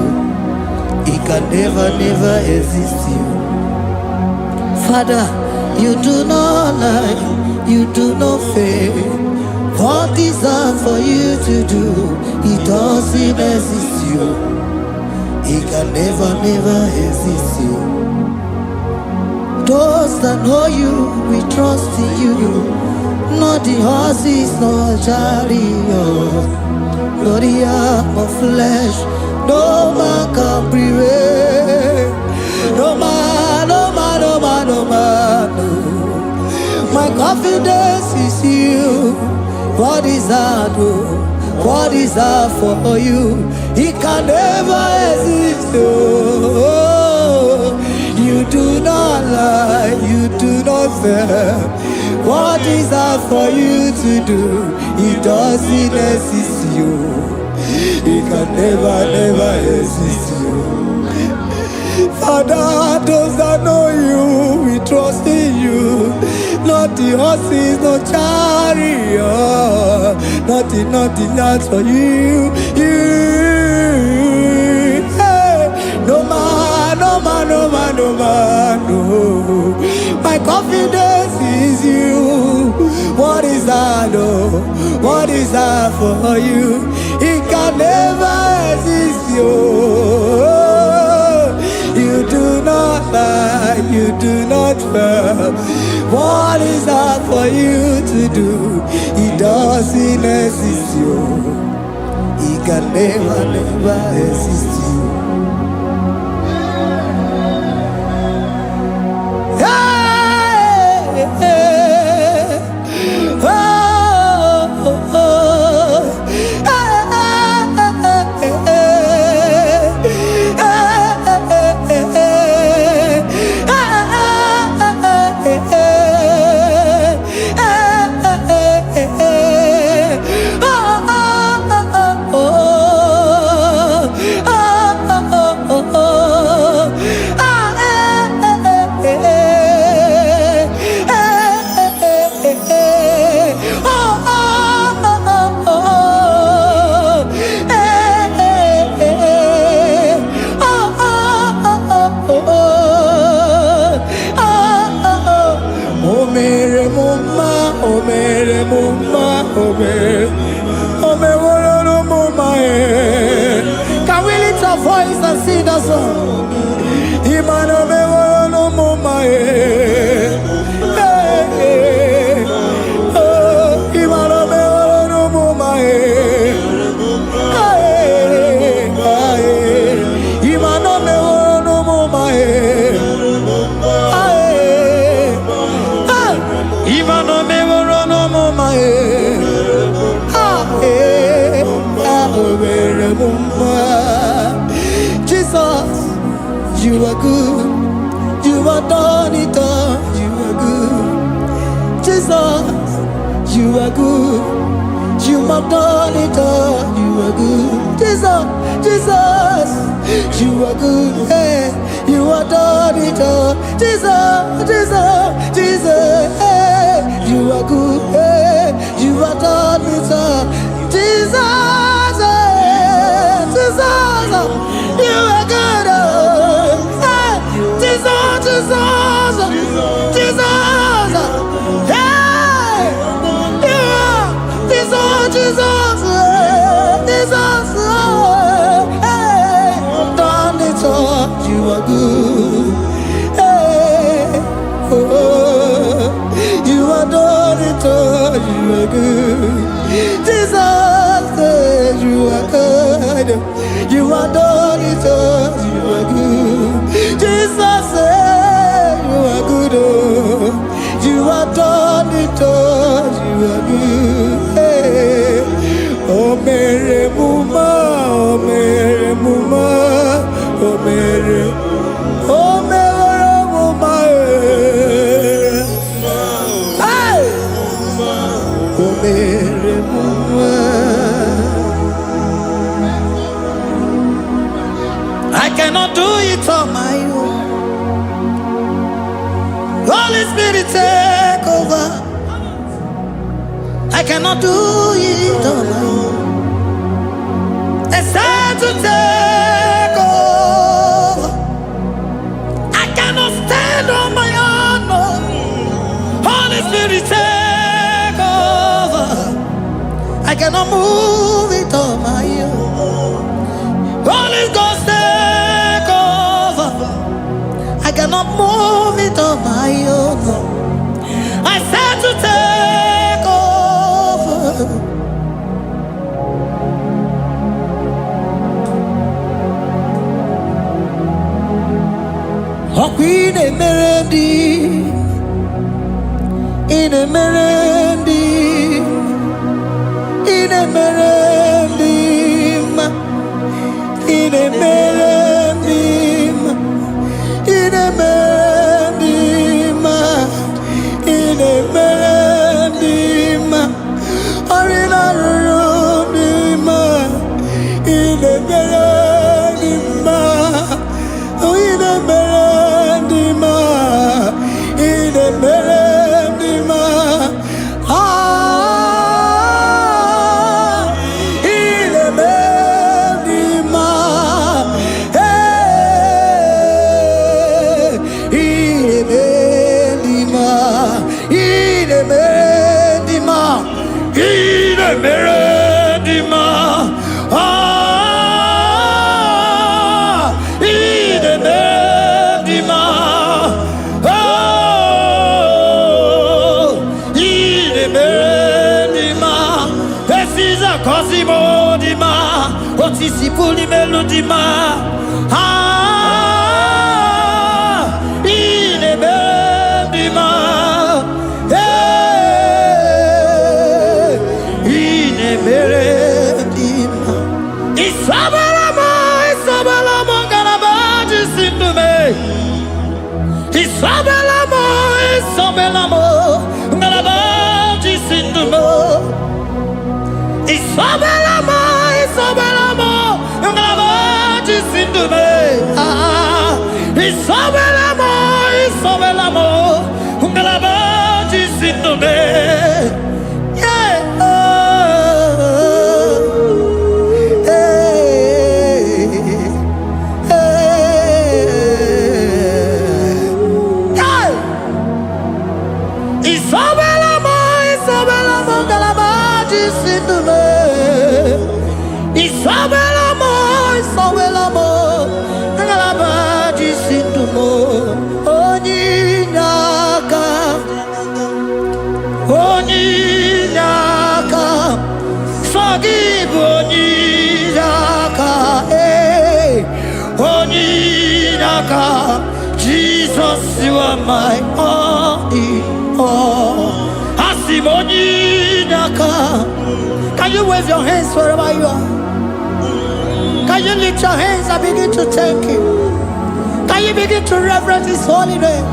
It can never, never exist you. Father, you do not lie, you do not fail. What is hard for you to do, it doesn't exist you. He can never, never exist you. Those that know you, we trust in you. Not the horses, nor chariot, nor the arm of flesh. No man can prevail. No man, no man, no man, no man, no. My confidence is you. What is hard, oh? What is hard for you? It can never exist. Oh, you do not lie, you do not fail. What is hard for you to do? It doesn't exist you. It can never, never exist you. Father, those that know you, we trust in you. Not the horses, no chariot, nothing else for you. Hey, no man, no man, no man, no man, no. My confidence is you. What is that, oh? What is that for you? It can never exist, you. You do not lie, you do not fail. What is hard for you to do? It doesn't exist you. It can never, never exist you. Can we lift our voice and sing that song? Jesus, you are good. You are done it all. You are good. Jesus, you are good. You have done it all. You are good. Jesus, Jesus, you are good. Hey, you are done it all. Jesus, Jesus, Jesus, hey, you are good. Hey, you are done it all. Jesus, hey, Jesus, you are good. Hey, Jesus, Jesus, Jesus, hey, you are Jesus, Jesus, Jesus, hey, done it all. You are good. Hey, oh, you are done it all. You are good. Jesus, you are good. You are done it all. You are good. Jesus, you are good. Oh, you are done it all. You are good. Hey. Oh, Mary Muma, oh, Mary Muma, oh, Mary, oh, Mary Muma, hey, oh, Mary Muma. I cannot do it on my own. Holy Spirit, take over. I cannot do it on my own. It's time to take over. I cannot stand on my own. No. Holy Spirit, take over. I cannot move it on my own. Holy Ghost, take over. I cannot move it on my own. I said to take over. Oh, Queen Emerendi, in Emerendi, in Emerendi, in Emerendi, in Emerendi, in Emerendi, Arina Rudima, in Emerendi, in Emerendi, in Emerendi, Cosimo di ma, otisi puli melodima, ine bendima, ine bendima. Isabelamo, garabaji sindume. Isabelamo, garabaji sindume. Isabelamo, ngalabaji sindume. Isabelamo, ngalabaji sindume. Yeah. Isabelamo, ngalabaji Jesus, you are my all in all. Asimoni Naka. Can you wave your hands wherever you are? Can you lift your hands and begin to thank Him? Can you begin to reverence His holy name?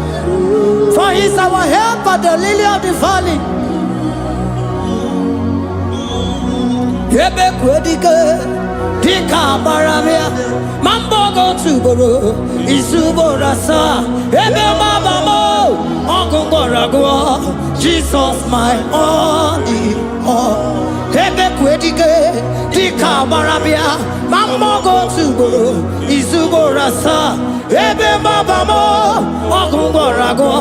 For He is our help at the lily of the valley. Yebe kwedike dika baramia mambo go tuboro isuborasa ebe mabamo ogungorago Jesus my only all. Ebe kwedike dika baramia mambo go tuboro isuborasa ebe mabamo ogungorago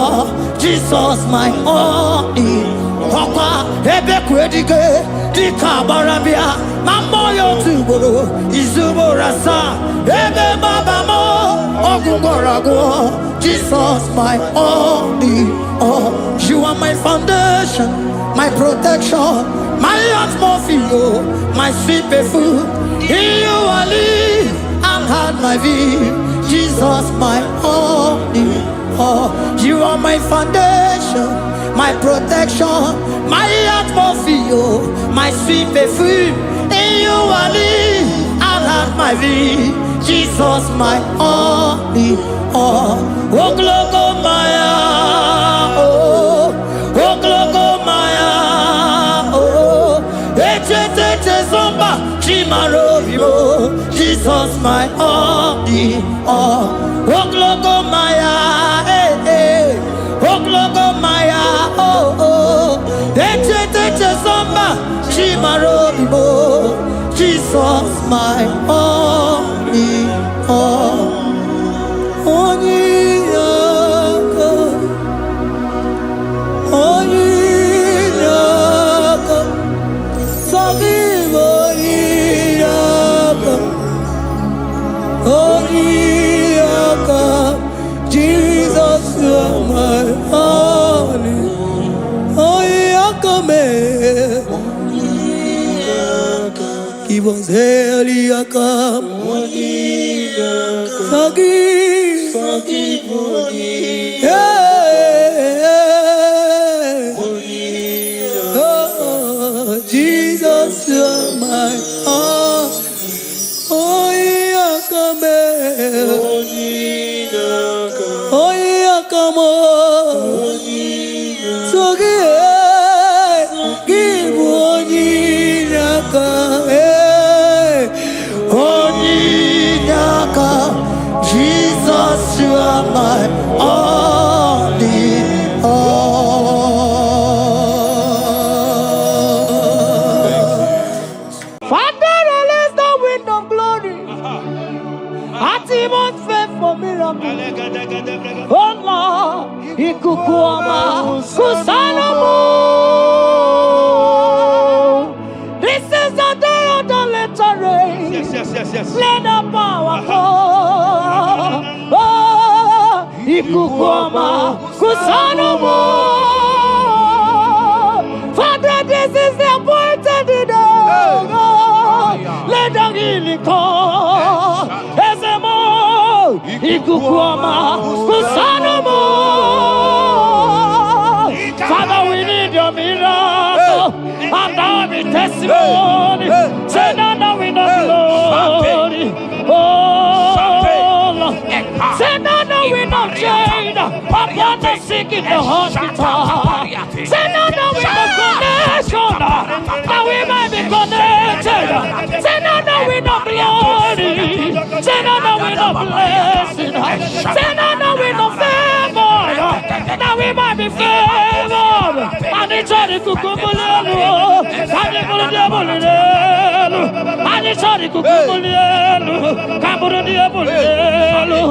Jesus my only Papa ebe kwedike dika barabia mambo yo tuboro izuborasa ebe babamo ogungorago Jesus my only all. You are my foundation, my protection, my atmosphere, my sweet perfume. In you I live and had my vie. Jesus my only all. You are my foundation, my protection, my atmosphere, my sweet perfume. In you I live and have my vie. Jesus my only all. Oh gloko maya, oh gloko maya, oh ete zomba chimaro vivo. Jesus my only all. Oh gloko maya, oh gloko maya, oh ete zomba chimaro vivo. Jesus my only all. Jesus, you are my only. Give us Eliakam. Forgive. Oh, Jesus, you are my all. Jesus, you are my only all. Father, release the wind of glory. Atmosphere for miracle. Oh Lord, ikukuama kusanomo. This is the day of the latter rain. Yes. Let the power come. Oh, ikukuama kusanomo. Father, this is the appointed day. Let the healing come. Ezemo, ikukuama kusanomo. Father, we need your miracle. And now we testimony. Say now we know glory. Oh, Lord. Say now we know shade upon the sick in the hospital. Say now we know connection. Now we might be connected. Say now we know glory. Say now we know blessing. Say now we know favor. Now we might be favored. And it's all the kukumulelu. And it's all the diabolelu. And it's all the kukumulelu. Kaburu diabolelu.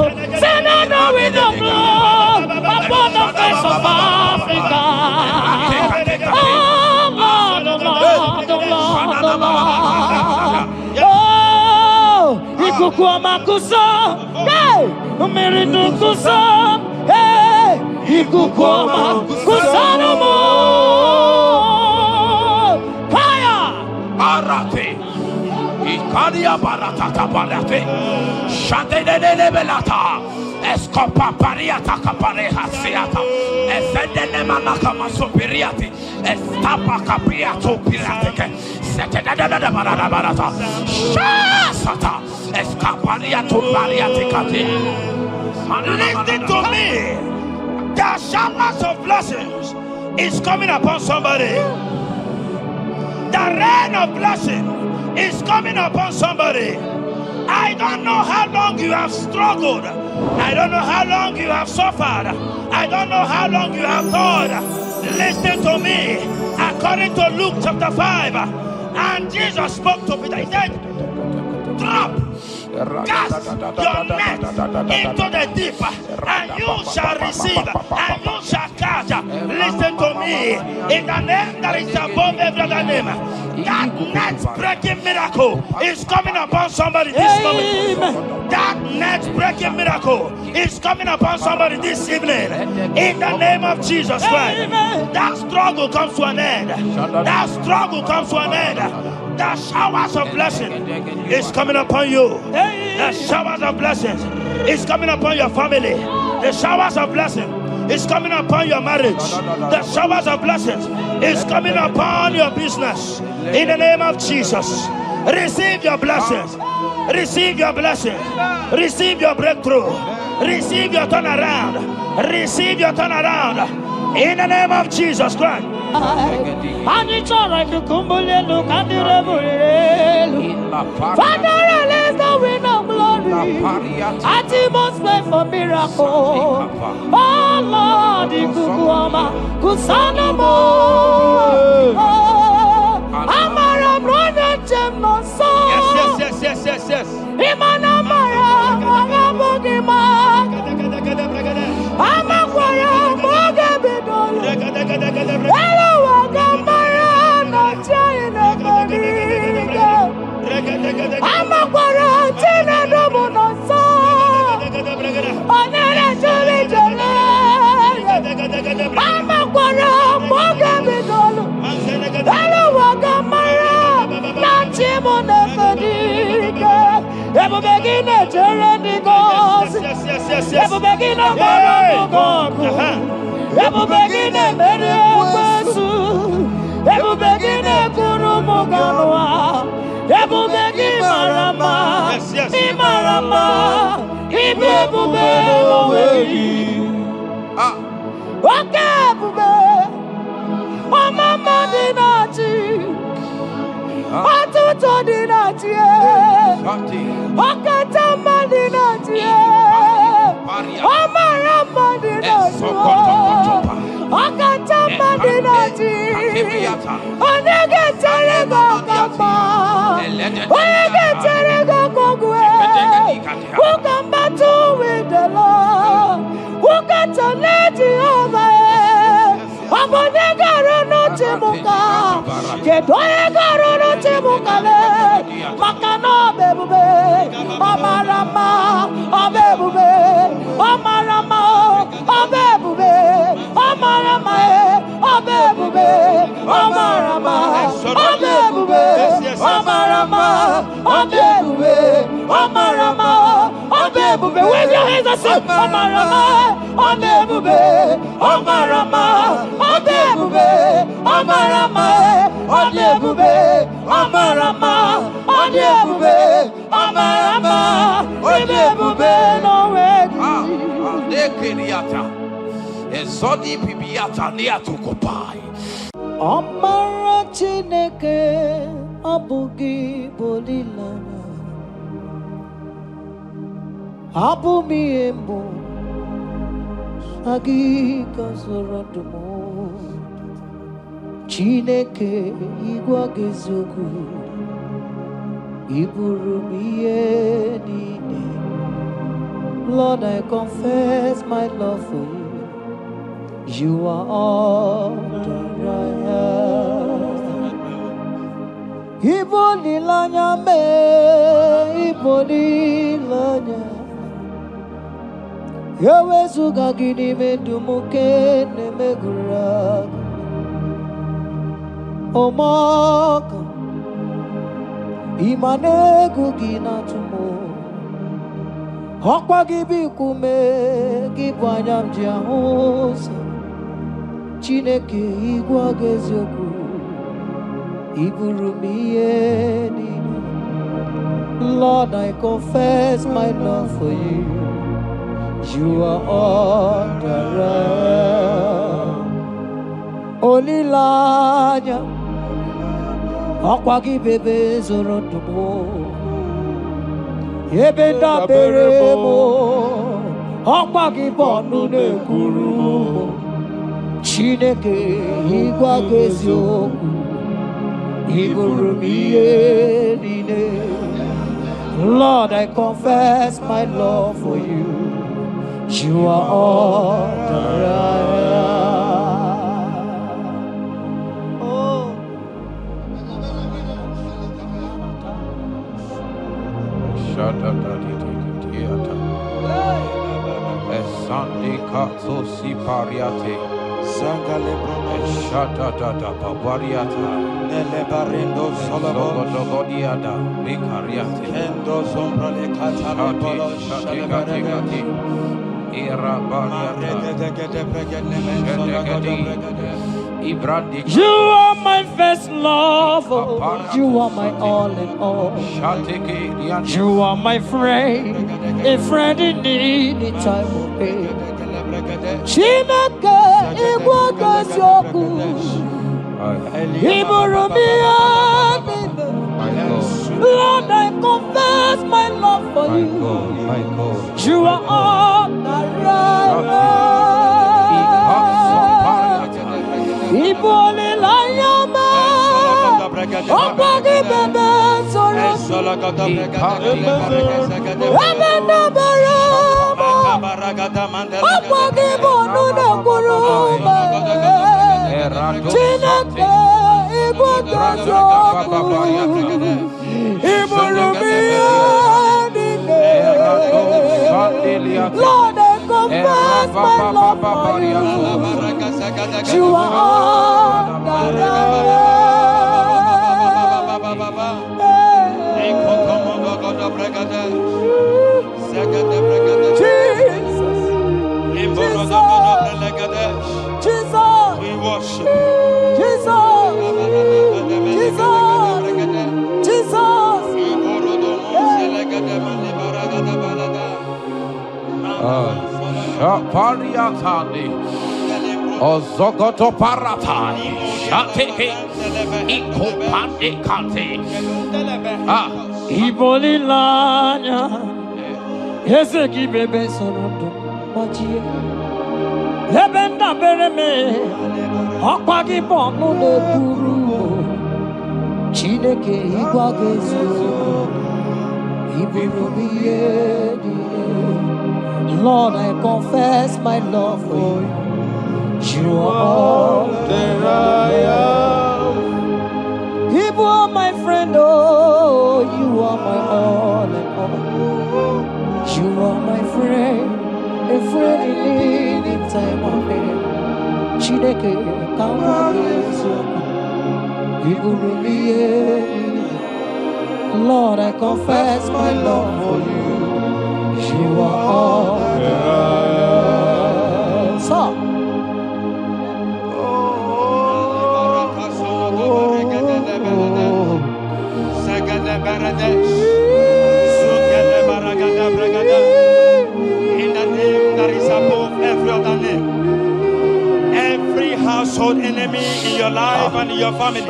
Say now we know blood upon the face of Africa. Oh Lord, oh Lord, oh Lord, oh Lord. Oh, ikukuama kusa, hey, umiridu kusa, hey, ikukuama kusa no more. Fire! Arate. Ikadia baratata barate. Shande de belata. Escopa pariata capareha siata. Efendene manakama superiati. Estapa capriato pirateke. Setedada barata. Shasata. Escapariato bariaticati. Listen to me. The showers of blessings is coming upon somebody. The rain of blessing is coming upon somebody. I don't know how long you have struggled. I don't know how long you have suffered. I don't know how long you have thought. Listen to me. According to Luke chapter 5, and Jesus spoke to Peter. He said, drop, cast your net into the deep, and you shall receive, and you shall catch. Listen to me. In the name that is above every other name, that net breaking miracle is coming upon somebody this moment. That net breaking miracle is coming upon somebody this evening. In the name of Jesus Christ. That struggle comes to an end. That struggle comes to an end. The showers of blessing is coming upon you. The showers of blessings is coming upon your family. The showers of blessing is coming upon your marriage. The showers of blessings is coming upon your business. In the name of Jesus, receive your blessings. Receive your blessings. Receive your breakthrough. Receive your turnaround. Receive your turnaround. In the name of Jesus Christ. Father, release the wind of glory. Atmosphere for miracle. Oh Lord, Ikukuama, Kusanamo. Amara brother Jemno so. Yes. Imana Mara, Magabogima. Amakwara, Mogabidolo. Hello, Wagamara, not China, Bodiga. Amakwara, Tina, Domono so. Onera, Jolly, Jolly. Amakwara, Mogabidolo. Hello, Wagamara, not Chimona, Bodiga. Ever begin a journey goes. Ever begin a God. Ever begin a Mediasu. Ever begin a Kurumoganoa. Ever begin Marama. Imarama. Ibebube. Okay, Bube. Oh, Mama Dinati. Atuto Dinati. Okatama Dinati. Omarama Dinati. Okatama Dinati. Onegeterego Kapa. Onegeterego Kogwe. Who can battle with the Lord? Who can turn Jehovah? Abonegaro no Timuka. Ketoegaro no Timukale. Makano bebube. Omarama. Obebube. Omarama. Obebube. Omarama. Obebube. Omarama. Obebube. Omarama. Obebube. Omarama. Obebube. Wave your hands and say Omarama. Obebube. Omarama. Obebube. Omarama. Obebube. Omarama. Obebube. Omarama. Obebube. No way. Ezodi pibiata niatukopai. Omara Chineke abugi bolilana. Abumi embo agi kasorotumo. Chineke igwa gezoku iburumiye nine. Lord, I confess my love for you. You are all that I have. Ibolilanya me, ibolilanya. Yawezuga gini me dumuke ne megura. Omaka imane gugina tumo. Ọkwa gị bụ ikume gị bụ anya m ji ahụ ụzọ Chineke igwe gị eziokwu iburu m ihe niile Lord, I confess my love for you. You are all that I am. Olilanya, ọkwa gị bebe zoro ndụ m. Ebe ndabere m, ọkwa gị bụ ọnụ na-ekwuru m. Chineke igwe gị eziokwu, iburu m ihe niile. Lord, I confess my love for you. You are all that I am. Oh. Esandi katso si pariate. Sangale Shata da papariata. Nele barendo solabo. Sogodiada. Ricariate. Endo sombra le catale polo Shati. Era bariata. You are my first love. You are my all in all. You are my friend, a friend in need in time of pain. Chineke igwe gosioku iburu m ihe niile. Lord, I confess my love for you. You are all that I am. Ibole la yama, ọkwa gị bebe zoro. Ebe ndabere m, ọkwa gị bụ ọnụ na-ekwuru m. Chineke igwe goziokwu iburu m ihe niile. Lord, I confess my love for you. You are all that I Jesus, we worship Jesus, Jesus. Shapariatani. Ozogoto paratai. Shateke. Ikopande kante. Iboli lanya, ese ki bebe sorondo mojie. Lebenda bereme, ọkwa gị bụ ọnụ na-ekwuru m. Chineke igwe gị eziokwu, iburu m ihe niile. Lord, I confess my love for you. You are all that I am. You are my friend, oh, you are my all and all. You are my friend, a friend in need in time of need. Chineke kama Yesu, iburu m ihe. Lord, I confess my love for you. You are all that I am. So, in the name that is above every other name. Every household enemy in your life and in your family,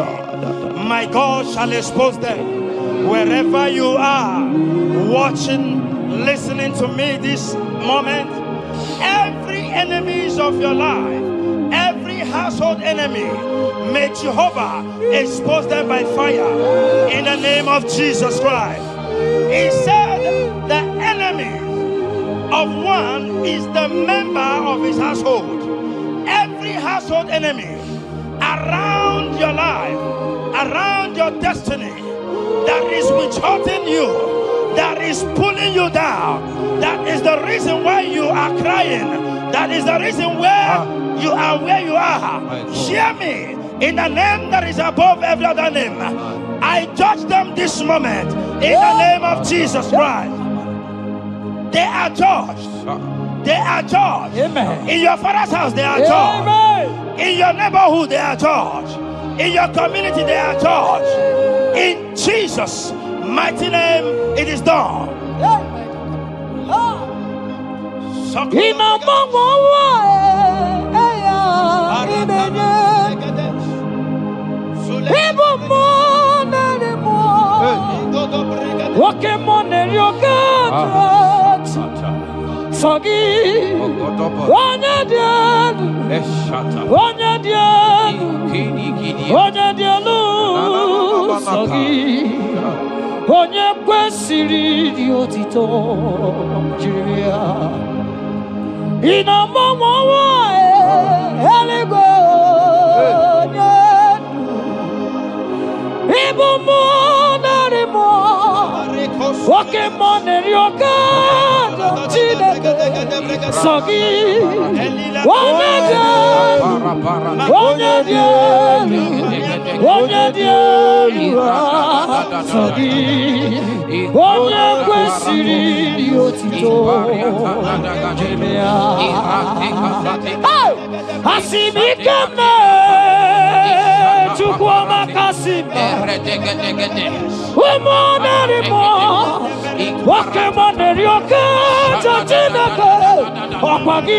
my God shall expose them. Wherever you are, watching, listening to me this moment, every enemies of your life, every household enemy, may Jehovah expose them by fire in the name of Jesus Christ. He said the enemy of one is the member of his household. Every household enemy around your life, around your destiny, that is withholding you, that is pulling you down, that is the reason why you are crying, that is the reason where you are where you are. Hear me, in the name that is above every other name, I judge them this moment in the name of Jesus Christ. they are judged. They are judged. Amen. In your father's house, they are judged. Amen. In your neighborhood, they are judged. In your community, they are judged. In Jesus' mighty name, it is done. Sogi, onye kwesịrị dị otito jiri ya ị na-agbanwe ọnwa eluigwe onye ịbụ mmụọ narị mmụọ nwoke mmụọ na-eri oke Chineke sọ gị onye dị elu onye dị elu onye dị elu sọ gị onye kwesịrị dị otito jiri ya asị m ike mee Chukwu ọma kasị mee ụmụ narị mmụọ nwoke mmụọ na-eri oke Chineke ọkwa gị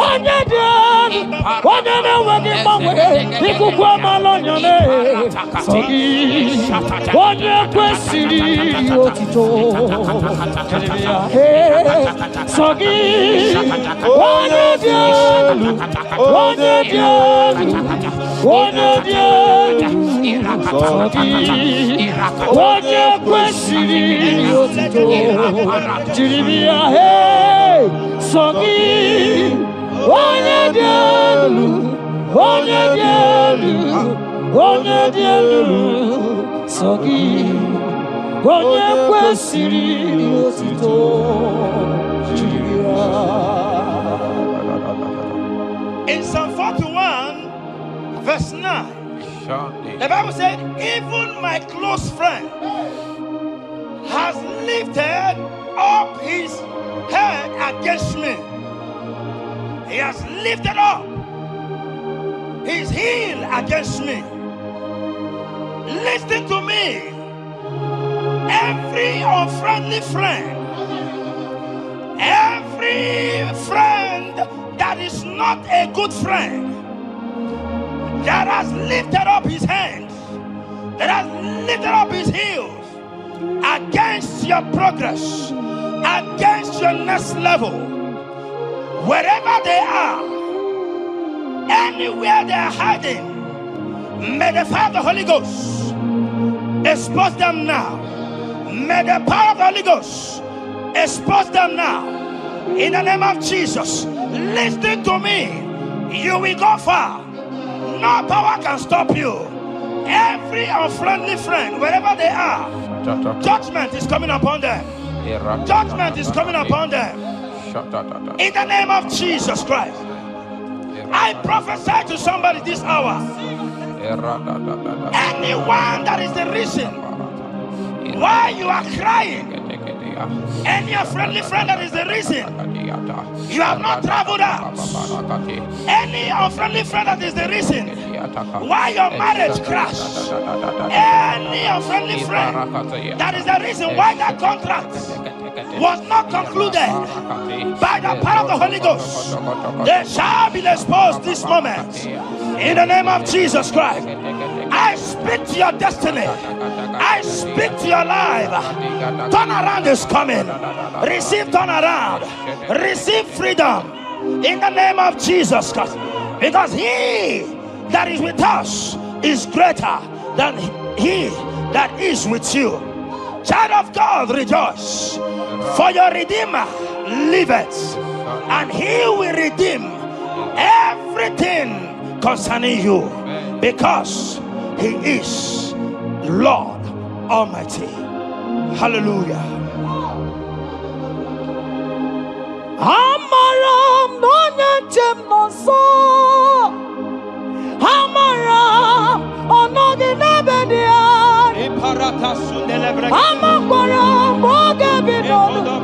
onye dị elu onye na-enweghị mgbanwe ikuku amala ọnyọle sọ gị onye kwesịrị otito sọ gị onye dị elu onye dị elu onye dị elu sọ gị onye kwesịrị otito jiri ya sọ gị onye dị elu onye dị elu onye dị elu sọ gị onye kwesịrị otito jiri ya. In Psalm 41 verse 9, the Bible said, even my close friend has lifted up his head against me. He has lifted up his heel against me. Listen to me. Every unfriendly friend, every friend that is not a good friend, that has lifted up his hands, that has lifted up his heels against your progress, against your next level, wherever they are, anywhere they are hiding, may the fire of the Holy Ghost expose them now. May the power of the Holy Ghost expose them now. In the name of Jesus, listen to me. You will go far. No power can stop you. Every unfriendly friend, wherever they are, judgment is coming upon them. Judgment is coming upon them. In the name of Jesus Christ, I prophesy to somebody this hour. Anyone that is the reason why you are crying, any unfriendly friend that is the reason you have not traveled out, any unfriendly friend that is the reason why your marriage crashed, any unfriendly friend that is the reason why that contract was not concluded, by the power of the Holy Ghost, they shall be exposed this moment. In the name of Jesus Christ, I speak to your destiny. I speak to your life. Turnaround is coming. Receive turnaround. Receive freedom. In the name of Jesus Christ. Because he that is with us is greater than he that is with you. Child of God, rejoice. For your Redeemer liveth, and he will redeem everything concerning you, because he is Lord Almighty. Hallelujah. Amaram no nyetem no so. Amaram onogi nebedia. Amaram moge bidodo.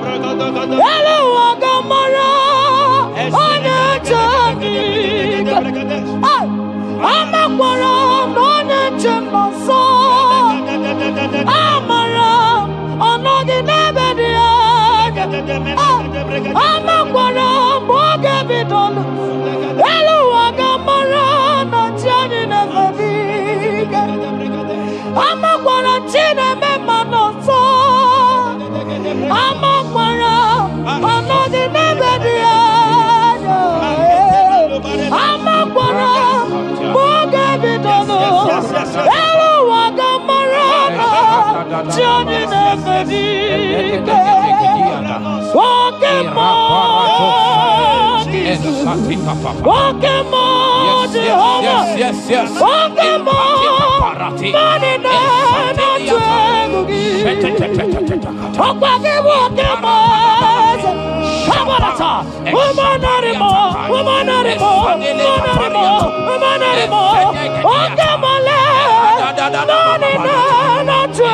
Amakwara n'onye nche nọ nso. Amara ọnọghị n'ebe dị anya. Amakwara mgbe oge bidoro. Elu ụwa ga-amara na chi anyị na-efe n'ike. Amakwara chi na-eme mmadụ nsọ. Amakwara ọnọghị n'ebe dị anya. Amakwara mgbe oge bidoro. Elu ụwa ga-amara na chi anyị na-efe n'ike. Oke mmụọ Oke mmụọ Jehova. Oke mmụọ mmadụ na-atụ egwu gị. Ọkwa gị bụ oke mmụọ eze. Kabarata, ụmụnarịmọ, ụmụnarịmọ, ụmụnarịmọ, ụmụnarịmọ. Oke mmụọ mmadụ na-atụ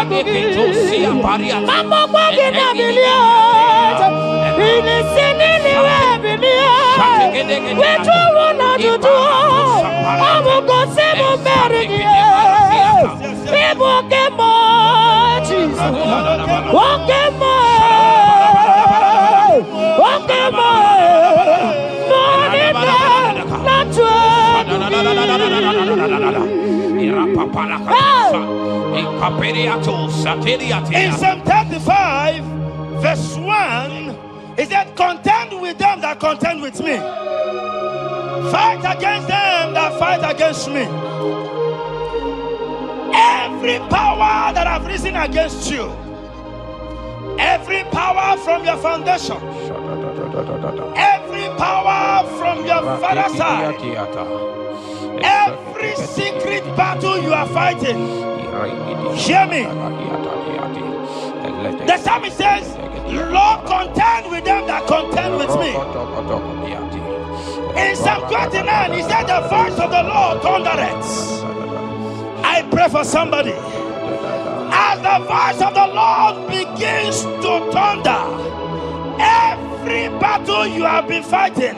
egwu gị. Amakwa gị na bilie. Ilisi n'iliwe bilie. Wetụrụ na dudu. Ọ bụ gosi m mmeri gị. Ịbụ oke mmụọ Jizọs. Oke mmụọ. Oke mmụọ. N'ọdịda na-atụ In Psalm 35, verse 1, it said, contend with them that contend with me. Fight against them that fight against me. Every power that have risen against you, every power from your foundation, every power from your father's side, every secret battle you are fighting, hear me. The psalmist says, Lord, contend with them that contend with me. In Psalm 29, he said, the voice of the Lord thundereth. I pray for somebody. As the voice of the Lord begins to thunder, every battle you have been fighting,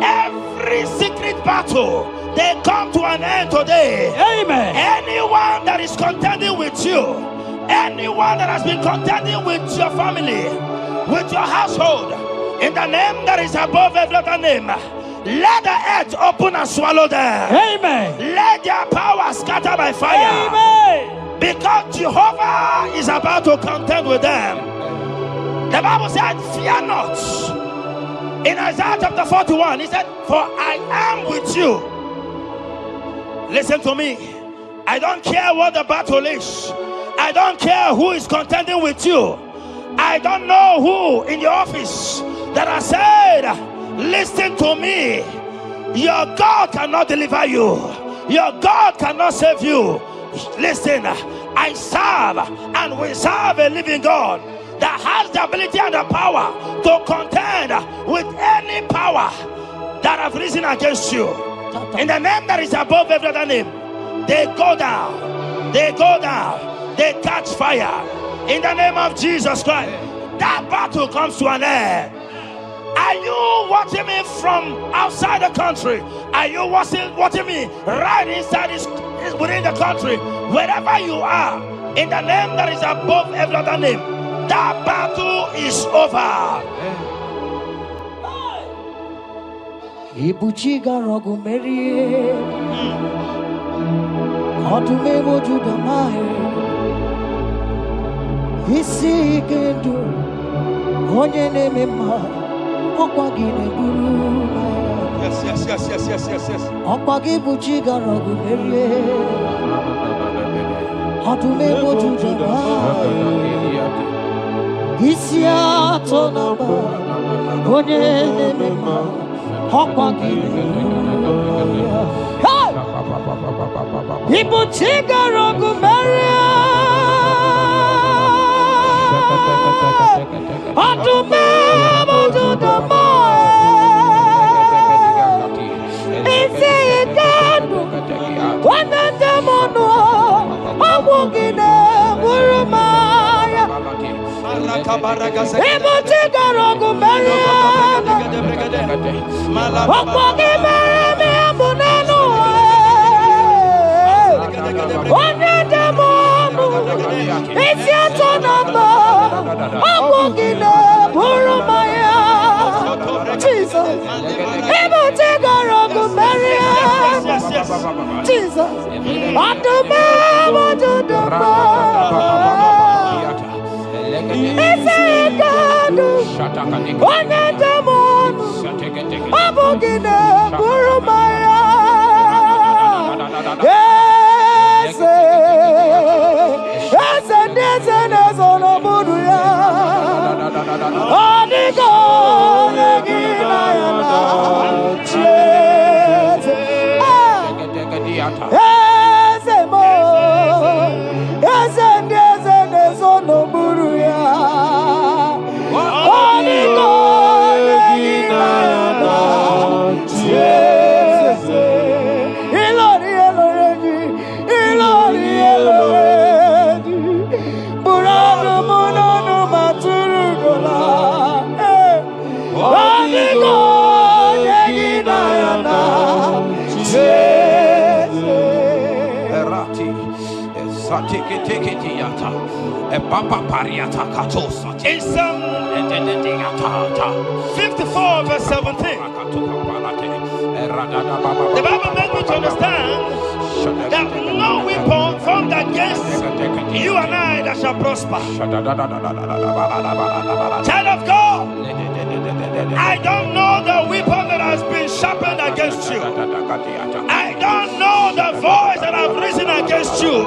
every secret battle, they come to an end today. Amen. Anyone that is contending with you, anyone that has been contending with your family, with your household, in the name that is above every other name, let the earth open and swallow them. Amen. Let their power scatter by fire. Amen. Because Jehovah is about to contend with them. The Bible said, fear not. In Isaiah chapter 41, he said, for I am with you. Listen to me. I don't care what the battle is. I don't care who is contending with you. I don't know who in your office that has said, listen to me. Your God cannot deliver you. Your God cannot save you. Listen, I serve and we serve a living God that has the ability and the power to contend with any power that have risen against you. In the name that is above every other name, they go down. They go down. They catch fire. In the name of Jesus Christ, that battle comes to an end. Are you watching me from outside the country? Are you watching me right inside within the country? Wherever you are, in the name that is above every other name, that battle is over. Ibuchi garogu merie Odume wojuda mahe Isi ikendu Onye neme ma Okwa gine guru Yes. Okwa gibuchi garogu merie Odume wojuda mahe Isi atonaba Onye neme ma Ibuchi garogu merie Odume wojuda mahe Isi ikendu Wanende mono Amugine Burumaya Ibuchi garogu merie Okwa gibere mi abunenu It's your turn number. I'm walking up. Burumaya. Jesus. Able to go wrong to Maria. Jesus. On the man, on the it's a God. One and the moon. I'm walking up. Burumaya. Yes. Yes, and yes, and yes, on a Buddha. Oh, the God, yes, and yes, and yes, on a Buddha. Oh, the God, yes, In Psalm 54 verse 17, the Bible makes me to understand that no weapon formed against you and I that shall prosper. Child of God, I don't know the weapon that has been sharpened against you. I don't know the voice that has risen against you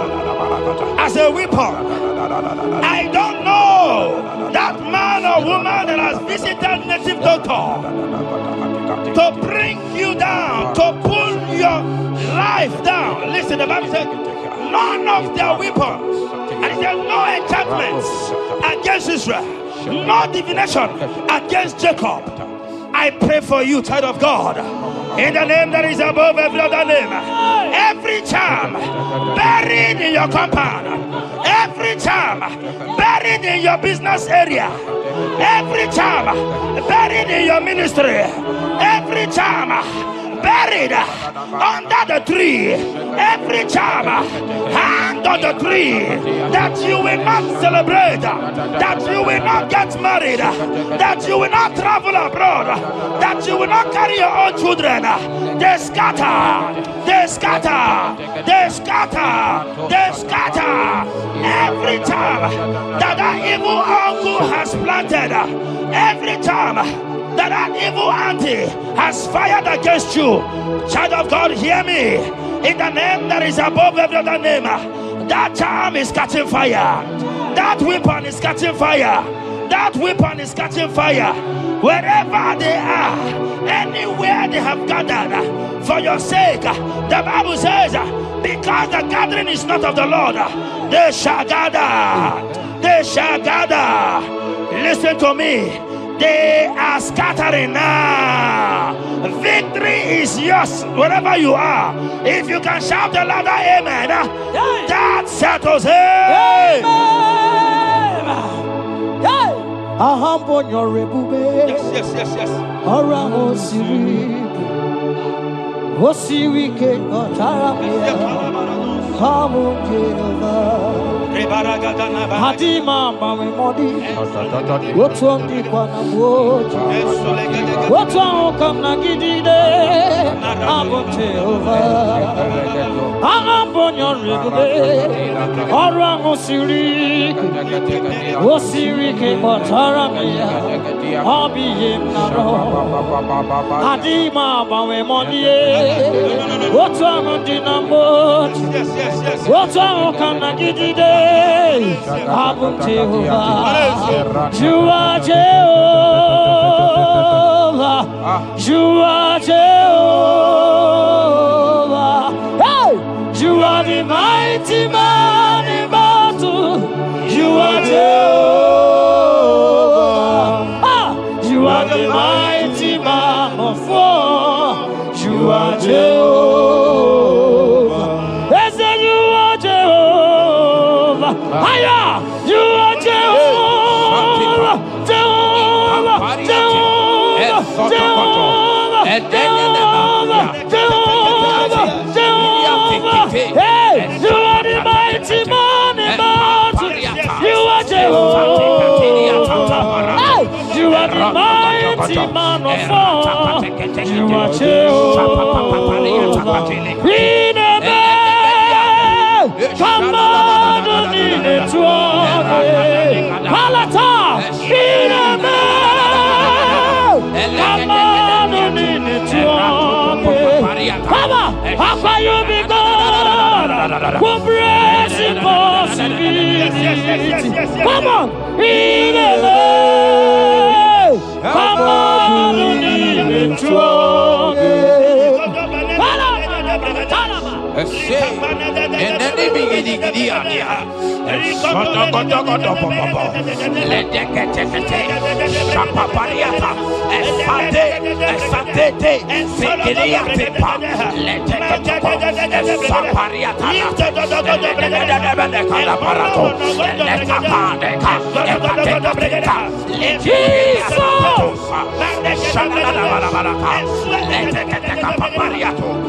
as a weapon. I don't know that man or woman that has visited native doctor to bring you down, to pull your life down. Listen, the Bible said, none of their weapons, and it said, no enchantments against Israel, no divination against Jacob. I pray for you, child of God, in the name that is above every other name. Every charm buried in your compound, every charm buried in your business area, every charm buried in your ministry, every charm buried under the tree, every charm hang on the tree, that you will not celebrate, that you will not get married, that you will not travel abroad, that you will not carry your own children. They scatter, they scatter, they scatter, they scatter. Every time that evil uncle has planted, every time that evil auntie has fired against you, child of God, hear me. In the name that is above every other name, that charm is catching fire. That weapon is catching fire. That weapon is catching fire. Wherever they are, anywhere they have gathered for your sake, the Bible says, because the gathering is not of the Lord, they shall gather. They shall gather. Listen to me. They are scattering now. Victory is yours wherever you are. If you can shout the louder amen, that settles it. Yes. Ora Osiri Hadima Bawe Modi, what's on the Quanaboji? What's on Kamnagide? Abote over. I'm on your river. Orang Osiri, Osiri came on Taramia. Hobby him Naro. Hadima Bawe Modi, what's on the number? What's on Kamnagide? Abum Jehovah, you are Jehovah, you are Jehovah. Hey, you are the mighty man in battle. You are Jehovah. You are the mighty man of war. You are Jehovah. Higher! You are Jehovah! Jehovah! Jehovah! Jehovah! Jehovah! Hey! You are the mighty man in battle! You are the mighty man of war. You are Jehovah. We never come on in the twelve. Palata. We never come on in the twelve. Come on. How can you be God? Who brings impossibility? Come on. We never come on in the twelve.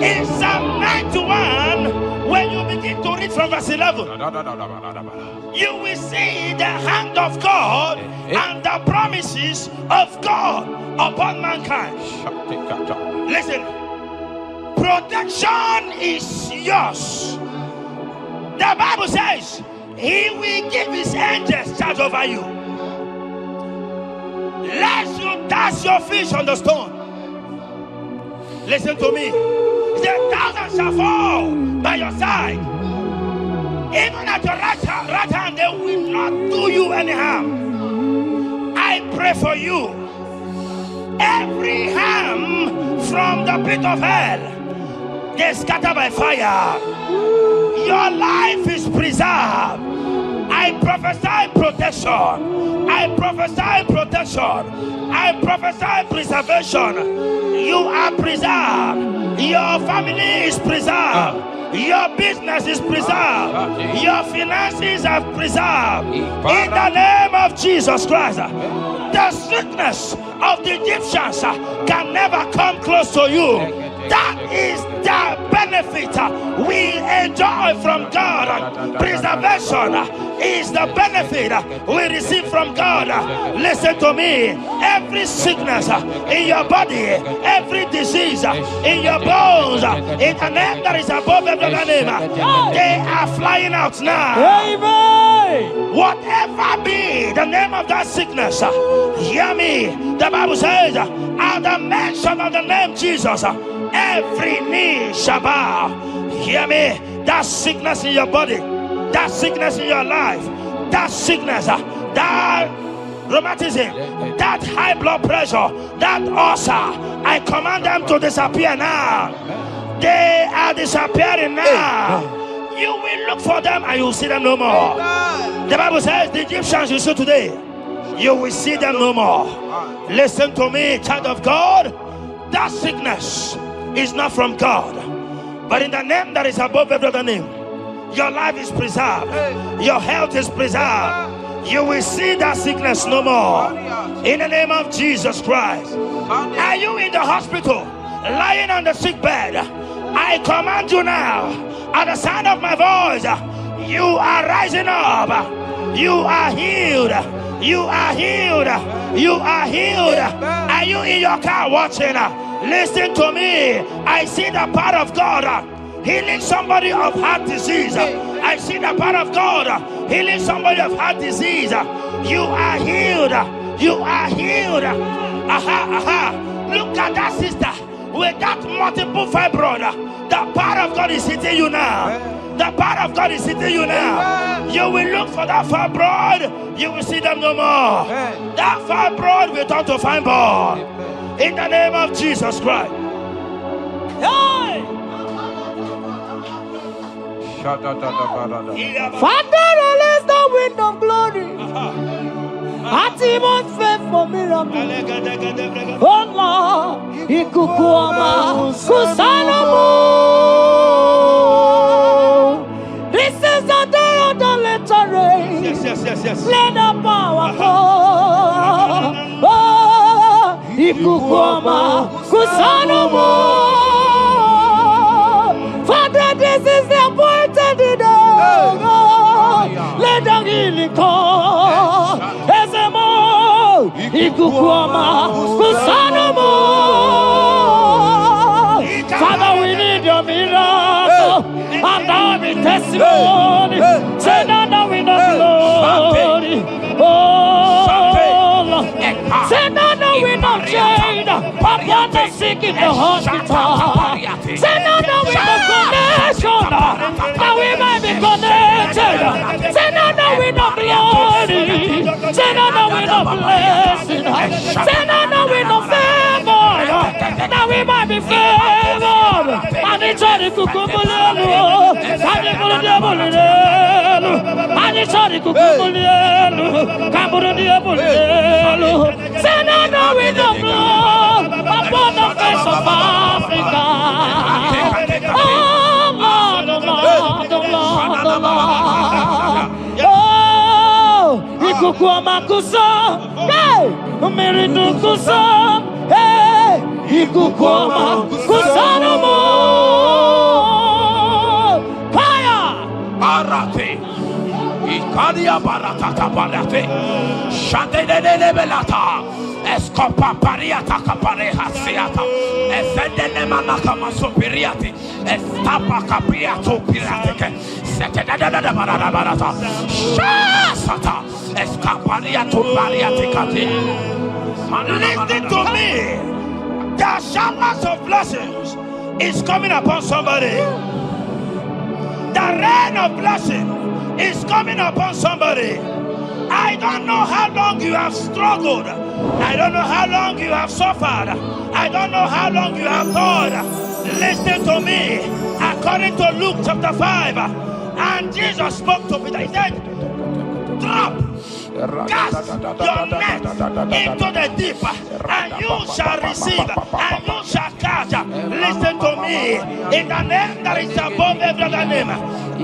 In Psalm 91, when you begin to read from verse 11, you will see the hand of God and the promises of God upon mankind. Listen, protection is yours. The Bible says He will give His angels charge over you, lest you dash your fish on the stone. Listen to me. The thousands shall fall by your side, even at your right hand, they will not do you any harm. I pray for you. Every harm from the pit of hell, they scatter by fire. Your life is preserved. I prophesy protection. I prophesy protection. I prophesy preservation. You are preserved. Your family is preserved. Your business is preserved. Your finances are preserved. In the name of Jesus Christ. The sickness of the Egyptians can never come close to you. That is the benefit we enjoy from God. Preservation is the benefit we receive from God. Listen to me. Every sickness in your body, every disease in your bones, in the name that is above every other name, they are flying out now. Amen. Whatever be the name of that sickness, hear me. The Bible says, at the mention of the name Jesus, every knee shall bow. Hear me. That sickness in your body, that sickness in your life, that sickness, that rheumatism, that high blood pressure, that ulcer, I command them to disappear now. They are disappearing now. You will look for them and you will see them no more. The Bible says the Egyptians you see today, you will see them no more. Listen to me, child of God. That sickness is not from God, but in the name that is above every other name, your life is preserved. Your health is preserved. You will see that sickness no more. In the name of Jesus Christ. Are you in the hospital, lying on the sick bed? I command you now, at the sound of my voice, you are rising up. You are healed. You are healed. You are healed. Are you in your car watching? Listen to me. I see the power of God healing somebody of heart disease. I see the power of God healing somebody of heart disease. You are healed. You are healed. Look at that sister with that multiple fibroid. The power of God is hitting you now. The power of God is hitting you now. You will look for that fibroid. You will see them no more. That fibroid will turn to fibroid. In the name of Jesus Christ. Hey! Father, release the wind of glory. Atmosphere for miracle. Oh Lord, Ikukuama, Kusanamu. This is the day of the letter rain. Yes. Let the power fall. Oh, Ikukuama, Kusanamu. Father, this is the appointed day. Let the healing come. Ikukuama, Kusanomo. Father, we need your miracle. And now we testimony. Say now we know glory. Oh, Lord. Say now we know change. Upon the sick in the hospital. Say now we know connection. Now we might be connected. Say now we know glory. Say now we know blessing. Say now we know favor. Now we might be favored. And it's all the kukumulelu. And it's all the diabolelu. And it's all the kukumulelu. Kaburu diabolelu. Say now we know blood upon the face of Africa. Oh Lord, oh Lord, oh Lord, oh Lord. Oh, Ikukuama kusa, hey, Miridu kusa, hey, Ikukuama kusa no more. Kaya, Arate, Ikadia baratata barate, Shadene belata, Escopa pariata capareha seata, Efendene manaka masopiriati, Estapa capriato pirate, Setadada barata, Shasata, Escapariato pariaticati. Listen to me. The showers of blessings is coming upon somebody. The rain of blessing is coming upon somebody. I don't know how long you have struggled. I don't know how long you have suffered. I don't know how long you have thought. Listen to me. According to Luke chapter 5, and Jesus spoke to Peter. He said, drop, cast your net into the deep, and you shall receive, and you shall catch. Listen to me. In the name that is above every other name,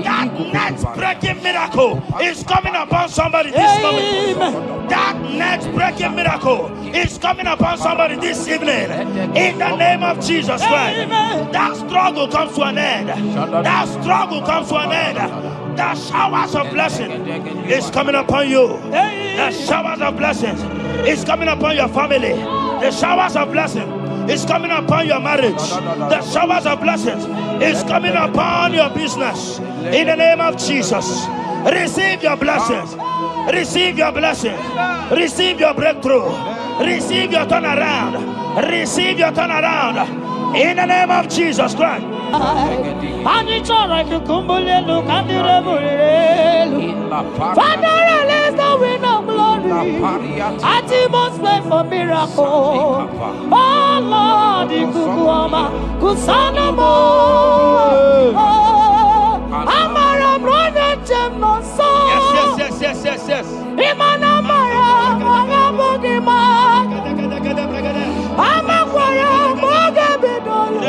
that net breaking miracle is coming upon somebody this moment. That net breaking miracle is coming upon somebody this evening. In the name of Jesus Christ. That struggle comes to an end. That struggle comes to an end. The showers of blessing is coming upon you. The showers of blessings is coming upon your family. The showers of blessing is coming upon your marriage. The showers of blessings is coming upon your business. In the name of Jesus, receive your blessings. Receive your blessings. Receive your breakthrough. Receive your turnaround. Receive your turnaround. In the name of Jesus Christ. Father, release the wind of glory. At the most play for miracle. Oh Lord, Ikukuama, Kusanamo. Amara brother Jemno so. Yes. Imana Mara, Magabogima. Amakwara, Magabidolo.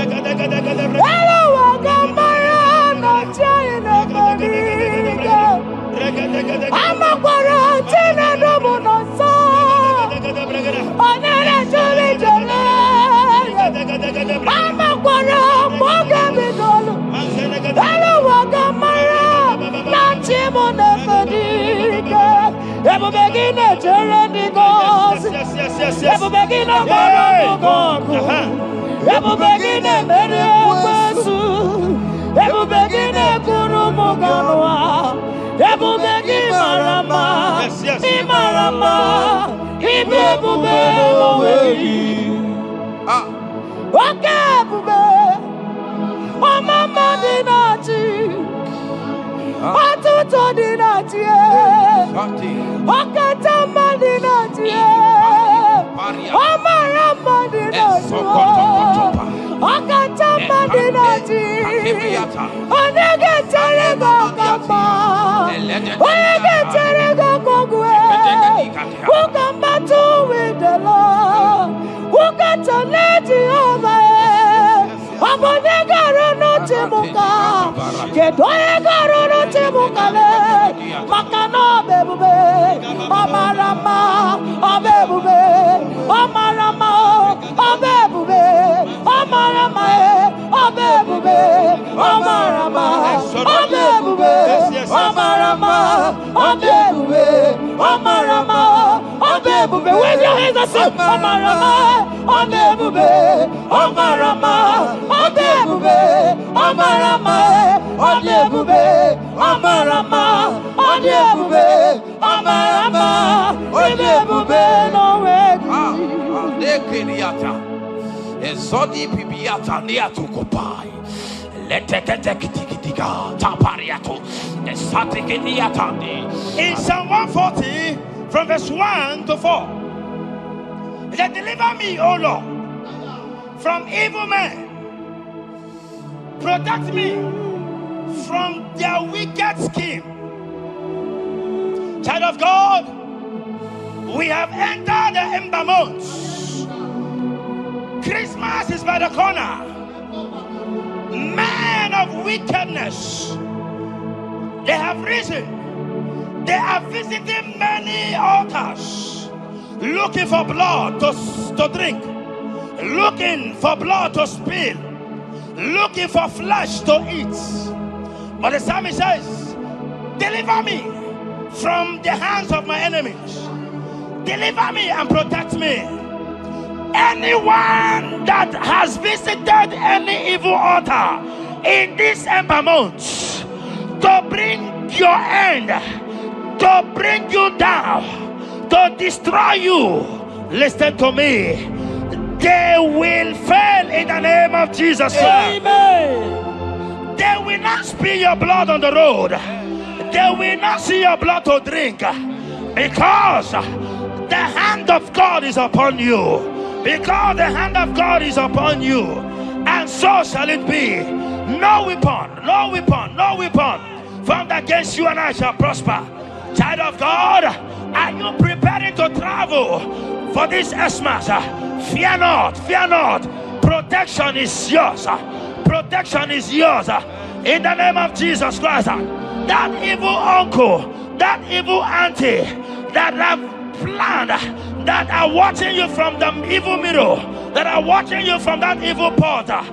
Hello, Wagamara, not China. Amakwara, Tina Domono so. Onere Juli Jole. Amakwara, Magabidolo. Hello, Wagamara, not Chimona Fadiga. Ever begin a journey goes. Ever begin a go. Ever begin a Mediasu. Ever begin a Kurumoganoa. Ever begin Marama. Imarama. Ibebube. Okay, Bube. Oh, Mama Dinati. Atuto Dinati. Okatama Dinati. Omarama Dinati. Okatama Dinati. Onegetere Gokama. Onegetere Gokogwe. Who come battle with the Lord? Who got to let you over? Abonegaro no Timuka. Kedoegaro no Timukale. Makano bebube. Omarama. Obebube. Omarama. Obebube. Omarama. Obebube. Omarama. Obebube. Omarama. Obebube. Omarama. Obebube. With your hands and say, Omarama, Odebube, Omarama, Odebube, Omarama, Odebube, Omarama, Odebube, Omarama, Odebube, no way. Ezodi pibiata niatu kopai. Leteketekitikitika tapariato. Esatikiniatandi. In Psalm 140, from verse 1 to 4. He said, deliver me, O Lord, from evil men. Protect me from their wicked scheme. Child of God, we have entered the ember months. Christmas is by the corner. Men of wickedness, they have risen. They are visiting many altars, looking for blood to drink, looking for blood to spill, looking for flesh to eat. But the psalmist says, deliver me from the hands of my enemies. Deliver me and protect me. Anyone that has visited any evil altar in this ember month to bring your end, to bring you down, to destroy you, listen to me, they will fail in the name of Jesus. Amen. They will not spill your blood on the road. They will not see your blood to drink, because the hand of God is upon you. Because the hand of God is upon you, and so shall it be. No weapon formed against you and I shall prosper. Child of God, are you preparing to travel for this Xmas? Fear not. Protection is yours. Protection is yours. In the name of Jesus Christ. That evil uncle, that evil auntie that have planned, that are watching you from the evil mirror, that are watching you from that evil portal,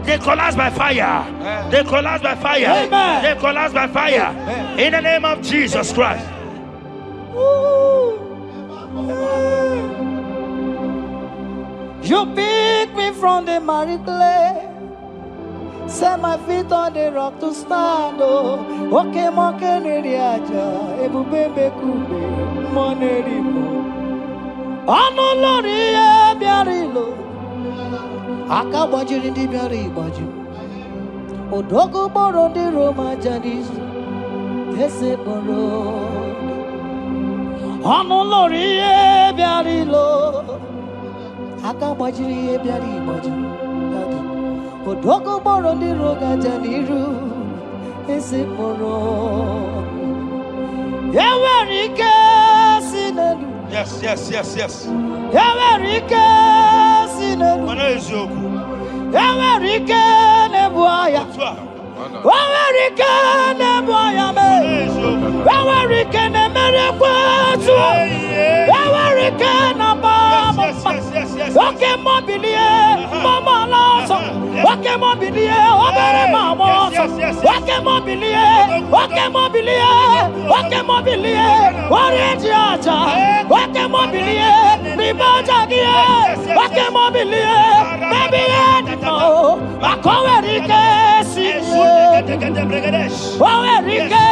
they collapse by fire. They collapse by fire. Amen. They collapse by fire. Amen. In the name of Jesus Christ. You pick me from the miry clay, set my feet on the rock to stand. Okay, monkey Naija, ebubebe kube, monerimo. Anolori biarilo, akabajiri di biari baju. Odogo boro di Roma jadis, ese boro. Anolori biarilo, akabajiri biari baju. Odogo boro di Roma jadiru, ese boro. Yawarike sinelu. Yes. Yawarike sinelu. Yawarike nebuaya. Yawarike nebuaya me. Yawarike nemerekwetu. Yawarike nabama. Okay, mobilie, mama laso. Okay, mobilie, obere mama. Okay, mobilie, warrior aja. Okay, mobilie, ribajagie. Okay, mobilie, baby no. Akowerike sine. Wawerike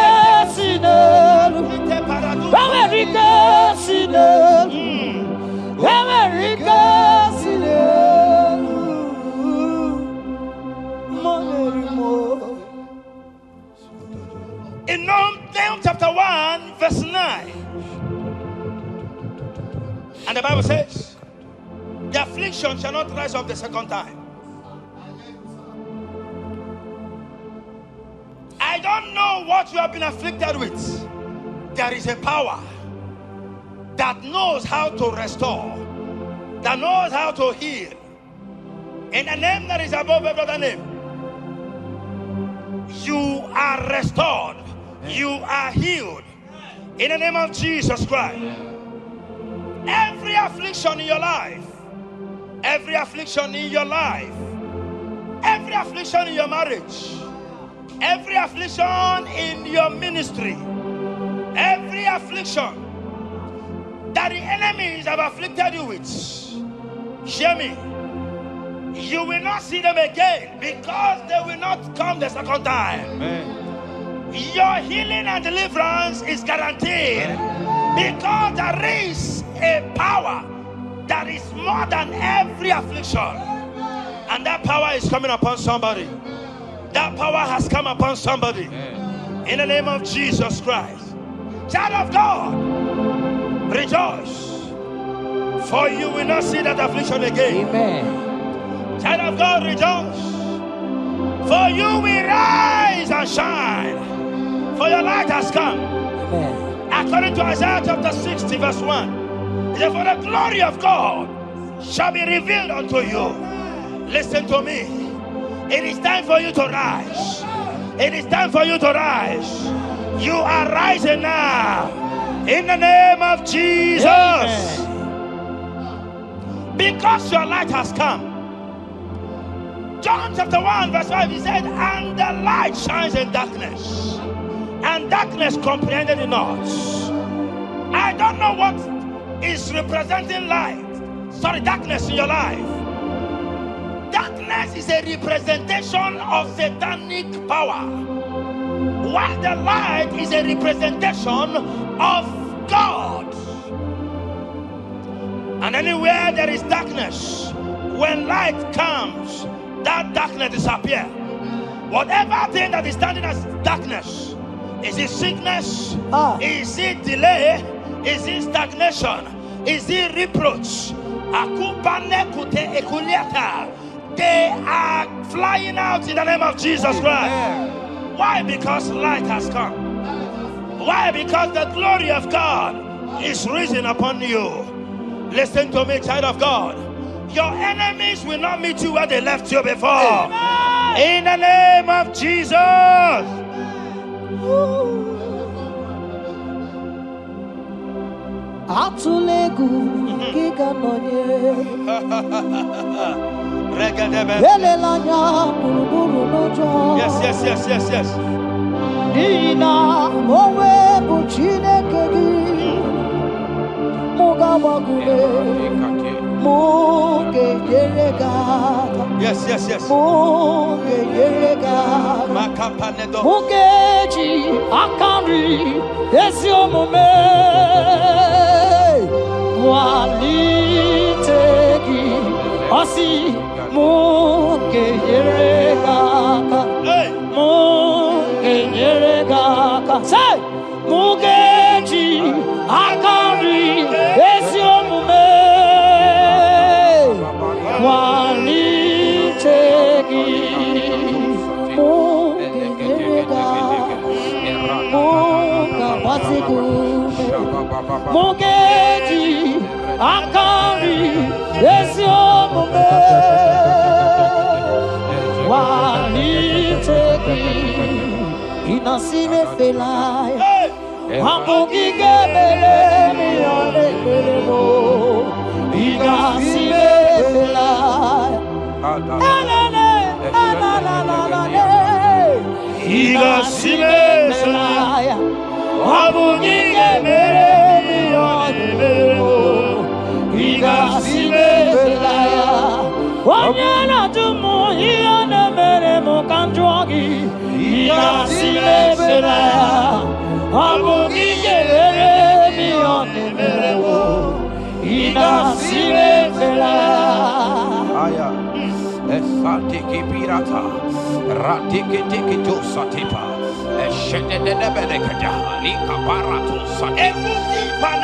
sine. Wawerike sine. In Nahum chapter 1 verse 9, and the Bible says, the affliction shall not rise up the second time. I don't know what you have been afflicted with. There is a power that knows how to restore, that knows how to heal. In the name that is above every other name, you are restored, you are healed. In the name of Jesus Christ. Every affliction in your life, every affliction in your life, every affliction in your marriage, every affliction in your ministry, Every affliction that the enemies have afflicted you with, hear me, you will not see them again, because they will not come the second time. Amen. Your healing and deliverance is guaranteed, because there is a power that is more than every affliction, and that power is coming upon somebody. That power has come upon somebody. In the name of Jesus Christ. Child of God, rejoice, for you will not see that affliction again. Amen. Child of God, rejoice, for you will rise and shine, for your light has come. Amen. According to Isaiah chapter 60 verse 1, it says, for the glory of God shall be revealed unto you. Listen to me. It is time for you to rise. It is time for you to rise. You are rising now. In the name of Jesus. Amen. Because your light has come. John chapter 1 verse 5, he said, and the light shines in darkness, and darkness comprehended it not. I don't know what is representing darkness in your life. Darkness is a representation of satanic power, while the light is a representation of God. And anywhere there is darkness, when light comes, that darkness disappears. Whatever thing that is standing as darkness, is it sickness? Is it delay? Is it stagnation? Is it reproach? They are flying out in the name of Jesus Christ. Why? Because light has come. Why? Because the glory of God is risen upon you. Listen to me, child of God. Your enemies will not meet you where they left you before. In the name of Jesus. Atulegu giga nonye. Yes. Nina mowe buchine kegi. Mugabagule. Muge yeregata. Yes. Muge yeregata. Mugeji akari esiomume. Walitegi osi muge yeregata. Muge yeregata. Say mugeji akari esiomume. Walitegi Mugeji akari esiomume walitegi inasime felaya wamugige belemi yone belemo inasime felaya inasime felaya wamugige belemi yone belemo inasime felaya wanyana tumu iyane belemo kanjwagi inasime felaya wamugige belemi yone belemo inasime felaya. Esatiki pirata, ratiki tiki to satipa, eshenedebelekada, lika barato satipa,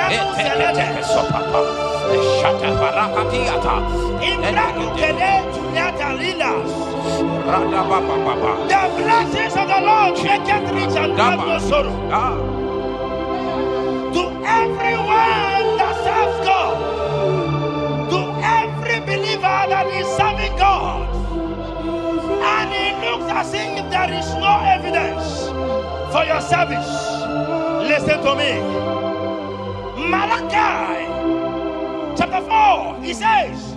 eteke sopapa, eshata barakatiata, Imrakukele tunyata lilas. rada baba. The blessings of the Lord make it rich and have no sorrow. To everyone that serves God, to every believer that is serving God, and it looks as if there is no evidence for your service, listen to me. Malachi chapter 4, he says,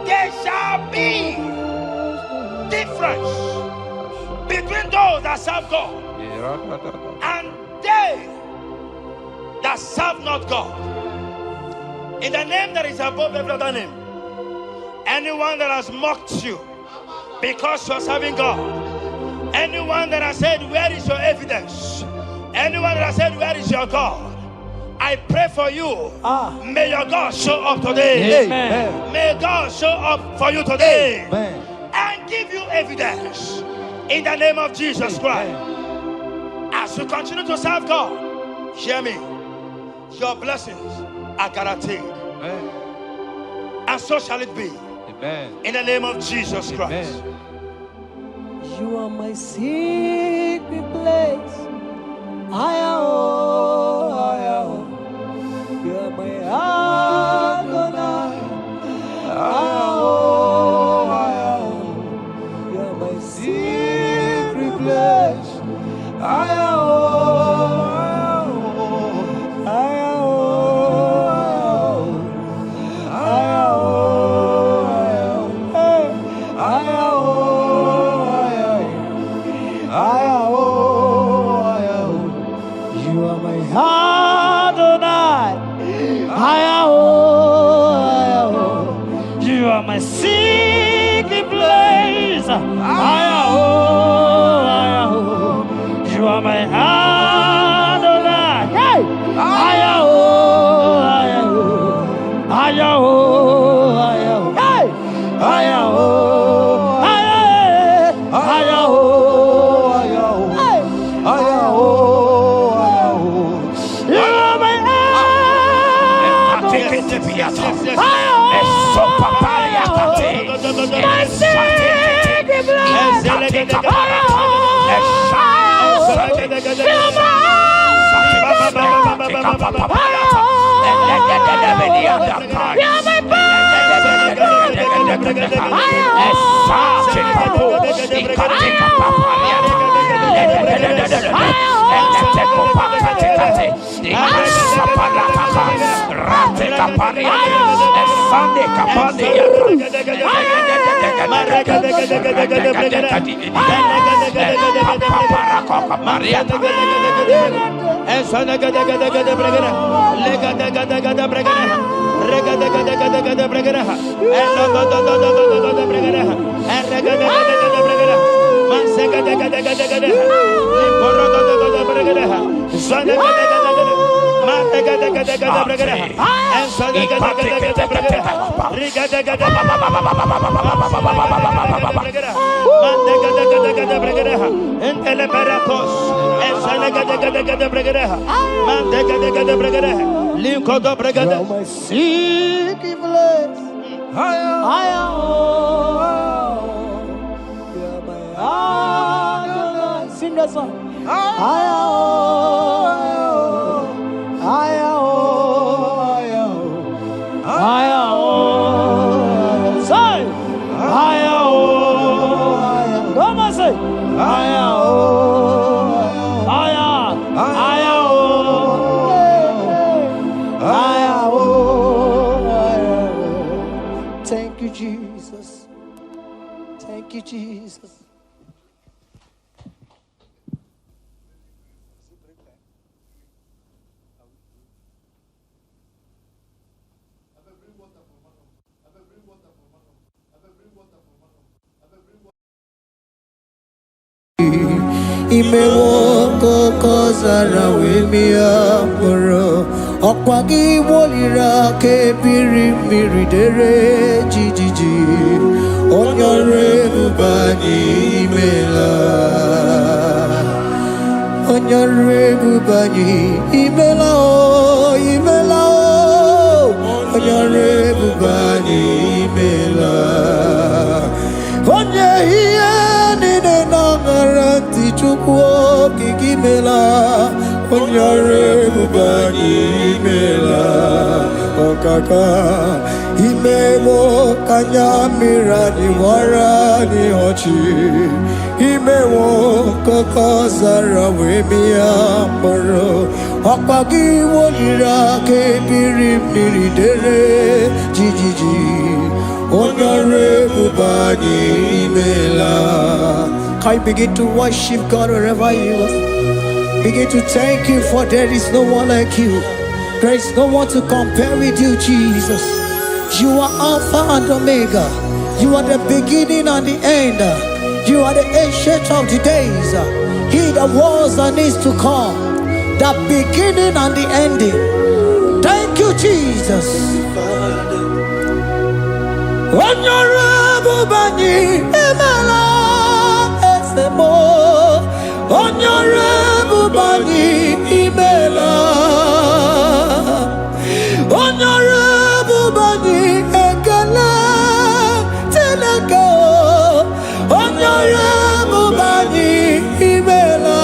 there shall be difference between those that serve God and they that serve not God. In the name that is above every other name. Anyone that has mocked you because you are serving God. Anyone that has said, where is your evidence? Anyone that has said, where is your God? I pray for you. May your God show up today. Amen. May God show up for you today. Amen. And give you evidence in the name of Jesus Christ. As you continue to serve God, hear me, your blessings are guaranteed. Amen. And so shall it be. Amen. In the name of Jesus Christ. Amen. You are my secret place. You are my Adonai. You are my secret place. You are my Adonai. You are my secret place. You are my Adonai. Hey! My secret place. You're my Adonai. Sing that song. Say, come on, say, thank you, Jesus. Thank you, Jesus. Imewoko kozara wemia moro Okwagi wolira ke biri miridere jijiji Onyore bubani imela Onyore bubani imela o imela o Onyore bubani imela Onye hiye nine nangaranti chukwo kikimela Onyore bubani imela Okaka Imemo kanyamira ni wara ni hochi Imemo kokozara wemia moro Okagi wolira ke biri miridere jijiji Onyore bubani imela. Can you begin to worship God wherever you are? Begin to thank Him, for there is no one like you. There is no one to compare with you, Jesus. You are Alpha and Omega. You are the beginning and the end. You are the ancient of the days. He that was and is to come. The beginning and the ending. Thank you, Jesus. Honorable Bani Emela Esemo. Honorable Bani Emela. Honorable Bani Ekele Teleko. Honorable Bani Emela.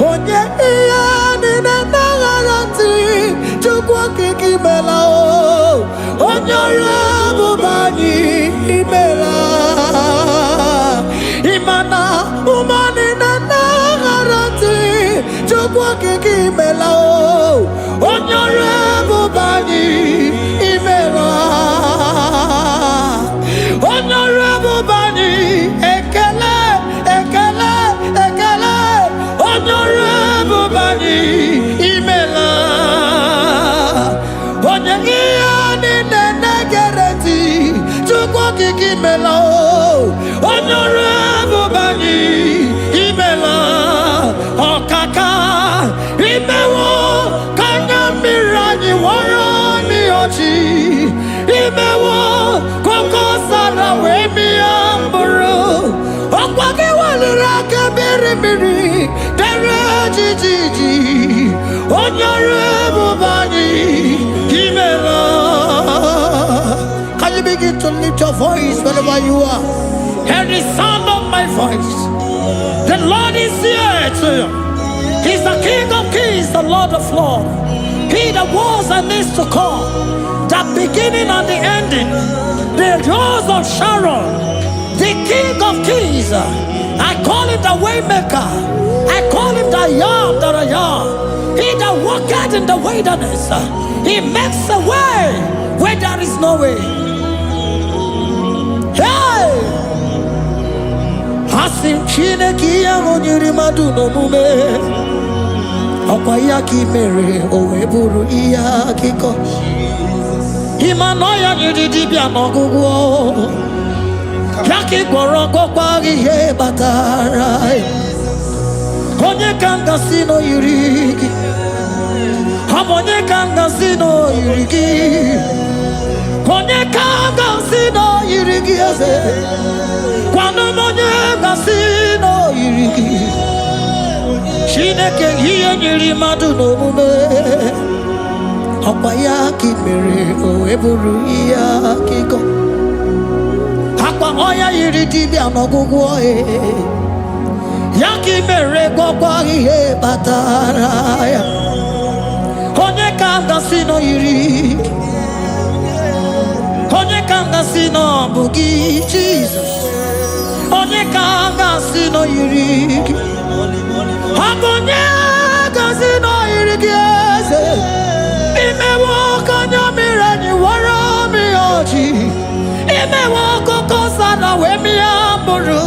Onye iyani na nagarati chukwa kikimela o. Honorable Bani Emela. Imana umani na nagarati chukwa kikimela o. Honorable Bani Emela. Honorable Bani Ekele Ekele Ekele. Honorable Bani Emela. Onyegiyani nenegereti chukwu kikimela o. Honorable Bani Emela. Okaka imewo kanya mirani warani ochi. Imewo koko sara wemi amburu. Okwagi walira kebiri miri dere jijiji. Honorable Bani Emela. Can you begin to lift your voice wherever you are? Hear the sound of my voice. The Lord is here to you. He's the King of Kings, the Lord of Lords. He that was and is to come, the beginning and the ending, the rose of Sharon, the King of Kings. I call him the Waymaker. I call him the Yam that I am. He that walketh in the wilderness, he makes a way where there is no way. Hey! Hasim Chineki Yamonyuri Maduno Mume. Okwayaki mere oweburu iya kiko. Imanoya nyidibia nogugo. Yaki gorogo kwagi he batara. Onye kanga sino yurigi. Onye kanga sino yurigi. Onye kanga sino yurigi eze. Kwano onye kanga sino yurigi. Chineke hiye nyiri madu n'omume. Okwayaki mere oweburu iya kiko. Akwa oya yiri dibia n'ogwugwo e. Yaki mere gwakwa ihe batara ya. Onye kanga sino yiri. Onye kanga sino bugi Jesus. Onye kanga sino yiri. Abonye kazino irigieze. Imewo kanya mirani wara mi oji. Imewo koko sana we mi amburu.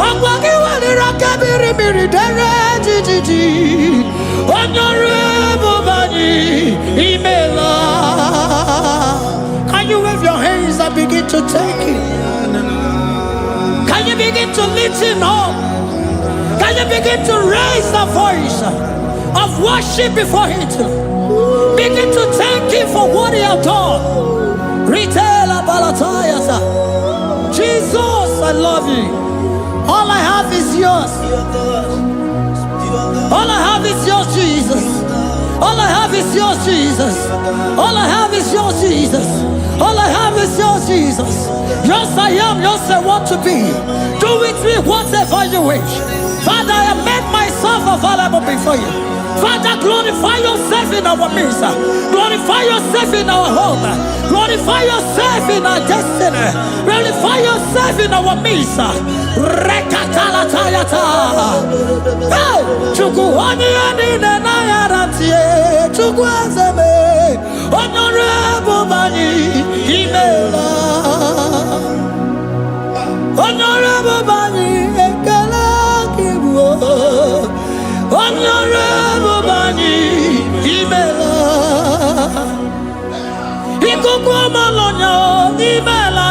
Okwagi walira kabiri miri dere jijiji. Honorable Bani Emela. Can you wave your hands and begin to take it? Can you begin to lift him up? Can you begin to raise the voice of worship before him? Begin to thank him for what he has done. Retailer Balatayasa. Jesus, I love you. All I have is yours. All I have is yours, Jesus. All I have is yours, Jesus. All I have is yours, Jesus. All I have is yours, Jesus. Yours I am, yours I want to be. Do with me whatever you wish. Father, I have made myself available before you. Father, glorify yourself in our midst. Glorify yourself in our home. Glorify yourself in our destiny. Glorify yourself in our midst. Rekatalatayata. Hey! Chukwani anine na yarantie. Chukwazeme. Honorable Bani Emela. Honorable Bani Ekele Kibu. Honorable Bani Ikukwa malonya imela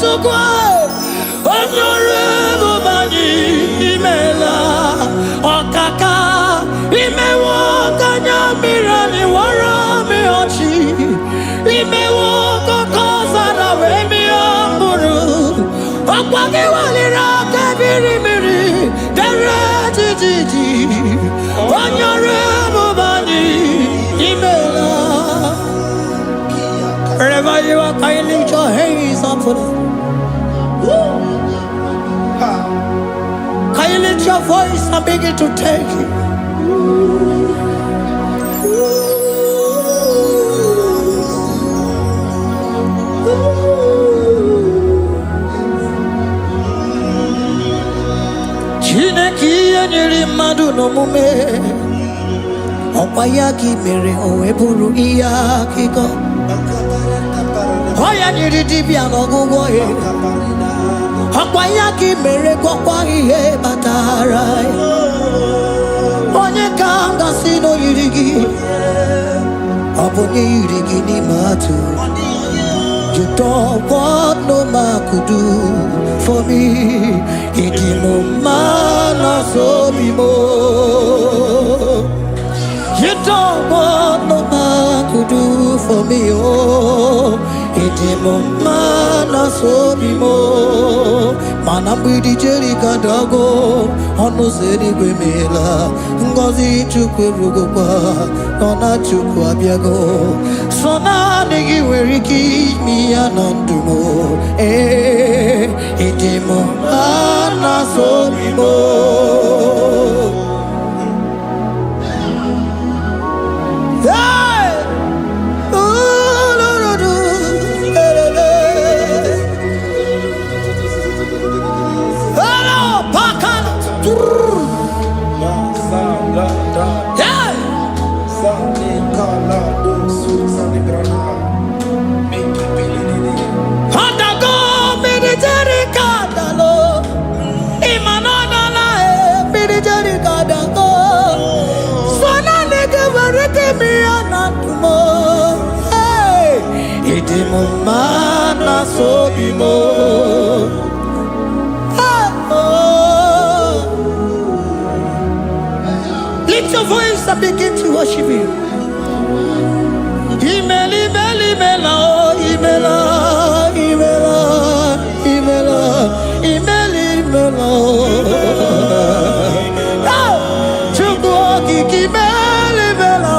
tukwa onyore bubani imela okaka imewo kanya mirani warami ochi imewo kokozara wemi amburu okwage walira kabiri miri dere tititi onyore bubani imela. Wherever you are, can you lift your hands up for them? Can you lift your voice and begin to take it? Chineki enyiri mmadụ n'omume ọkwa ya ka i mere o wee bụrụ ihe akụkọ. Oya nyiri dibịa n'ọgwụgwọ ya ọkwa ya ka i mere gwọkwa ihe batara ya. Onye ka m gasị n'oyiri gị ọ bụ onye yiri gị n'ime atụ. You don't want no man could do for me. Ịdị m mma na so bi mo. You don't want no man could do for me, oh. Ịdị m mma na so bi mo. Mana mgbidi Jerika dago ọnụ ụzọ eluigwe meela. Ngọzi Chukwu erugokwa nọ na Chukwu abịago. So naanị gị nwere ike ime ya na ndụ m. Ịdị m mma na so bi mo. Mana so bimo. Lift your voice and begin to worship Him. Imeli, imeli, imela, imela, imela, imela, imeli, imela. Chukwu okike imeli, imela.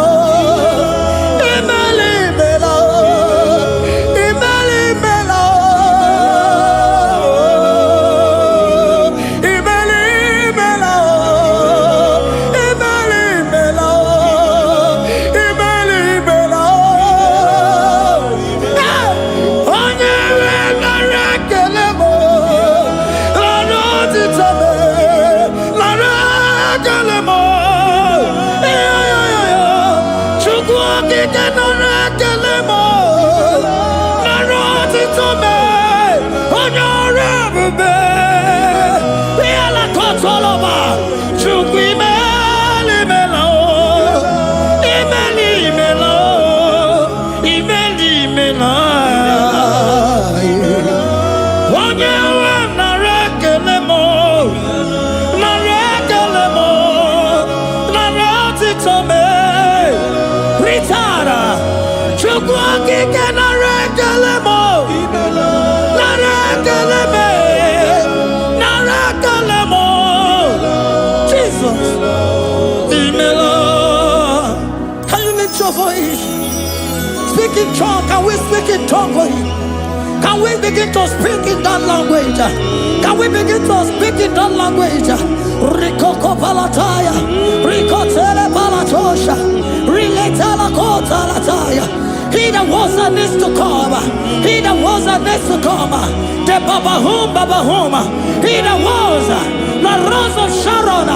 Speak in tongue. Can we speak in tongue for Him? Can we begin to speak in that language? Can we begin to speak in that language? Rikoko palataya, rikotele palatosha, riletala kota lataya. He that was and is to come. He that was and is to come. The Babahum, Babahum. He that was the rose of Sharon.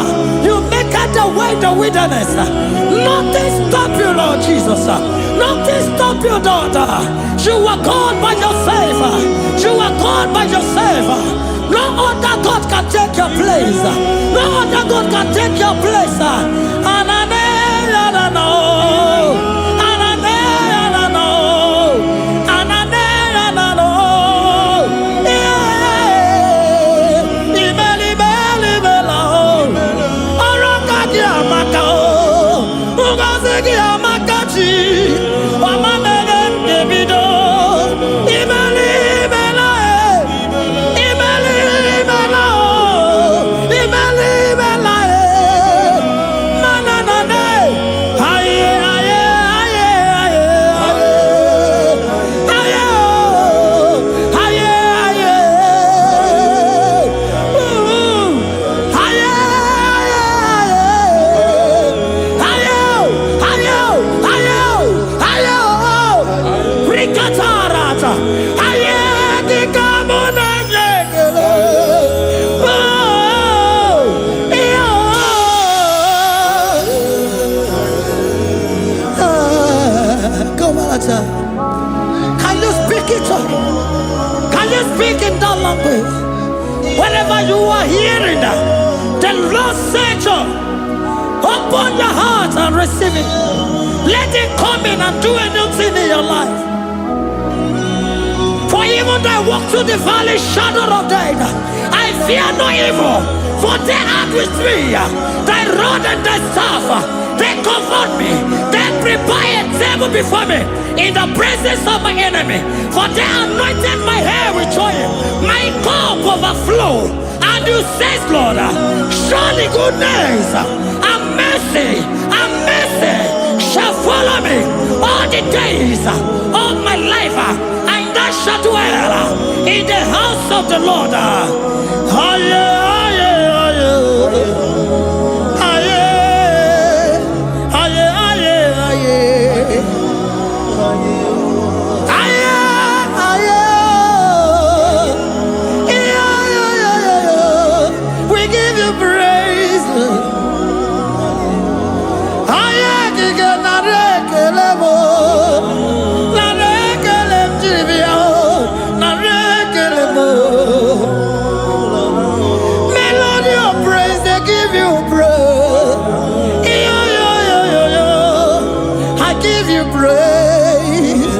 You make it the way the wilderness. Nothing stop you, Lord Jesus. Nothing stop you, daughter. You are God by yourself. You are God by yourself. No other God can take your place. No other God can take your place. Can you speak it? Can you speak in that language? Whenever you are hearing that, the Lord said, open your heart and receive it. Let it come in and do anything in your life. For even though I walk through the valley shadow of death, I fear no evil. For they are with me. Thy rod and thy staff, they comfort me. They prepare a table before me in the presence of my enemy. For they anointed my hair with oil. My cup overflow. And you say, Lord, surely goodness and mercy shall follow me all the days of my life. And I shall dwell in the house of the Lord. We give you praise. Melody of praise, they give you praise. I give you praise.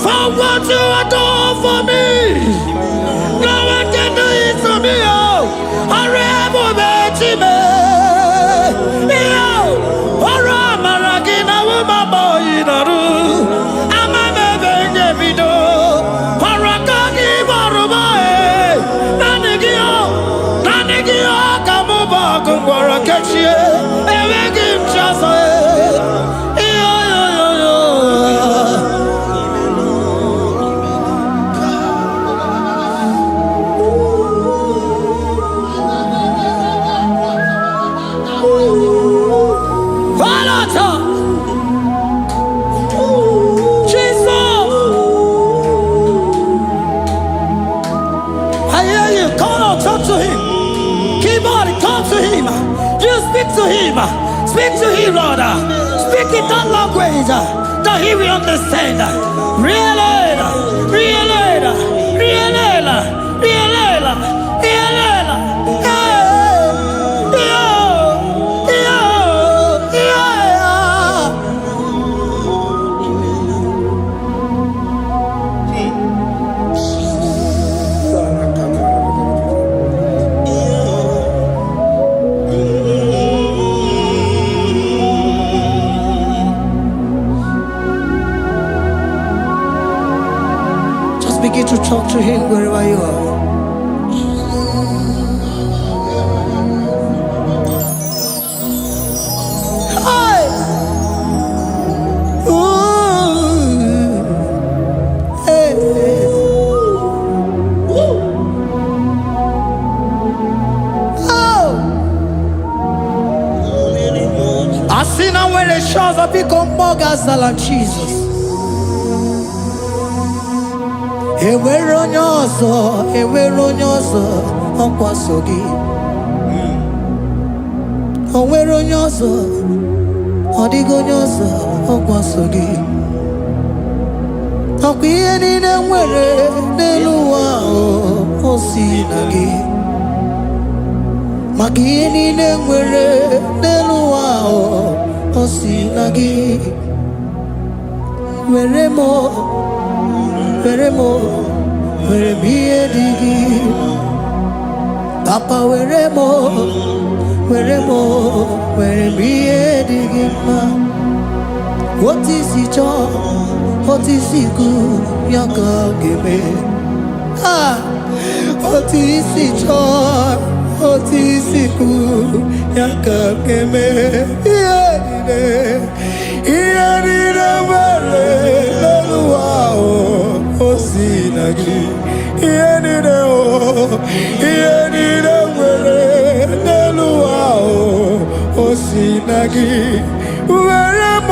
For what you have done for me, no one can do it for me. I Speak to him, Lord. Speak in that language that he will understand. Begin to talk to him wherever you are. Hi. Ooh. Hey. Oh. I see now where the shores have become more than Jesus. Enwere onye ọzọ ọkwaso gị. Onwere onye ọzọ, ọ dịghị onye ọzọ ọkwaso gị. Ọkwa ihe niile nwere n'elu ụwa o si na gị. Maka ihe niile nwere n'elu ụwa o si na gị. Were m ihe dị gị. Papa were m ihe dị gị mma. Otu isi chọọ, otu isi kwu ya ka ọ ga-eme. Otu isi chọọ, otu isi kwu ya ka ọ ga-eme. Ihe niile nwere n'elu ụwa o si na gị. Ihe niile nwere n'elu ụwa o si na gị. Were m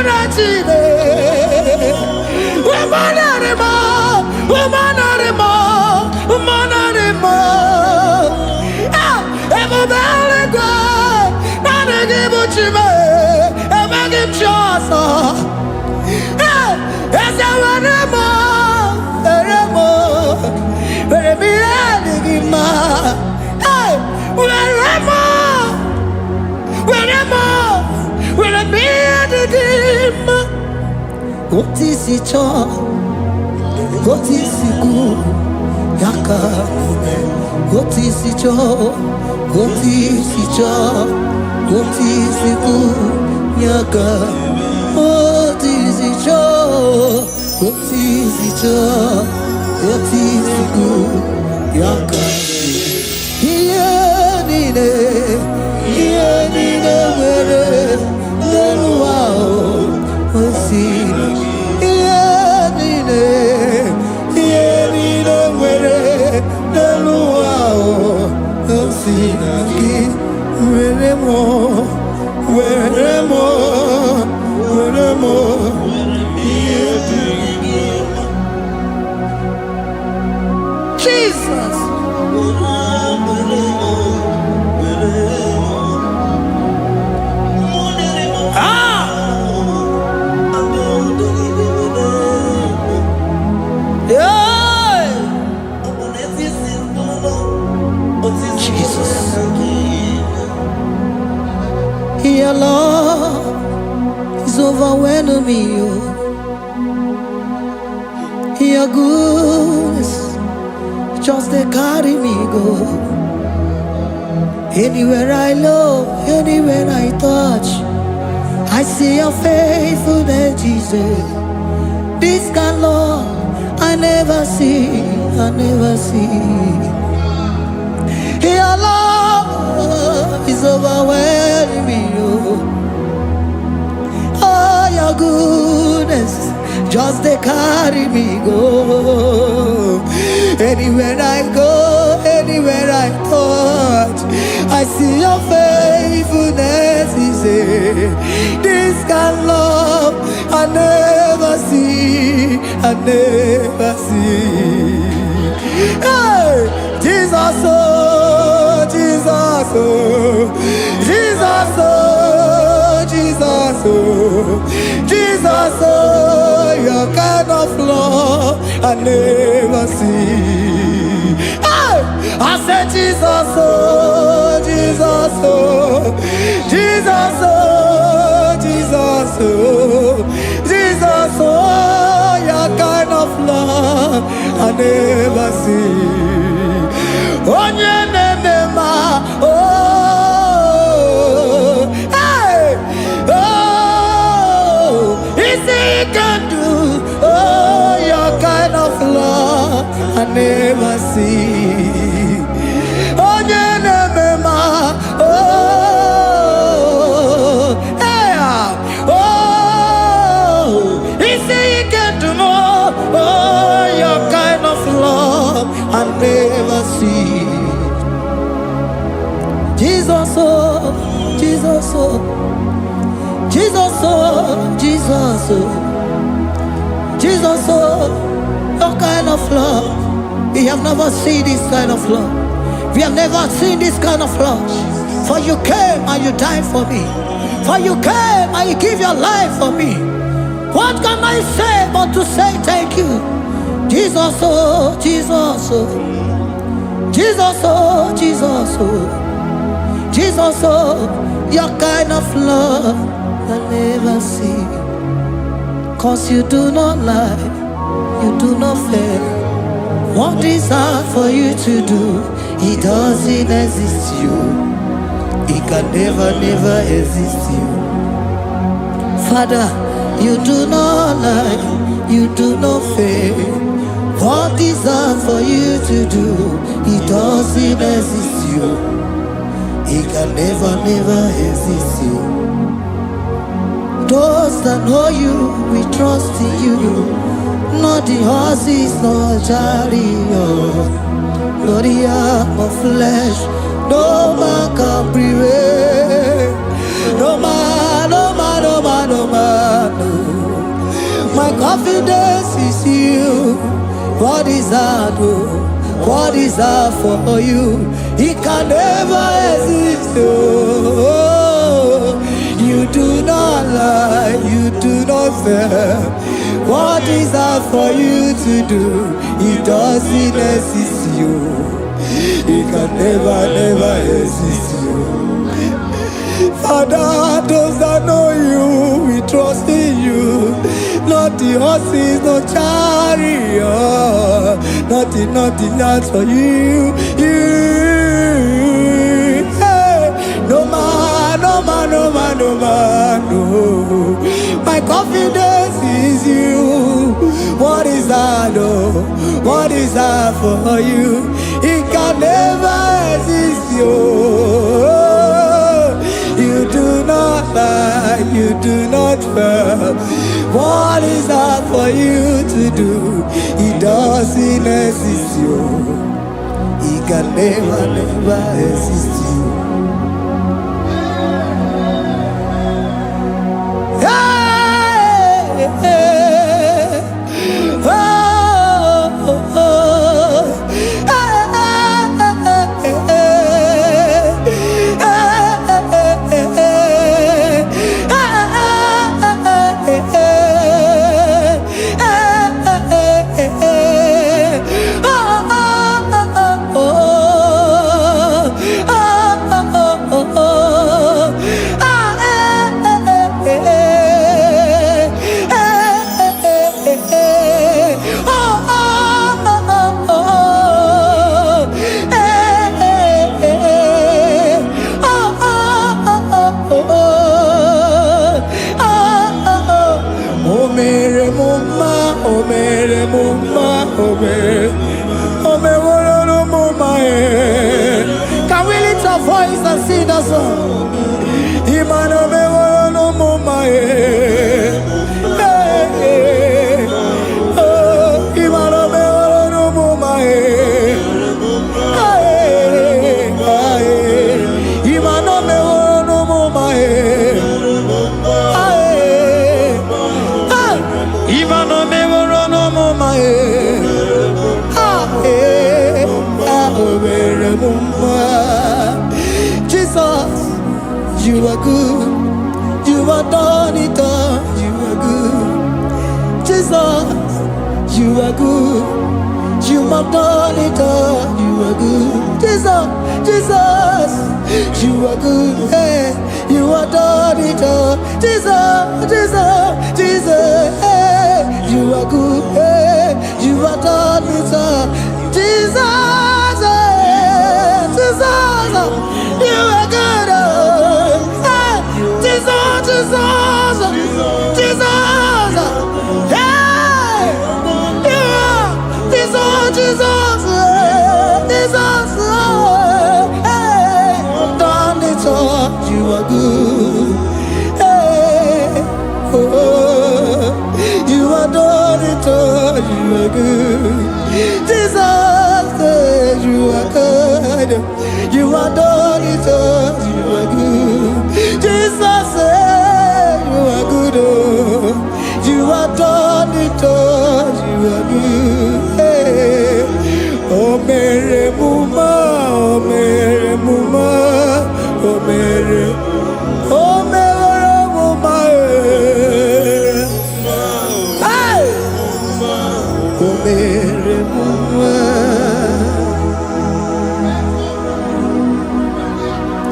Munachine, Womanarima, Womanarima, Womanarima. Ah, Egobelega, Nanagibuchime, Emagim Chasa. Ah, Esawanema, Eremo, Eremiadigima. Ah, Weremo, Weremo, Weremiadigima. What is it all? What is it good? Yaka. What is it all? What is it all? What is it good? Yaka. What is it all? What is it all? What is it good? Yaka. Here nine, where wow. What's it? Jesus. Your love is overwhelming me. Your goodness just they carry me go. Anywhere I look, anywhere I touch, I see your faithfulness, Jesus. This kind of love I never see, I never see. Your love is overwhelming me. Oh, your goodness just they carry me go. Anywhere I go, anywhere I touch, I see your faithfulness. This kind of love I never see, I never see. Hey, Jesus, oh, Jesus, oh, Jesus, oh, Jesus, oh, Jesus, oh, your kind of love I never see. Hey, I said Jesus, oh, Jesus, oh, Jesus, oh, Jesus, oh, Jesus, oh, your kind of love I never see. Onye nemema, oh, hey, oh, easy you can do, oh, your kind of love I never see. Onye nemema, oh, hey, oh, easy you can do more, oh, your kind of love I never see. Jesus, oh, Jesus, oh, Jesus, oh, Jesus, oh, Jesus, oh, your kind of love. We have never seen this kind of love. We have never seen this kind of love. For you came and you died for me. For you came and you give your life for me. What can I say but to say thank you? Jesus, oh, Jesus, oh, Jesus, oh, Jesus, oh, Jesus, oh, your kind of love I never see. 'Cause you do not lie, you do not fail. What is hard for you to do, it doesn't exist you. It can never, never exist you. Father, you do not lie, you do not fail. What is hard for you to do, it doesn't exist you. It can never, never exist you. Those that know you, we trust in you. Not the horses, nor chariot, nor the arm of flesh. No man can prevail. No man, no man, no man, no man, confidence is you. What is that? Oh? What is that for you? It can never exist. Oh, you do not lie, you do not fail. What is that for you to do? It doesn't exist. You. It can never exist. You. Father, those that know you, we trust in you. Not the horses, no chariot. Nothing else for you. Hey, no man, no. My confidence is you. What is that? Oh, what is that for you? It can never exist. You do not lie, you do not fail. What is that for you to do? It doesn't exist. It can never exist. Hey, hey, oh, oh, oh. Can we lift our voice and sing that song? Imano me no mama oh, Imano me no mama Imano me no mama Imano me no mama Jesus, you are good. You are done it all. You are good. Jesus, you are good. You have done it all. You are good. Jesus, you are good. Hey, you are done it all. Jesus, hey, you are good. Hey, you are done it all. Jesus, you are good. Hey, Jesus, hey, Jesus, hey, done it all. You are good. Hey, oh, you are done it all. You are good. Jesus, you are good. You are done it all. You are good. Jesus, you are good. Oh, you are done it all. You are good. Hey. Oh, Mary Muma, oh, Mary Muma, oh, Mary, oh, Mary Muma, hey, oh, Mary Muma.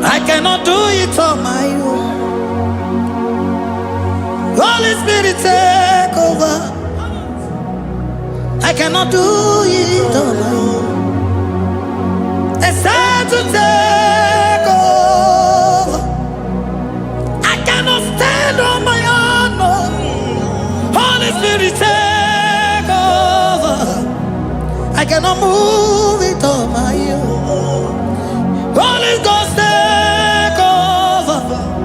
I cannot do it on my own. Holy Spirit, take over. I cannot do it on my own. It's time to take over. I cannot stand on my own. No. Holy Spirit, take over. I cannot move it on my own. Holy Ghost, take over.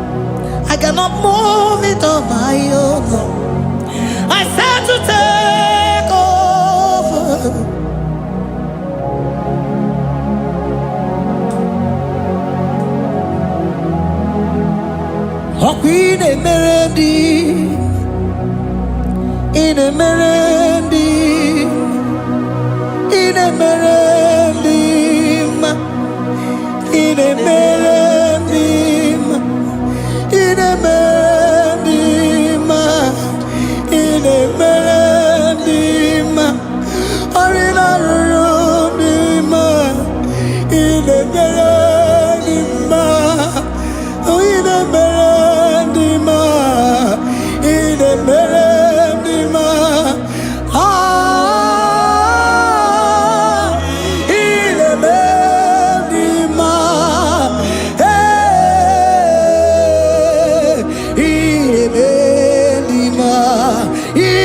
I cannot move it on my own. I said to take over. Queen Melody in ine merendi, ine merendi, ine merendi, ine merendi, ine merendi, arina rundima, ine merendi, ine merendi, ine merendi, ine merendi,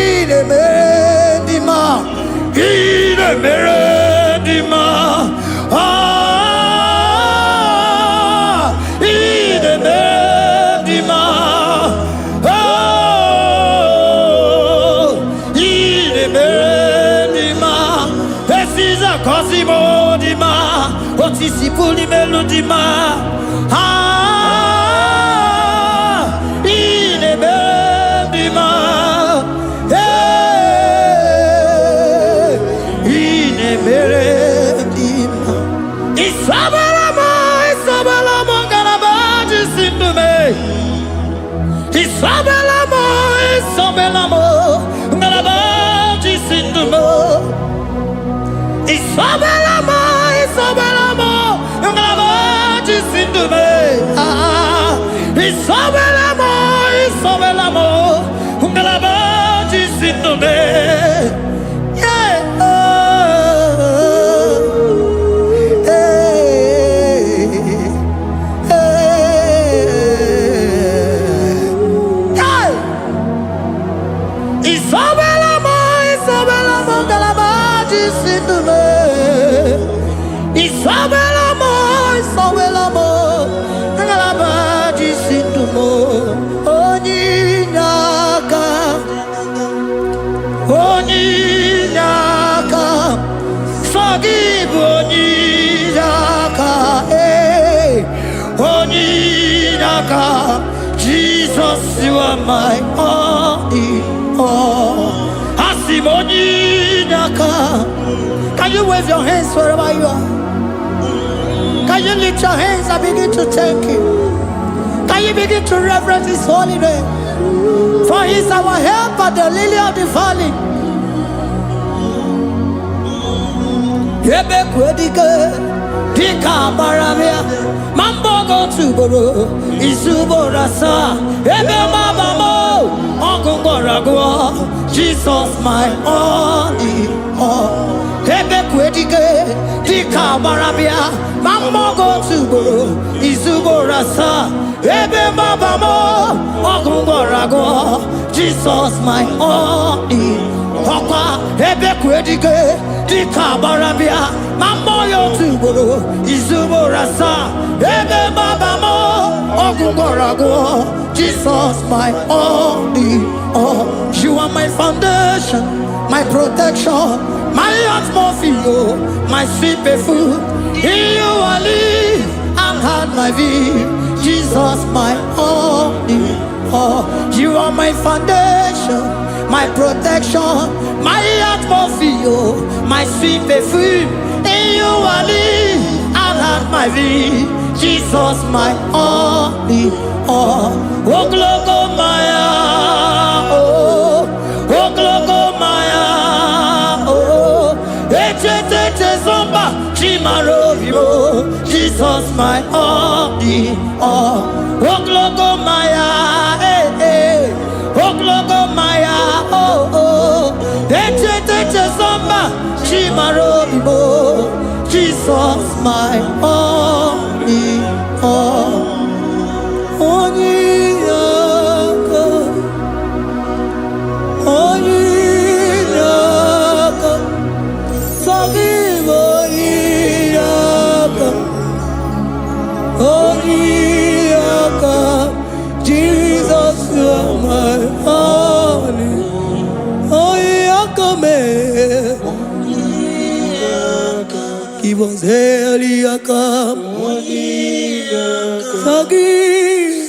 ine merendi, ine merendi, ine merendi, ine merendi, precisa cosimo di ma, otisipuli melodima, ine merendi, ine merendi, Isabelamo, Isabelamo, Garabaji Sindume, Isabelamo, Isabelamo, Garabaji Sindume, Isabelamo, Isabelamo, Garabaji Sindume, Isabelamo, Isabelamo, Garabaji Sindume. Isabelamo, Isabelamo, Galabaji Sindume. Isabelamo, Isabelamo, Galabaji Sindume. Oninyaka, Oninyaka, forgive Oninyaka, Oninyaka. Jesus, you are my only. Can you wave your hands wherever you are? Can you lift your hands and begin to thank Him? Can you begin to reverence His holy name? For He is our help at the lily of the valley. Ebe kwedike, dika baramia, mambo go tuboro, isuborasa, ebe mabamo, ongungorago, Jesus my only all. Ebe kwedike, dika baramia, mambo go tuboro, isuborasa, ebe mabamo, ongungorago, Jesus my only all. Ebe kwedike, dika barabia, mambo yo tuboro, izuborasa, ebe babamo, ogungorago, Jesus my only all. You are my foundation, my protection, my atmosphere, my sweet perfume. In you I live and had my vie, Jesus my only all. You are my foundation, my protection, my atmosphere, my sweet perfume. In you I live and have my vie, Jesus my only all. Oh, glogo maya, oh, glogo maya, oh, ete zomba, chimaro vivo, Jesus my only all. Oh, glogo maya, oh, glogo maya, oh, ete zomba, chimaro vivo, Jesus my only all. Jesus, you are my only. Give us Eliaka. Forgive.